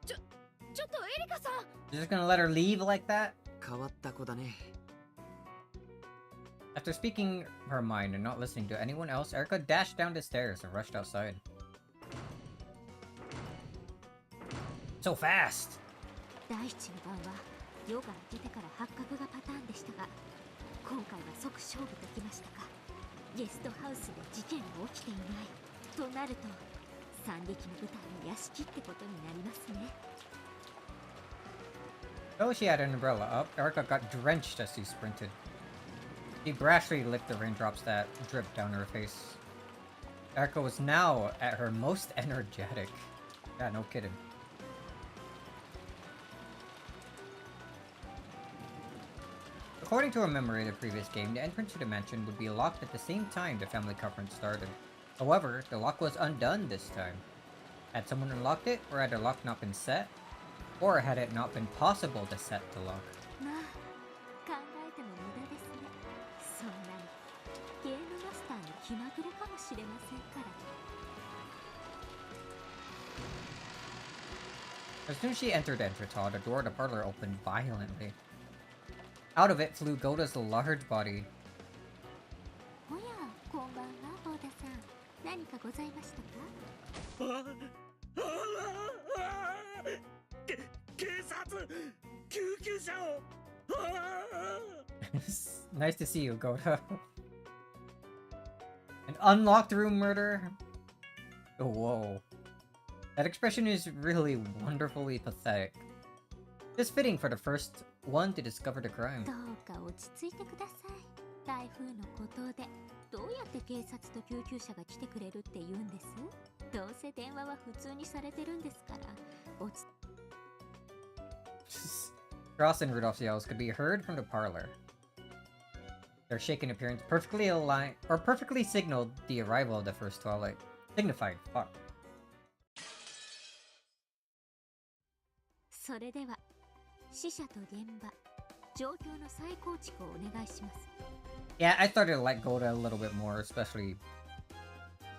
ちょっとエリカさん。 You're just gonna let her leave like that? 変わった子だね。 After speaking her mind and not listening to anyone else, Erica dashed down the stairs and rushed outside. So fast! 第一の番は夜が明けてから発覚がパターンでしたが、今回は即勝負ときましたか。ゲストハウスで事件が起きていないとなると、惨劇の舞台は屋敷ってことになりますね。 Though she had an umbrella up, Erica got drenched as she sprinted. She brashly licked the raindrops that dripped down her face. Erica was now at her most energetic. Yeah, no kidding. According to a memory of the previous game, the entrance to the mansion would be locked at the same time the family conference started. However, the lock was undone this time. Had someone unlocked it, or had the lock not been set? Or had it not been possible to set the lock? まあ、考えても無駄ですね。そんなのゲームマスターの気まぐれかもしれませんから。 As soon as she entered the entrance hall, the door of the parlor opened violently. Out of it flew Goda's large body. おや、こんばんは、ボーダさん。何かございましたか？警察！救急車を！ Nice to see you, Goda. An unlocked room murder? Oh, whoa. That expression is really wonderfully pathetic. Just fitting for the first one to discover the crime. どうか落ち着いてください。台風の孤島でどうやって警察と救急車が来てくれるって言うんです？どうせ電話は普通にされてるんですから。落ち Cross and Rudolph's yells could be heard from the parlor. Their shaken appearance perfectly aligned or perfectly signaled the arrival of the first twilight. Signified, fuck. それでは死者と現場状況の再構築をお願いします。 Yeah, I started to like Goda a little bit more, especially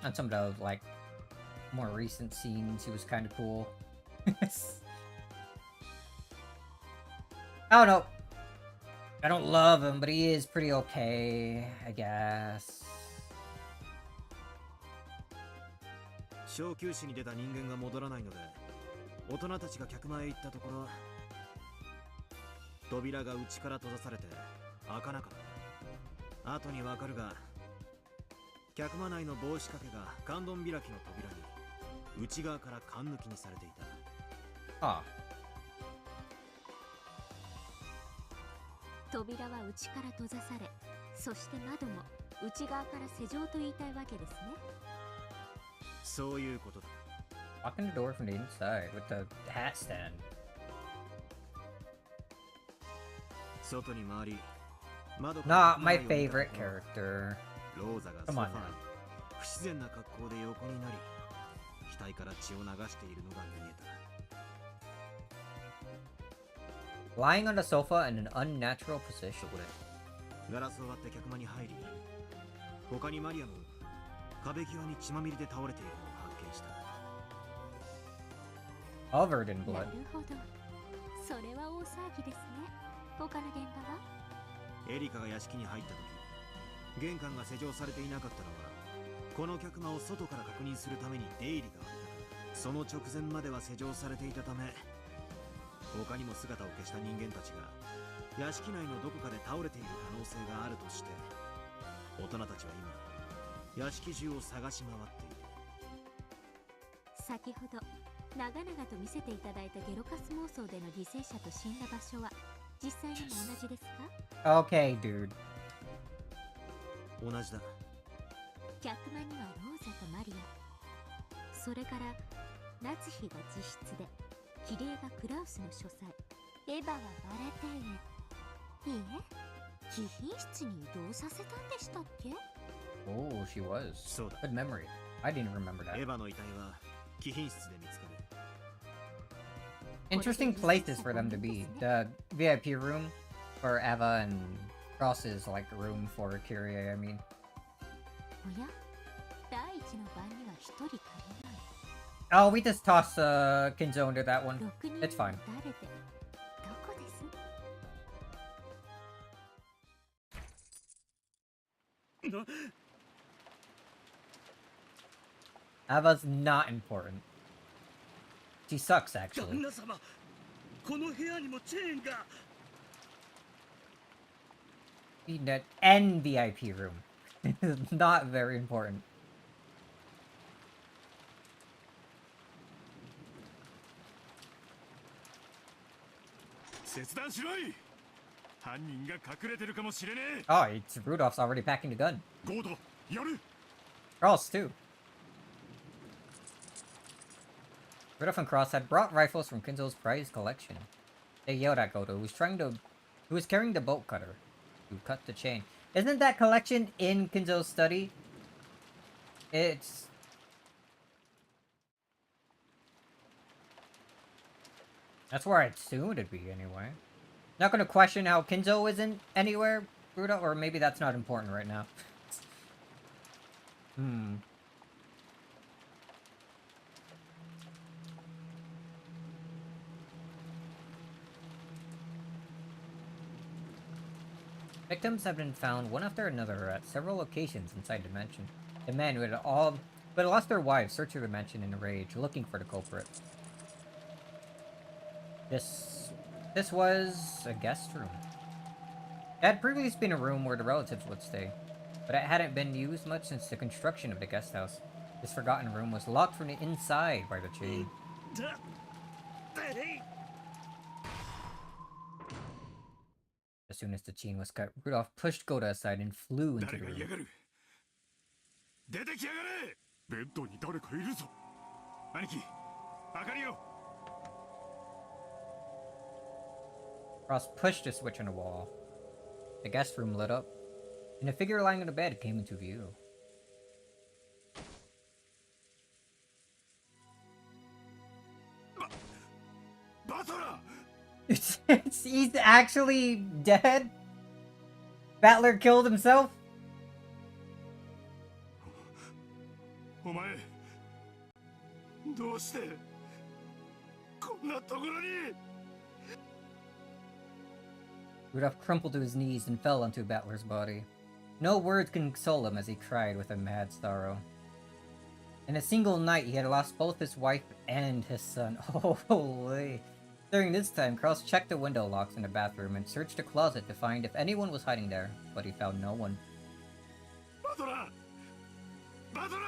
on some of the like more recent scenes. He was kind of cool. I don't know. I don't love him, but he is pretty okay, I guess. 小休止に出た人間が戻らないので、大人たちが客前へ行ったところ、扉が内から閉ざされて開かなかった。後にわかるが、客間内の帽子掛けが観音開きの扉に内側から缶抜きにされていた。ああ。扉は内から閉ざされ、そして窓も内側から施錠と言いたいわけですね。そういうことだ。Locking the door from the inside with the hat stand. 外に回り、窓 Not my favorite character. ローザがソファーに不自然な格好で横になり、額から血を流しているのが見えた。 Lying on the sofa in an unnatural position. そこでガラスを割って客間に入り、他にマリアも壁際に血まみれで倒れているのを発見した。 Covered in な blood. るほど。それは大騒ぎですね。他の現場は？エリカが屋敷に入った時、玄関が施錠されていなかったのは、この客間を外から確認するために出入りがあった。その直前までは施錠されていたため、他にも姿を消した人間たちが屋敷内のどこかで倒れている可能性があるとして、大人たちは今屋敷中を探し回っている。先ほど長々と見せていただいたゲロカス妄想での犠牲者と死んだ場所は実際にも同じですか？ Okay, dude. 同じだ。客間にはローザとマリア、それから夏日が自室で、キリエがクラウスの書斎、エヴァはバラテイエ。いいえ、貴賓室に移動させたんでしたっけ？ Oh, she was. そうだ。 Good memory. I didn't remember that. エヴァの遺体は貴賓室で見つかる。Interesting places for them to be. The VIP room for Eva and Cross's like room for Kyrie, I mean. おや第一の番には一人足りない Oh, we just toss Kinzo into that one. 6人 It's fine. 誰でどこです Eva's not important. She sucks, actually. 旦那様この部屋にもチェーンが In the NVIP room. Not very important. 切断しろい犯人が隠れてるかもしれねえ Oh, it's Rudolph's already packing the gun. ゴードやる Cross, too. Rudolph and Cross had brought rifles from Kinzo's prized collection. They yelled at Godo, who was carrying the bolt cutter, to cut the chain. Isn't that collection in Kinzo's study? It's... That's where I assumed it'd be, anyway. Not gonna question how Kinzo isn't anywhere, Rudolph, or maybe that's not important right now. Victims have been found one after another at several locations inside the mansion. The men who had lost their wives searched the mansion in a rage, looking for the culprit. This was a guest room. It had previously been a room where the relatives would stay, but it hadn't been used much since the construction of the guest house. This forgotten room was locked from the inside by the chain. As soon as the chain was cut, Rudolph pushed Goda aside and flew into the room. 出てきやがれベッドに誰かいるぞ兄貴明かりを Cross pushed a switch on the wall. The guest room lit up, and a figure lying on the bed came into view. He's actually dead? Battler killed himself? お前どうしてこんなところに Rudolph crumpled to his knees and fell onto Battler's body. No words could console him as he cried with a mad sorrow. In a single night, he had lost both his wife and his son. Holy. During this time, Cross checked the window locks in the bathroom and searched the closet to find if anyone was hiding there, but he found no one. Battler! Battler!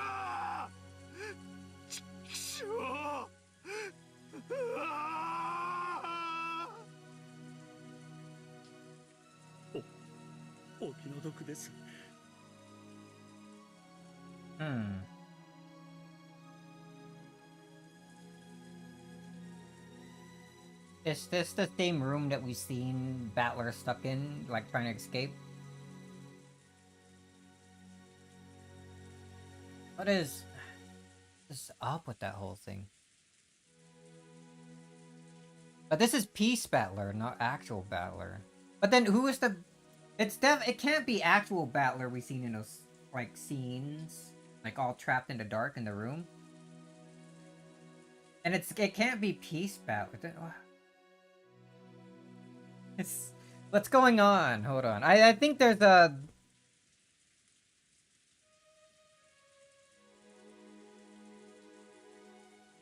Is this the same room that we've seen Battler stuck in, like trying to escape? What is up with that whole thing? But this is Peace Battler, not actual Battler. But then who is the... It can't be actual Battler we've seen in those, like, scenes. Like, all trapped in the dark in the room. And it can't be Peace Battler. What's going on? Hold on. I think there's a...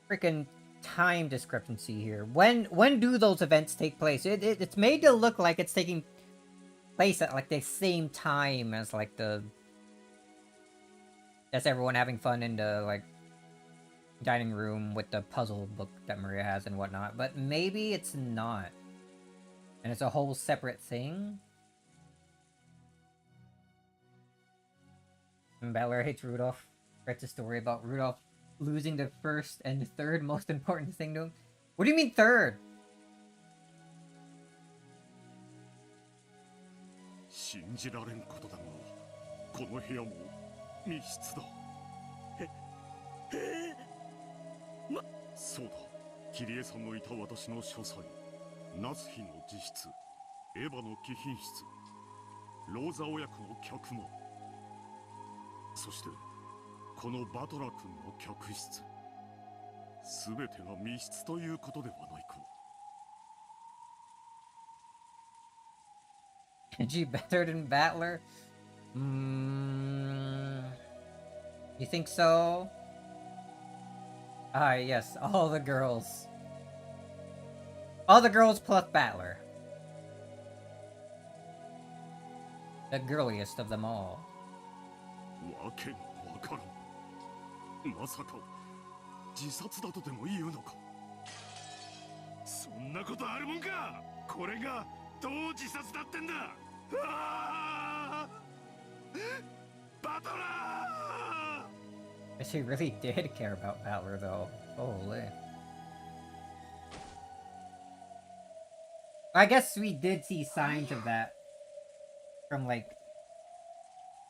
freaking time discrepancy here. When do those events take place? It's made to look like it's taking place at like the same time as like as everyone having fun in the like dining room with the puzzle book that Maria has and whatnot, but maybe it's not. And it's a whole separate thing? And Battler hates Rudolph. Writes a story about Rudolph losing the first and third most important thing to him. What do you mean third? 信じられんことだが、この部屋も密室だ。そうだ、キリエさんのいた私の書斎、ナツヒの自室、エヴァの貴賓室、ローザ親子の客間、そしてこのバトラ君の客室、全てが密室ということではないか。Is she better than Battler? You think so? Ah, yes, all the girls. All the girls plus Battler. The girliest of them all. わけがわからん。まさか自殺だとでも言うのか。そんなことあるもんか。これがどう自殺だってんだ。バトラー。 She really did care about Battler though. Holy. I guess we did see signs of that from like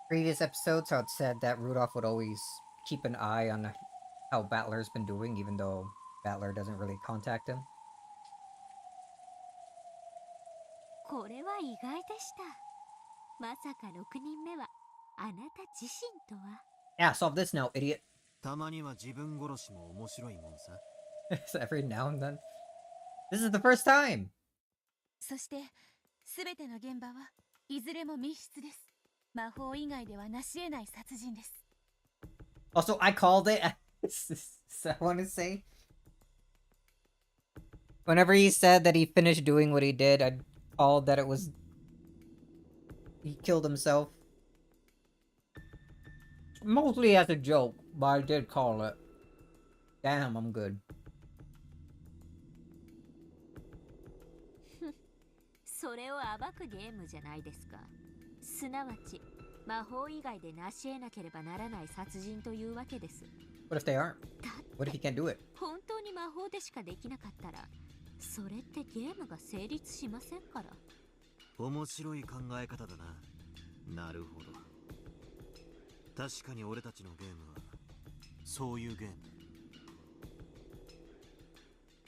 previous episodes, how it said that Rudolph would always keep an eye on how Battler's been doing, even though Battler doesn't really contact him. これは意外でした。まさか6人目はあなた自身とは。Yeah, solve this now, idiot. たまには自分殺しも面白いもんさ。Every now and then. This is the first time. そして全ての現場はいずれも密室です。魔法以外では成し得ない殺人です。Also, I called it. So I want to say. Whenever he said that he finished doing what he did, I called that it was. He killed himself. Mostly as a joke, but I did call it. Damn, I'm good. それを暴くゲームじゃないですか。すなわち魔法以外で成し得なければならない殺人というわけです。 What if they aren't? What if he can't do it? 本当に魔法でしかできなかったら、それってゲームが成立しませんから。面白い考え方だな。なるほど。確かに俺たちのゲームはそういうゲーム。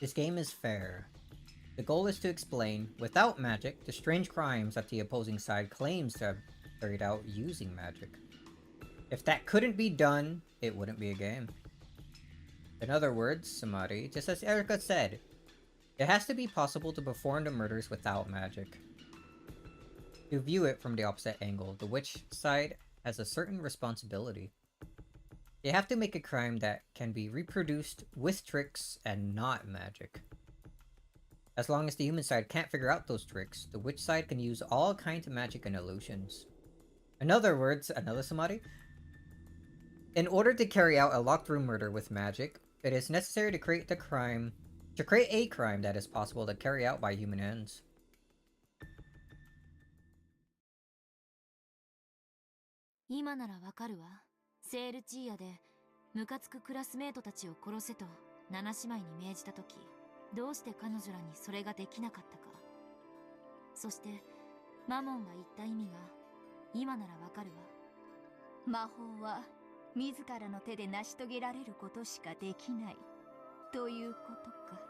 This game is fair. The goal is to explain, without magic, the strange crimes that the opposing side claims to have carried out using magic. If that couldn't be done, it wouldn't be a game. In other words, Samari, just as Erica said, it has to be possible to perform the murders without magic. To view it from the opposite angle, the witch side has a certain responsibility. They have to make a crime that can be reproduced with tricks and not magic. As long as the human side can't figure out those tricks, the witch side can use all kinds of magic and illusions. In other words, another Samadhi? In order to carry out a locked room murder with magic, it is necessary to create a crime that is possible to carry out by human hands. 今ならわかるわ。セールチーヤでムカつくクラスメートたちを殺せと七姉妹に命じたとき、どうして彼女らにそれができなかったか。そしてマモンが言った意味が今ならわかるわ。魔法は自らの手で成し遂げられることしかできないということか。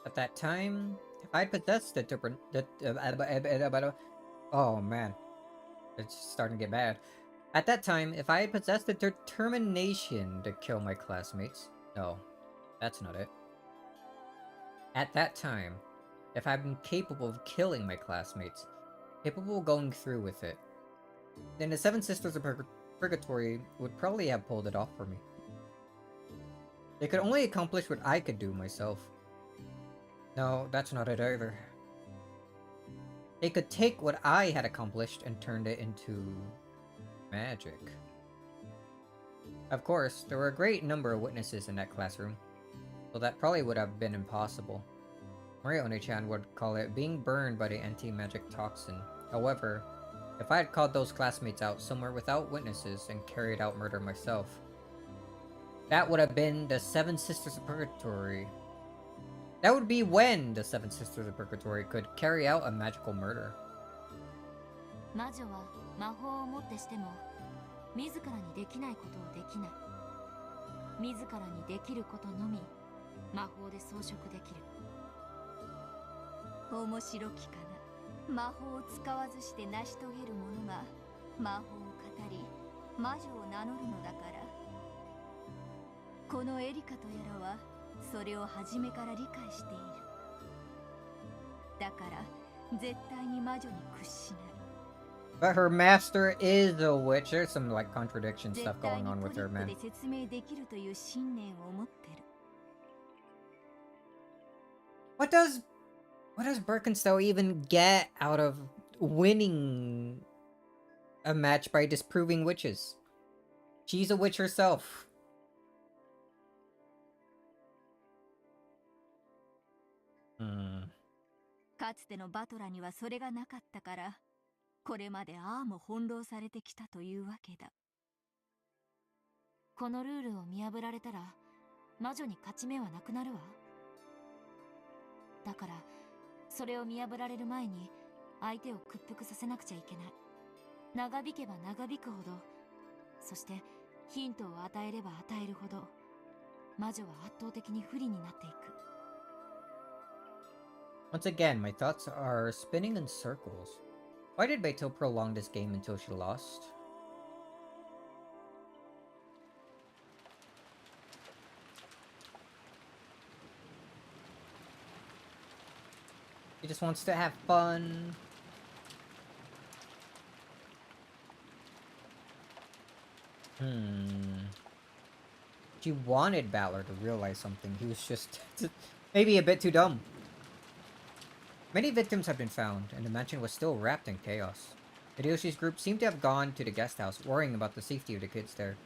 At that time, if I'd possessed oh man, it's starting to get bad. At that time, if I had possessed the determination to kill my classmates, no, that's not it. At that time, if I'd been capable of killing my classmates, capable of going through with it, then the Seven Sisters of Purgatory would probably have pulled it off for me. They could only accomplish what I could do myself. No, that's not it either. They could take what I had accomplished and turned it into magic. Of course, there were a great number of witnesses in that classroom, so that probably would have been impossible. Marione-chan would call it being burned by the anti-magic toxin. However, if I had called those classmates out somewhere without witnesses and carried out murder myself, that would have been the Seven Sisters of Purgatory. That would be when the Seven Sisters of Purgatory could carry out a magical murder. 魔女は魔法をもってしても自らにできないことをできない。自らにできることのみ魔法で装飾できる。面白きかな。魔法を使わずして成し遂げる者が魔法を語り魔女を名乗るのだから。このエリカとやらはそれを初めから理解している。だから絶対に魔女に屈しない。 But her master is a witch. There's some like contradiction 絶 stuff 対 going に on ト with リ her, ック man. で説明できるという信念を持ってる。What does Birkenstow even get out of winning a match by disproving witches? She's a witch herself. かつてのバトラにはそれがなかったから、これまでああも翻弄されてきたというわけだ。このルールを見破られたら魔女に勝ち目はなくなるわ。だからそれを見破られる前に相手を屈服させなくちゃいけない。長引けば長引くほど、そしてヒントを与えれば与えるほど魔女は圧倒的に不利になっていく。 Once again, my thoughts are spinning in circles. Why did Beto prolong this game until she lost? He just wants to have fun. She wanted Balor to realize something. He was just maybe a bit too dumb. Many victims have been found, and the mansion was still wrapped in chaos. Hideyoshi's group seemed to have gone to the guest house, worrying about the safety of the kids there.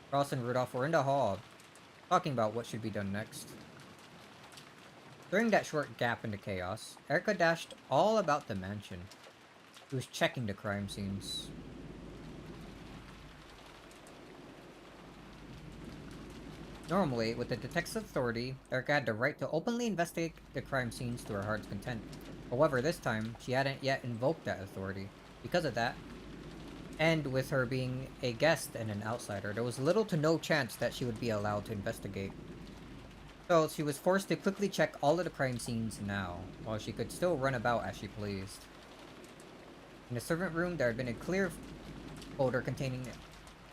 Ross and Rudolph were in the hall, talking about what should be done next. During that short gap in the chaos, Erica dashed all about the mansion. He was checking the crime scenes. Normally, with the Detective Authority, Erica had the right to openly investigate the crime scenes to her heart's content. However, this time, she hadn't yet invoked that authority. Because of that, and with her being a guest and an outsider, there was little to no chance that she would be allowed to investigate. So, she was forced to quickly check all of the crime scenes now, while she could still run about as she pleased. In the servant room, there had been a clear folder containing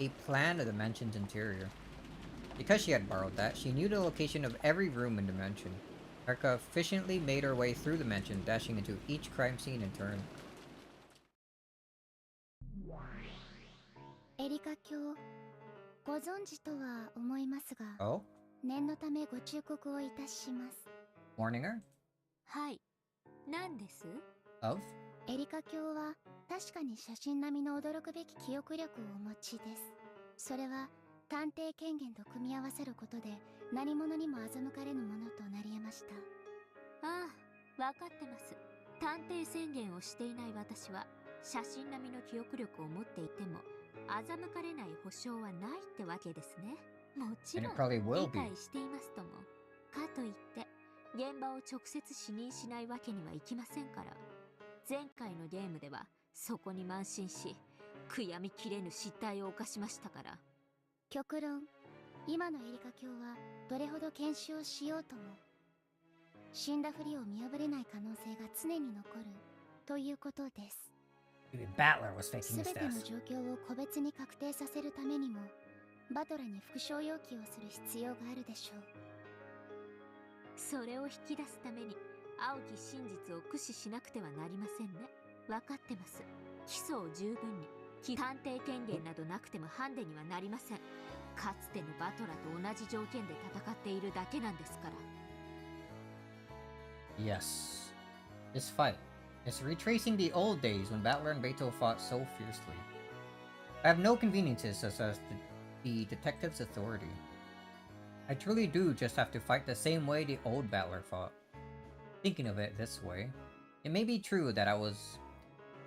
a plan of the mansion's interior. Because she had borrowed that, she knew the location of every room in the mansion. Erica efficiently made her way through the mansion, dashing into each crime scene in turn. エリカ卿、ご存知とは思いますが、Oh? 念のためご忠告をいたします。Warning her? はい。何です？ Of? エリカ卿は確かに写真並みの驚くべき記憶力をお持ちです。それは探偵権限と組み合わせることで何者にも欺かれぬものとなり得ました。ああ、わかってます。探偵宣言をしていない私は写真並みの記憶力を持っていても欺かれない保証はないってわけですね。もちろん And it probably will 理 be. 解していますとも。かといって現場を直接視認しないわけにはいきませんから。前回のゲームではそこに慢心し悔やみきれぬ失態を犯しましたから。極論、今のエリカ卿はどれほど研修をしようとも死んだふりを見破れない可能性が常に残るということです。 Battler was faking す his べての death. 状況を個別に確定させるためにもバトラに復唱要求をする必要があるでしょう。それを引き出すために青き真実を駆使しなくてはなりませんね。わかってます。基礎を十分に探偵権限などなくてもハンデにはなりません。かつてのバトラと同じ条件で戦っているだけなんですから。 Yes. This fight is retracing the old days when Battler and Beto fought so fiercely. I have no conveniences such as the detective's authority. I truly do just have to fight the same way the old Battler fought. Thinking of it this way, it may be true that I was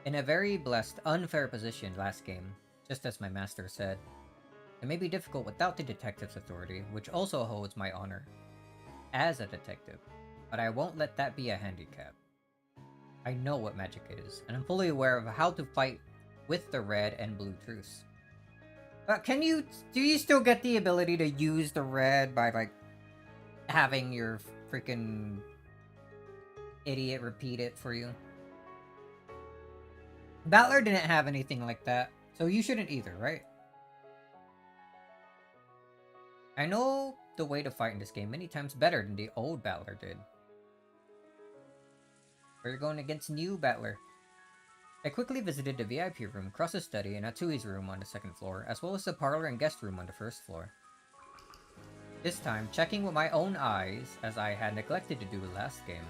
in a very blessed, unfair position last game, just as my master said. It may be difficult without the detective's authority, which also holds my honor as a detective, but I won't let that be a handicap. I know what magic is, and I'm fully aware of how to fight with the red and blue truths. But do you still get the ability to use the red by, like, having your freaking idiot repeat it for you? Battler didn't have anything like that, so you shouldn't either, right? I know the way to fight in this game many times better than the old Battler did. We're going against new Battler. I quickly visited the VIP room across the study and Atsui's room on the second floor, as well as the parlor and guest room on the first floor. This time, checking with my own eyes, as I had neglected to do last game.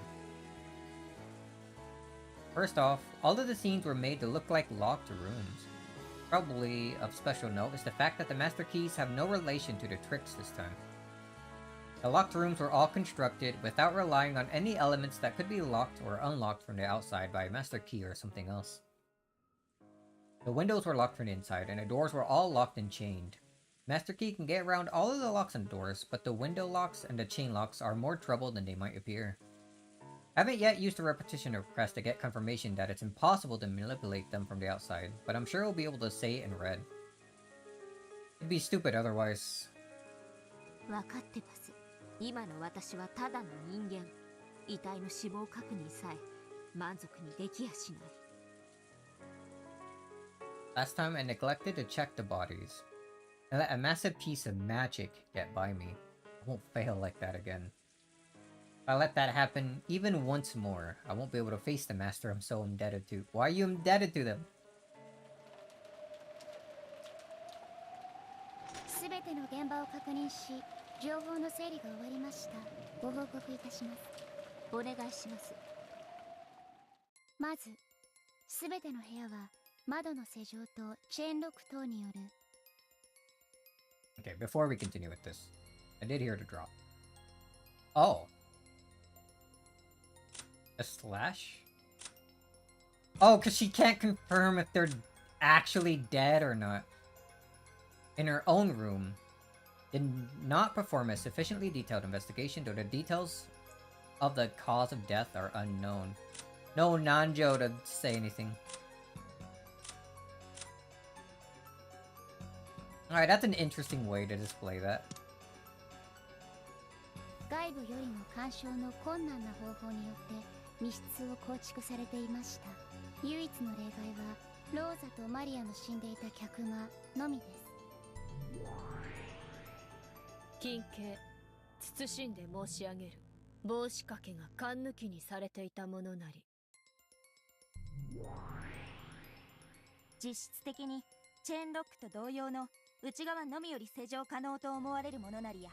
First off, all of the scenes were made to look like locked rooms. Probably of special note is the fact that the master keys have no relation to the tricks this time. The locked rooms were all constructed without relying on any elements that could be locked or unlocked from the outside by a master key or something else. The windows were locked from the inside, and the doors were all locked and chained. Master Key can get around all of the locks on doors, but the window locks and the chain locks are more trouble than they might appear. I haven't yet used the repetition request to get confirmation that it's impossible to manipulate them from the outside, but I'm sure I'll be able to say it in red. It'd be stupid otherwise. 分かってます。今の私はただの人間。遺体の死亡確認さえ満足にできやしない。Last time I neglected to check the bodies. I let a massive piece of magic get by me. I won't fail like that again. If I let that happen even once more, I won't be able to face the master I'm so indebted to. Why are you indebted to them? すべての現場を確認し、情報の整理が終わりました。ご報告いたします。お願いします。まず、すべての部屋は窓の施錠とチェーンロック等による。Okay, before we continue with this, I did hear the drop. Oh. A slash? Oh, because she can't confirm if they're actually dead or not. In her own room, did not perform a sufficiently detailed investigation, though the details of the cause of death are unknown. No Nanjo to say anything. Alright, that's an interesting way to display that. 外部よりも干渉の困難な方法によって密室を構築されていました。唯一の例外はローザとマリアの死んでいた客間のみです。金系慎んで申し上げる。帽子掛けが勘抜きにされていたものなり。実質的にチェーンロックと同様の内側のみより施錠可能と思われるものなりや。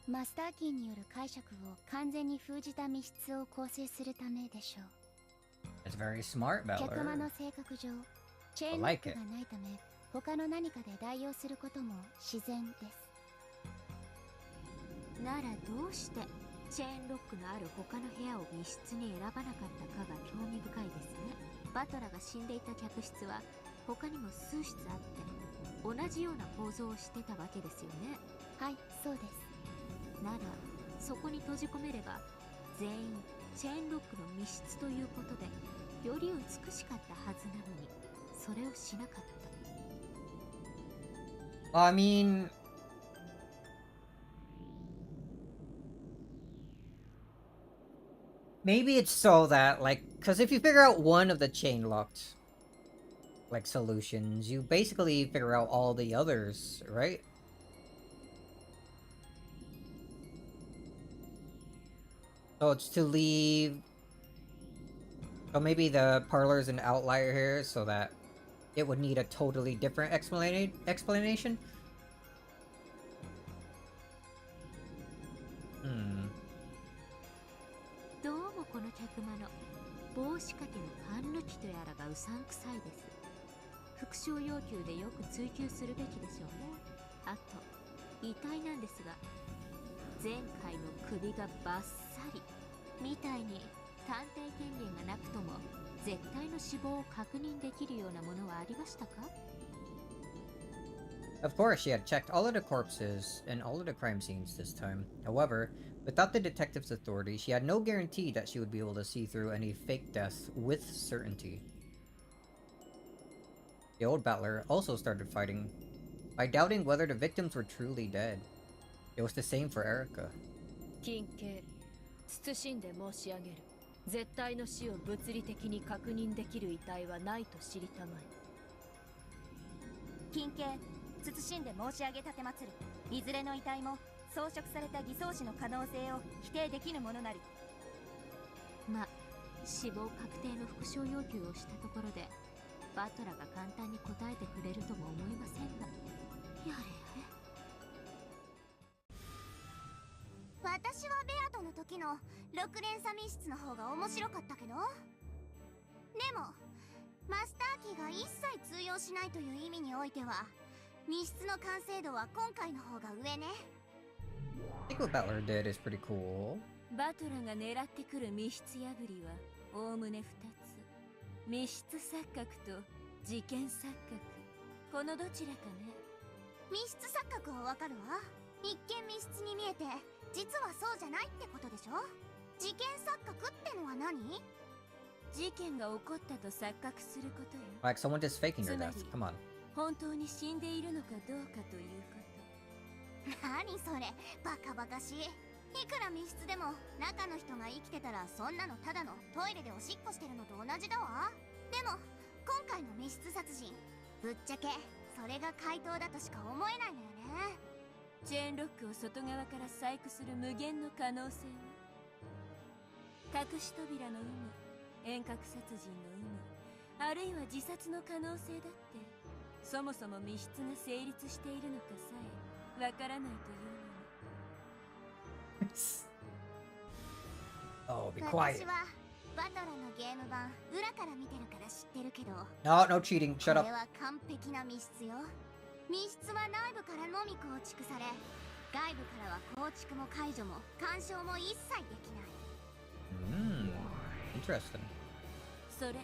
マスターキーによる解釈を完全に封じた密室を構成するためでしょう。It's very smart, Bella. 客間の性格上、チェーンロックがないため、他の何かで代用することも自然です。ならどうしてチェーンロックのある他の部屋を密室に選ばなかったかが興味深いですね。バトラが死んでいた客室は他にも数室あって同じような構造をしてたわけですよね。はい、そうです。ならそこに閉じ込めれば全員チェーンロックの密室ということでより美しかったはずなのにそれをしなかった。I mean, maybe it's so that, like, because if you figure out one of the chain locked, like, solutions, you basically figure out all the others, right? So it's to leave... So maybe the parlor's an outlier here, so that it would need a totally different explanation? Hmm. どうもこの客間の帽子掛けの勘抜きとやらがうさんくさいです。復讐要求でよく追求するべきでしょうね。あと遺体なんですが前回の首がバッサリみたいに探偵権限がなくとも絶対の死亡を確認できるようなものはありましたか？ Of course, she had checked all of the corpses and all of the crime scenes this time. However, without the detective's authority, she had no guarantee that she would be able to see through any fake deaths with certainty. The old battler also started fighting by doubting whether the victims were truly dead. It was the same for Erica. 近景謹んで申し上げる。絶対の死を物理的に確認できる遺体はないと知りたまえ。近景謹んで申し上げたてまつる。いずれの遺体も装飾された偽装死の可能性を否定できぬものなり。ま、死亡確定の復唱要求をしたところでバトラが簡単に答えてくれるとも思いませんが、やれやれ。私はベアとの時の6連鎖密室の方が面白かったけど、でもマスターキーが一切通用しないという意味においては密室の完成度は今回の方が上ね。 I think what Battler did is pretty cool. バトラが狙ってくる密室破りはおおむね2つ。密室錯覚と事件錯覚、このどちらかね。密室錯覚はわかるわ。一見密室に見えて実はそうじゃないってことでしょ。事件錯覚ってのは何？事件が起こったと錯覚することよ。 Like someone just faking their death. Come on. 本当に死んでいるのかどうかということ。何それ、バカバカしい。いくら密室でも中の人が生きてたらそんなのただのトイレでおしっこしてるのと同じだわ。でも今回の密室殺人、ぶっちゃけそれが怪盗だとしか思えないのよね。チェーンロックを外側から細工する無限の可能性は、隠し扉の有無、遠隔殺人の有無、あるいは自殺の可能性だって、そもそも密室が成立しているのかさえわからないというのに。Oh, be quiet. 私はバトラのゲーム版裏から見てるから知ってるけど、 No, no cheating. Shut こ up. れは完璧な密室よ。密室は内部からのみ構築され、外部からは構築も解除も干渉も一切できない。Interesting. それ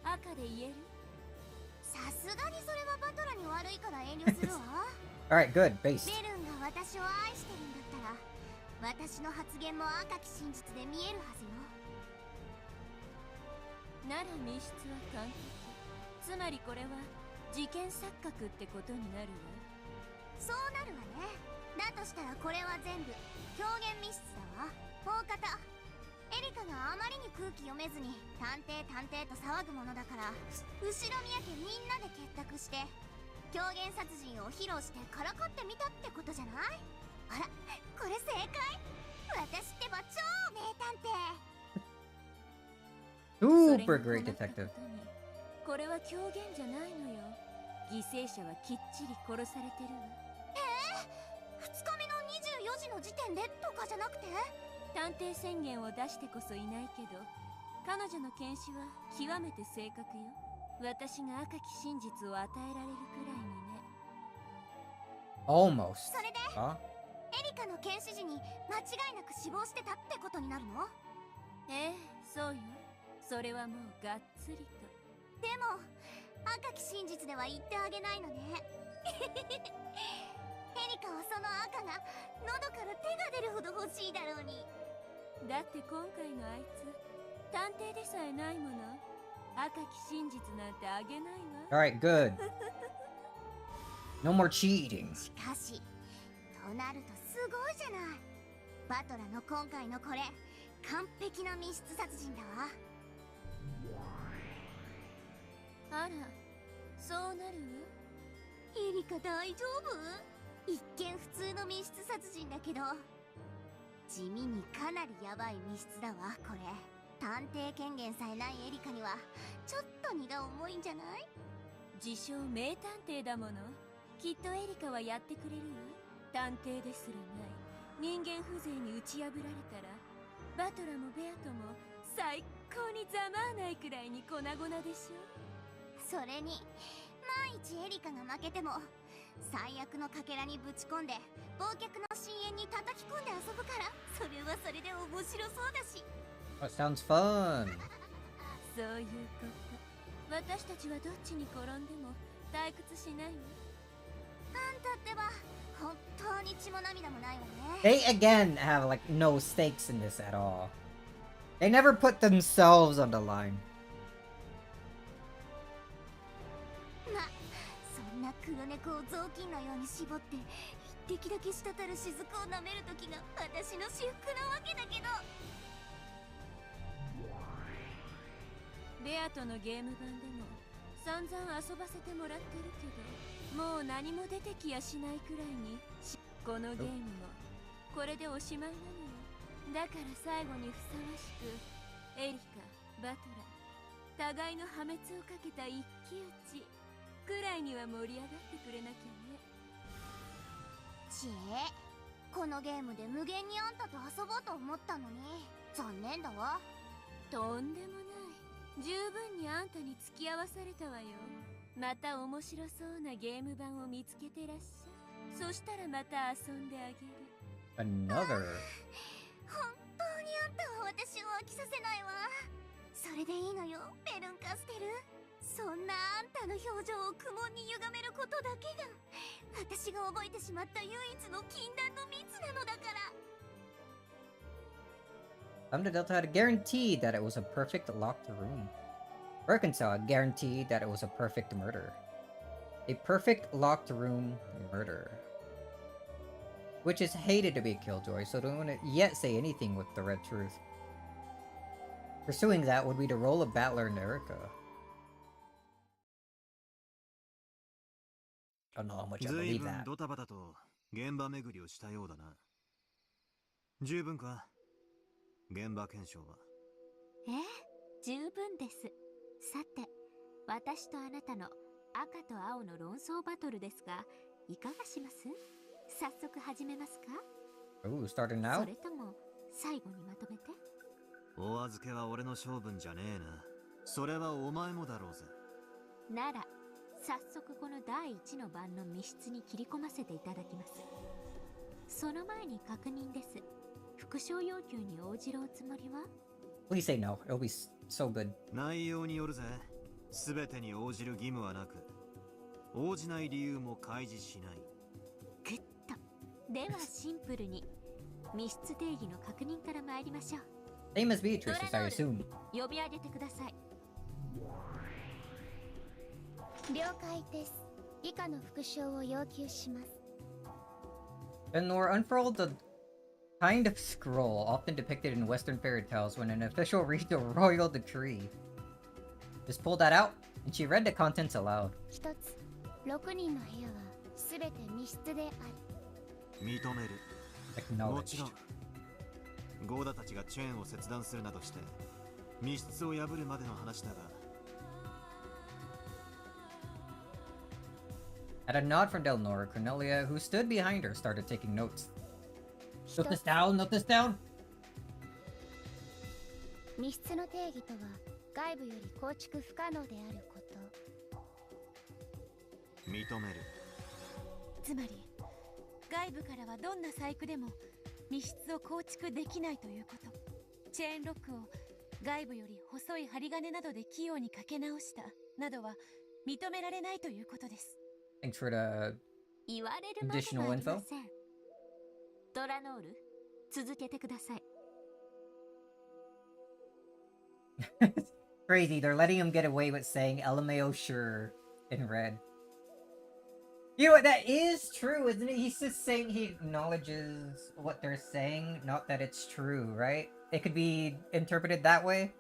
赤で言える？さすがにそれはバトラに悪いから遠慮するわ。Alright, good. Based. ベルンが私を愛してるんだったら、私の発言も赤き真実で見えるはずよ。なら密室は完璧。つまりこれは事件錯覚ってことになるわ。そうなるわね。だとしたらこれは全部表現密室だわ。大方エリカがあまりに空気読めずに探偵探偵と騒ぐものだから、後ろ宮家みんなで結託して狂言殺人を披露してからかってみたってことじゃない？あら、これ正解。私ってば超名探偵。Super great detective. これは狂言じゃないのよ。犠牲者はきっちり殺されてるわ。2日目の24時の時点でとかじゃなくて？探偵宣言を出してこそいないけど、彼女の検視は極めて正確よ。私が赤き真実を与えられるくらいにね。 Almost. それで、 Huh? エリカの検視時に間違いなく死亡してたってことになるの？ええ、そうよ。それはもうがっつりと。でも赤き真実では言ってあげないのね。エリカはその赤が喉から手が出るほど欲しいだろうに。だって今回のあいつ探偵でさえないもの。赤き真実なんてあげないわ。 Alright, good. No more cheating. しかしとなるとすごいじゃない。バトラの今回のこれ完璧な密室殺人だわ。あら、そうなる？エリカ大丈夫？一見普通の密室殺人だけど、地味にかなりヤバい密室だわこれ。探偵権限さえないエリカにはちょっと荷が重いんじゃない？自称名探偵だもの。きっとエリカはやってくれるわ。探偵ですらない人間風情に打ち破られたら、バトラもベアトも最高にざまあないくらいに粉々でしょ。それに万一エリカが負けても最悪のかけらにぶち込んで忘却の深淵に叩き込んで遊ぶから、それはそれで面白そうだし。 That sounds fun. そういうこと。私たちはどっちに転んでも退屈しないわ。あんたってば本当に血も涙もないわね。 They again have like no stakes in this at all. They never put themselves on the line. 黒猫を雑巾のように絞って一滴だけ滴る雫を舐める時が私の至福なわけだけど。ベアとのゲーム版でも散々遊ばせてもらってるけど、もう何も出てきやしないくらいにこのゲームもこれでおしまいなのよ。だから最後にふさわしくエリカ、バトラ互いの破滅をかけた一騎打ちくらいには盛り上がってくれなきゃね。ちえ、このゲームで無限にあんたと遊ぼうと思ったのに残念だわ。とんでもない、十分にあんたに付き合わされたわよ。また面白そうなゲーム版を見つけてらっしゃい。そしたらまた遊んであげる。 Another. 本当にあんたは私を飽きさせないわ。それでいいのよ、ベルンカステル。そんなあんたの表情を苦悶に歪めることだけが私が覚えてしまった唯一の禁断の蜜なのだから。Lambda Delta had guaranteed that it was a perfect locked room. Arkansas guaranteed that it was a perfect murder. A perfect locked room murder. Which is hated to be a killjoy, so don't yet say anything with the red truth. Pursuing that would be the role of Battler and Erica. I don't know how much I 随 believe 分 that. ドタバタと現場巡りをしたようだな。十分か？現場検証は。ええ、十分です。さて、私とあなたの赤と青の論争バトルですが、いかがします？早速始めますか？ Ooh, starting now? それとも最後にまとめて？お預けは俺の勝負じゃねえな。それはお前もだろうぜ。なら、早速この第1の番の密室に切り込ませていただきます。その前に確認です。復唱要求に応じるおつもりは？ Please say no. It'll be so good. 内容によるぜ。すべてに応じる義務はなく、応じない理由も開示しない。グッと。ではシンプルに密室定義の確認から参りましょう。Same as Beatrice's, I assume. 呼び上げてください。了解です。以下の復唱を要求します。Then Nora unfurled the kind of scroll often depicted in Western fairy tales when an official reads a royal decree. Just pulled that out, and she read the contents aloud. 一つ、6人の部屋はすべて密室である。認める。もちろん。ゴーダたちがチェーンを切断するなどして密室を破るまでの話だが。At a nod from Delnora, Cornelia, who stood behind her, started taking notes. Note this down, note this down! 密室の定義とは外部より構築不可能であること。認める。つまり外部からはどんな細工でも密室を構築できないということ。チェーンロックを外部より細い針金などで器用にかけ直したなどは認められないということです。Thanks for the 言われるまで additional もあり info. ません。ドラノール、続けてください。Crazy, they're letting him get away with saying LMAO sure in red. You know what, that is true, isn't it? He's just saying he acknowledges what they're saying, not that it's true, right? It could be interpreted that way.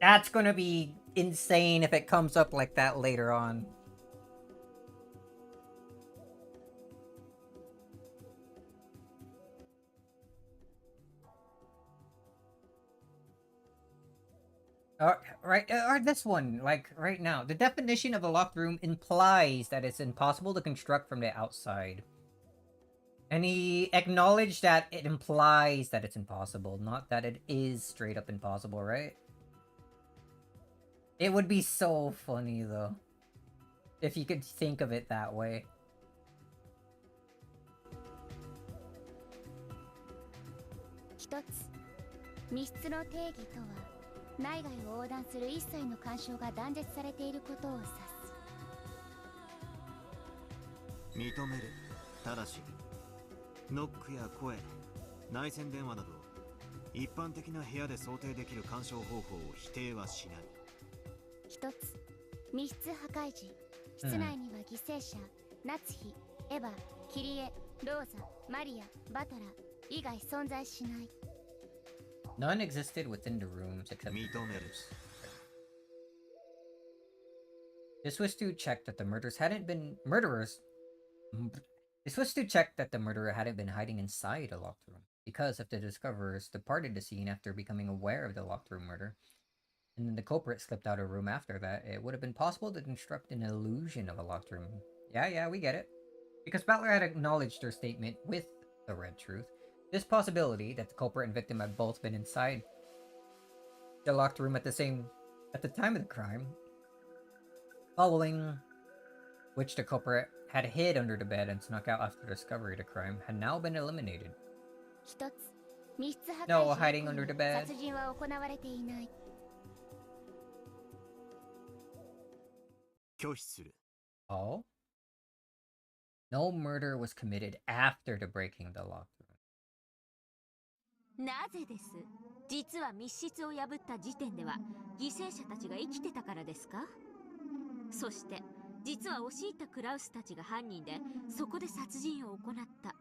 That's gonna be insane if it comes up like that later on. Right, or this one, like, right now. The definition of a locked room implies that it's impossible to construct from the outside. And he acknowledged that it implies that it's impossible, not that it is straight up impossible, right? It would be so funny, though, if you could think of it that way. 一つ、密室の定義とは内外を横断する一切の干渉が断絶されていることを指す。認める。ただしノックや声、内線電話など一般的な部屋で想定できる干渉方法を否定はしない。一つ、密室破壊時、室内には犠牲者、ナツヒ、エヴァ、キリエ、ローザ、マリア、バトラ以外存在しない。None existed within the rooms except 認める。This was to check that the murders hadn't been murderers. This was to check that the murderer hadn't been hiding inside a locked room, because if the discoverers departed the scene after becoming aware of the locked room murder, and then the culprit slipped out of a room after that, it would have been possible to construct an illusion of a locked room. Yeah, we get it. Because Butler had acknowledged her statement with the red truth, this possibility that the culprit and victim had both been inside the locked room at the time of the crime, following which the culprit had hid under the bed and snuck out after the discovery of the crime, had now been eliminated. 一つ、密室破 No 壊 hiding 時 under the 以降 bed. 殺人は行われていない。拒否する。Oh? No murder was committed after the breaking the locked room. なぜです？実は密室を破った時点では犠牲者たちが生きてたからですか？そして実は押し入ったクラウスたちが犯人で、そこで殺人を行った。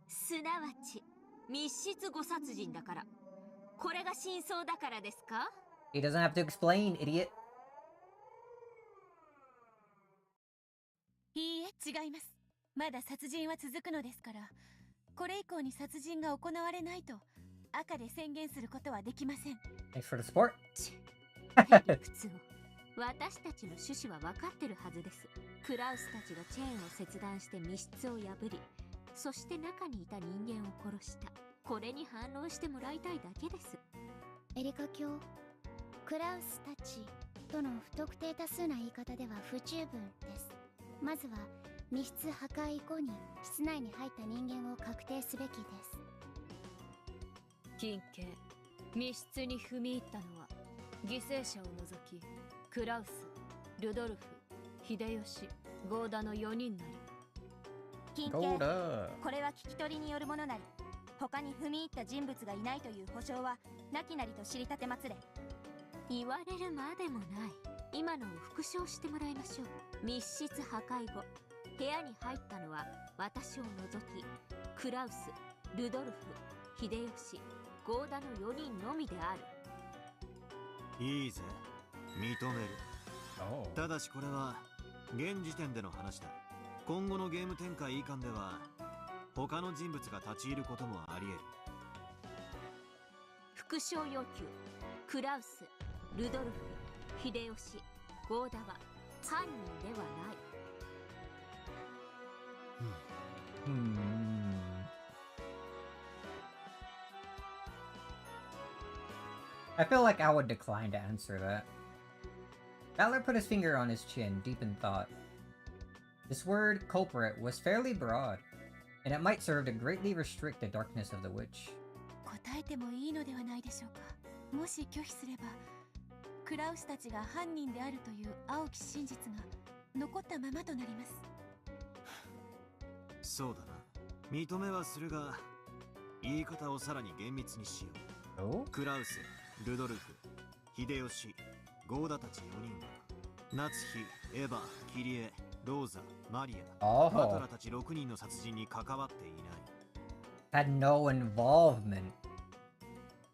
すなわち密室誤殺人だから。これが真相だからですか？ He doesn't have to explain, idiot. いいえ、違います。まだ殺人は続くのですから、これ以降に殺人が行われないと赤で宣言することはできません。 Thanks for the support. 理屈を。私たちの趣旨は分かってるはずです。クラウスたちがチェーンを切断して密室を破り、そして中にいた人間を殺した。これに反応してもらいたいだけです。エリカ卿、クラウスたちとの不特定多数な言い方では不十分です。まずは密室破壊以降に室内に入った人間を確定すべきです。近景、密室に踏み入ったのは犠牲者を除きクラウス、ルドルフ、秀吉、ゴーダの4人なり。近景、これは聞き取りによるものなり、他に踏み入った人物がいないという保証はなきなりと知りたてまつれ。言われるまでもない。今のを復唱してもらいましょう。密室破壊後、部屋に入ったのは私を除きクラウス、ルドルフ、秀吉、ゴーダの4人のみである。いいぜ、認める。ただしこれは現時点での話だ。今後のゲーム展開以下では他の人物が立ち入ることもあり得る。復唱要求。クラウス、ルドルフ、秀吉、ゴーダは犯人ではない。I feel like I would decline to answer that. Butler put his finger on his chin, deep in thought. This word, culprit, was fairly broad, and it might serve to greatly restrict the darkness of the witch. 答えてもいいのではないでしょうか。もし拒否すれば、クラウスたちが犯人であるという青き真実が残ったままとなります。そうだな。認めはするが、言い方をさらに厳密にしよう。クラウス、ルドルフ、秀吉、ゴーダたち4人は、ナツヒ、エヴァ、キリエ、ローザ、マリア、バトラたち6人の殺人に関わっていない。Had no involvement.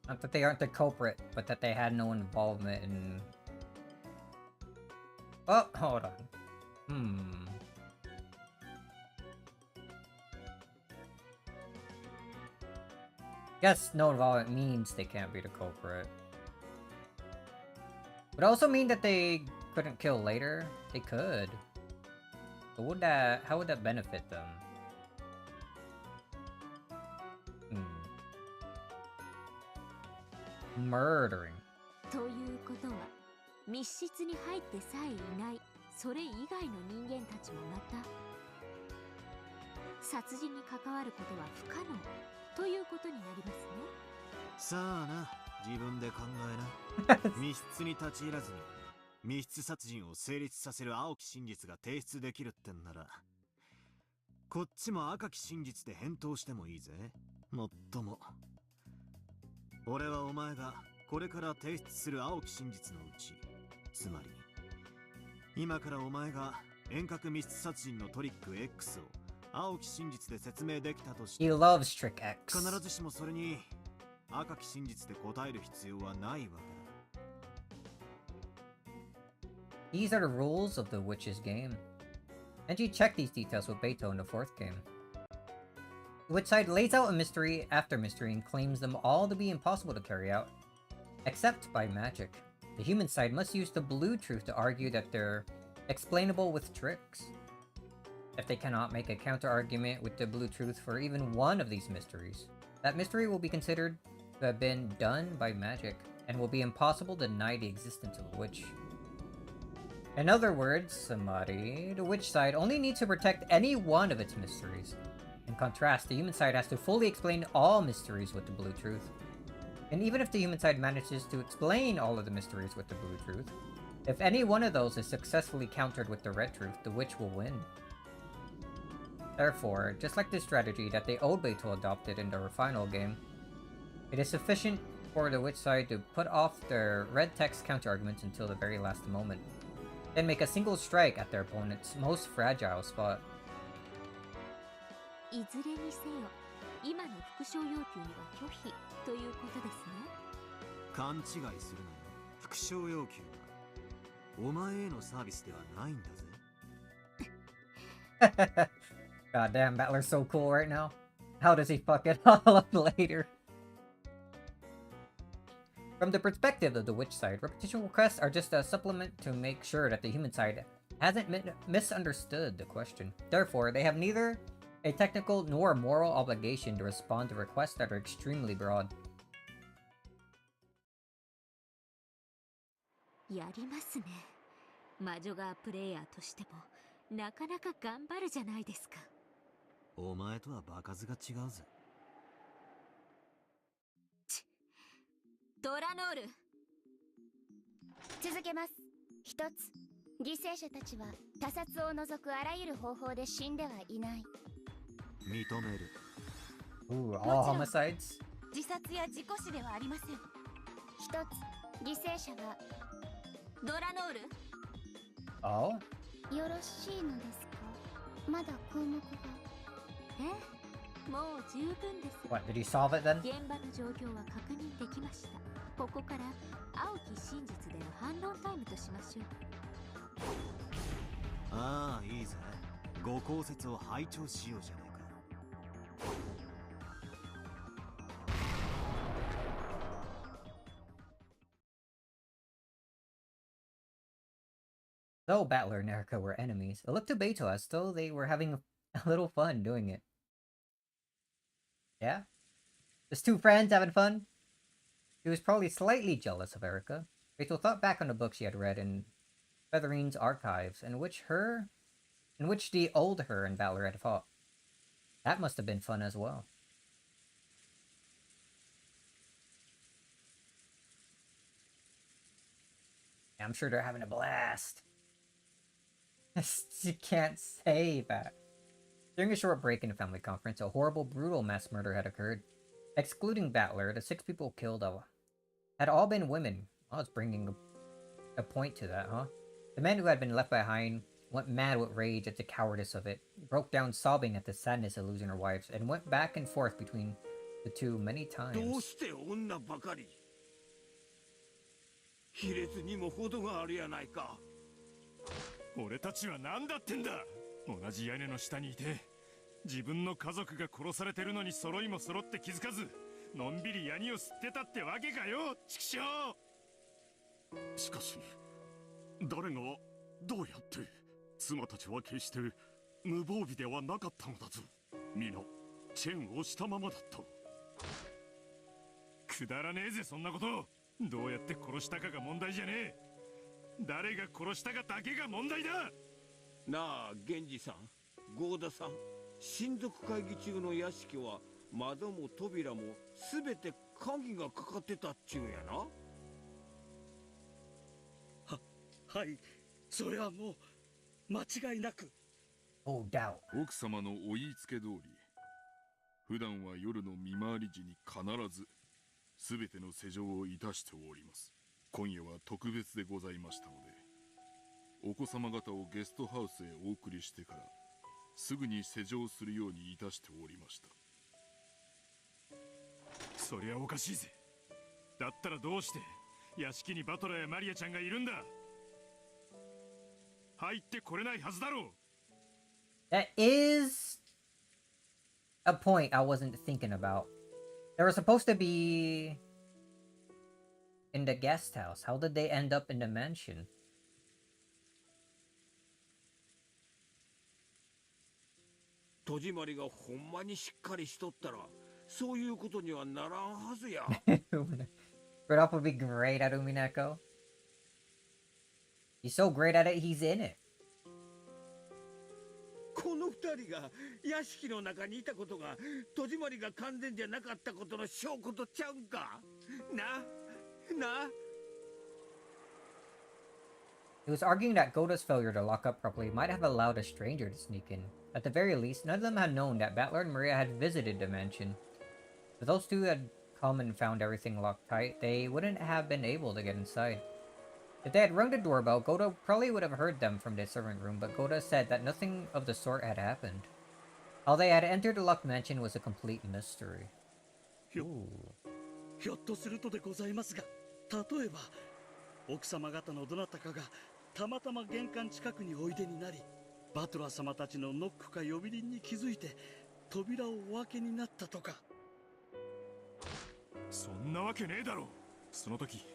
Not that they aren't the culprit, but that they had no involvement in... Oh, hold on. Guess no involvement means they can't be the culprit. Would it also mean that they couldn't kill later? They could. But how would that benefit them? Murdering. ということは、密室に入ってさえいない、それ以外の人間たちもまた殺人に関わることは不可能ということになりますね。さあな、自分で考えな。密室に立ち入らずに密室殺人を成立させる青き真実が提出できるってんなら、こっちも赤き真実で返答してもいいぜ。もっとも俺はお前がこれから提出する青き真実のうち、つまり今からお前が遠隔密室殺人のトリック X を青き真実で説明できたとして、 He loves Trick X. 必ずしもそれに赤き真実で答える必要はないわけだ。 These are the rules of the Witch's game. And you check these details with Beto in the 4th game. The Witch side lays out a mystery after mystery and claims them all to be impossible to carry out, except by magic. The human side must use the blue truth to argue that they're explainable with tricks. If they cannot make a counter-argument with the blue truth for even one of these mysteries, that mystery will be considered to have been done by magic, and will be impossible to deny the existence of a witch. In other words, Samadhi, the witch side only needs to protect any one of its mysteries. In contrast, the human side has to fully explain all mysteries with the blue truth. And even if the human side manages to explain all of the mysteries with the blue truth, if any one of those is successfully countered with the red truth, the witch will win. Therefore, just like the strategy that the old Beito adopted in their final game, it is sufficient for the witch side to put off their red text counter-arguments until the very last moment, then make a single strike at their opponent's most fragile spot. いずれにせよ、今の復唱要求には拒否ということですね。勘違いするなよ。復唱要求はお前へのサービスではないんだぜ。God damn, Battler's so cool right now. How does he fuck it all up later? From the perspective of the witch side, repetition requests are just a supplement to make sure that the human side hasn't misunderstood the question. Therefore, they have neither a technical nor a moral obligation to respond to requests that are extremely broad. やりますね。魔女側プレイヤーとしてもなかなか頑張るじゃないですか。お前とは場数が違うぜ。ドラノール、続けます。一つ、犠牲者たちは他殺を除くあらゆる方法で死んではいない。認める。Ooh, all homicides? 自殺や事故死ではありません。一つ、犠牲者はドラノール。Oh? よろしいのですか？まだ項目が。もう十分です。 What, did he solve it then? 現場の状況は確認できました。ここから青き真実での反論タイムとしましょう。ああ、いいぜ。ご公説を拝聴しようじゃないか。Though Battler and Erica were enemies, it looked to Beto as though they were having a little fun doing it. Yeah? Just two friends having fun? He was probably slightly jealous of Erica. Beto thought back on the book she had read in Featherine's archives, in which the old her and Battler had fought. That must have been fun as well. Yeah, I'm sure they're having a blast. You can't say that. During a short break in the family conference, a horrible, brutal mass murder had occurred. Excluding Battler, the 6 people killed had all been women. I was bringing a point to that, huh? The men who had been left behind went mad with rage at the cowardice of it, broke down sobbing at the sadness of losing their wives, and went back and forth between the two many times. どうして女ばかり？卑劣にも程があるやないか。俺たちは何だってんだ。同じ屋根の下にいて自分の家族が殺されてるのに揃いも揃って気づかずのんびりヤニを吸ってたってわけかよ、畜生。しかし誰がどうやって。妻たちは決して無防備ではなかったのだぞ。皆チェーンをしたままだった。くだらねえぜそんなこと。どうやって殺したかが問題じゃねえ。誰が殺したかだけが問題だ。なあ、源氏さん、郷田さん、親族会議中の屋敷は窓も扉もすべて鍵がかかってたっちゅうんやな。はい、それはもう間違いなく。Oh, doubt. 奥様のお言いつけ通り、普段は夜の見回り時に必ず全ての施錠をいたしております。今夜は特別でございましたので、お子様方をゲストハウスへお送りしてからすぐに施錠するようにいたしておりました。そりゃおかしいぜ。だったらどうして屋敷にバトラーやマリアちゃんがいるんだ。入ってこれないはずだろう。 That is a point I wasn't thinking about. They were supposed to be in the guest house. How did they end up in the mansion? 戸締まりがほんまにしっかりしとったら、そういうことにはならんはずや。Rudolph would be great at Umineko. He's so great at it, he's in it. この二人が屋敷の中にいたことが戸締まりが完全じゃなかったことの証拠とちゃうんかな。 He was arguing that Goda's failure to lock up properly might have allowed a stranger to sneak in. At the very least, none of them had known that Battler and Maria had visited the mansion. If those two had come and found everything locked tight, they wouldn't have been able to get inside. If they had rung the doorbell, Goda probably would have heard them from the servant room, but Goda said that nothing of the sort had happened. How they had entered the locked mansion was a complete mystery. ひょっとするとでございますが、例えば奥様方のどなたかがたまたま玄関近くにおいでになり、バトラー様たちのノックか呼び鈴に気づいて扉をお開けになったとか。そんなわけねえだろ。その時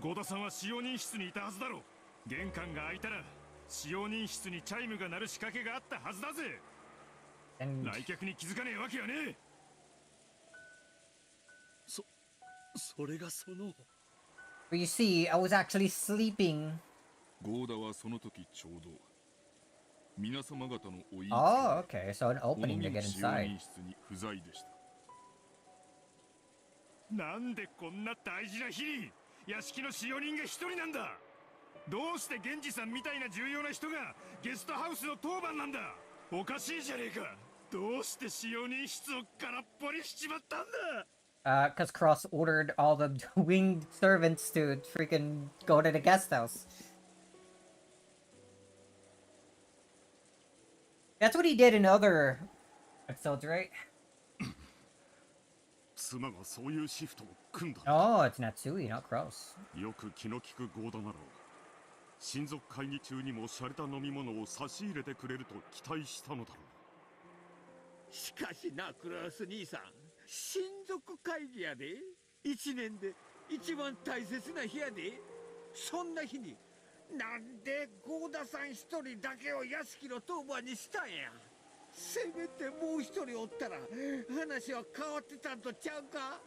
ゴダさんは使用人室にいたはずだろ。玄関が開いたら使用人室にチャイムが鳴る仕掛けがあったはずだぜ。来客に気づかねえわけはねえ。それがその。But you see, I was actually sleeping. ゴーダはその時ちょうど皆様方のお言いつけで Oh, okay. So an opening to get 使用 inside. 人室に不在でした。なんでこんな大事な日に屋敷の使用人が一人なんだ。どうして源氏さんみたいな重要な人がゲストハウスの当番なんだ。おかしいじゃねえか。どうして使用人室を空っぽにしちまったんだ。Because Cross ordered all the winged servants to freaking go to the guest house. That's what he did in other episodes, right? 妻がそういうシフトを組んだ。 Oh, it's Natsui, not Cross. よく気の利くゴーダなら親族会議中にも洒落た飲み物を差し入れてくれると期待したのだろう。しかしな、クラス兄さん、親族会議やで。一年で一番大切な日やで。そんな日になんでゴーダさん一人だけを屋敷の当番にしたんや。せめてもう一人おったら話は変わってたんとちゃうか。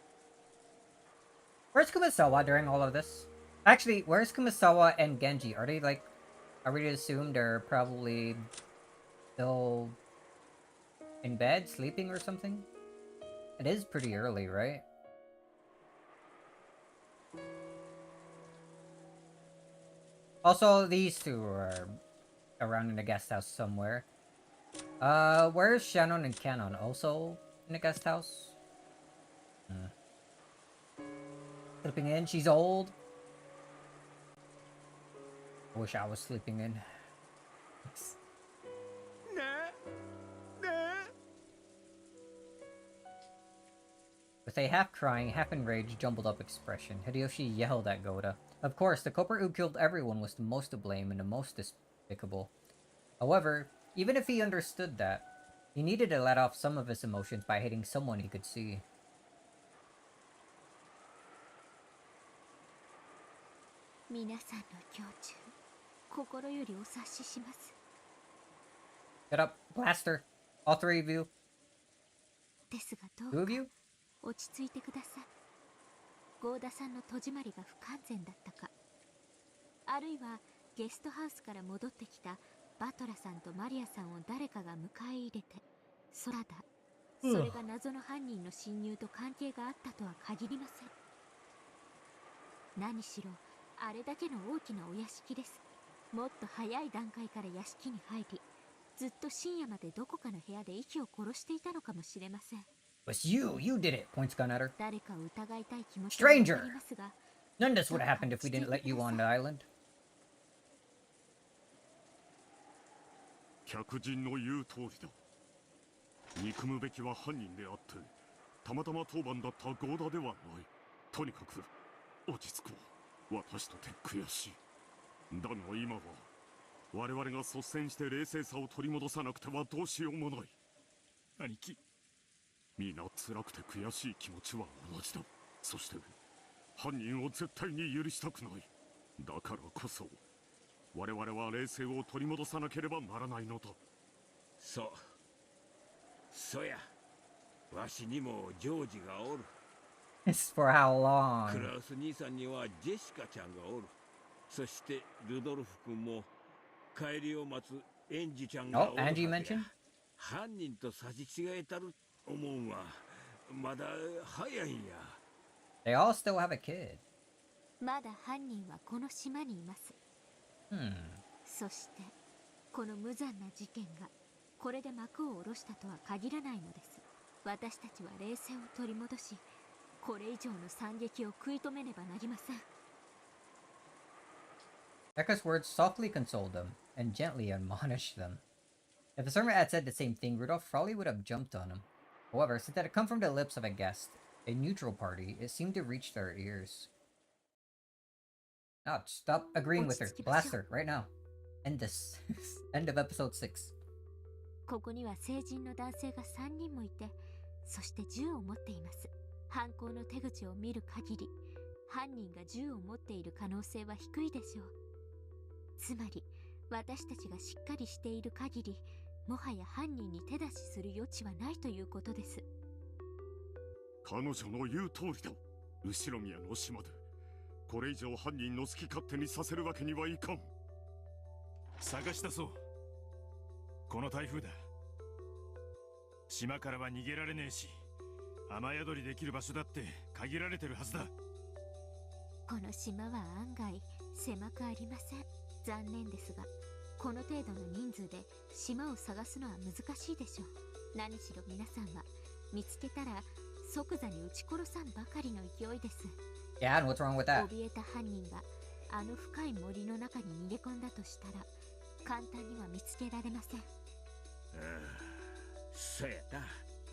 Where's Kumasawa during all of this? Actually, where's Kumasawa and Genji? Are they like... Are we to assume they're probably still in bed, sleeping or something? It is pretty early, right? Also, these two are around in the guest house somewhere. Where's Shannon and Canon? Also in the guest house? Sleeping in? She's old? I wish I was sleeping in. With a half-crying, half-enraged, jumbled-up expression, Hideyoshi yelled at Goda. Of course, the culprit who killed everyone was the most to blame and the most despicable. However, even if he understood that, he needed to let off some of his emotions by hitting someone he could see. Get up, blaster! All three of you. Two of you? 落ち着いてください。ゴーダさんの戸締まりが不完全だったか、あるいはゲストハウスから戻ってきたバトラさんとマリアさんを誰かが迎え入れて、それが謎の犯人の侵入と関係があったとは限りません。何しろあれだけの大きなお屋敷です。もっと早い段階から屋敷に入り、ずっと深夜までどこかの部屋で息を殺していたのかもしれません。was you. You did it. Points gun at her. 誰かを疑いたい気持ちはわかりますが、 None of this would have happened if we didn't let you on the island. 客人の言う通りだ。憎むべきは犯人であって、たまたま当番だったゴーダではない。とにかく落ち着こう。私とて悔しい。だが今は我々が率先して冷静さを取り戻さなくてはどうしようもない。兄貴、皆辛くて悔しい気持ちは同じだ。そして犯人を絶対に許したくない。だからこそ我々は冷静を取り戻さなければならないのだ。そや、わしにもジョージがおる。It's for how long? クラウス兄さんにはジェシカちゃんがおる。そしてルドルフ君も帰りを待つエンジちゃんがおる。Oh, Angie mentioned? 犯人と差し違えたる思うんはまだ早いんや。They all still have a kid. まだ犯人はこの島にいます。そしてこの無残な事件がこれで幕を下ろしたとは限らないのです。私たちは冷静を取り戻し、これ以上の惨劇を食い止めねばなりません。Becca's words softly consoled them and gently admonished them. If the servant had said the same thing, Rudolph probably would have jumped on him. However, since it had come from the lips of a guest, a neutral party, it seemed to reach their ears. Now, stop agreeing with her. Blast her, right now. End this. End of episode 6. ここには成人の男性が3人もいて、そして銃を持っています。犯行の手口を見る限り、犯人が銃を持っている可能性は低いでしょう。つまり、私たちがしっかりしている限り、もはや犯人に手出しする余地はないということです。彼女の言う通りだ。後ろ宮の島でこれ以上犯人の好き勝手にさせるわけにはいかん。探し出そう。この台風だ。島からは逃げられねえし、雨宿りできる場所だって限られてるはずだ。この島は案外狭くありません。残念ですが、この程度の人数で島を探すのは難しいでしょう。何しろ皆さんは見つけたら即座に撃ち殺さんばかりの勢いです。Yeah, and what's wrong with that? 怯えた犯人があの深い森の中に逃げ込んだとしたら、簡単には見つけられません。そうやな。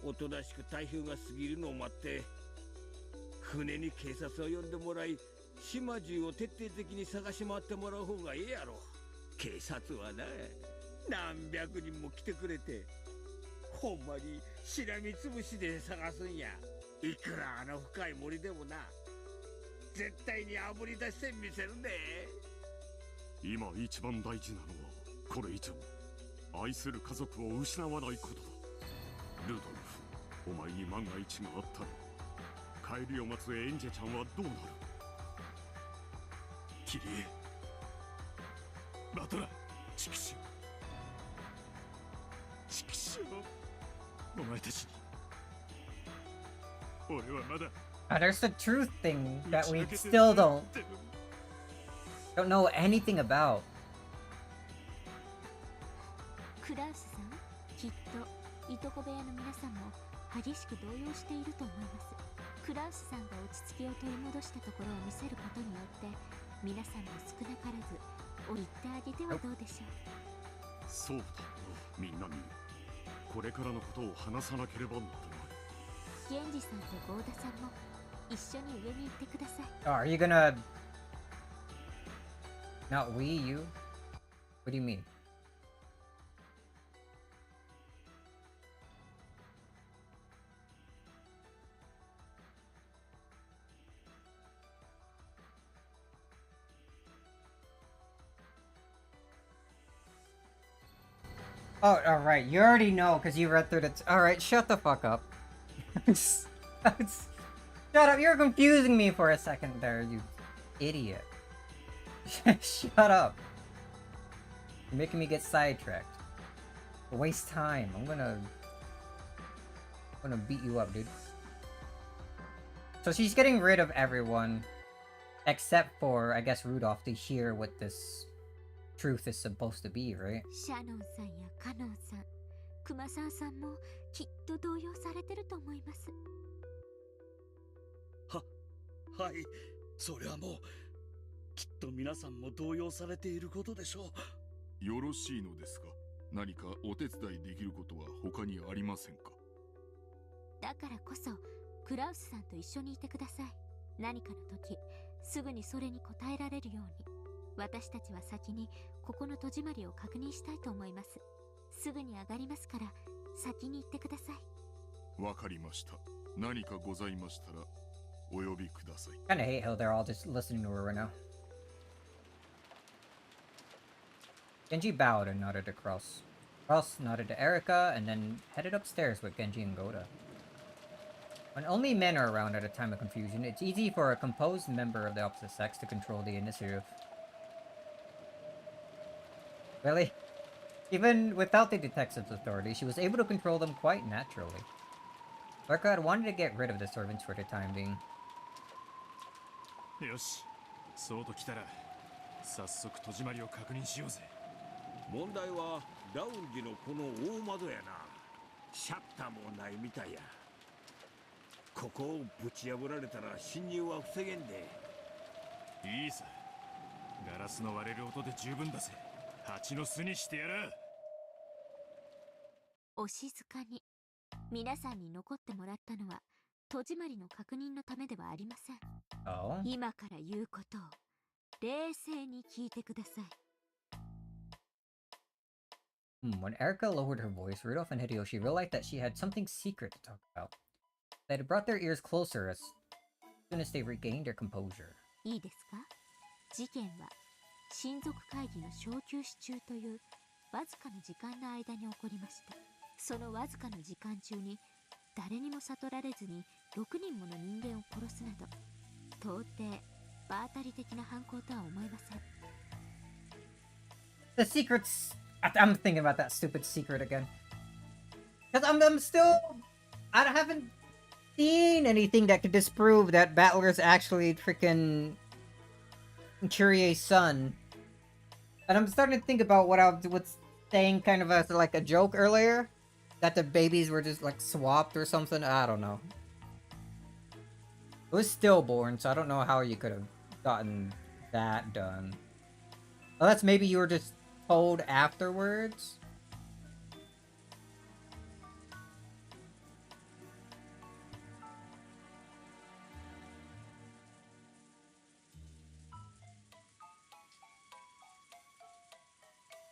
おとなしく台風が過ぎるのを待って船に警察を呼んでもらい、島中を徹底的に探し回ってもらう方がええやろ。警察はな、何百人も来てくれて、ほんまにしらみつぶしで探すんや。いくらあの深い森でもな、絶対にあぶり出してみせるで。今一番大事なのはこれ以上愛する家族を失わないことだ。ルドルフ、お前に万が一があったら帰りを待つエンジェちゃんはどうなる？キリエ、バトラ、チクショー、チクショー、お前たちに俺はまだ。There's the truth thing that we still don't know anything about. クラウスさん、きっといとこ部屋の皆さんも激しく動揺していると思います。クラウスさんが落ち着きを取り戻したところを見せることによって、皆さんも少なからず言ってあげてはどうでしょう。そうだ、みんなにこれからのことを話さなければならない。源氏さんと郷田さんも一緒に上に行ってください。Oh, are you gonna... Not we, you? What do you mean? Oh, alright, you already know because you read through the... Alright, shut the fuck up. Shut up, you're confusing me for a second there, you idiot. Shut up. You're making me get sidetracked. Waste time. I'm gonna beat you up, dude. So she's getting rid of everyone except for, I guess, Rudolph to hear what this truth is supposed to be, right? シャノンさんやカノンさん、熊沢さんもきっと動揺されてると思います。はい、それはもうきっと皆さんも動揺されていることでしょう。よろしいのですか。何かお手伝いできることは他にありませんか。だからこそクラウスさんと一緒にいてください。何かの時すぐにそれに応えられるように。私たちは先にここの戸締まりを確認したいと思います。すぐに上がりますから先に行ってください。わかりました。何かございましたらお呼びください。Kinda hate how they're all just listening to her right now. Genji bowed and nodded to Cross. Cross nodded to Erika and then headed upstairs with Genji and Goda. When only men are around at a time of confusion, it's easy for a composed member of the opposite sex to control the initiative. Really? Even without the detective's authority, she was able to control them quite naturally. Erika had wanted to get rid of the servants for the time being. よし、そうと来たら早速戸締まりを確認しようぜ。問題はラウンジのこの大窓やな。シャッターもないみたいや。ここをぶち破られたら侵入は防げんで。いいさ、ガラスの割れる音で十分だぜ。蜂の巣にしてやら。お静かに。皆さんに残ってもらったのは戸締まりの確認のためではありません。Oh? 今から言うことを冷静に聞いてください。When Erika lowered her voice, Rudolph and Hideyoshi realized that she had something secret to talk about. They had brought their ears closer as soon as they regained their composure. いいですか？事件は親族会議の小休止中というわずかの時間の間に起こりました。そのわずかの時間中に誰にも悟られずに6人もの人間を殺すなど到底場当たり的な犯行とは思えません。 The secrets... I'm thinking about that stupid secret again. Because I'm still... I haven't seen anything that could disprove that Battler's actually freaking Kyrie's son. And I'm starting to think about what I was saying kind of as like a joke earlier. That the babies were just like swapped or something. I don't know. It was stillborn, so I don't know how you could have gotten that done. Unless maybe you were just told afterwards.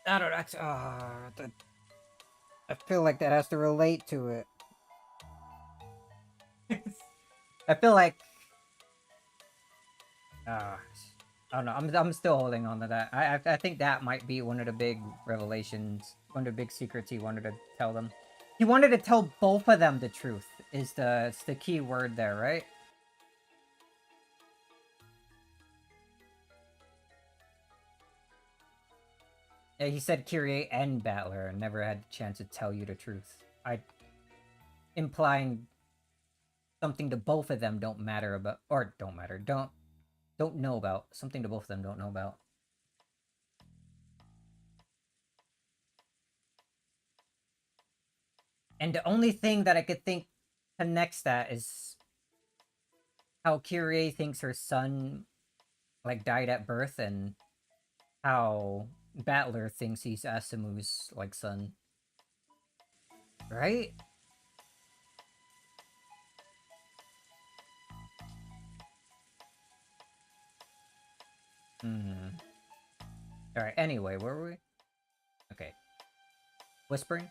I don't know. I feel like that has to relate to it. I feel like... I don't know. I'm still holding on to that. I think that might be one of the big revelations. One of the big secrets he wanted to tell them. He wanted to tell both of them the truth. Is the key word there, right? Yeah, he said Kyrie and Battler never had the chance to tell you the truth. Implying something to both of them don't matter about, or don't matter, don't know about. Something to both of them don't know about. And the only thing that I could think connects that is how Kyrie thinks her son like died at birth, and how Battler thinks he's Asamu's like son. Right? Alright, anyway, where were we? Okay. Whispering?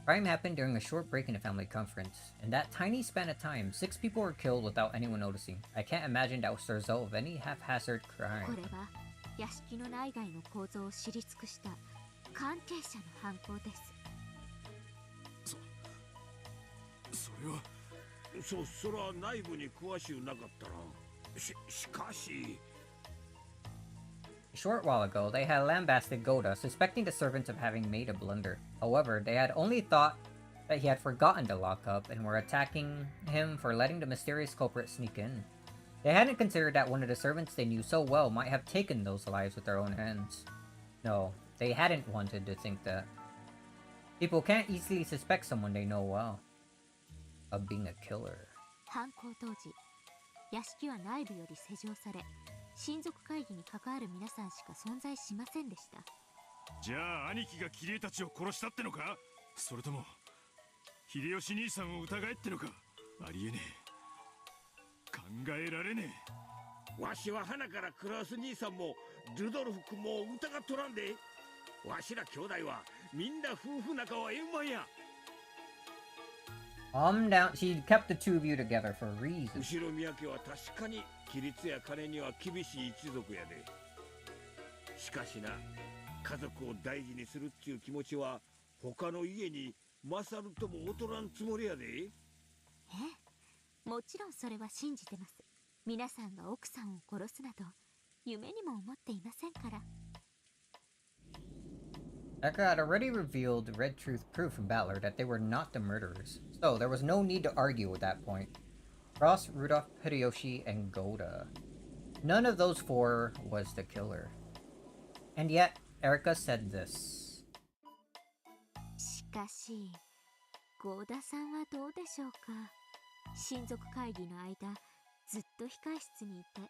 Crime happened during a short break in a family conference. In that tiny span of time, 6 people were killed without anyone noticing. I can't imagine that was the result of any haphazard crime. これは屋敷の内外の構造を知り尽くした関係者の犯行です。それはそら内部に詳しゅうなかったら。しかし。 A short while ago, they had lambasted Goda, suspecting the servants of having made a blunder. However, they had only thought that he had forgotten to lock up and were attacking him for letting the mysterious culprit sneak in. They hadn't considered that one of the servants they knew so well might have taken those lives with their own hands. No, they hadn't wanted to think that. People can't easily suspect someone they know well of being a killer. 犯行当時、屋敷は内部より施錠され、親族会議に関わる皆さんしか存在しませんでした。じゃあ兄貴がキリエたちを殺したってのか？それとも秀吉兄さんを疑えってのか？ありえねえ。考えられねえ。わしは花からクラウス兄さんもルドルフ君も疑っとらんで。わしら兄弟はみんな夫婦仲は円満や。Calm down. She kept the two of you together for a reason. 後ろ宮家は確かに規律や金には厳しい一族やで。しかしな、家族を大事にするっていう気持ちは他の家に勝るとも劣らんつもりやで。ええ、もちろんそれは信じてます。皆さんが奥さんを殺すなど夢にも思っていませんから。Becca had already revealed Red Truth proof from Battler that they were not the murderers, so there was no need to argue at that point. Ross, Rudolph, Hideyoshi, and Goda. None of those four was the killer. And yet, Erica said this. しかし、ゴーダさんはどうでしょうか。親族会議の間、ずっと控室にいて、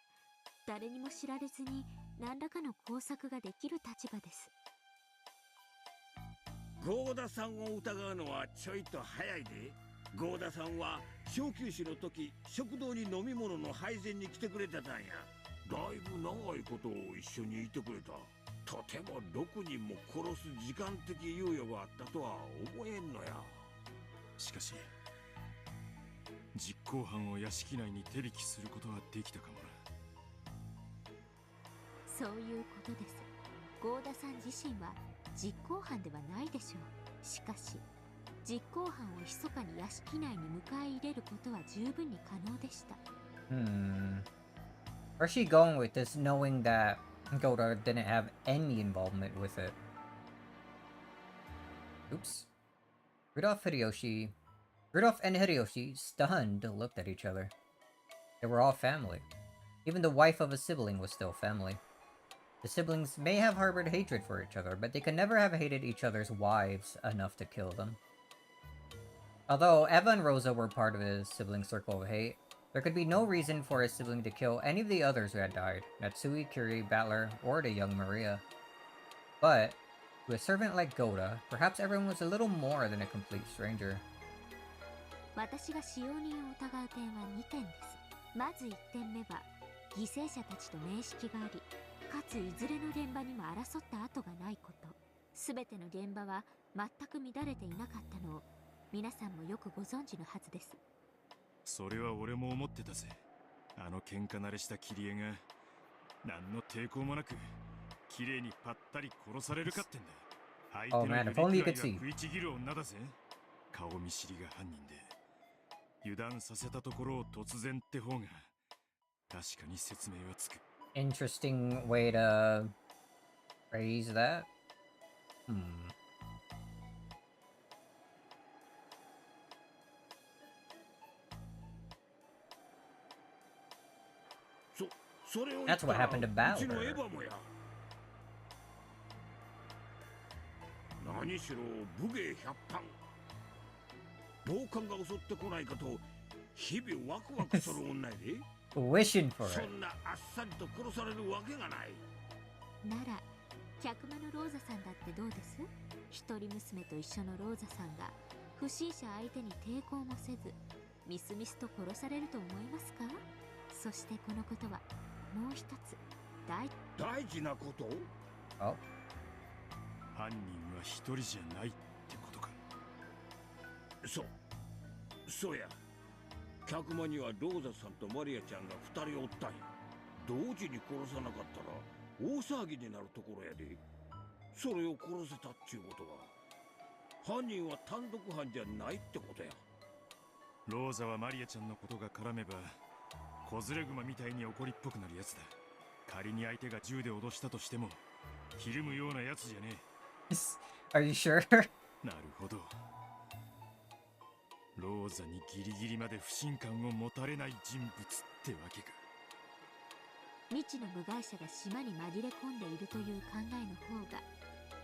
誰にも知られずに何らかの工作ができる立場です。ゴーダさんを疑うのはちょいと早いで。ゴーダさんは小休止の時、食堂に飲み物の配膳に来てくれてたんや。だいぶ長いことを一緒にいてくれた。とても6人も殺す時間的猶予があったとは思えんのや。しかし実行犯を屋敷内に手引きすることはできたかもな。そういうことです。ゴーダさん自身は実行犯ではないでしょう。しかし実行犯を密かに屋敷内に迎え入れることは十分に可能でした。Where's she going with this, knowing that Goda didn't have any involvement with it? Oops. Rudolph and Hideyoshi, stunned, looked at each other. They were all family. Even the wife of a sibling was still family. The siblings may have harbored hatred for each other, but they could never have hated each other's wives enough to kill them. Although Eva and Rosa were part of his sibling circle of hate, there could be no reason for his sibling to kill any of the others who had died, Natsui, Kiri, Battler, or the young Maria. But, to a servant like Goda, perhaps everyone was a little more than a complete stranger. 私が使用人を疑う点は2点です。まず1点目は、犠牲者たちと面識があり、かついずれの現場にも争った跡がないこと。すべての現場は全く乱れていなかったのを皆さんもよくご存知のはずです。それは俺も思ってたぜ。あの喧嘩慣れしたキリエが何の抵抗もなく綺麗にパッタリ殺されるかってんだ。相手の指くらいが食いちぎる女だぜ。顔見知りが犯人で油断させたところを突然って方が確かに説明はつく。Interesting way to phrase that. それを That's what happened to Battler. 何しろ武芸百般。暴漢が襲ってこないかと日々ワクワクする女やで。Wishing for it. そんなあっさりと殺されるわけがない。なら客間のローザさんだってどうです？一人娘と一緒のローザさんが不審者相手に抵抗もせずみすみすと殺されると思いますか？そしてこのことはもう一つ大事なこと？犯人は一人じゃないってことか。そうや。客間にはローザさんとマリアちゃんが2人おったんや。同時に殺さなかったら大騒ぎになるところやで。それを殺せたっちゅうことは犯人は単独犯じゃないってことや。ローザはマリアちゃんのことが絡めば小連れ熊みたいに怒りっぽくなるやつだ。仮に相手が銃で脅したとしてもひるむようなやつじゃねえ。Are you sure? なるほど。ローザにギリギリまで不信感を持たれない人物ってわけか。未知の部外者が島に紛れ込んでいるという考えの方が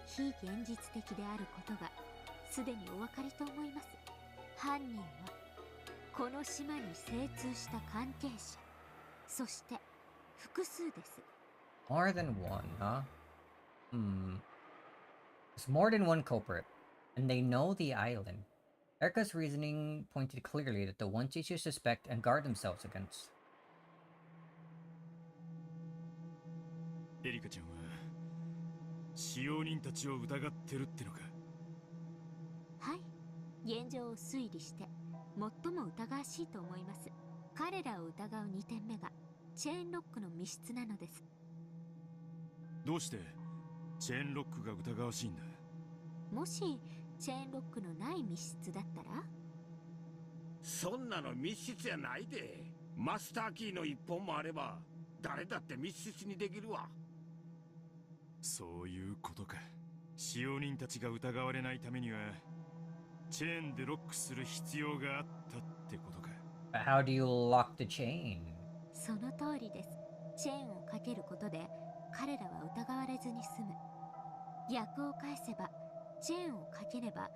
非現実的であることがすでにお分かりと思います。犯人はこの島に精通した関係者、そして複数です。 More than one, huh? There's more than one culprit, and they know the island. Erica's reasoning pointed clearly that the ones she should suspect and guard themselves against. エリカちゃんは使用人たちを疑ってるってのか。はい、現状を推理して最も疑わしいと思います。彼らを疑う2点目がチェーンロックの密室なのです。どうしてチェーンロックが疑わしいんだ。もしチェーンロックのない密室だったら。そんなの密室やないで。マスターキーの1本もあれば誰だって密室にできるわ。そういうことか。使用人たちが疑われないためにはチェーンでロックする必要があったってことか。 But how do you lock the chain? その通りです。チェーンをかけることで彼らは疑われずに済む。逆を返せば、チェーンをかければ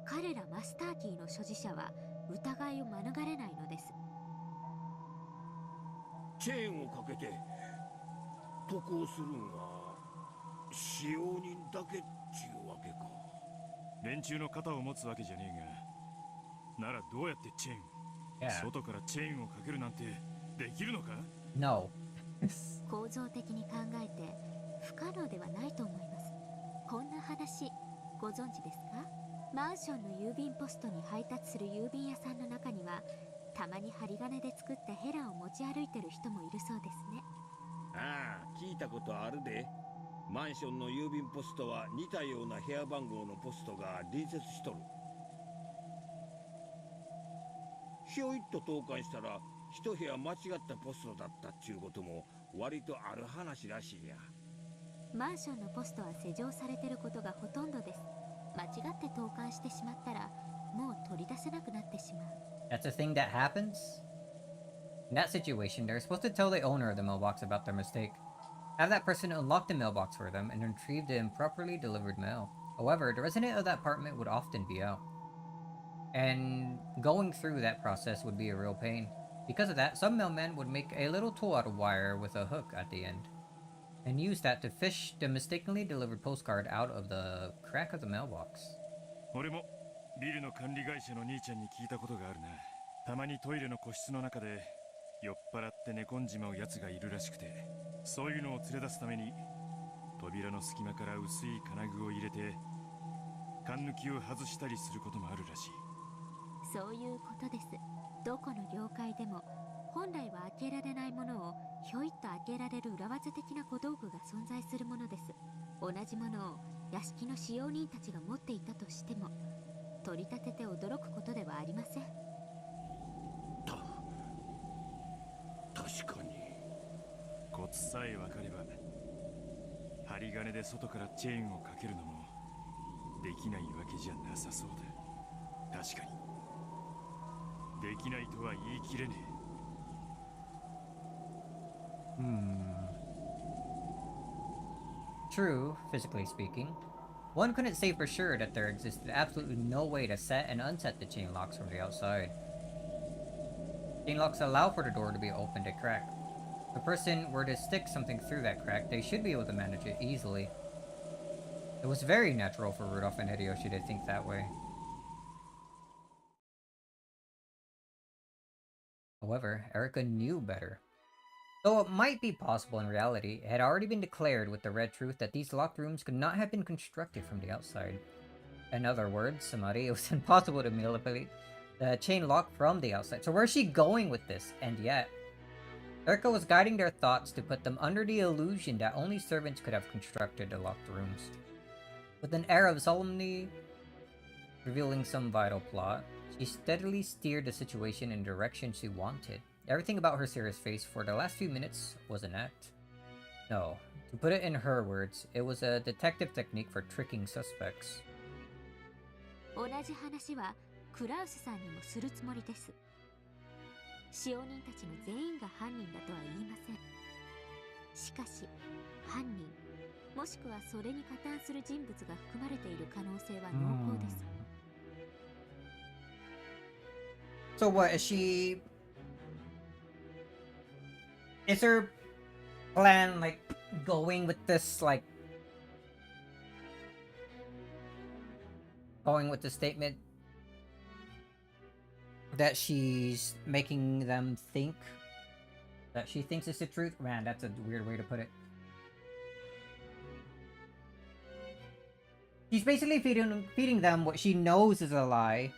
彼らマスターキーの所持者は疑いを免れないのです。チェーンをかけて渡航するんは使用人だけっちゅうわけか。連中の肩を持つわけじゃねえが、ならどうやってチェーン、Yeah. 外からチェーンをかけるなんてできるのか？ No. 構造的に考えて不可能ではないと思います。こんな話ご存知ですか？マンションの郵便ポストに配達する郵便屋さんの中にはたまに針金で作ったヘラを持ち歩いてる人もいるそうですね。ああ、聞いたことあるで。マンションの郵便ポストは似たような部屋番号のポストが隣接しとる。ひょいっと投函したら一部屋間違ったポストだったっちゅうことも割とある話らしいや。マンションのポストは施錠されてることがほとんどです。間違って投函してしまったらもう取り出せなくなってしまう。 That's a thing that happens? In that situation, they're supposed to tell the owner of the mailbox about their mistake. Have that person unlock the mailbox for them and retrieve the improperly delivered mail. However, the resident of that apartment would often be out. And going through that process would be a real pain. Because of that, some mailmen would make a little tool out of wire with a hook at the end, and use that to fish the mistakenly delivered postcard out of the crack of the mailbox. 俺もビルの管理会社の兄ちゃんに聞いたことがあるな。たまにトイレの個室の中で酔っ払って寝込んじまうやつがいるらしくて、そういうのを連れ出すために扉の隙間から薄い金具を入れて缶抜きを外したりすることもあるらしい。そういうことです。どこの業界でも本来は開けられないものをひょいっと開けられる裏技的な小道具が存在するものです。同じものを屋敷の使用人たちが持っていたとしても取り立てて驚くことではありません。確かに。コツさえ分かれば針金で外からチェーンをかけるのもできないわけじゃなさそうだ。確かにできないとは言い切れねえ。True, physically speaking. One couldn't say for sure that there existed absolutely no way to set and unset the chain locks from the outside. Chain locks allow for the door to be opened a crack. If a person were to stick something through that crack, they should be able to manage it easily. It was very natural for Rudolph and Hideyoshi to think that way. However, Erica knew better. Though it might be possible in reality, it had already been declared with the red truth that these locked rooms could not have been constructed from the outside. In other words, Samari, it was impossible to manipulate the chain lock from the outside. So where's she going with this? And yet, Erica was guiding their thoughts to put them under the illusion that only servants could have constructed the locked rooms. With an air of solemnity revealing some vital plot, she steadily steered the situation in the direction she wanted. Everything about her serious face for the last few minutes was an act. No, to put it in her words, it was a detective technique for tricking suspects. 同じ話はクラウスさんにもするつもりです。使用人たちの全員が犯人だとは言いません。しかし、犯人、もしくはそれに加担する人物が含まれている可能性は濃厚です。So what is she? Is her plan like going with this going with the statement that she's making them think that she thinks it's the truth? Man, that's a weird way to put it. She's basically feeding them what she knows is a lie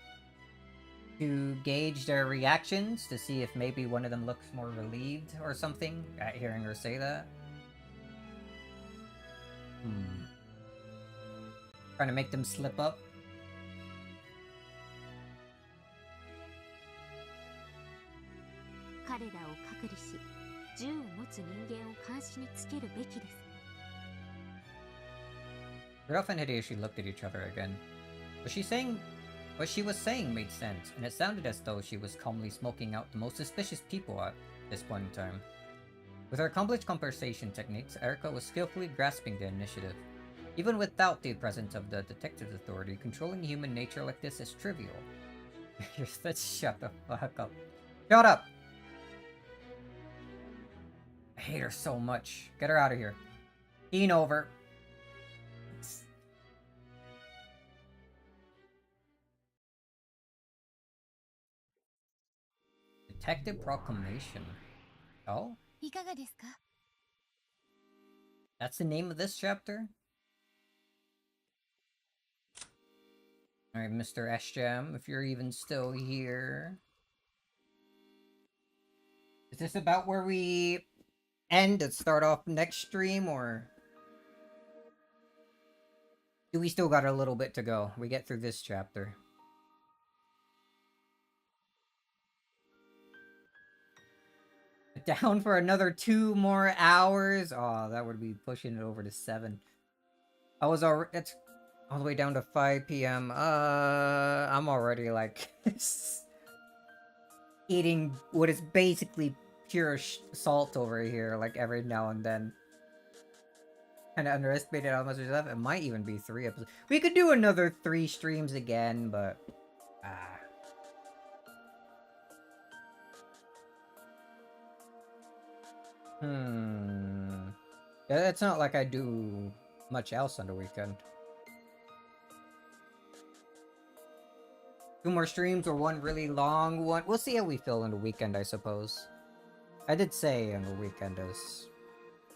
to gauge their reactions, to see if maybe one of them looks more relieved or something at hearing her say that. Trying to make them slip up. Rudolph and Hideyoshi looked at each other again. What she was saying made sense, and it sounded as though she was calmly smoking out the most suspicious people at this point in time. With her accomplished conversation techniques, Erika was skillfully grasping the initiative. Even without the presence of the detective authority, controlling human nature like this is trivial. Let's shut the fuck up. Shut up! I hate her so much. Get her out of here. Keen over. Detective Proclamation. Oh? That's the name of this chapter? Alright, Mr. S-Jam, if you're even still here. Is this about where we end and start off next stream, or do we still got a little bit to go? We get through this chapter. Down for another 2 more hours? Oh, that would be pushing it over to 7. It's all the way down to 5 p.m. I'm already like eating what is basically pure salt over here, like every now and then. Kind of underestimated how much there's left. It might even be 3 episodes. We could do another 3 streams again, but yeah, it's not like I do much else on the weekend. 2 more streams or 1 really long one. We'll see how we feel on the weekend, I suppose. I did say on the weekend is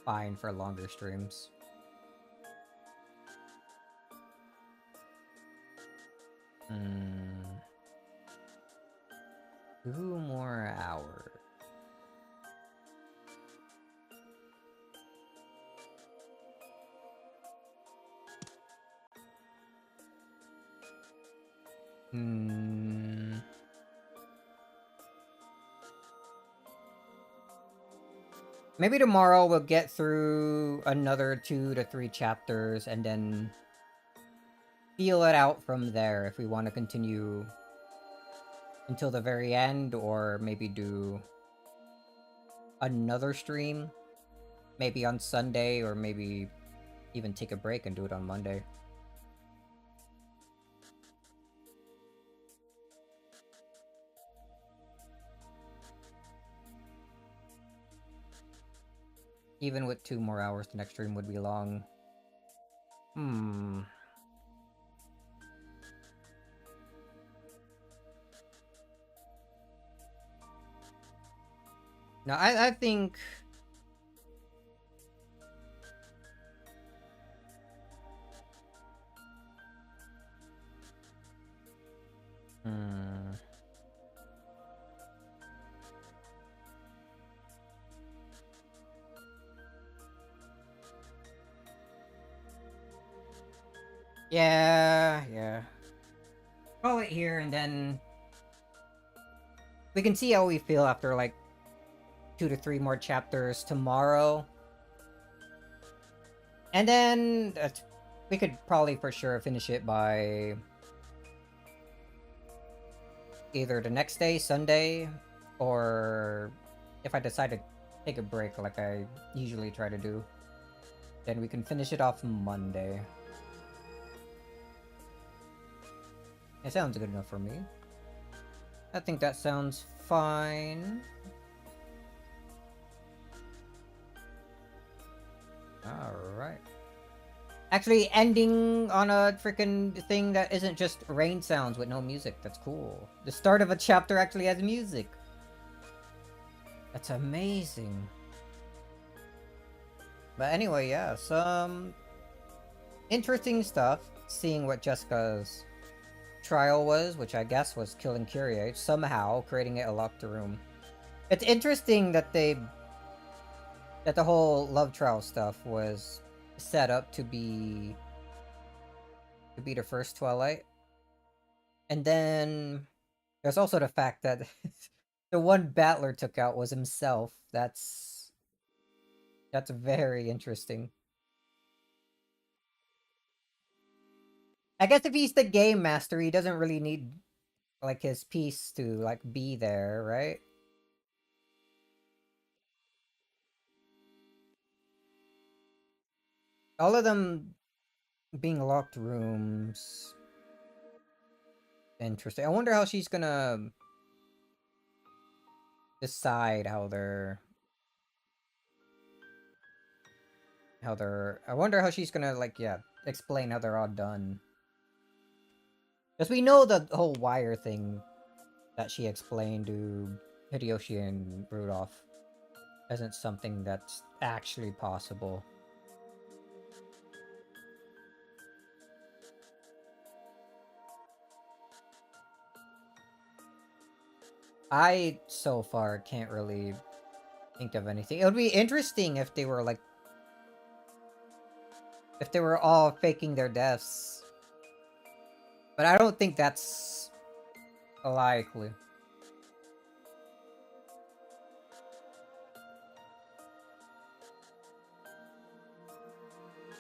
fine for longer streams. Hmm. 2 more hours. Maybe tomorrow we'll get through another 2 to 3 chapters and then feel it out from there if we want to continue until the very end, or maybe do another stream maybe on Sunday, or maybe even take a break and do it on Monday. Even with 2 more hours, the next stream would be long. No, I think... Yeah. Call it here, and then we can see how we feel after like 2 to 3 more chapters tomorrow. And then we could probably for sure finish it by either the next day, Sunday, or if I decide to take a break like I usually try to do, then we can finish it off Monday. It sounds good enough for me. I think that sounds fine. Alright. Actually, ending on a freaking thing that isn't just rain sounds with no music. That's cool. The start of a chapter actually has music. That's amazing. But anyway, yeah, some interesting stuff. Seeing what Jessica's trial was, which I guess was killing Kyrie, somehow creating it a locked room. It's interesting that that the whole love trial stuff was set up to be the first Twilight. And then there's also the fact that the one Battler took out was himself. That's very interesting. I guess if he's the game master, he doesn't really need like his piece to like be there, right? All of them being locked rooms. Interesting. I wonder how she's gonna decide how they're I wonder how she's gonna like, yeah, explain how they're all done. Because we know the whole wire thing that she explained to Hideyoshi and Rudolph isn't something that's actually possible. I, so far, can't really think of anything. It would be interesting if they were, like... if they were all faking their deaths. But I don't think that's likely.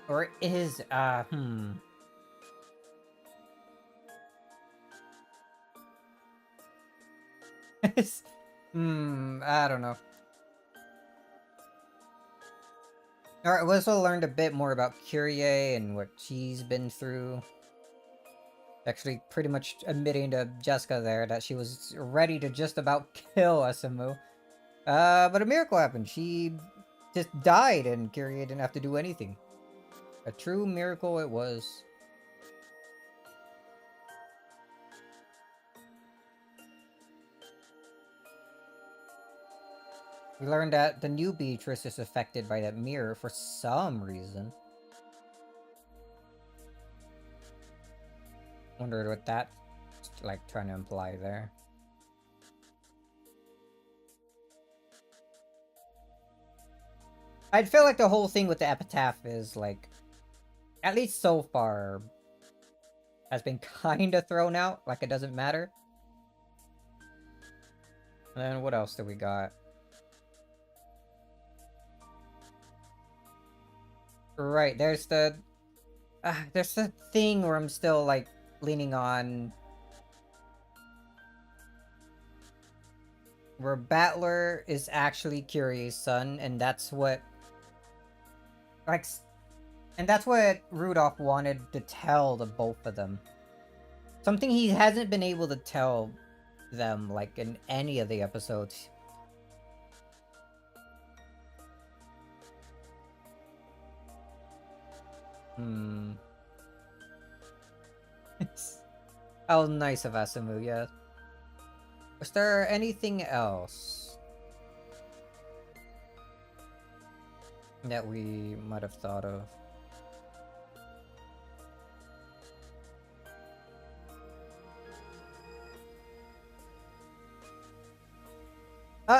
Or is, I don't know. Alright, we also learned a bit more about Kyrie and what she's been through. Actually, pretty much admitting to Jessica there that she was ready to just about kill Asamu. But a miracle happened. She just died and Kyrie didn't have to do anything. A true miracle it was. We learned that the new Beatrice is affected by that mirror for some reason. Wondered what that's like trying to imply there. I'd feel like the whole thing with the epitaph is like, at least so far, has been kinda thrown out, like it doesn't matter. And then what else do we got? Right, there's the thing where I'm still like leaning on, where Battler is actually Kyrie's son, and that's what like, and that's what Rudolph wanted to tell the both of them. Something he hasn't been able to tell them like in any of the episodes. How nice of Asamu, yeah. Was there anything else that we might have thought of?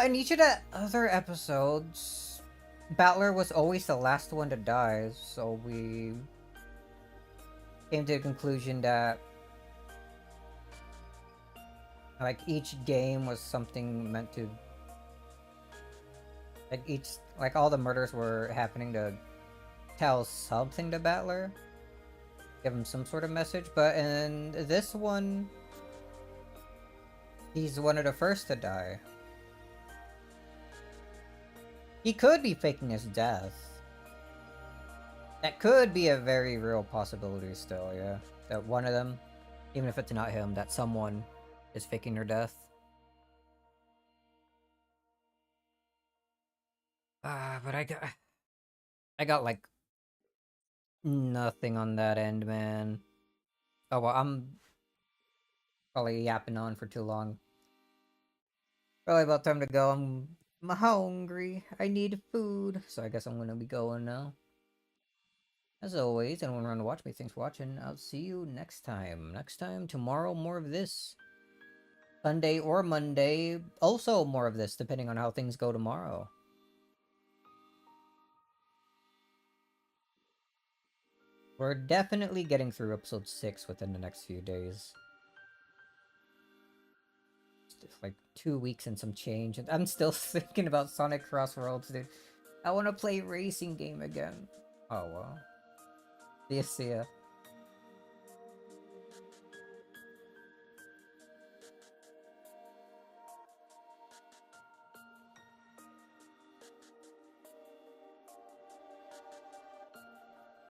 In each of the other episodes, Battler was always the last one to die, so we came to the conclusion that like each game was something meant to, like all the murders were happening to tell something to Battler, give him some sort of message. But in this one, he's one of the first to die. He could be faking his death. That could be a very real possibility still, yeah. That one of them, even if it's not him, that someone is faking their death. But I got like nothing on that end, man. Oh well, I'm probably yapping on for too long. Probably about time to go. I'm hungry. I need food. So I guess I'm gonna be going now. As always, anyone around to watch me, thanks for watching. I'll see you next time. Next time, tomorrow, more of this. Sunday or Monday, also more of this, depending on how things go tomorrow. We're definitely getting through episode 6 within the next few days. It's like 2 weeks and some change, and I'm still thinking about Sonic Crossroads, dude. I want to play racing game again. Oh well. See ya.